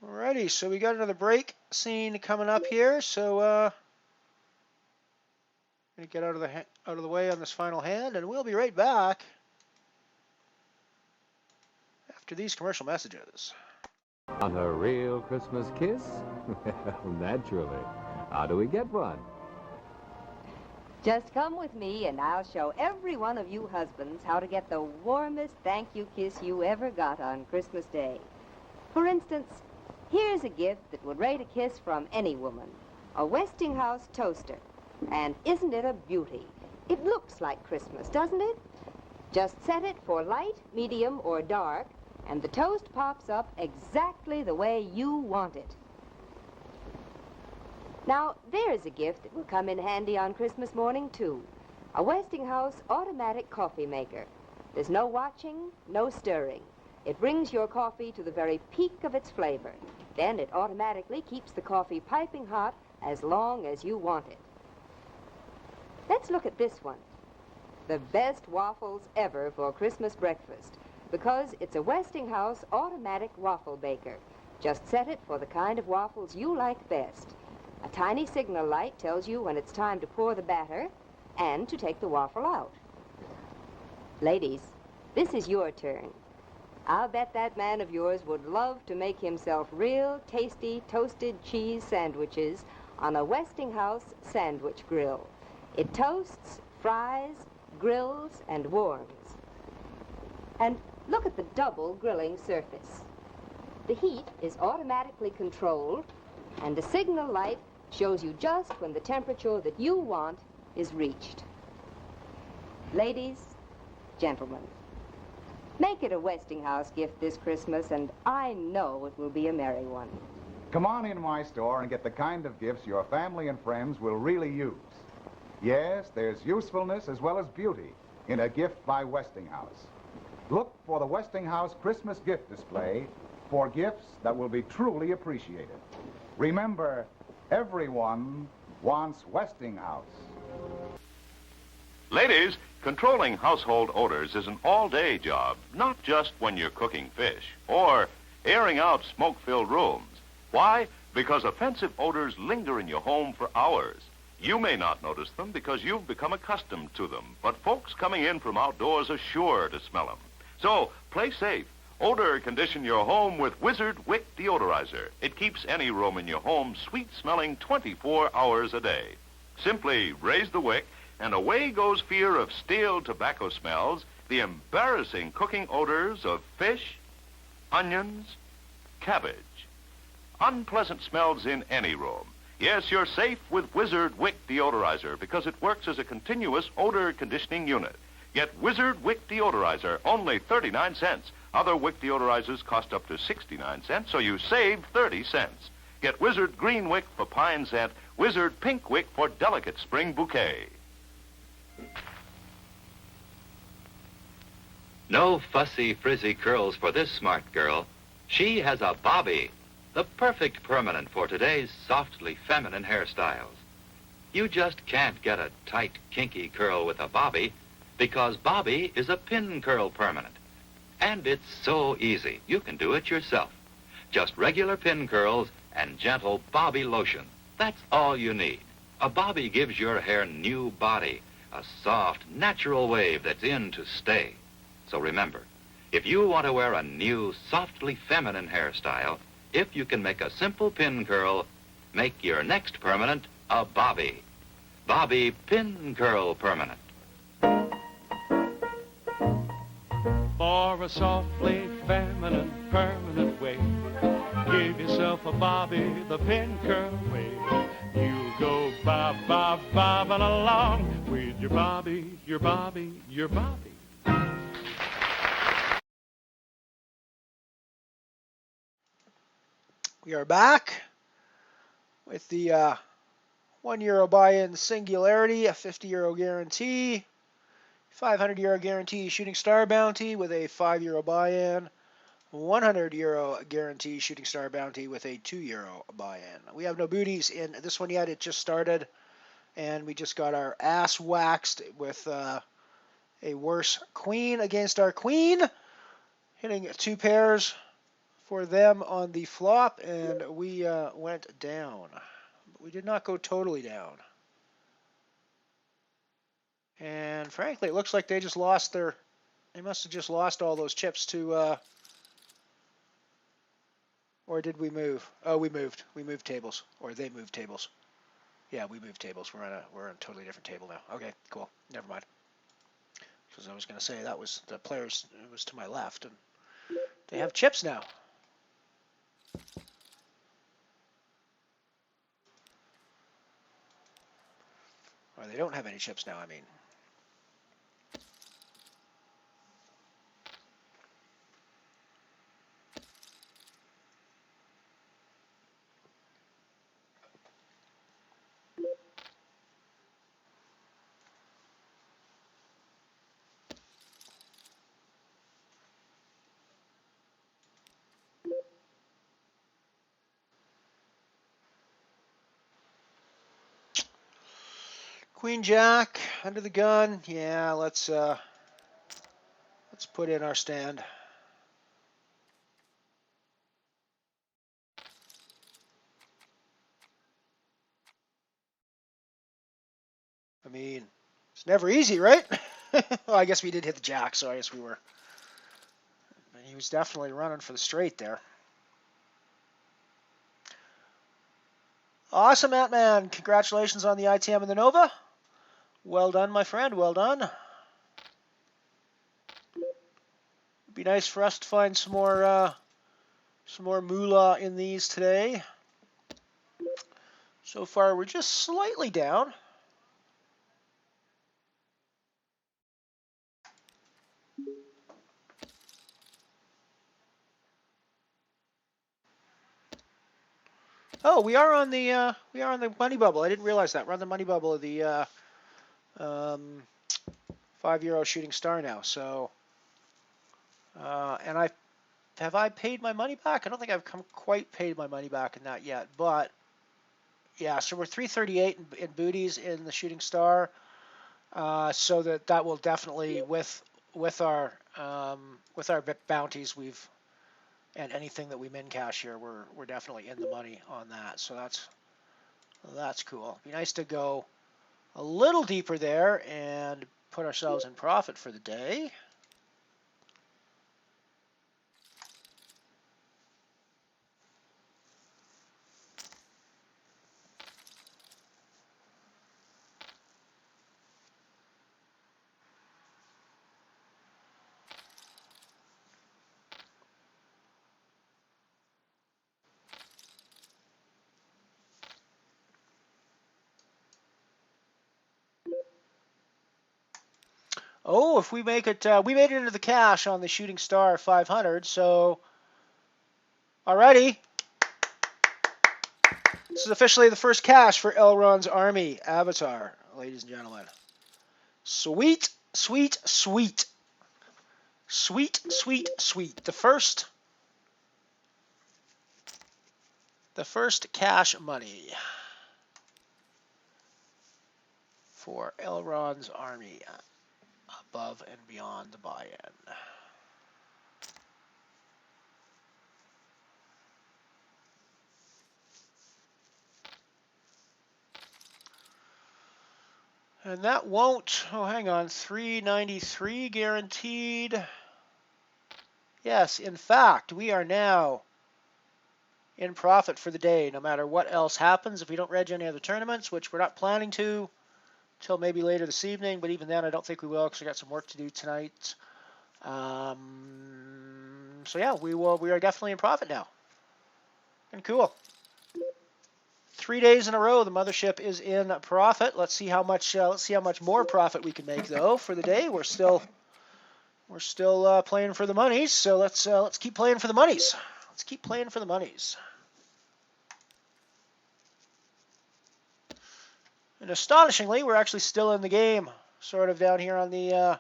Alrighty, so we got another break scene coming up here, so I'm gonna get out of the way on this final hand, and we'll be right back after these commercial messages. On a real Christmas kiss? Naturally. How do we get one? Just come with me and I'll show every one of you husbands how to get the warmest thank you kiss you ever got on Christmas Day. For instance, here's a gift that would rate a kiss from any woman. A Westinghouse toaster. And isn't it a beauty? It looks like Christmas, doesn't it? Just set it for light, medium, or dark, and the toast pops up exactly the way you want it. Now, there's a gift that will come in handy on Christmas morning, too. A Westinghouse automatic coffee maker. There's no watching, no stirring. It brings your coffee to the very peak of its flavor. Then it automatically keeps the coffee piping hot as long as you want it. Let's look at this one. The best waffles ever for Christmas breakfast, because it's a Westinghouse automatic waffle baker. Just set it for the kind of waffles you like best. A tiny signal light tells you when it's time to pour the batter and to take the waffle out. Ladies, this is your turn. I'll bet that man of yours would love to make himself real tasty toasted cheese sandwiches on a Westinghouse sandwich grill. It toasts, fries, grills, and warms. And look at the double grilling surface. The heat is automatically controlled, and the signal light shows you just when the temperature that you want is reached. Ladies, gentlemen, make it a Westinghouse gift this Christmas, and I know it will be a merry one. Come on in my store and get the kind of gifts your family and friends will really use. Yes, there's usefulness as well as beauty in a gift by Westinghouse. Look for the Westinghouse Christmas gift display for gifts that will be truly appreciated. Remember, everyone wants Westinghouse. Ladies, controlling household odors is an all-day job, not just when you're cooking fish or airing out smoke-filled rooms. Why? Because offensive odors linger in your home for hours. You may not notice them because you've become accustomed to them, but folks coming in from outdoors are sure to smell them. So, play safe. Odor condition your home with Wizard Wick Deodorizer. It keeps any room in your home sweet-smelling 24 hours a day. Simply raise the wick, and away goes fear of stale tobacco smells, the embarrassing cooking odors of fish, onions, cabbage. Unpleasant smells in any room. Yes, you're safe with Wizard Wick Deodorizer because it works as a continuous odor conditioning unit. Get Wizard Wick Deodorizer, only 39 cents. Other Wick deodorizers cost up to 69 cents, so you save 30 cents. Get Wizard Green Wick for pine scent, Wizard Pink Wick for delicate spring bouquet. No fussy, frizzy curls for this smart girl. She has a bobby, the perfect permanent for today's softly feminine hairstyles. You just can't get a tight, kinky curl with a bobby because bobby is a pin curl permanent. And it's so easy. You can do it yourself. Just regular pin curls and gentle bobby lotion. That's all you need. A bobby gives your hair new body, a soft, natural wave that's in to stay. So remember, if you want to wear a new, softly feminine hairstyle, if you can make a simple pin curl, make your next permanent a bobby. Bobby Pin Curl Permanent. For a softly feminine permanent wave, give yourself a bobby the pin curl wave. You go bob, bob, bobbing along with your bobby, your bobby, your bobby. We are back with the €1 buy-in Singularity, a €50 guarantee, €500 guarantee Shooting Star Bounty with a €5 buy-in, €100 guarantee Shooting Star Bounty with a €2 buy-in. We have no booties in this one yet. It just started, and we just got our ass waxed with a worse queen against our queen, hitting 2 pairs for them on the flop, and we went down. But we did not go totally down. And frankly, it looks like they just lost their... They must have just lost all those chips to... Or did we move? Oh, we moved. We moved tables. Or they moved tables. Yeah, we moved tables. We're on a totally different table now. Okay, cool. Never mind. Because I was going to say that was the players... It was to my left, and they have chips now. Or they don't have any chips now, I mean. Queen Jack under the gun. Yeah, let's put in our stand. I mean, it's never easy, right? Well, I guess we did hit the jack, so I guess we were. He was definitely running for the straight there. Awesome, Ant-Man. Congratulations on the ITM and the Nova. Well done, my friend. Well done. It'd be nice for us to find some more moolah in these today. So far, we're just slightly down. Oh, we are on the money bubble. I didn't realize that. We're on the money bubble of the €5 shooting star now. So, and have I paid my money back? I don't think I've quite paid my money back in that yet. But yeah, so we're 338 in booties in the shooting star. So that will definitely with our bounties and anything that we min cash here, we're definitely in the money on that. So that's cool. Be nice to go a little deeper there and put ourselves in profit for the day. Oh, if we make it, we made it into the cash on the Shooting Star 500. So, alrighty, this is officially the first cash for Elrond's Army Avatar, ladies and gentlemen. Sweet, sweet, sweet, sweet, sweet, sweet. The first cash money for Elrond's Army, above and beyond the buy-in. And that won't, oh, hang on, 393 guaranteed. Yes, in fact, we are now in profit for the day, no matter what else happens. If we don't reg any other tournaments, which we're not planning to until maybe later this evening, but even then I don't think we will because we got some work to do tonight. So yeah, we are definitely in profit now. And cool. 3 days in a row, the Mothership is in profit. Let's see how much more profit we can make though for the day. We're still playing for the monies, so let's keep playing for the monies. Let's keep playing for the monies. And astonishingly, we're actually still in the game, sort of down here on the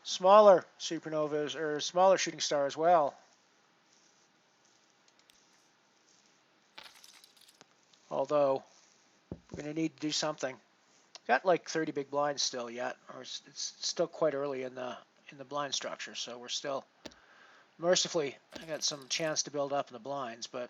smaller supernovas or smaller shooting star as well. Although we're going to need to do something. Got like 30 big blinds still yet, or it's still quite early in the blind structure, so we're still mercifully I got some chance to build up in the blinds, but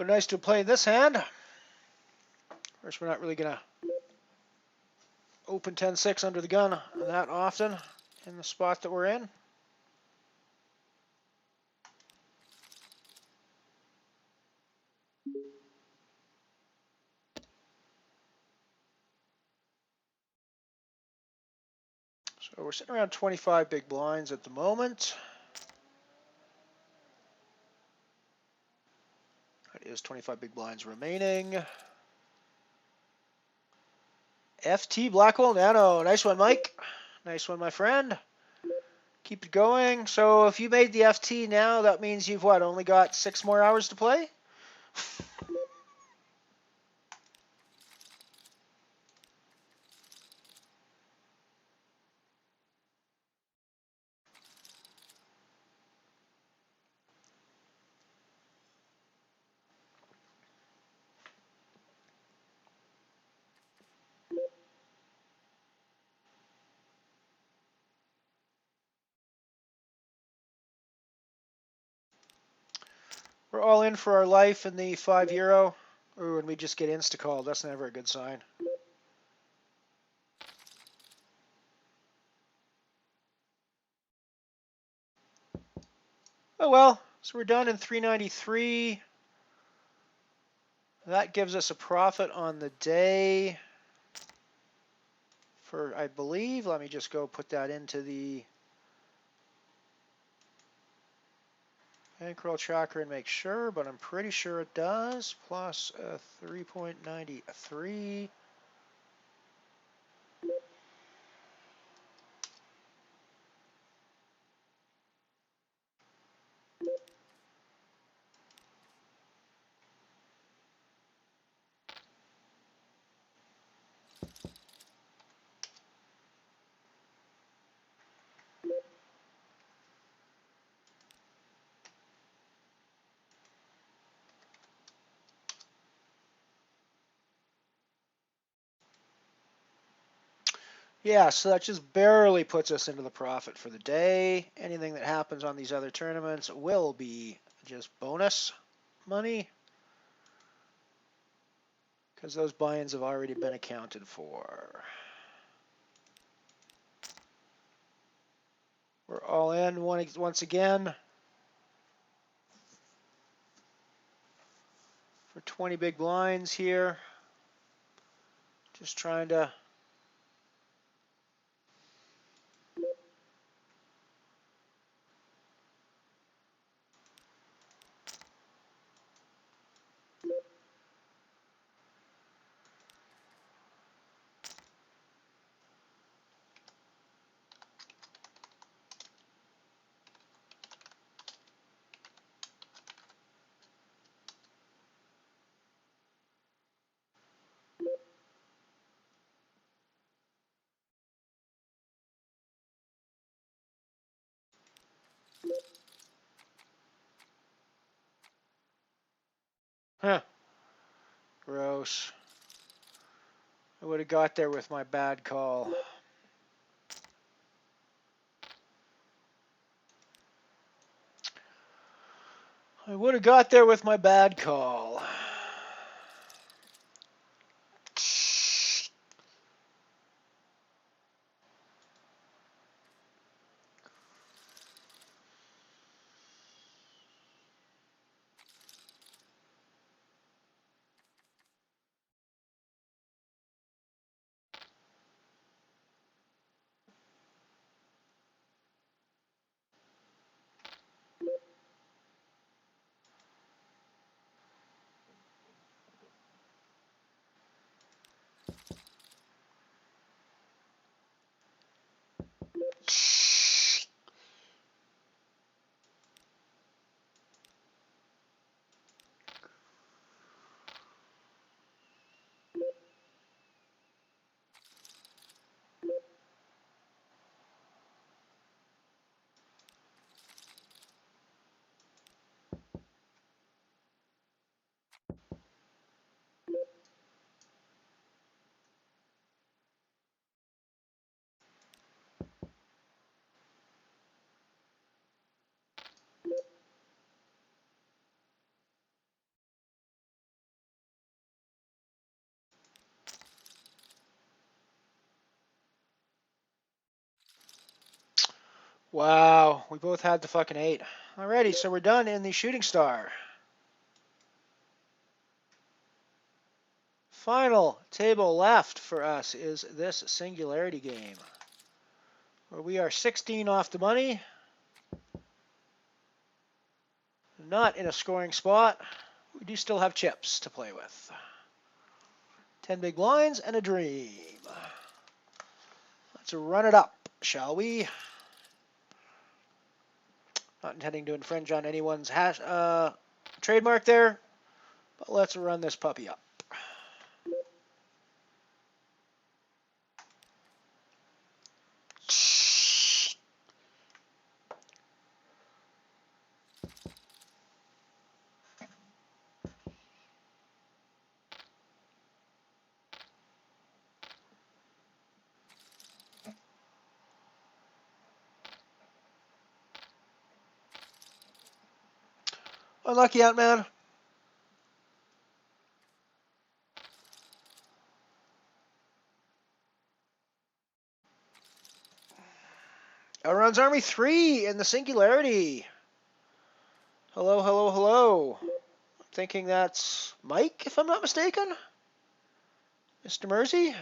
but nice to play this hand. Of course, we're not really going to open 10-6 under the gun that often in the spot that we're in. So we're sitting around 25 big blinds at the moment. is 25 big blinds remaining. FT Blackwell Nano. Nice one, Mike. Nice one, my friend. Keep it going. So if you made the FT now, that means you've what? Only got 6 more hours to play? We're all in for our life in the €5. Ooh, and we just get insta-called. That's never a good sign. Oh well, so we're done in 393. That gives us a profit on the day for, I believe, let me just go put that into the bankroll tracker and make sure, but I'm pretty sure it does. Plus 3.93. Yeah, so that just barely puts us into the profit for the day. Anything that happens on these other tournaments will be just bonus money because those buy-ins have already been accounted for. We're all in once again for 20 big blinds here. Just trying to gross. I would have got there with my bad call. I would have got there with my bad call. Wow, we both had the fucking 8. Alrighty, so we're done in the shooting star. Final table left for us is this singularity game, where we are 16 off the money, not in a scoring spot, We do still have chips to play with. 10 big blinds and a dream. Let's run it up, shall we? Not intending to infringe on anyone's trademark there, but let's run this puppy up. Unlucky, Ant-Man. Outruns Army 3 in the Singularity. Hello, hello, hello. I'm thinking that's Mike, if I'm not mistaken. Mr. Mersey.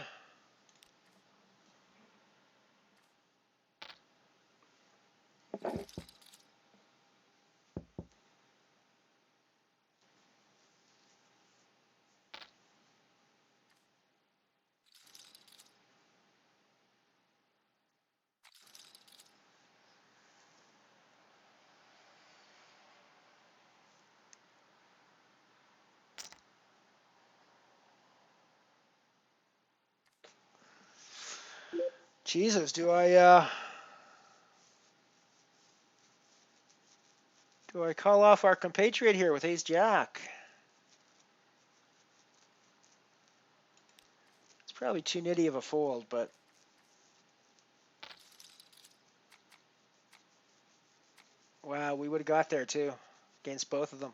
Jesus, do I call off our compatriot here with Ace Jack? It's probably too nitty of a fold, but wow, we would have got there too against both of them.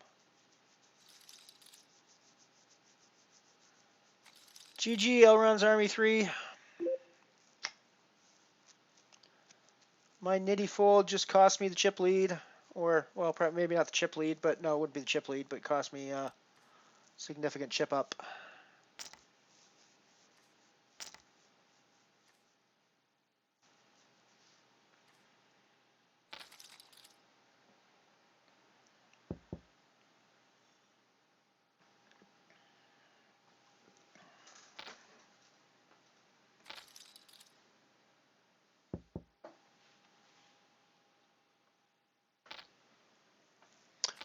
GG, Elrond's Army 3. My nitty fold just cost me the chip lead. Or, well, probably maybe not the chip lead, but no, it would be the chip lead, but it cost me a significant chip up.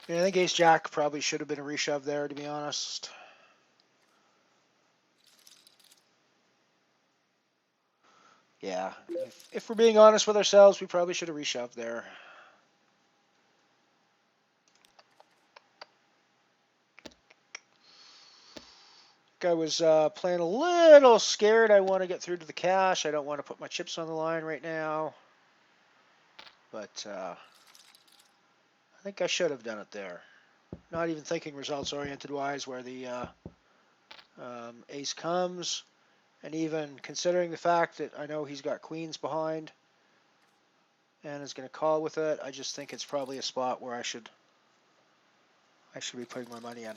Yeah, I think Ace Jack probably should have been a reshove there, to be honest. Yeah, if we're being honest with ourselves, we probably should have reshoved there. I was playing a little scared. I want to get through to the cash. I don't want to put my chips on the line right now. But I think I should have done it there. Not even thinking results-oriented wise where the ace comes. And even considering the fact that I know he's got queens behind and is going to call with it, I just think it's probably a spot where I should be putting my money in.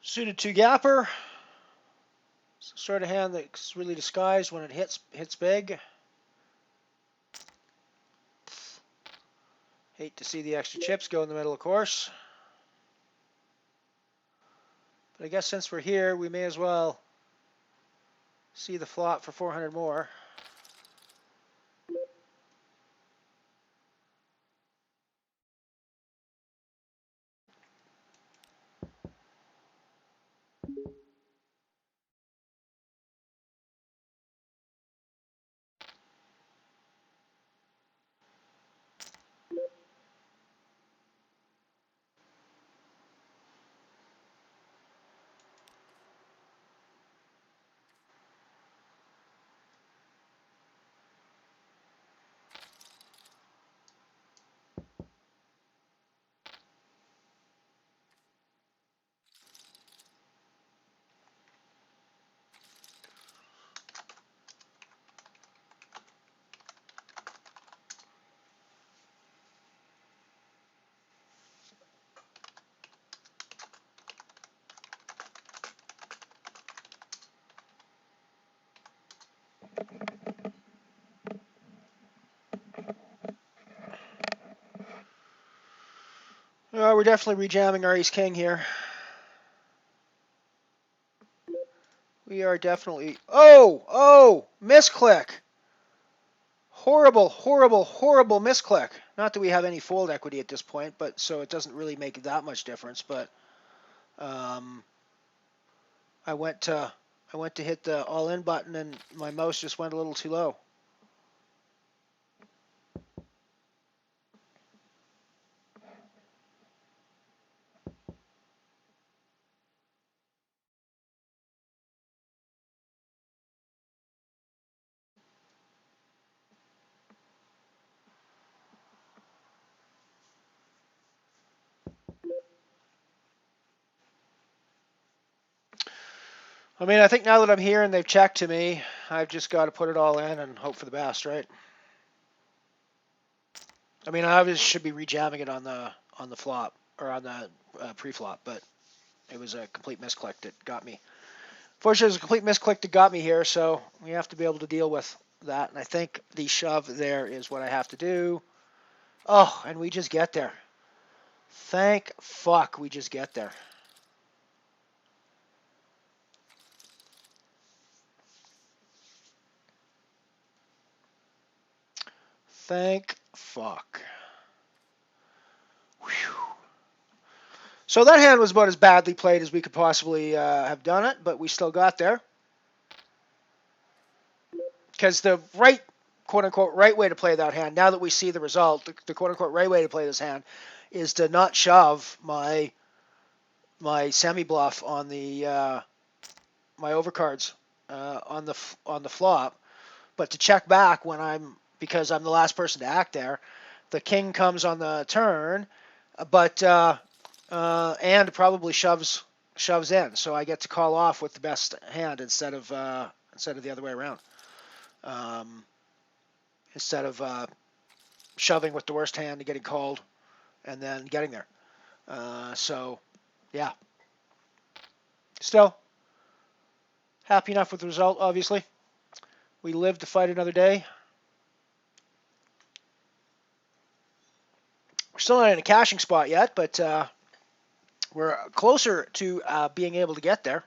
Suited 2 gapper. It's the sort of hand that's really disguised when it hits big. Hate to see the extra chips go in the middle, of course. But I guess since we're here, we may as well see the flop for 400 more. We're definitely rejamming our ace king here. We are definitely... Oh! Misclick! Horrible, horrible, horrible misclick. Not that we have any fold equity at this point, but so it doesn't really make that much difference. But I went to hit the all-in button, and my mouse just went a little too low. I mean, I think now that I'm here and they've checked to me, I've just got to put it all in and hope for the best, right? I mean, I obviously should be rejamming it on the flop or on the pre-flop, but it was a complete misclick that got me. Fortunately, it was a complete misclick that got me here, so we have to be able to deal with that. And I think the shove there is what I have to do. Oh, and we just get there. Thank fuck we just get there. Thank fuck. Whew. So that hand was about as badly played as we could possibly have done it, but we still got there. Because the right, quote-unquote, right way to play that hand, now that we see the result, the quote-unquote right way to play this hand is to not shove my semi-bluff on the my overcards on the flop, but to check back when because I'm the last person to act there. The king comes on the turn, but and probably shoves in, so I get to call off with the best hand instead of the other way around. Instead of shoving with the worst hand and getting called and then getting there. So, yeah. Still, happy enough with the result, obviously. We live to fight another day. We're still not in a cashing spot yet, but we're closer to being able to get there.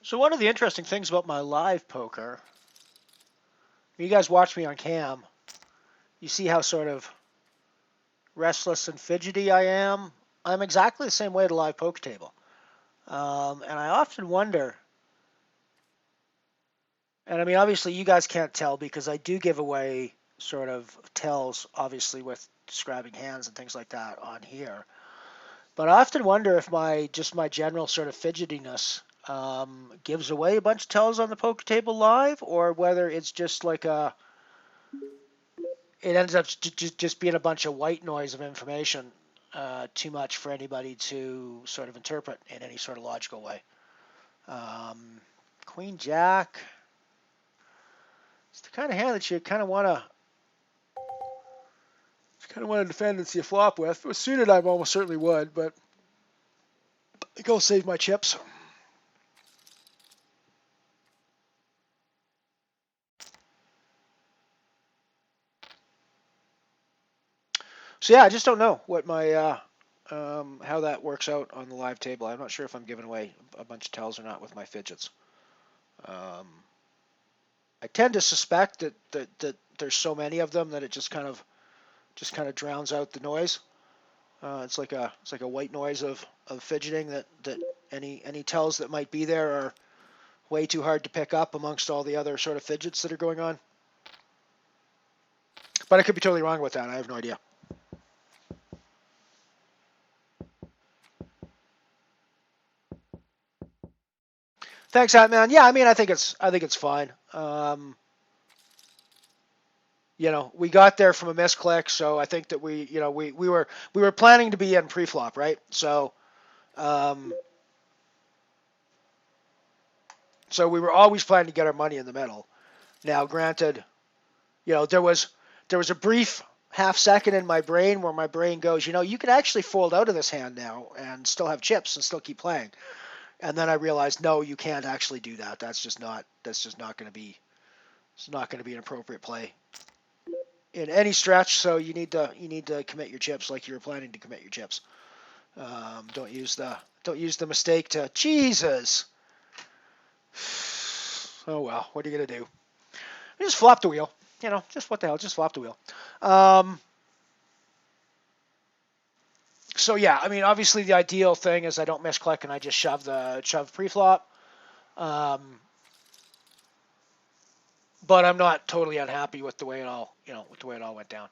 So one of the interesting things about my live poker, you guys watch me on cam, you see how sort of restless and fidgety I am. I'm exactly the same way at a live poker table. And I often wonder, and I mean, obviously you guys can't tell because I do give away sort of tells, obviously, with describing hands and things like that on here. But I often wonder if my general sort of fidgetiness gives away a bunch of tells on the poker table live, or whether it's just like it ends up just being a bunch of white noise of information, too much for anybody to sort of interpret in any sort of logical way. Queen Jack. It's the kind of hand that you kind of want to defend and see a flop with. If it was suited, I almost certainly would, but I think I'll save my chips. So yeah, I just don't know what my how that works out on the live table. I'm not sure if I'm giving away a bunch of tells or not with my fidgets. I tend to suspect that there's so many of them that it just kind of drowns out the noise. It's like a white noise of fidgeting that any tells that might be there are way too hard to pick up amongst all the other sort of fidgets that are going on. But I could be totally wrong with that. I have no idea. Thanks, Hat-Man. Yeah, I mean, I think it's fine. We got there from a misclick, so I think that we were planning to be in pre-flop, right? So we were always planning to get our money in the middle. Now, granted, there was a brief half second in my brain where my brain goes, you could actually fold out of this hand now and still have chips and still keep playing. And then I realized, no, you can't actually do that. That's just not going to be an appropriate play in any stretch. So you need to commit your chips like you were planning to commit your chips. Don't use the mistake to Jesus. Oh well, what are you gonna do? Just flop the wheel. Just what the hell? Just flop the wheel. So yeah, I mean, obviously the ideal thing is I don't misclick and I just shove pre-flop. But I'm not totally unhappy with the way it all went down.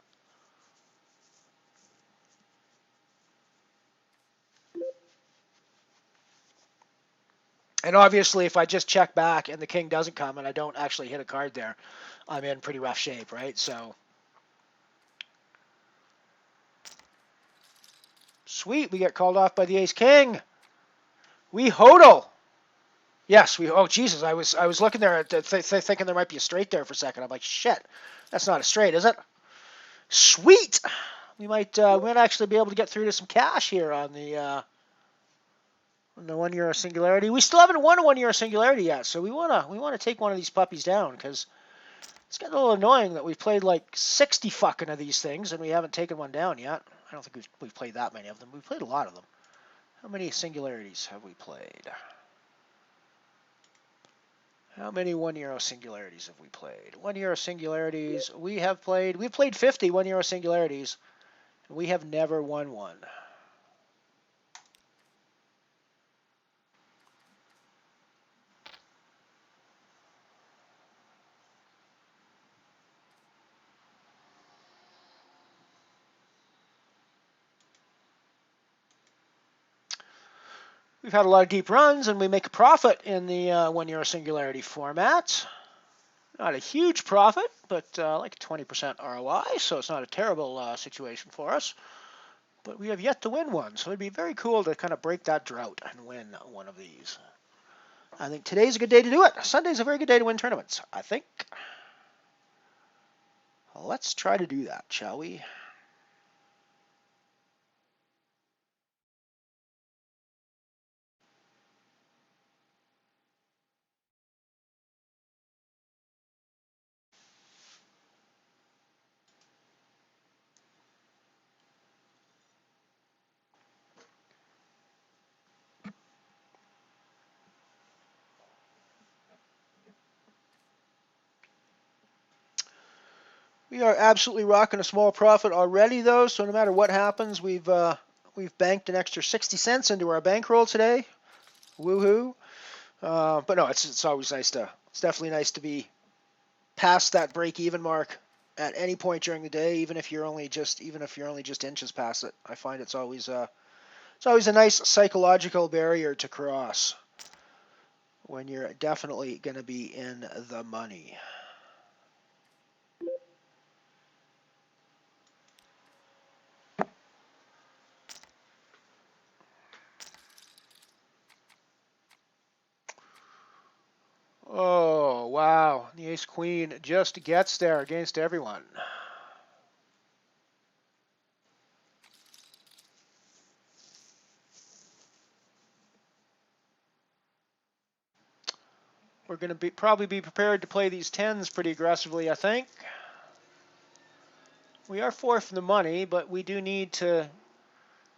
And obviously, if I just check back and the king doesn't come and I don't actually hit a card there, I'm in pretty rough shape, right? So. Sweet, we get called off by the ace-king. We hodl. Yes, we. Oh Jesus, I was looking there at thinking there might be a straight there for a second. I'm like, shit, that's not a straight, is it? Sweet. We might actually be able to get through to some cash here on the 1 euro singularity. We still haven't won a 1 euro singularity yet, so we wanna take one of these puppies down because it's getting a little annoying that we've played like 60 fucking of these things and we haven't taken one down yet. I don't think we've played that many of them. We've played a lot of them. How many singularities have we played? How many 1 euro singularities have we played? 1 euro singularities. We've played 50 1 euro singularities. And we have never won one. We've had a lot of deep runs, and we make a profit in the 1 euro singularity format. Not a huge profit, but like a 20% ROI, so it's not a terrible situation for us. But we have yet to win one, so it'd be very cool to kind of break that drought and win one of these. I think today's a good day to do it. Sunday's a very good day to win tournaments, I think. Let's try to do that, shall we? We are absolutely rocking a small profit already, though. So no matter what happens, we've banked an extra 60 cents into our bankroll today. Woohoo! But no, it's always nice to. It's definitely nice to be past that break-even mark at any point during the day, even if you're only just inches past it. I find it's always a nice psychological barrier to cross. when you're definitely going to be in the money. Oh, wow. The ace-queen just gets there against everyone. We're going to probably be prepared to play these tens pretty aggressively, I think. We are fourth in the money, but we do need to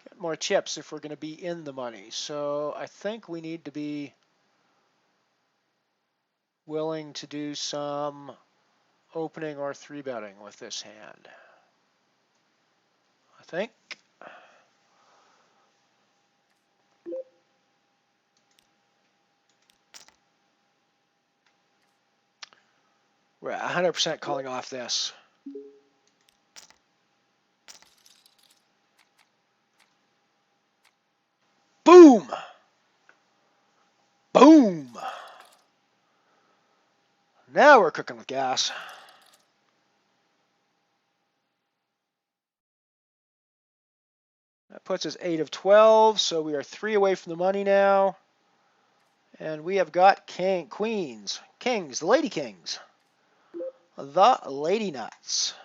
get more chips if we're going to be in the money. So I think we need to be willing to do some opening or 3-betting with this hand. I think. We're 100% calling off this. Boom! Boom! Now we're cooking with gas. That puts us 8 of 12, so we are 3 away from the money now. And we have got queens, kings, the lady kings, the lady nuts.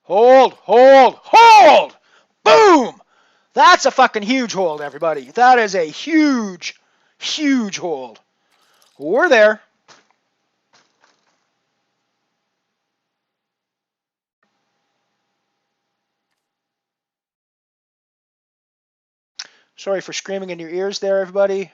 Hold, hold, hold! Boom! That's a fucking huge hold, everybody. That is a huge, huge hold. We're there. Sorry for screaming in your ears there, everybody.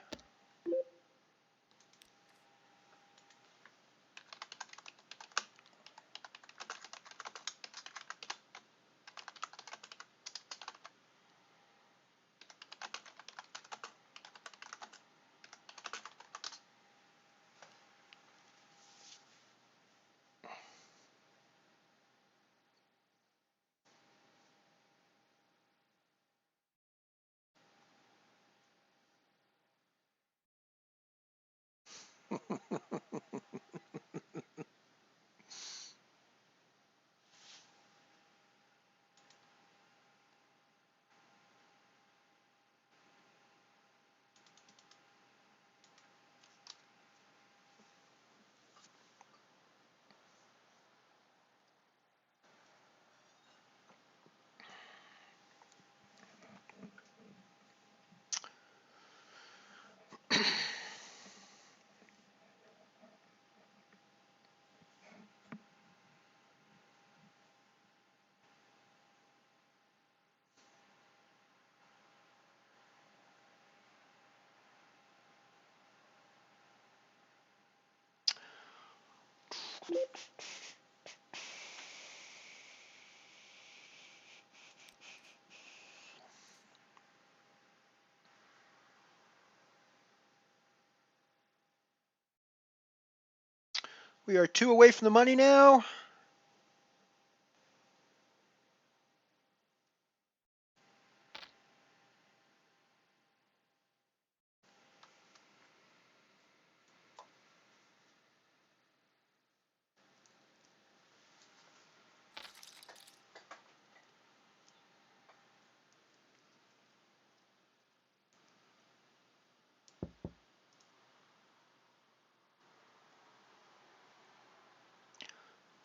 We are 2 away from the money now.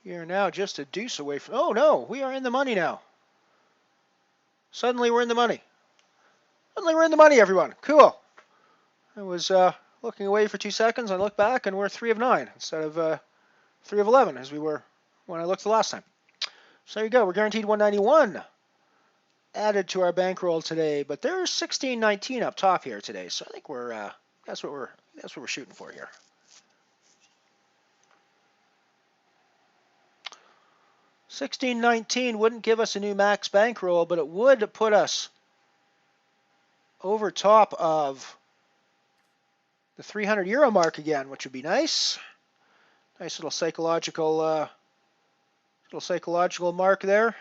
We are now just a deuce away from... Oh, no, we are in the money now. Suddenly we're in the money. Suddenly we're in the money, everyone. Cool. I was looking away for 2 seconds. I look back, and we're 3 of 9 instead of 3 of 11, as we were when I looked the last time. So there you go. We're guaranteed 191 added to our bankroll today, but there's 1619 up top here today. So I think we're that's what we're shooting for here. $16.19 wouldn't give us a new max bankroll, but it would put us over top of the 300 euro mark again, which would be nice. Nice little psychological mark there.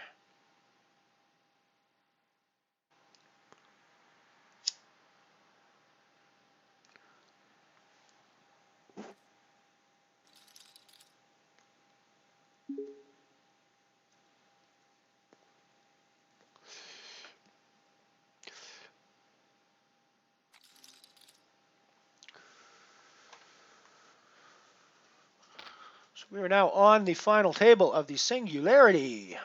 So we are now on the final table of the Singularity.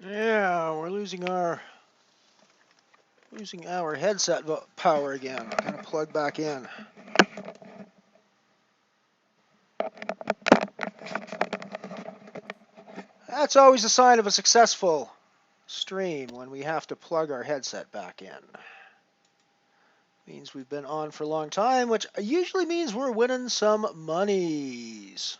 Yeah, we're losing our headset power again. Gonna plug back in. That's always a sign of a successful stream when we have to plug our headset back in. Means we've been on for a long time, which usually means we're winning some monies.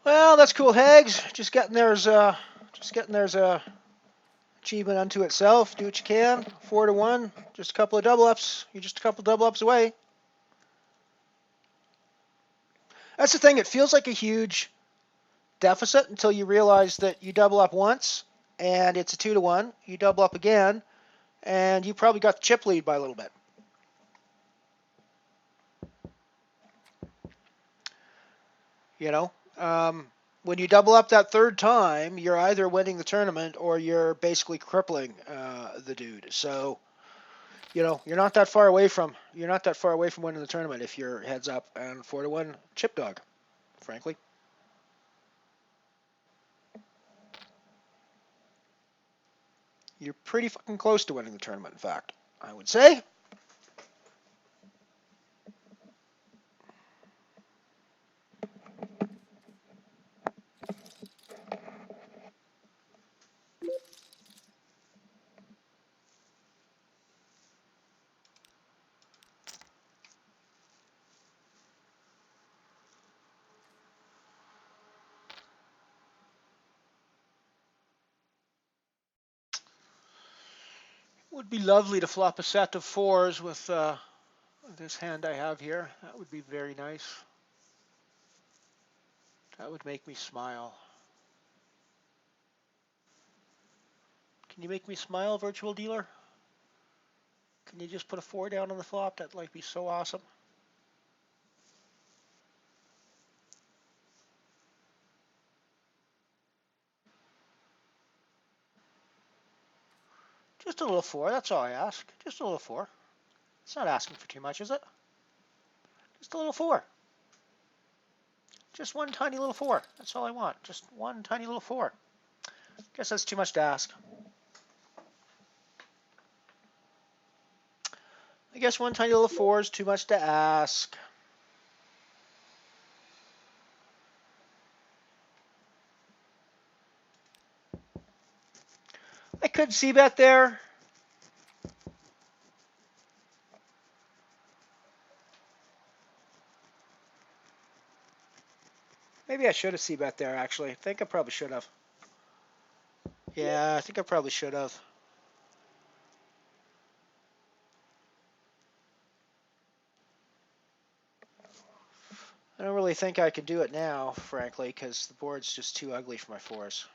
Well, that's cool, Hags. Just getting there's achievement unto itself. Do what you can. 4-1. Just a couple of double ups. You're just a couple double ups away. That's the thing. It feels like a huge deficit until you realize that you double up once and it's a 2-1. You double up again and you probably got the chip lead by a little bit. You know, when you double up that third time, you're either winning the tournament or you're basically crippling the dude. So, you know, you're not that far away from winning the tournament if you're heads up and 4-1 chip dog, frankly. You're pretty fucking close to winning the tournament, in fact, I would say. Would be lovely to flop a set of 4s with this hand I have here. That would be very nice. That would make me smile. Can you make me smile, virtual dealer? Can you just put a 4 down on the flop? That might be so awesome. Just a little 4, that's all I ask. Just a little 4. It's not asking for too much, is it? Just a little 4. Just one tiny little 4. That's all I want. Just one tiny little 4. Guess that's too much to ask. I guess one tiny little 4 is too much to ask. I could see bet there. Maybe I should have c-bet there, actually. I think I probably should have. Yeah, I think I probably should have. I don't really think I can do it now, frankly, because the board's just too ugly for my 4s.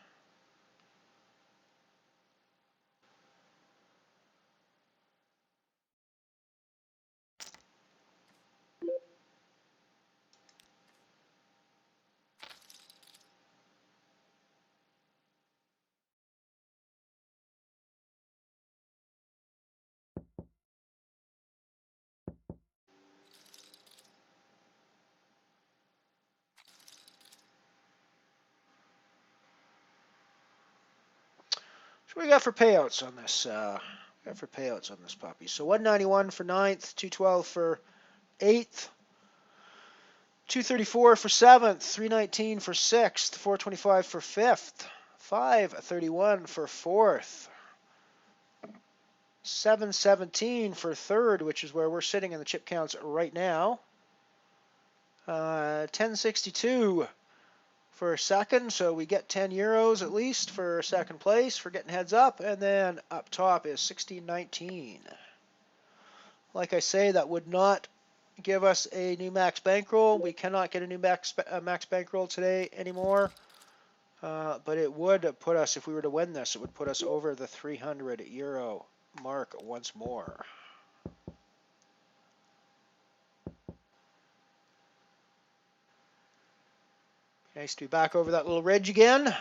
So what do we got for payouts on this? Puppy. So 191 for 9th, 212 for 8th, 234 for 7th, 319 for 6th, 425 for 5th, 531 for 4th, 717 for 3rd, which is where we're sitting in the chip counts right now. 1062 for 2nd, so we get 10 euros at least for 2nd place for getting heads up, and then up top is 1619. Like I say, that would not give us a new max bankroll. We cannot get a new max bankroll today anymore, but it would put us, if we were to win this, it would put us over the 300 euro mark once more. Nice to be back over that little ridge again.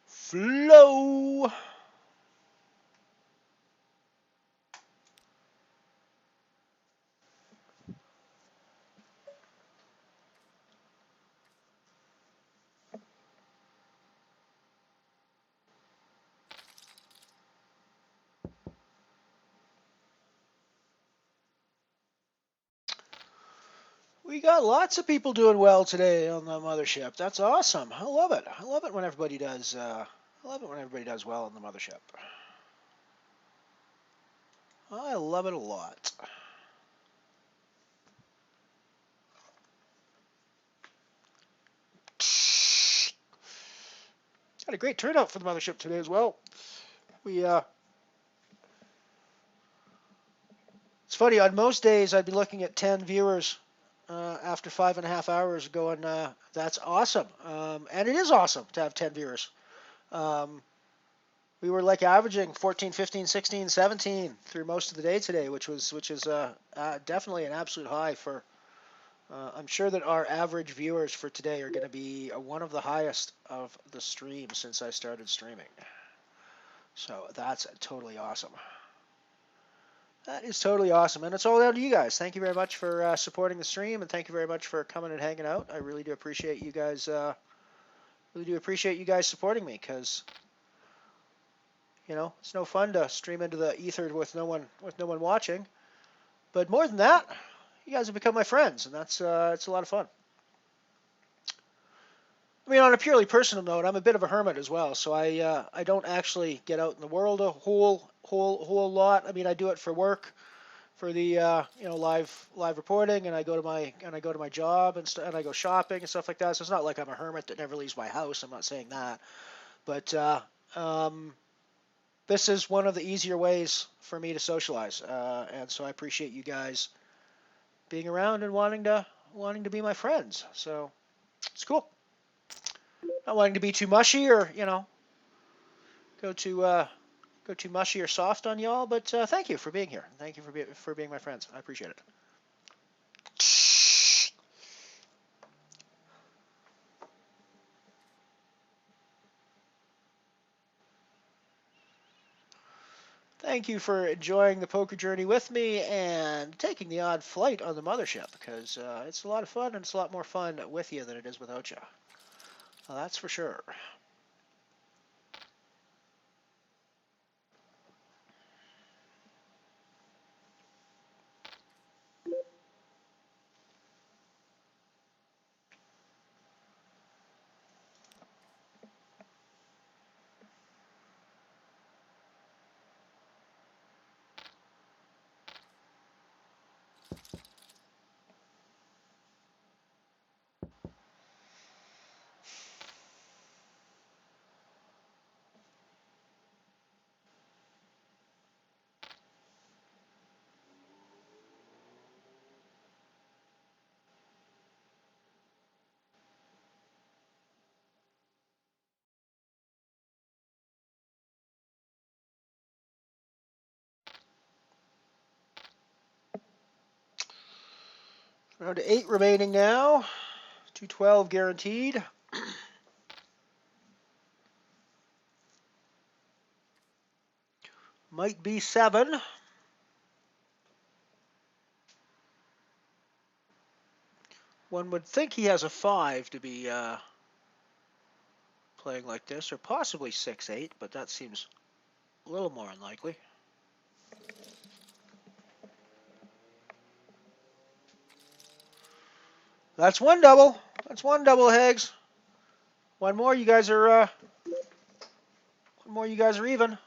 Flow. We got lots of people doing well today on the Mothership. That's awesome. I love it. I love it when everybody does. I love it when everybody does well on the Mothership. I love it a lot. Had a great turnout for the Mothership today as well. It's funny, on most days I'd be looking at 10 viewers after 5.5 hours going, that's awesome. And it is awesome to have 10 viewers. We were like averaging 14, 15, 16, 17 through most of the day today, which is definitely an absolute high for. I'm sure that our average viewers for today are going to be one of the highest of the stream since I started streaming. So that's totally awesome. That is totally awesome, and it's all down to you guys. Thank you very much for supporting the stream, and thank you very much for coming and hanging out. I really do appreciate you guys. Really do appreciate you guys supporting me, because it's no fun to stream into the ether with no one watching. But more than that, you guys have become my friends, and that's it's a lot of fun. I mean, on a purely personal note, I'm a bit of a hermit as well, so I don't actually get out in the world a whole lot. I mean, I do it for work, for the live reporting, and I go to my job and I go shopping and stuff like that. So it's not like I'm a hermit that never leaves my house. I'm not saying that, but this is one of the easier ways for me to socialize, and so I appreciate you guys being around and wanting to be my friends. So it's cool. Not wanting to be too mushy or go too mushy or soft on y'all, but thank you for being here. Thank you for being my friends. I appreciate it. Thank you for enjoying the poker journey with me and taking the odd flight on the Mothership, because it's a lot of fun, and it's a lot more fun with you than it is without you. Well, that's for sure. Round to 8 remaining now. 212 guaranteed. Might be 7. One would think he has a 5 to be playing like this, or possibly 6-8, but that seems a little more unlikely. That's one double. That's one double, Hags. One more, you guys are even.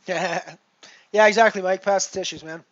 Yeah, exactly, Mike. Pass the tissues, man.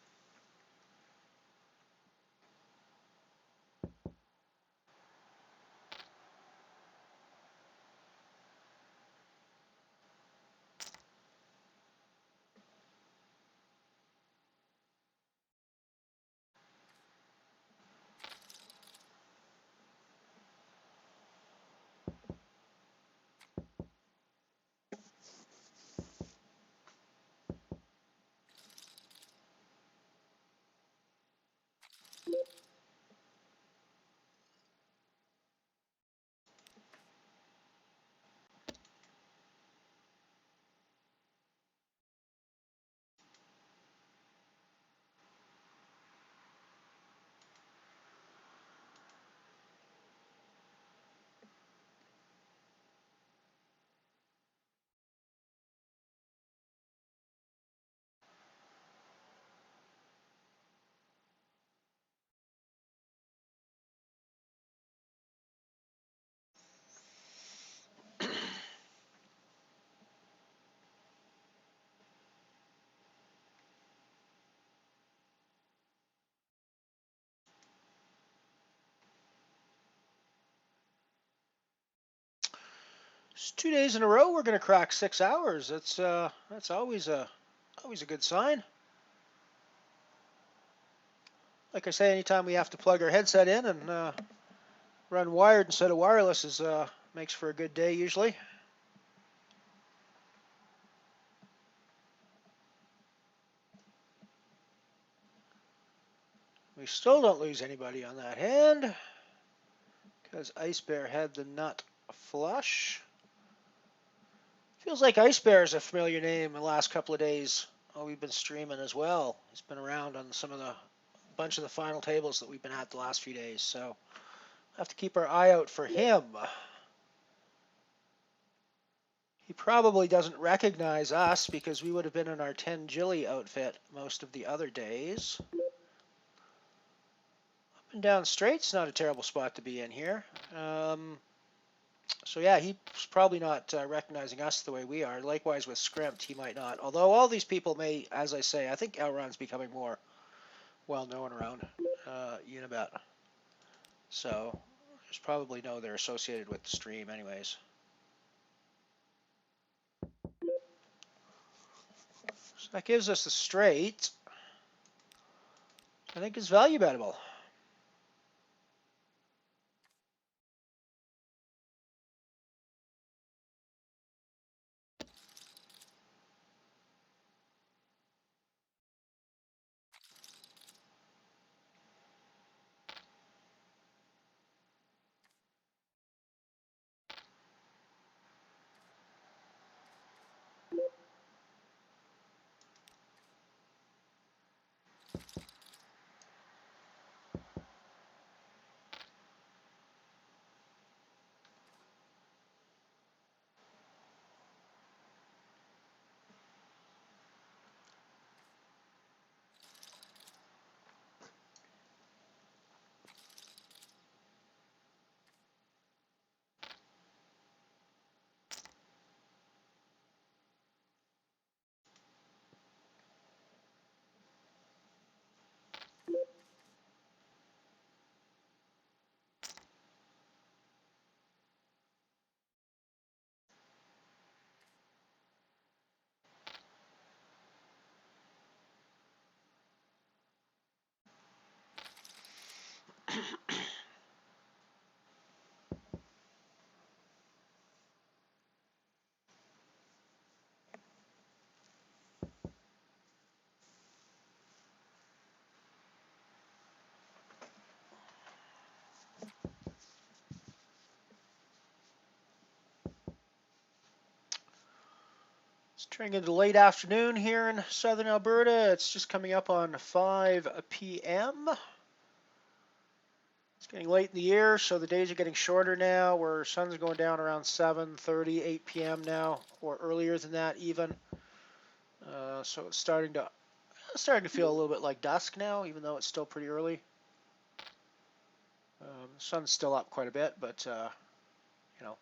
It's 2 days in a row we're going to crack 6 hours. That's always a good sign. Like I say, anytime we have to plug our headset in and run wired instead of wireless is makes for a good day usually. We still don't lose anybody on that hand because Ice Bear had the nut flush. Feels like Ice Bear is a familiar name the last couple of days. Oh, we've been streaming as well. He's been around on some of the bunch of the final tables that we've been at the last few days, so we'll have to keep our eye out for him. He probably doesn't recognize us because we would have been in our 10 Jilly outfit most of the other days. Up and down straight's not a terrible spot to be in here. So yeah, he's probably not recognizing us the way we are. Likewise with Scrimped, he might not. Although all these people may, as I say, I think Elron's becoming more well known around Unibet. So there's probably no they're associated with the stream anyways. So that gives us the straight. I think it's value bettable. It's turning into late afternoon here in southern Alberta. It's just coming up on 5 p.m. It's getting late in the year, so the days are getting shorter now, where sun's going down around 7:30, 8 p.m. now, or earlier than that even. So it's starting to feel a little bit like dusk now, even though it's still pretty early. The sun's still up quite a bit, but you know.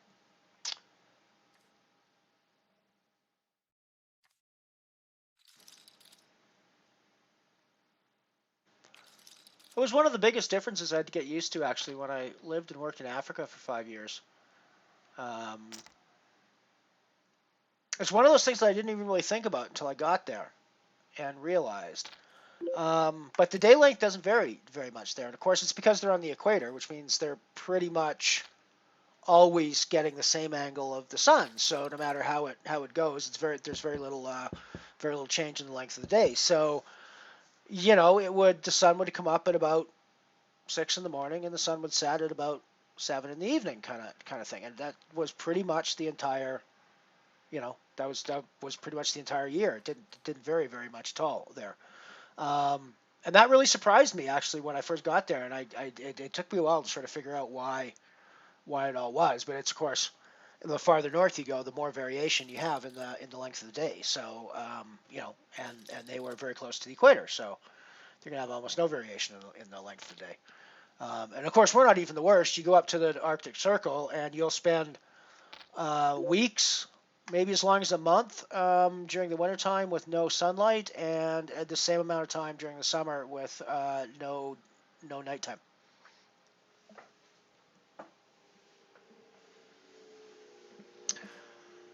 It was one of the biggest differences I had to get used to, actually, when I lived and worked in Africa for 5 years. It's one of those things that I didn't even really think about until I got there and realized. But the day length doesn't vary very much there. And, of course, it's because they're on the equator, which means they're pretty much always getting the same angle of the sun. So no matter how it goes, there's very little change in the length of the day. So, you know, the sun would come up at about 6 in the morning, and the sun would set at about 7 in the evening, kind of thing. And that was pretty much the entire, you know, that was pretty much the entire year. It didn't vary very much at all there. And that really surprised me, actually, when I first got there. And it took me a while to sort of figure out why it all was. But it's, of course, the farther north you go, the more variation you have in the length of the day. So, you know, and they were very close to the equator, so they're gonna have almost no variation in the length of the day. And of course, we're not even the worst. You go up to the Arctic Circle, and you'll spend weeks, maybe as long as a month, during the wintertime with no sunlight, and at the same amount of time during the summer with no nighttime.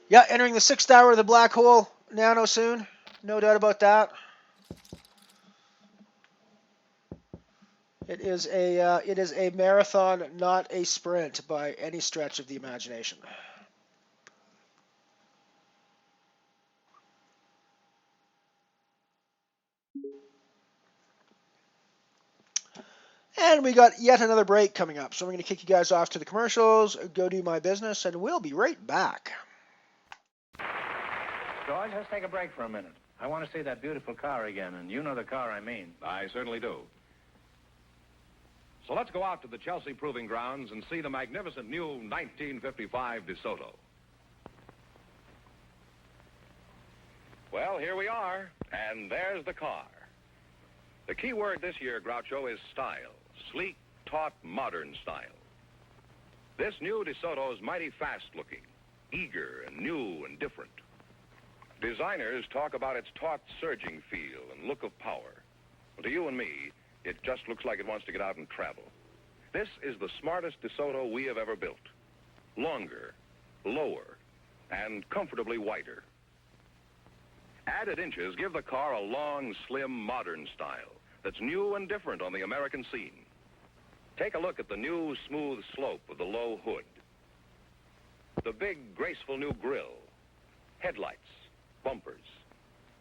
Yeah, entering the 6th hour of the black hole nano soon. No doubt about that. It is a marathon, not a sprint by any stretch of the imagination. And we got yet another break coming up. So I'm going to kick you guys off to the commercials, go do my business, and we'll be right back. George, let's take a break for a minute. I want to see that beautiful car again, and you know the car I mean. I certainly do. So let's go out to the Chelsea Proving Grounds and see the magnificent new 1955 DeSoto. Well, here we are, and there's the car. The key word this year, Groucho, is style. Sleek, taut, modern style. This new DeSoto is mighty fast-looking, eager and new and different. Designers talk about its taut, surging feel and look of power. Well, to you and me, it just looks like it wants to get out and travel. This is the smartest DeSoto we have ever built. Longer, lower, and comfortably wider. Added inches give the car a long, slim, modern style that's new and different on the American scene. Take a look at the new, smooth slope of the low hood. The big, graceful new grille, headlights, bumpers.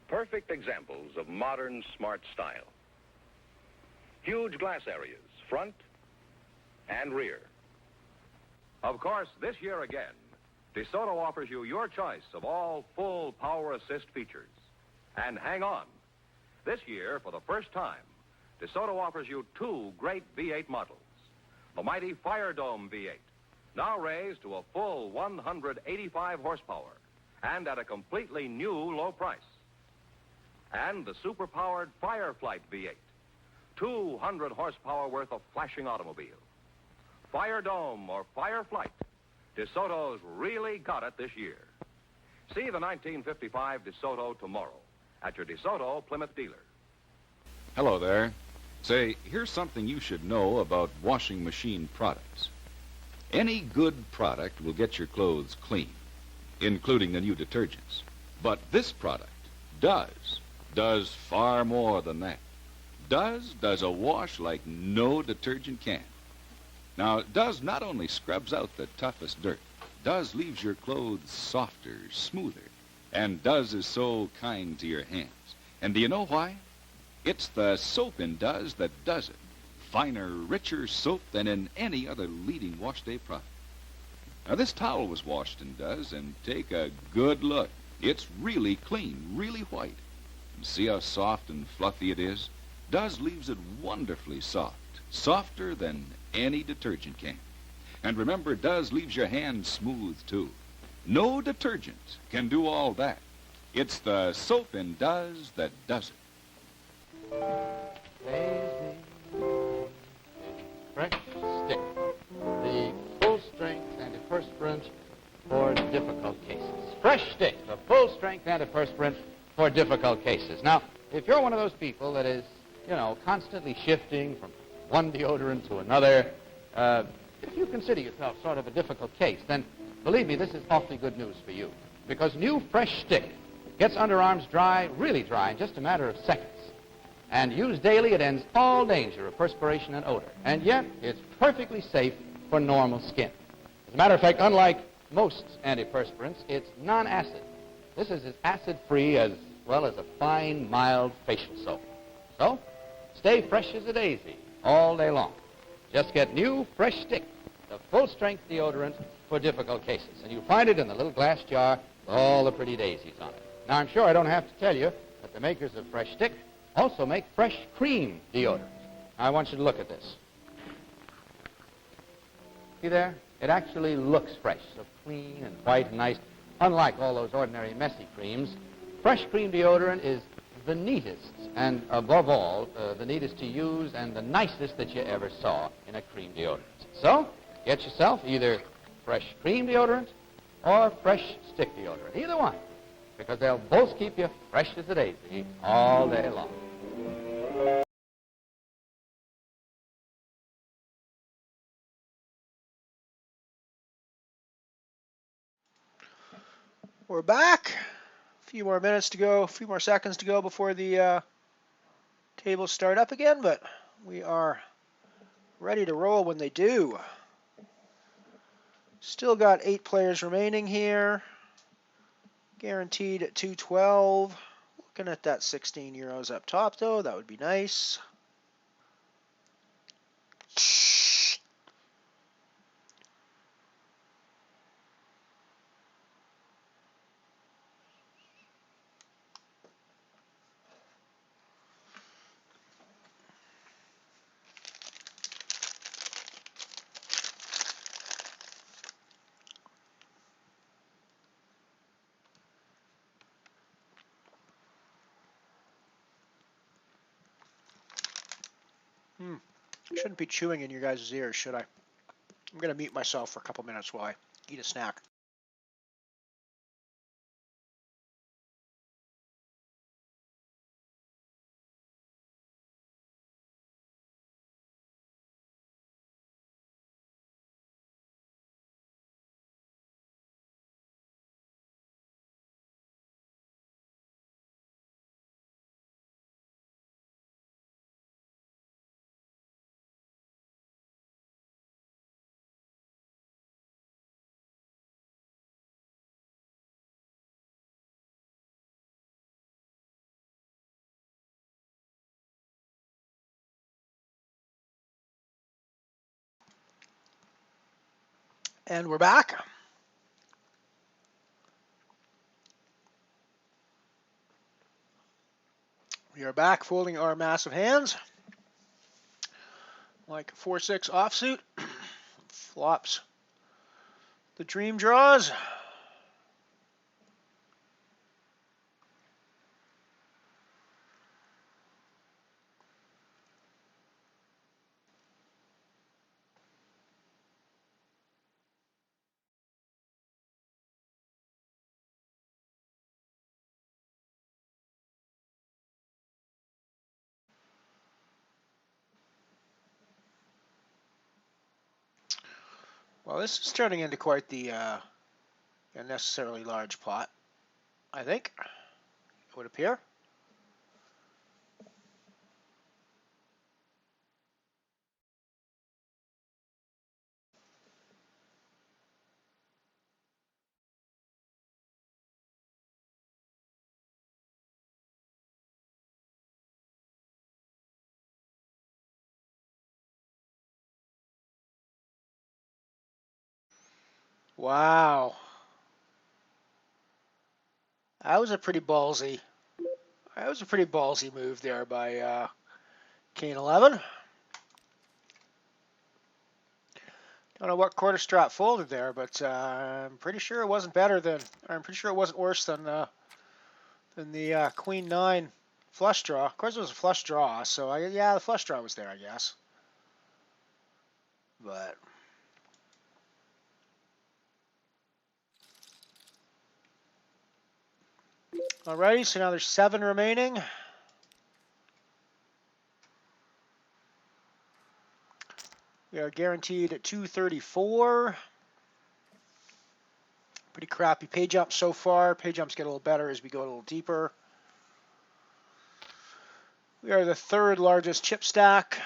Perfect examples of modern, smart style. Huge glass areas, front and rear. Of course, this year again, DeSoto offers you your choice of all full power assist features. And hang on. This year, for the first time, DeSoto offers you 2 great V8 models. The mighty Fire Dome V8, now raised to a full 185 horsepower and at a completely new low price. And the super-powered Fireflight V8, 200 horsepower worth of flashing automobile. Fire Dome or Fireflight, DeSoto's really got it this year. See the 1955 DeSoto tomorrow at your DeSoto Plymouth dealer. Hello there. Say, here's something you should know about washing machine products. Any good product will get your clothes clean, including the new detergents. But this product does far more than that. Does a wash like no detergent can. Now, Does not only scrubs out the toughest dirt, Does leaves your clothes softer, smoother, and Does is so kind to your hands. And do you know why? It's the soap in Does that does it. Finer, richer soap than in any other leading wash day product. Now, this towel was washed in Does, and take a good look. It's really clean, really white. And see how soft and fluffy it is? Does leaves it wonderfully soft, softer than any detergent can. And remember, Does leaves your hands smooth, too. No detergent can do all that. It's the soap in Does that does it. Fresh stick. The full-strength antiperspirant for difficult cases. Fresh stick, the full-strength antiperspirant for difficult cases. Now, if you're one of those people that is, constantly shifting from one deodorant to another. If you consider yourself sort of a difficult case, then believe me, this is awfully good news for you. Because new Fresh Stick gets underarms dry, really dry, in just a matter of seconds. And used daily, it ends all danger of perspiration and odor. And yet, it's perfectly safe for normal skin. As a matter of fact, unlike most antiperspirants, it's non-acid. This is as acid-free as well as a fine, mild facial soap. So, stay fresh as a daisy all day long. Just get new Fresh Stick, the full-strength deodorant for difficult cases. And you'll find it in the little glass jar with all the pretty daisies on it. Now, I'm sure I don't have to tell you that the makers of Fresh Stick also make Fresh Cream deodorant. I want you to look at this. See there? It actually looks fresh, so clean and white and nice. Unlike all those ordinary messy creams, Fresh Cream deodorant is the neatest and, above all, the neatest to use and the nicest that you ever saw in a cream deodorant. So, get yourself either Fresh Cream deodorant or Fresh Stick deodorant, either one, because they'll both keep you fresh as a daisy all day long. We're back. A few more minutes to go, a few more seconds to go before the tables start up again, but we are ready to roll when they do. Still got 8 players remaining here. Guaranteed at 212. Looking at that 16 euros up top, though. That would be nice. Shouldn't be chewing in your guys' ears, should I? I'm going to mute myself for a couple minutes while I eat a snack. And we're back. We are back folding our massive hands. Like a 4-6 offsuit. Flops the dream draws. Well, this is turning into quite the unnecessarily large pot, I think, it would appear. Wow. That was a pretty ballsy move there by Kane 11. Don't know what quarter strap folded there, but I'm pretty sure it wasn't worse than the Queen 9 flush draw. Of course, it was a flush draw, so yeah, the flush draw was there, I guess. But alrighty, so now there's 7 remaining. We are guaranteed at 234. Pretty crappy pay jump so far. Pay jumps get a little better as we go a little deeper. We are the third largest chip stack.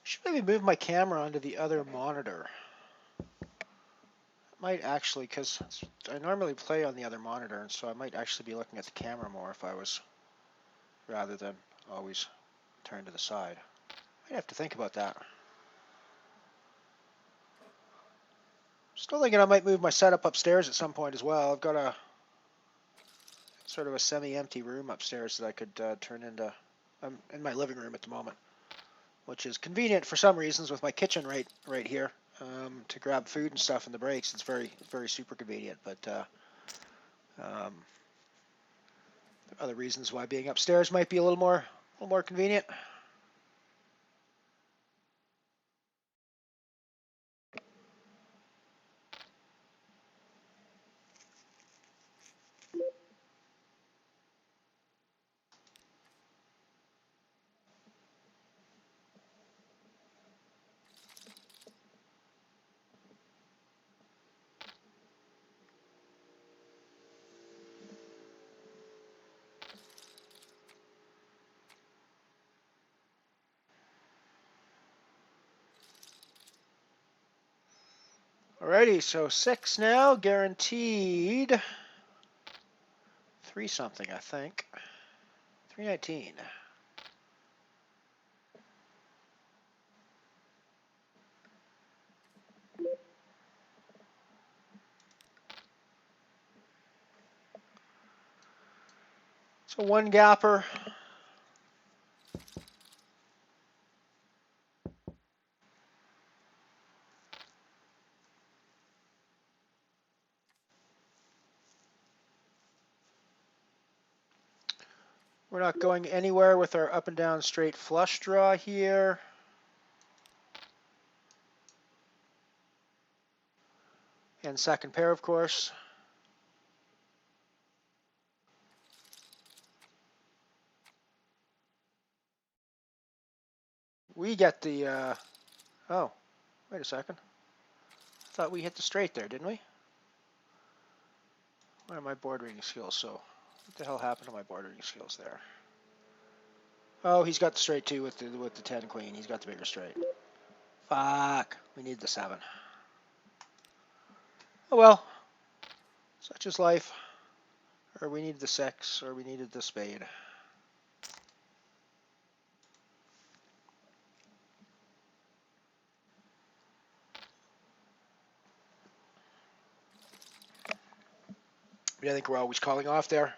Should maybe move my camera onto the other monitor. Might actually, because I normally play on the other monitor, and so I might actually be looking at the camera more if I was, rather than always turn to the side. Might have to think about that. Still thinking I might move my setup upstairs at some point as well. I've got a sort of a semi-empty room upstairs that I could turn into. I'm in my living room at the moment, which is convenient for some reasons with my kitchen right here to grab food and stuff in the breaks. It's very super convenient. But other reasons why being upstairs might be a little more convenient. Alrighty, so 6 now, guaranteed 3 something, I think. 319. So 1 gapper. We're not going anywhere with our up and down straight flush draw here. And second pair, of course. We get the, oh, wait a second. I thought we hit the straight there, didn't we? Where are my board reading skills? So, what the hell happened to my board reading skills there? Oh, he's got the straight too with the 10 queen. He's got the bigger straight. Fuck. We need the 7. Oh well. Such is life. Or we needed the 6, or we needed the spade. But I think we're always calling off there.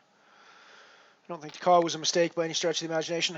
I don't think the call was a mistake by any stretch of the imagination.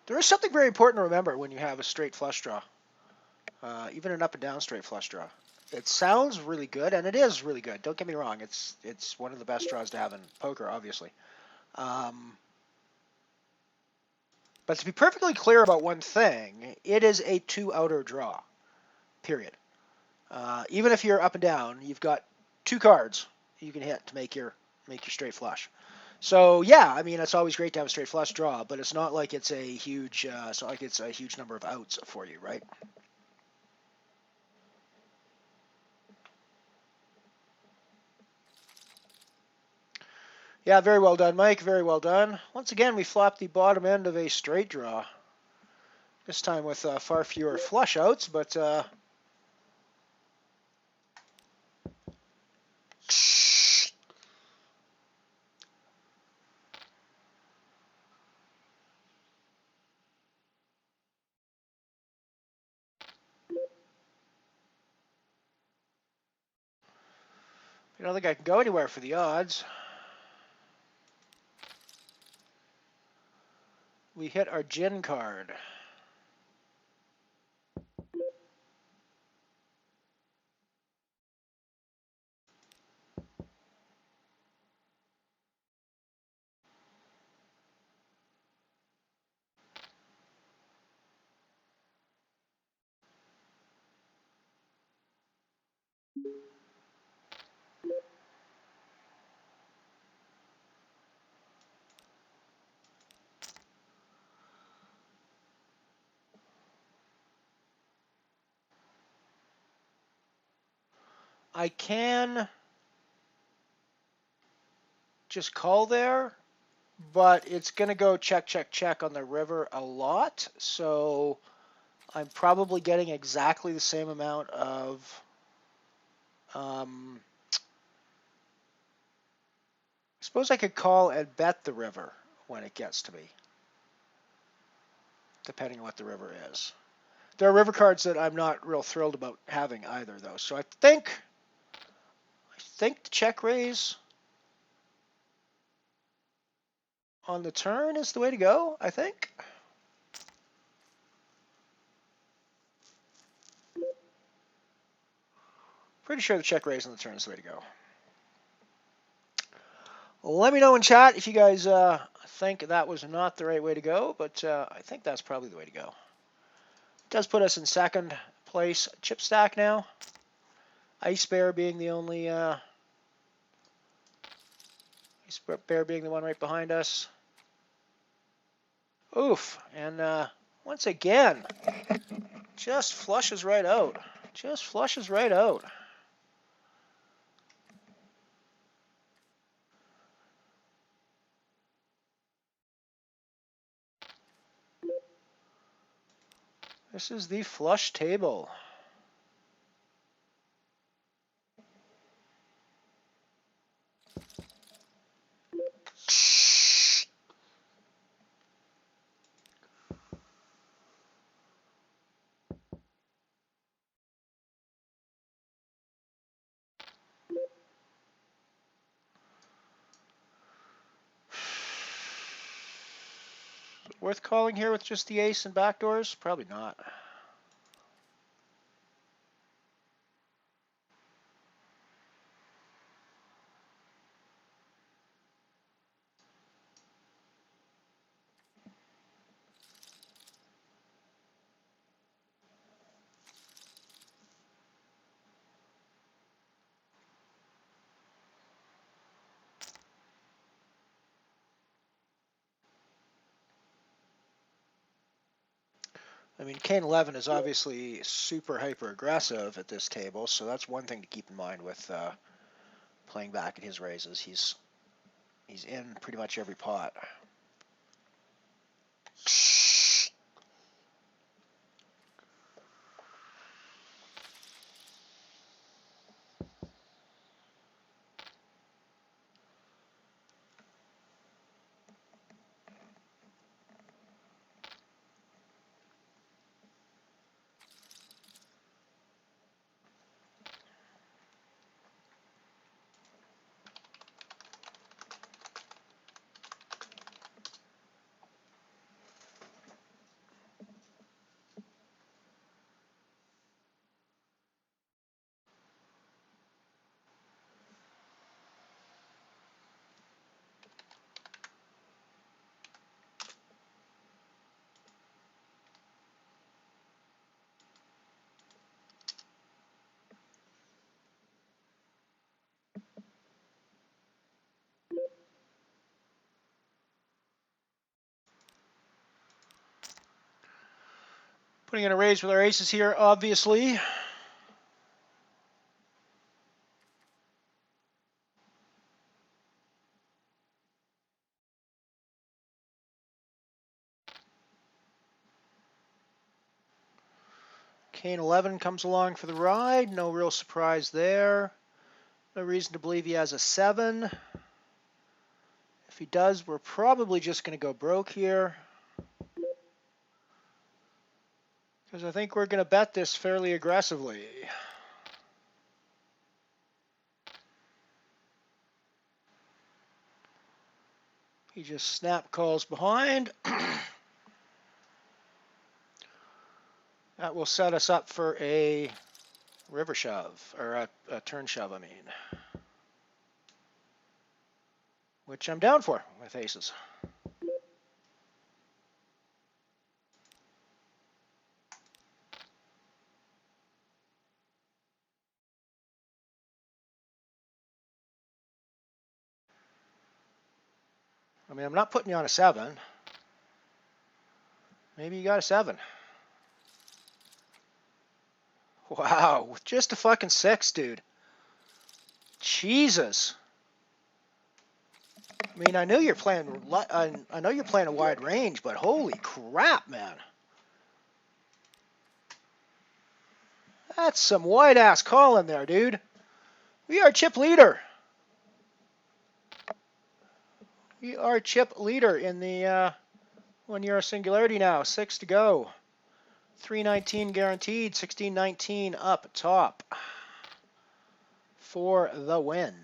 There is something very important to remember when you have a straight flush draw, even an up and down straight flush draw. It sounds really good, and it is really good. Don't get me wrong. It's one of the best draws to have in poker, obviously. But to be perfectly clear about one thing, it is a two-outer draw, period. Even if you're up and down, you've got two cards you can hit to make your straight flush. So yeah, I mean it's always great to have a straight flush draw, but it's not like it's a huge number of outs for you, right? Yeah, very well done, Mike. Very well done. Once again, we flopped the bottom end of a straight draw. This time with far fewer flush outs, but I don't think I can go anywhere for the odds. We hit our gin card. I can just call there, but it's going to go check, check, check on the river a lot. So I'm probably getting exactly the same amount of I suppose I could call and bet the river when it gets to me, depending on what the river is. There are river cards that I'm not real thrilled about having either, though. So I think the check raise on the turn is the way to go, I think. Pretty sure the check raise on the turn is the way to go. Let me know in chat if you guys think that was not the right way to go, but I think that's probably the way to go. It does put us in second place chip stack now. Ice Bear being the only Ice Bear being the one right behind us. Oof, and once again, just flushes right out. Just flushes right out. This is the flush table. Worth calling here with just the ace and backdoors? Probably not. I mean, Kane 11 is obviously super hyper aggressive at this table, so that's one thing to keep in mind with playing back at his raises. He's in pretty much every pot. Putting in a raise with our aces here, obviously. King 11 comes along for the ride. No real surprise there. No reason to believe he has a 7. If he does, we're probably just going to go broke here. Because I think we're going to bet this fairly aggressively. He just snap calls behind. That will set us up for a river shove, or a turn shove, I mean. Which I'm down for with aces. I mean, I'm not putting you on a 7. Maybe you got a 7. Wow, with just a fucking 6, dude. Jesus. I mean, I know you're playing a wide range, but holy crap, man. That's some wide ass call in there, dude. We are chip leader. We are chip leader in the 1 euro singularity now. 6 to go. 319 guaranteed. 1619 up top for the win.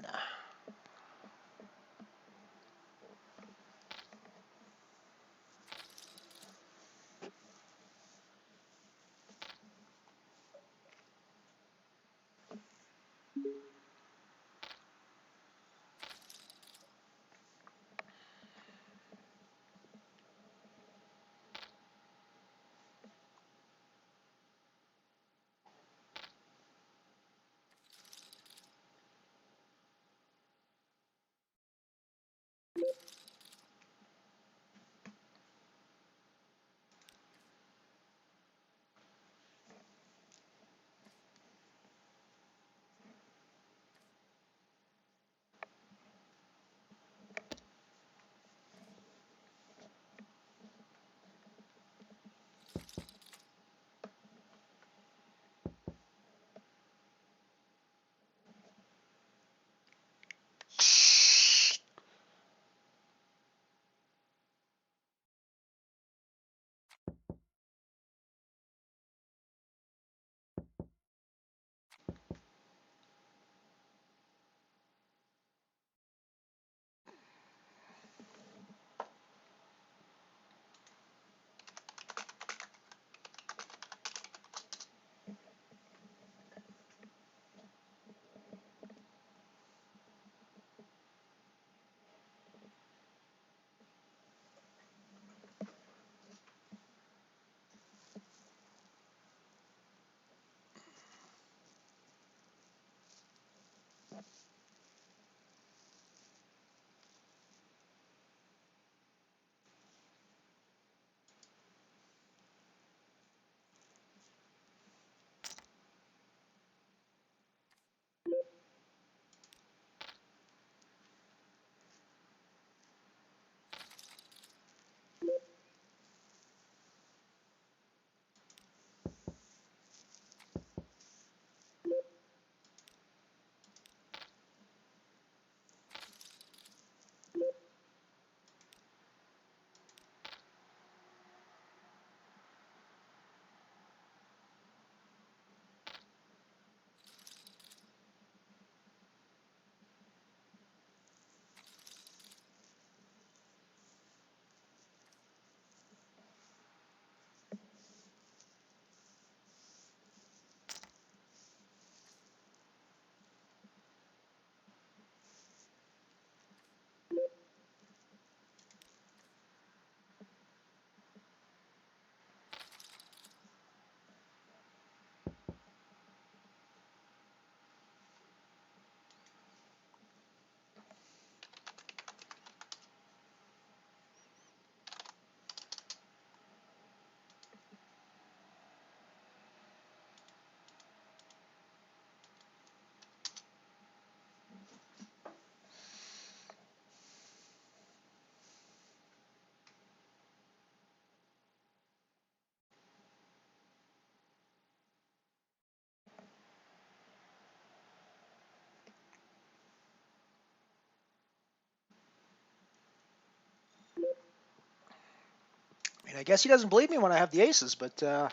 I guess he doesn't believe me when I have the aces, but I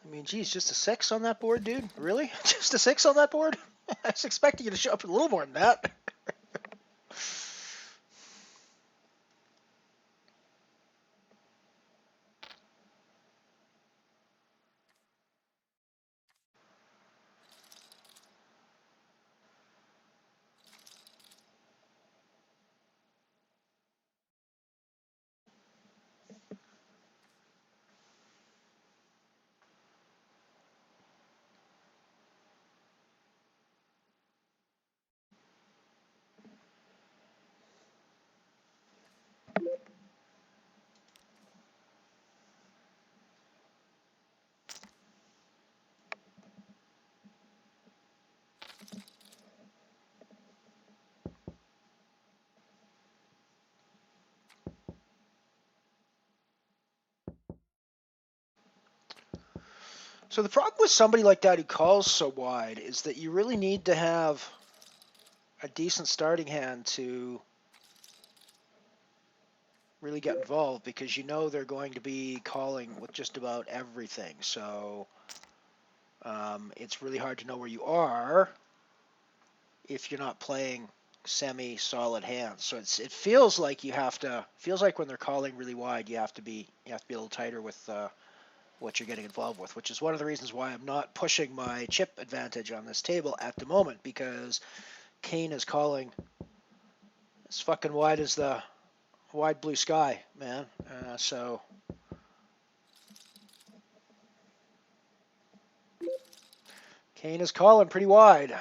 mean, geez, just a 6 on that board, dude? Really? Just a 6 on that board? I was expecting you to show up with a little more than that. So the problem with somebody like that who calls so wide is that you really need to have a decent starting hand to really get involved, because you know they're going to be calling with just about everything. So it's really hard to know where you are if you're not playing semi-solid hands. So it feels like when they're calling really wide, you have to be a little tighter with what you're getting involved with, which is one of the reasons why I'm not pushing my chip advantage on this table at the moment, because Kane is calling as fucking wide as the wide blue sky, man. So Kane is calling pretty wide.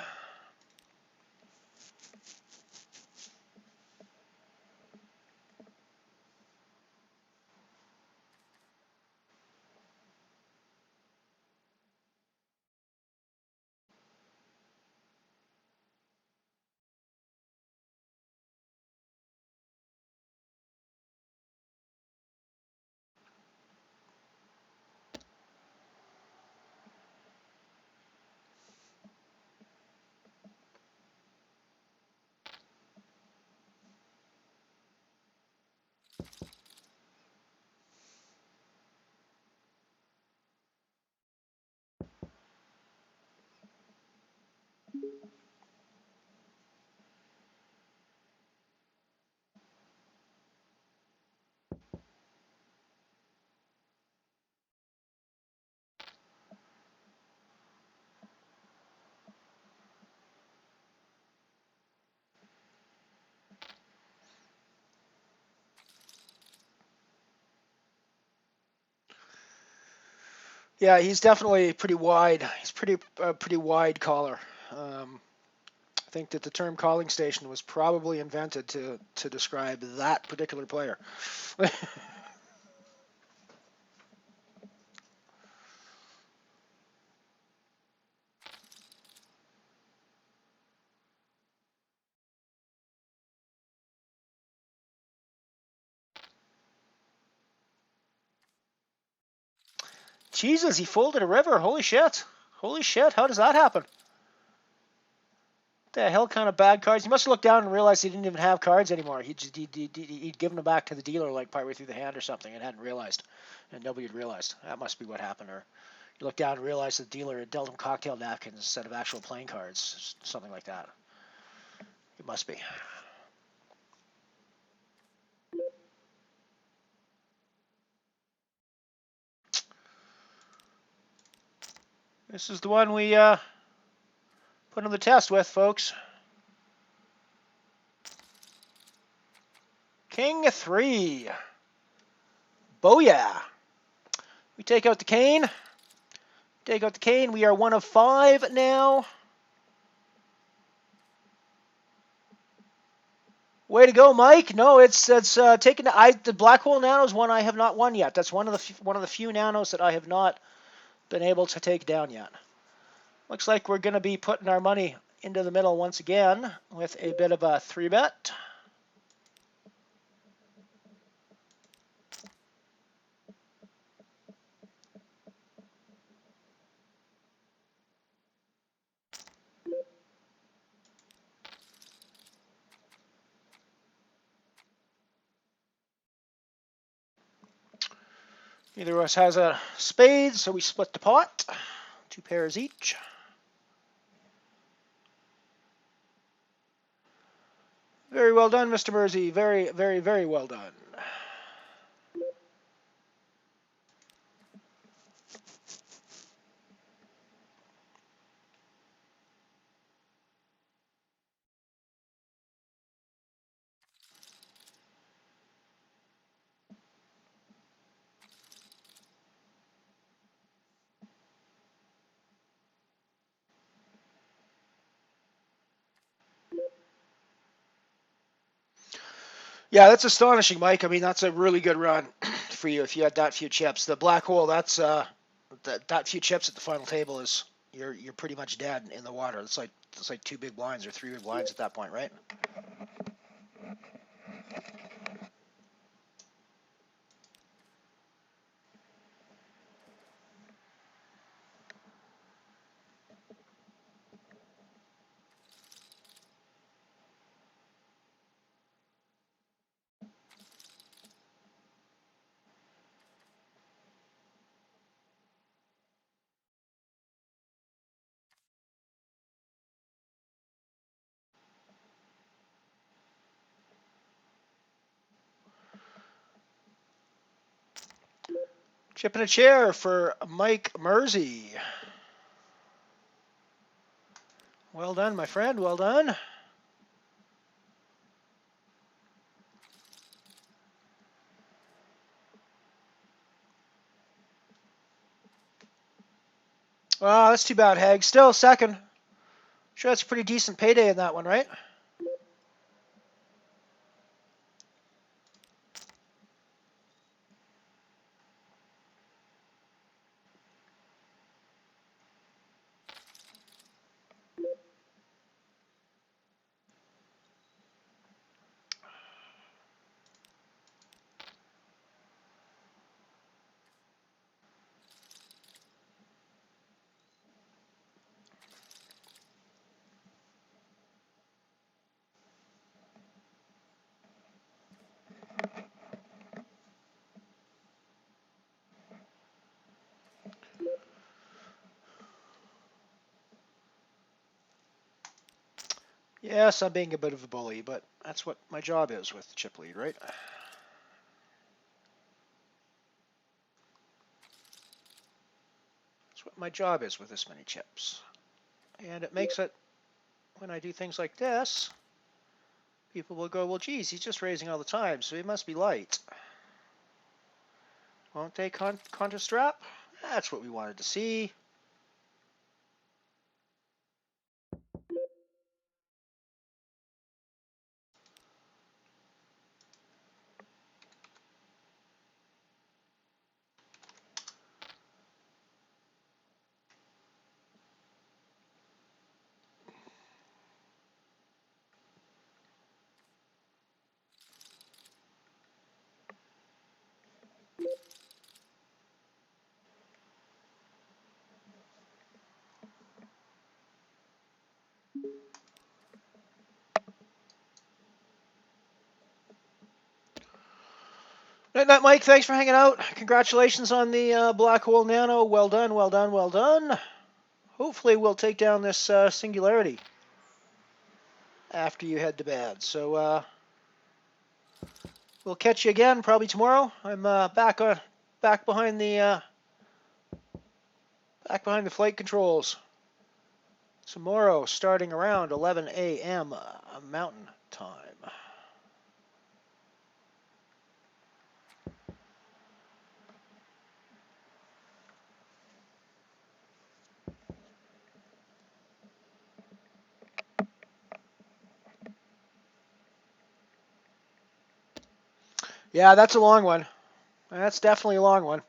Yeah, he's definitely pretty wide. He's pretty wide caller. I think that the term calling station was probably invented to describe that particular player. Jesus, he folded a river. Holy shit. Holy shit, how does that happen? What the hell kind of bad cards? He must have looked down and realized he didn't even have cards anymore. He'd given them back to the dealer like partway through the hand or something and hadn't realized. And nobody had realized. That must be what happened. Or he looked down and realized the dealer had dealt him cocktail napkins instead of actual playing cards. Something like that. It must be. This is the one we put on the test with, folks. King 3. Booyah. We take out the cane. Take out the cane. We are 1 of 5 now. Way to go, Mike. No, it's taken. The Black Hole Nano is one I have not won yet. That's one of the few nanos that I have not been able to take down yet. Looks like we're going to be putting our money into the middle once again with a bit of a 3-bet. Neither of us has a spade, so we split the pot. 2 pairs each. Very well done, Mr. Mersey. Very, very, very well done. Yeah, that's astonishing, Mike. I mean, that's a really good run for you if you had that few chips. The black hole, that's that few chips at the final table is you're pretty much dead in the water. It's like 2 big blinds or 3 big blinds at that point, right? Chip in a chair for Mike Mersey. Well done, my friend. Well done. Oh, that's too bad, Hag. Still second. Sure, that's a pretty decent payday in that one, right? Yes, I'm being a bit of a bully, but that's what my job is with the chip lead, right? That's what my job is with this many chips. And it makes it, when I do things like this, people will go, well, geez, he's just raising all the time, so he must be light. Won't they, Contra Strap? That's what we wanted to see. Night, night, Mike. Thanks for hanging out. Congratulations on the Black Hole Nano. Well done, well done, well done. Hopefully we'll take down this Singularity after you head to bed. So we'll catch you again probably tomorrow. I'm back behind the flight controls tomorrow, starting around 11 a.m. Mountain Time. Yeah, that's a long one. That's definitely a long one.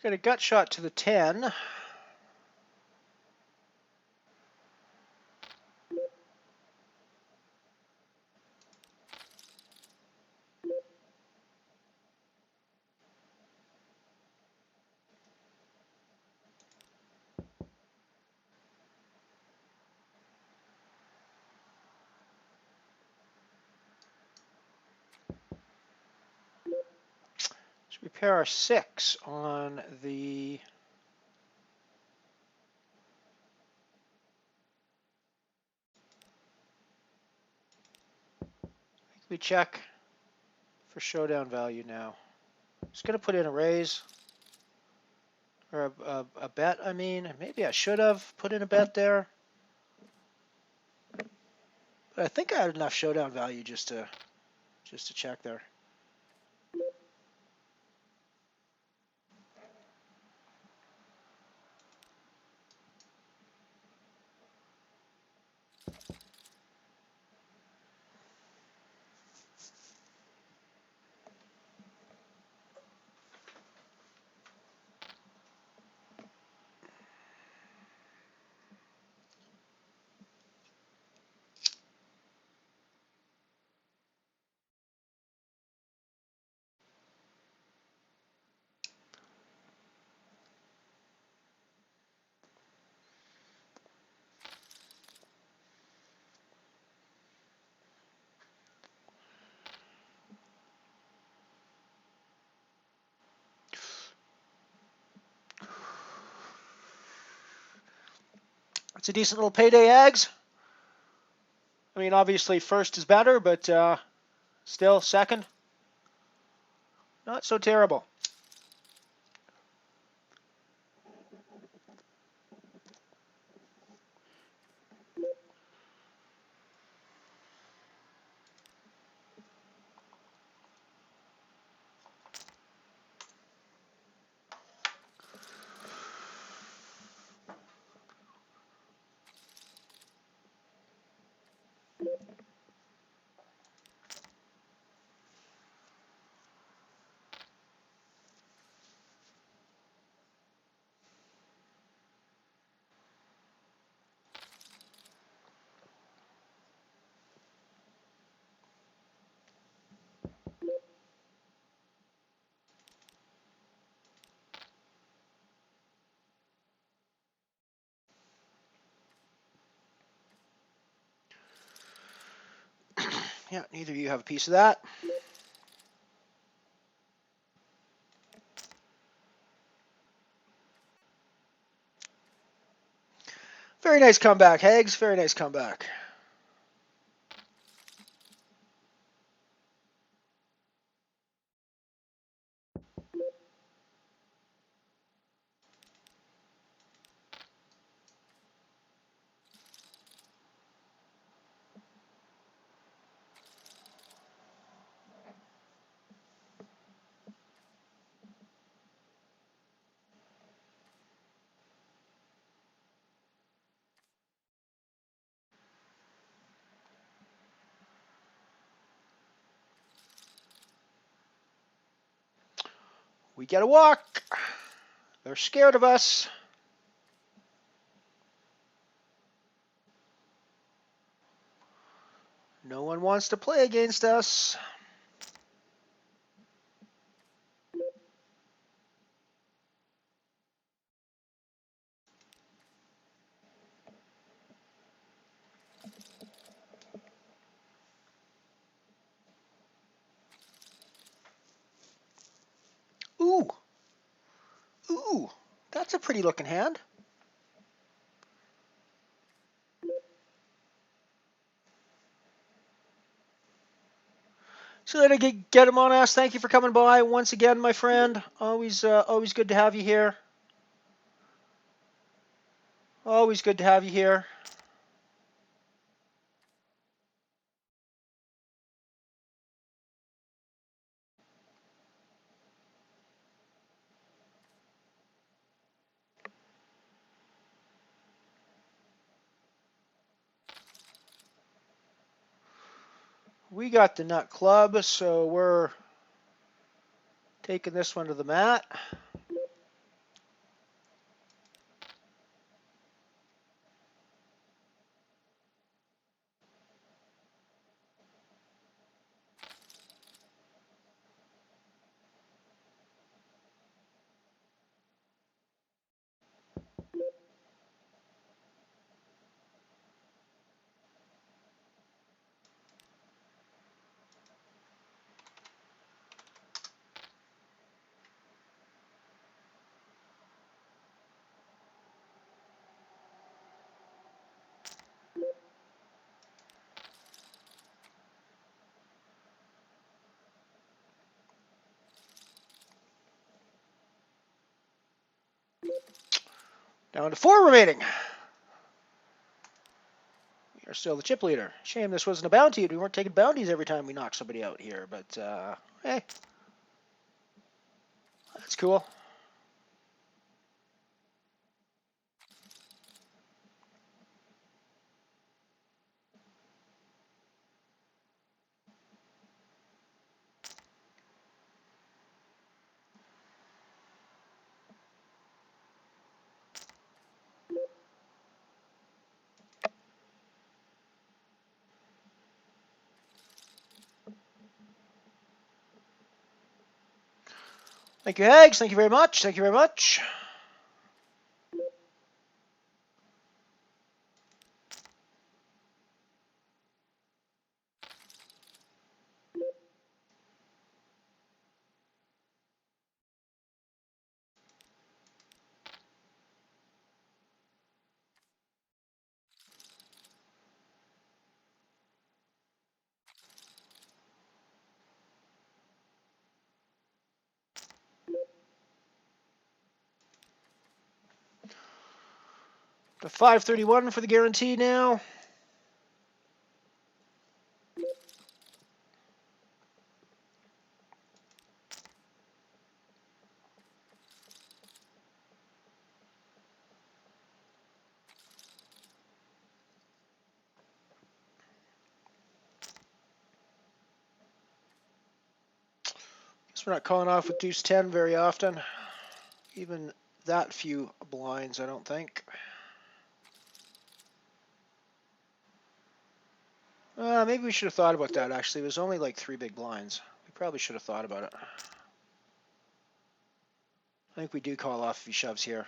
Got a gut shot to the 10. Let's repair our 6 on the we check for showdown value now. Just going to put in a raise. Or a bet, I mean. Maybe I should have put in a bet there. But I think I had enough showdown value just to check there. It's a decent little payday, Ags. I mean, obviously first is better, but still second. Not so terrible. Yeah, neither of you have a piece of that. Very nice comeback, Hags. Very nice comeback. We get a walk. They're scared of us. No one wants to play against us. Ooh. Ooh. That's a pretty looking hand. So then I get him on us. Thank you for coming by once again, my friend. Always good to have you here. Always good to have you here. We got the nut club, so we're taking this one to the mat. Down to 4 remaining. We are still the chip leader. Shame this wasn't a bounty. We weren't taking bounties every time we knocked somebody out here, but hey, that's cool. Thank you, Hags. Thank you very much. Thank you very much. The 531 for the guarantee now. Guess we're not calling off with deuce 10 very often. Even that few blinds, I don't think. Maybe we should have thought about that, actually. It was only like 3 big blinds. We probably should have thought about it. I think we do call off if he shoves here.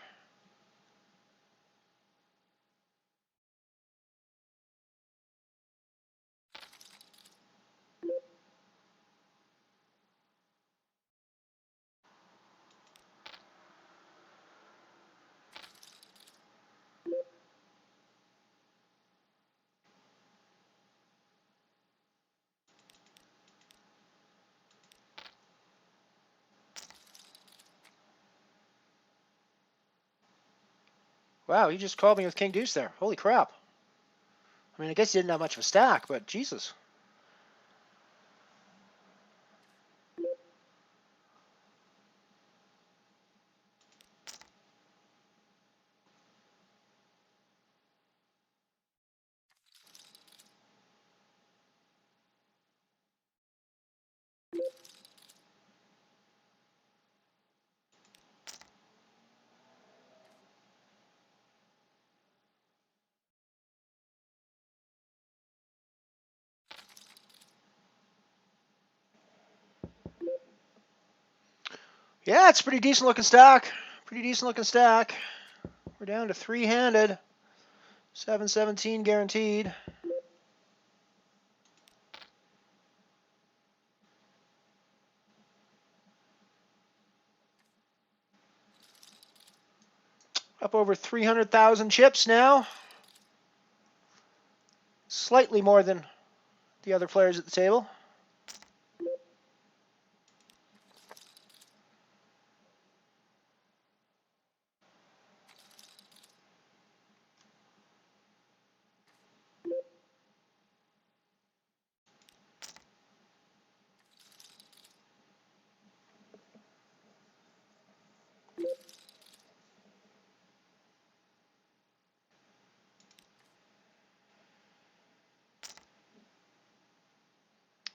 Wow, he just called me with king deuce there. Holy crap. I mean, I guess he didn't have much of a stack, but Jesus. Yeah, it's a pretty decent looking stack. Pretty decent looking stack. We're down to 3-handed. 717 guaranteed. Up over 300,000 chips now. Slightly more than the other players at the table.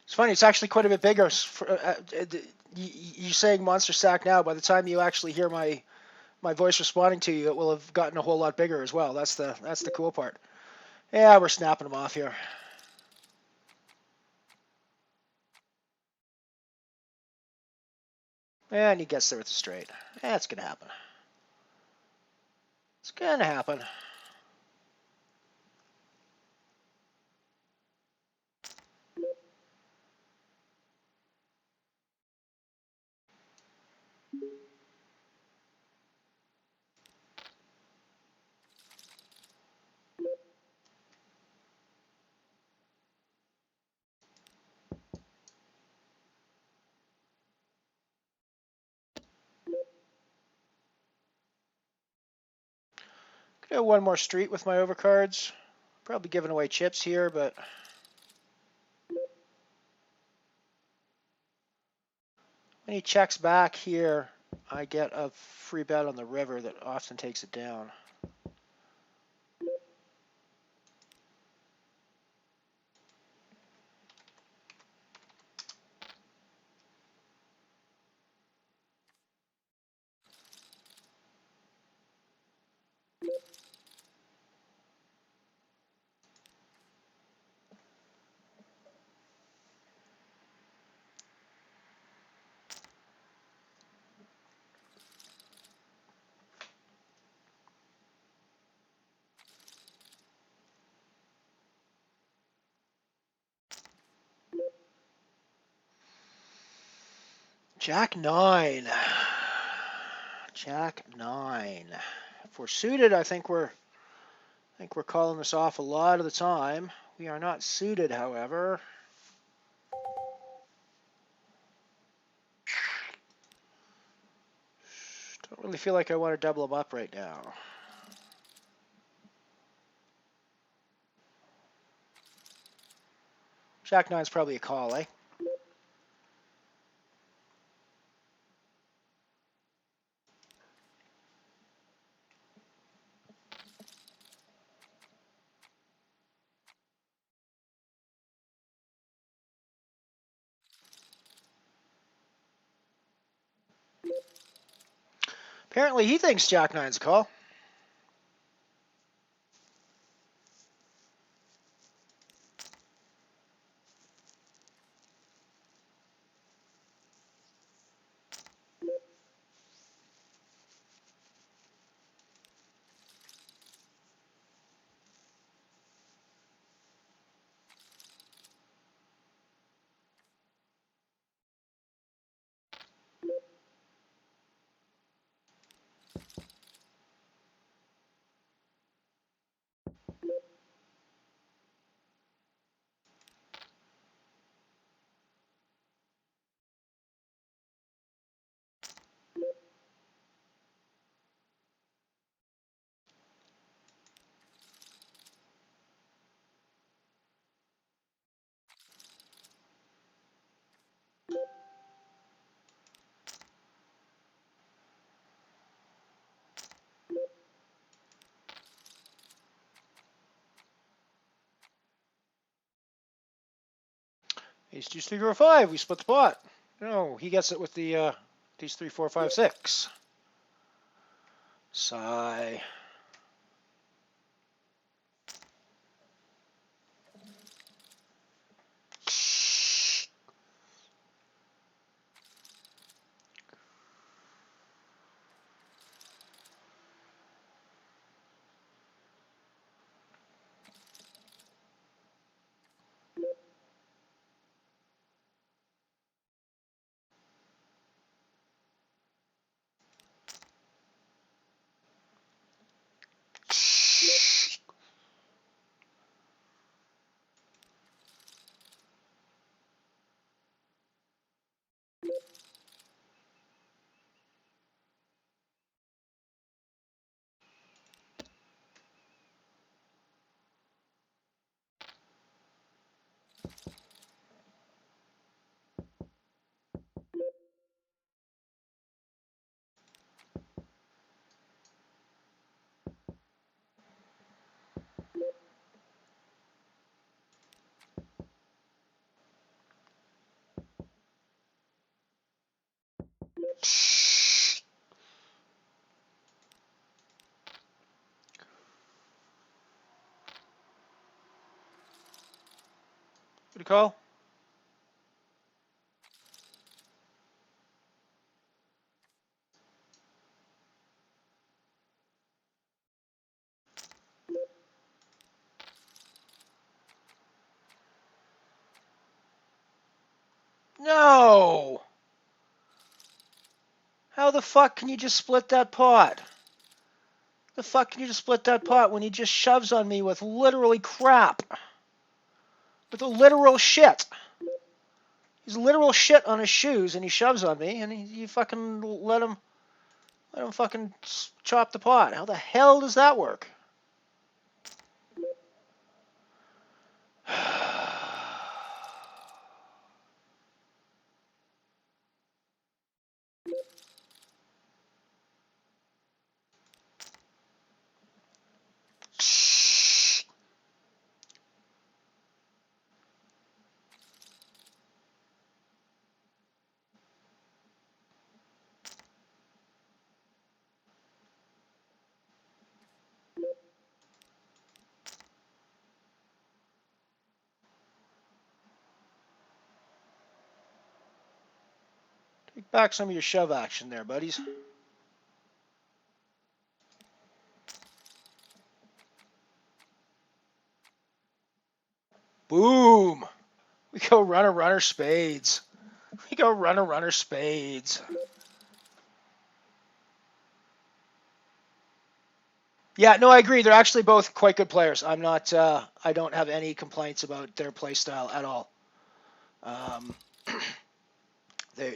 It's funny, it's actually quite a bit bigger. You're saying monster stack now. By the time you actually hear my voice responding to you, it will have gotten a whole lot bigger as well. That's the cool part. Yeah, we're snapping them off here. And he gets there with a straight. That's going to happen. It's going to happen. Do one more street with my overcards. Probably giving away chips here, but when he checks back here, I get a free bet on the river that often takes it down. Jack 9. Jack 9. If we're suited, I think we're calling this off a lot of the time. We are not suited, however. Don't really feel like I want to double them up right now. Jack 9's probably a call, eh? Apparently he thinks Jack 9's a call. Ace, deuce, 3, 4, 5. We split the pot. No, he gets it with the ace, 3, 4, 5, 6. Sigh. Good call. No! How the fuck can you just split that pot? The fuck can you just split that pot when he just shoves on me with literally crap? With a literal shit. He's literal shit on his shoes and he shoves on me and you fucking let him fucking chop the pot. How the hell does that work? Take back some of your shove action there, buddies. Boom! We go runner, runner, spades. We go runner, runner, spades. Yeah, no, I agree. They're actually both quite good players. I'm not. I don't have any complaints about their play style at all.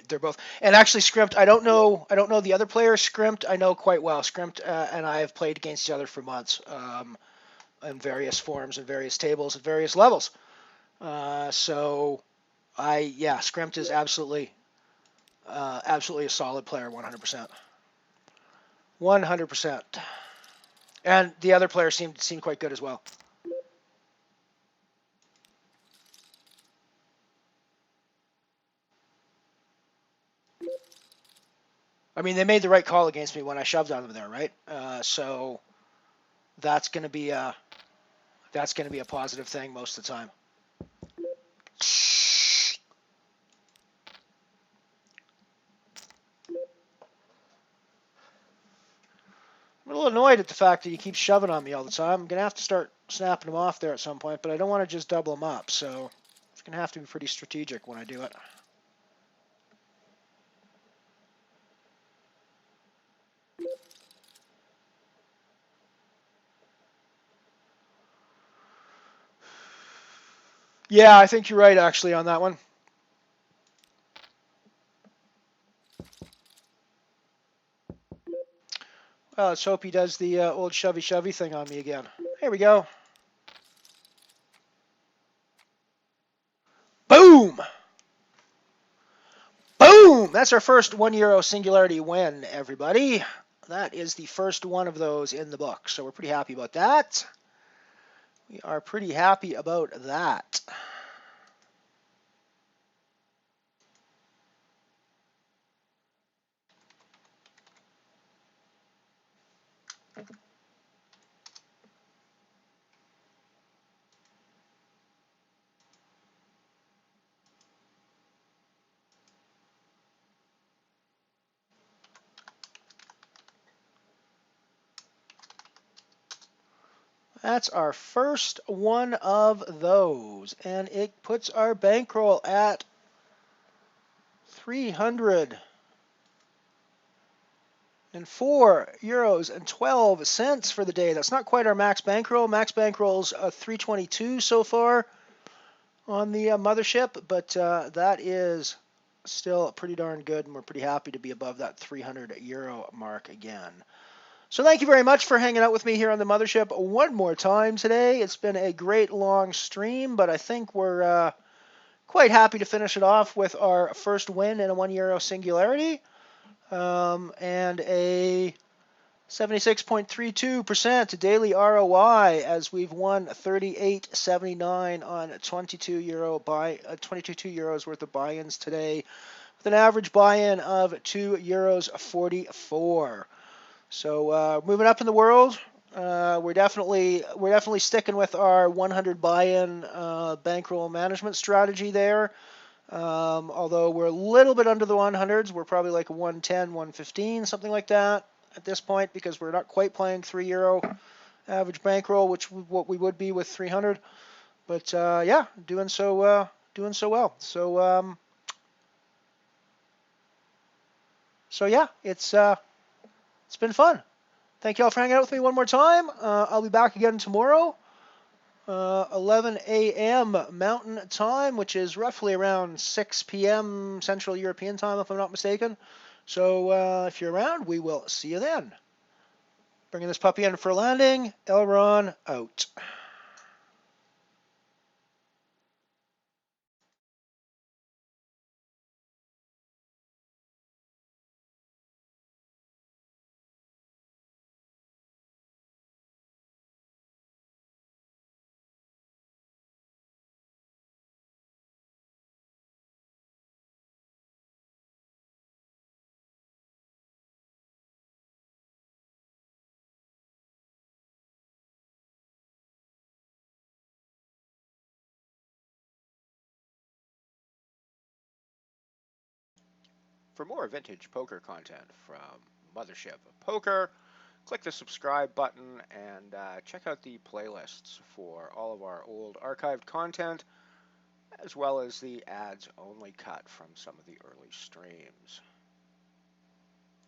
They're both. And actually, Scrimped. I don't know the other player. Scrimped, I know quite well. Scrimped and I have played against each other for months, in various forms and various tables at various levels. Scrimped is absolutely a solid player, 100%. 100%. And the other player seemed quite good as well. I mean, they made the right call against me when I shoved on them there, right? So that's going to be a positive thing most of the time. I'm a little annoyed at the fact that you keep shoving on me all the time. I'm going to have to start snapping them off there at some point, but I don't want to just double them up, so it's going to have to be pretty strategic when I do it. Yeah, I think you're right, actually, on that one. Well, let's hope he does the old shovey thing on me again. Here we go. Boom! Boom! That's our first €1 Singularity win, everybody. That is the first one of those in the book, so we're pretty happy about that. We are pretty happy about that. That's our first one of those, and it puts our bankroll at €304.12 for the day. That's not quite our max bankroll. Max bankroll's $322 so far on the Mothership, but that is still pretty darn good, and we're pretty happy to be above that €300 mark again. So thank you very much for hanging out with me here on the Mothership one more time today. It's been a great long stream, but I think we're quite happy to finish it off with our first win in a €1 Singularity and a 76.32% daily ROI as we've won 38.79 on €22 worth of buy-ins today with an average buy-in of €2.44. So moving up in the world, we're definitely sticking with our 100 buy-in bankroll management strategy there. Although we're a little bit under the 100s, we're probably like a 110, 115, something like that at this point, because we're not quite playing €3 average bankroll, which what we would be with 300. But yeah, doing so well. So yeah, it's been fun. Thank you all for hanging out with me one more time. I'll be back again tomorrow, 11 a.m. Mountain Time, which is roughly around 6 p.m. Central European Time, if I'm not mistaken. So if you're around, we will see you then. Bringing this puppy in for a landing. Elron out. For more vintage poker content from Mothership Poker, click the subscribe button and check out the playlists for all of our old archived content, as well as the ads-only cut from some of the early streams.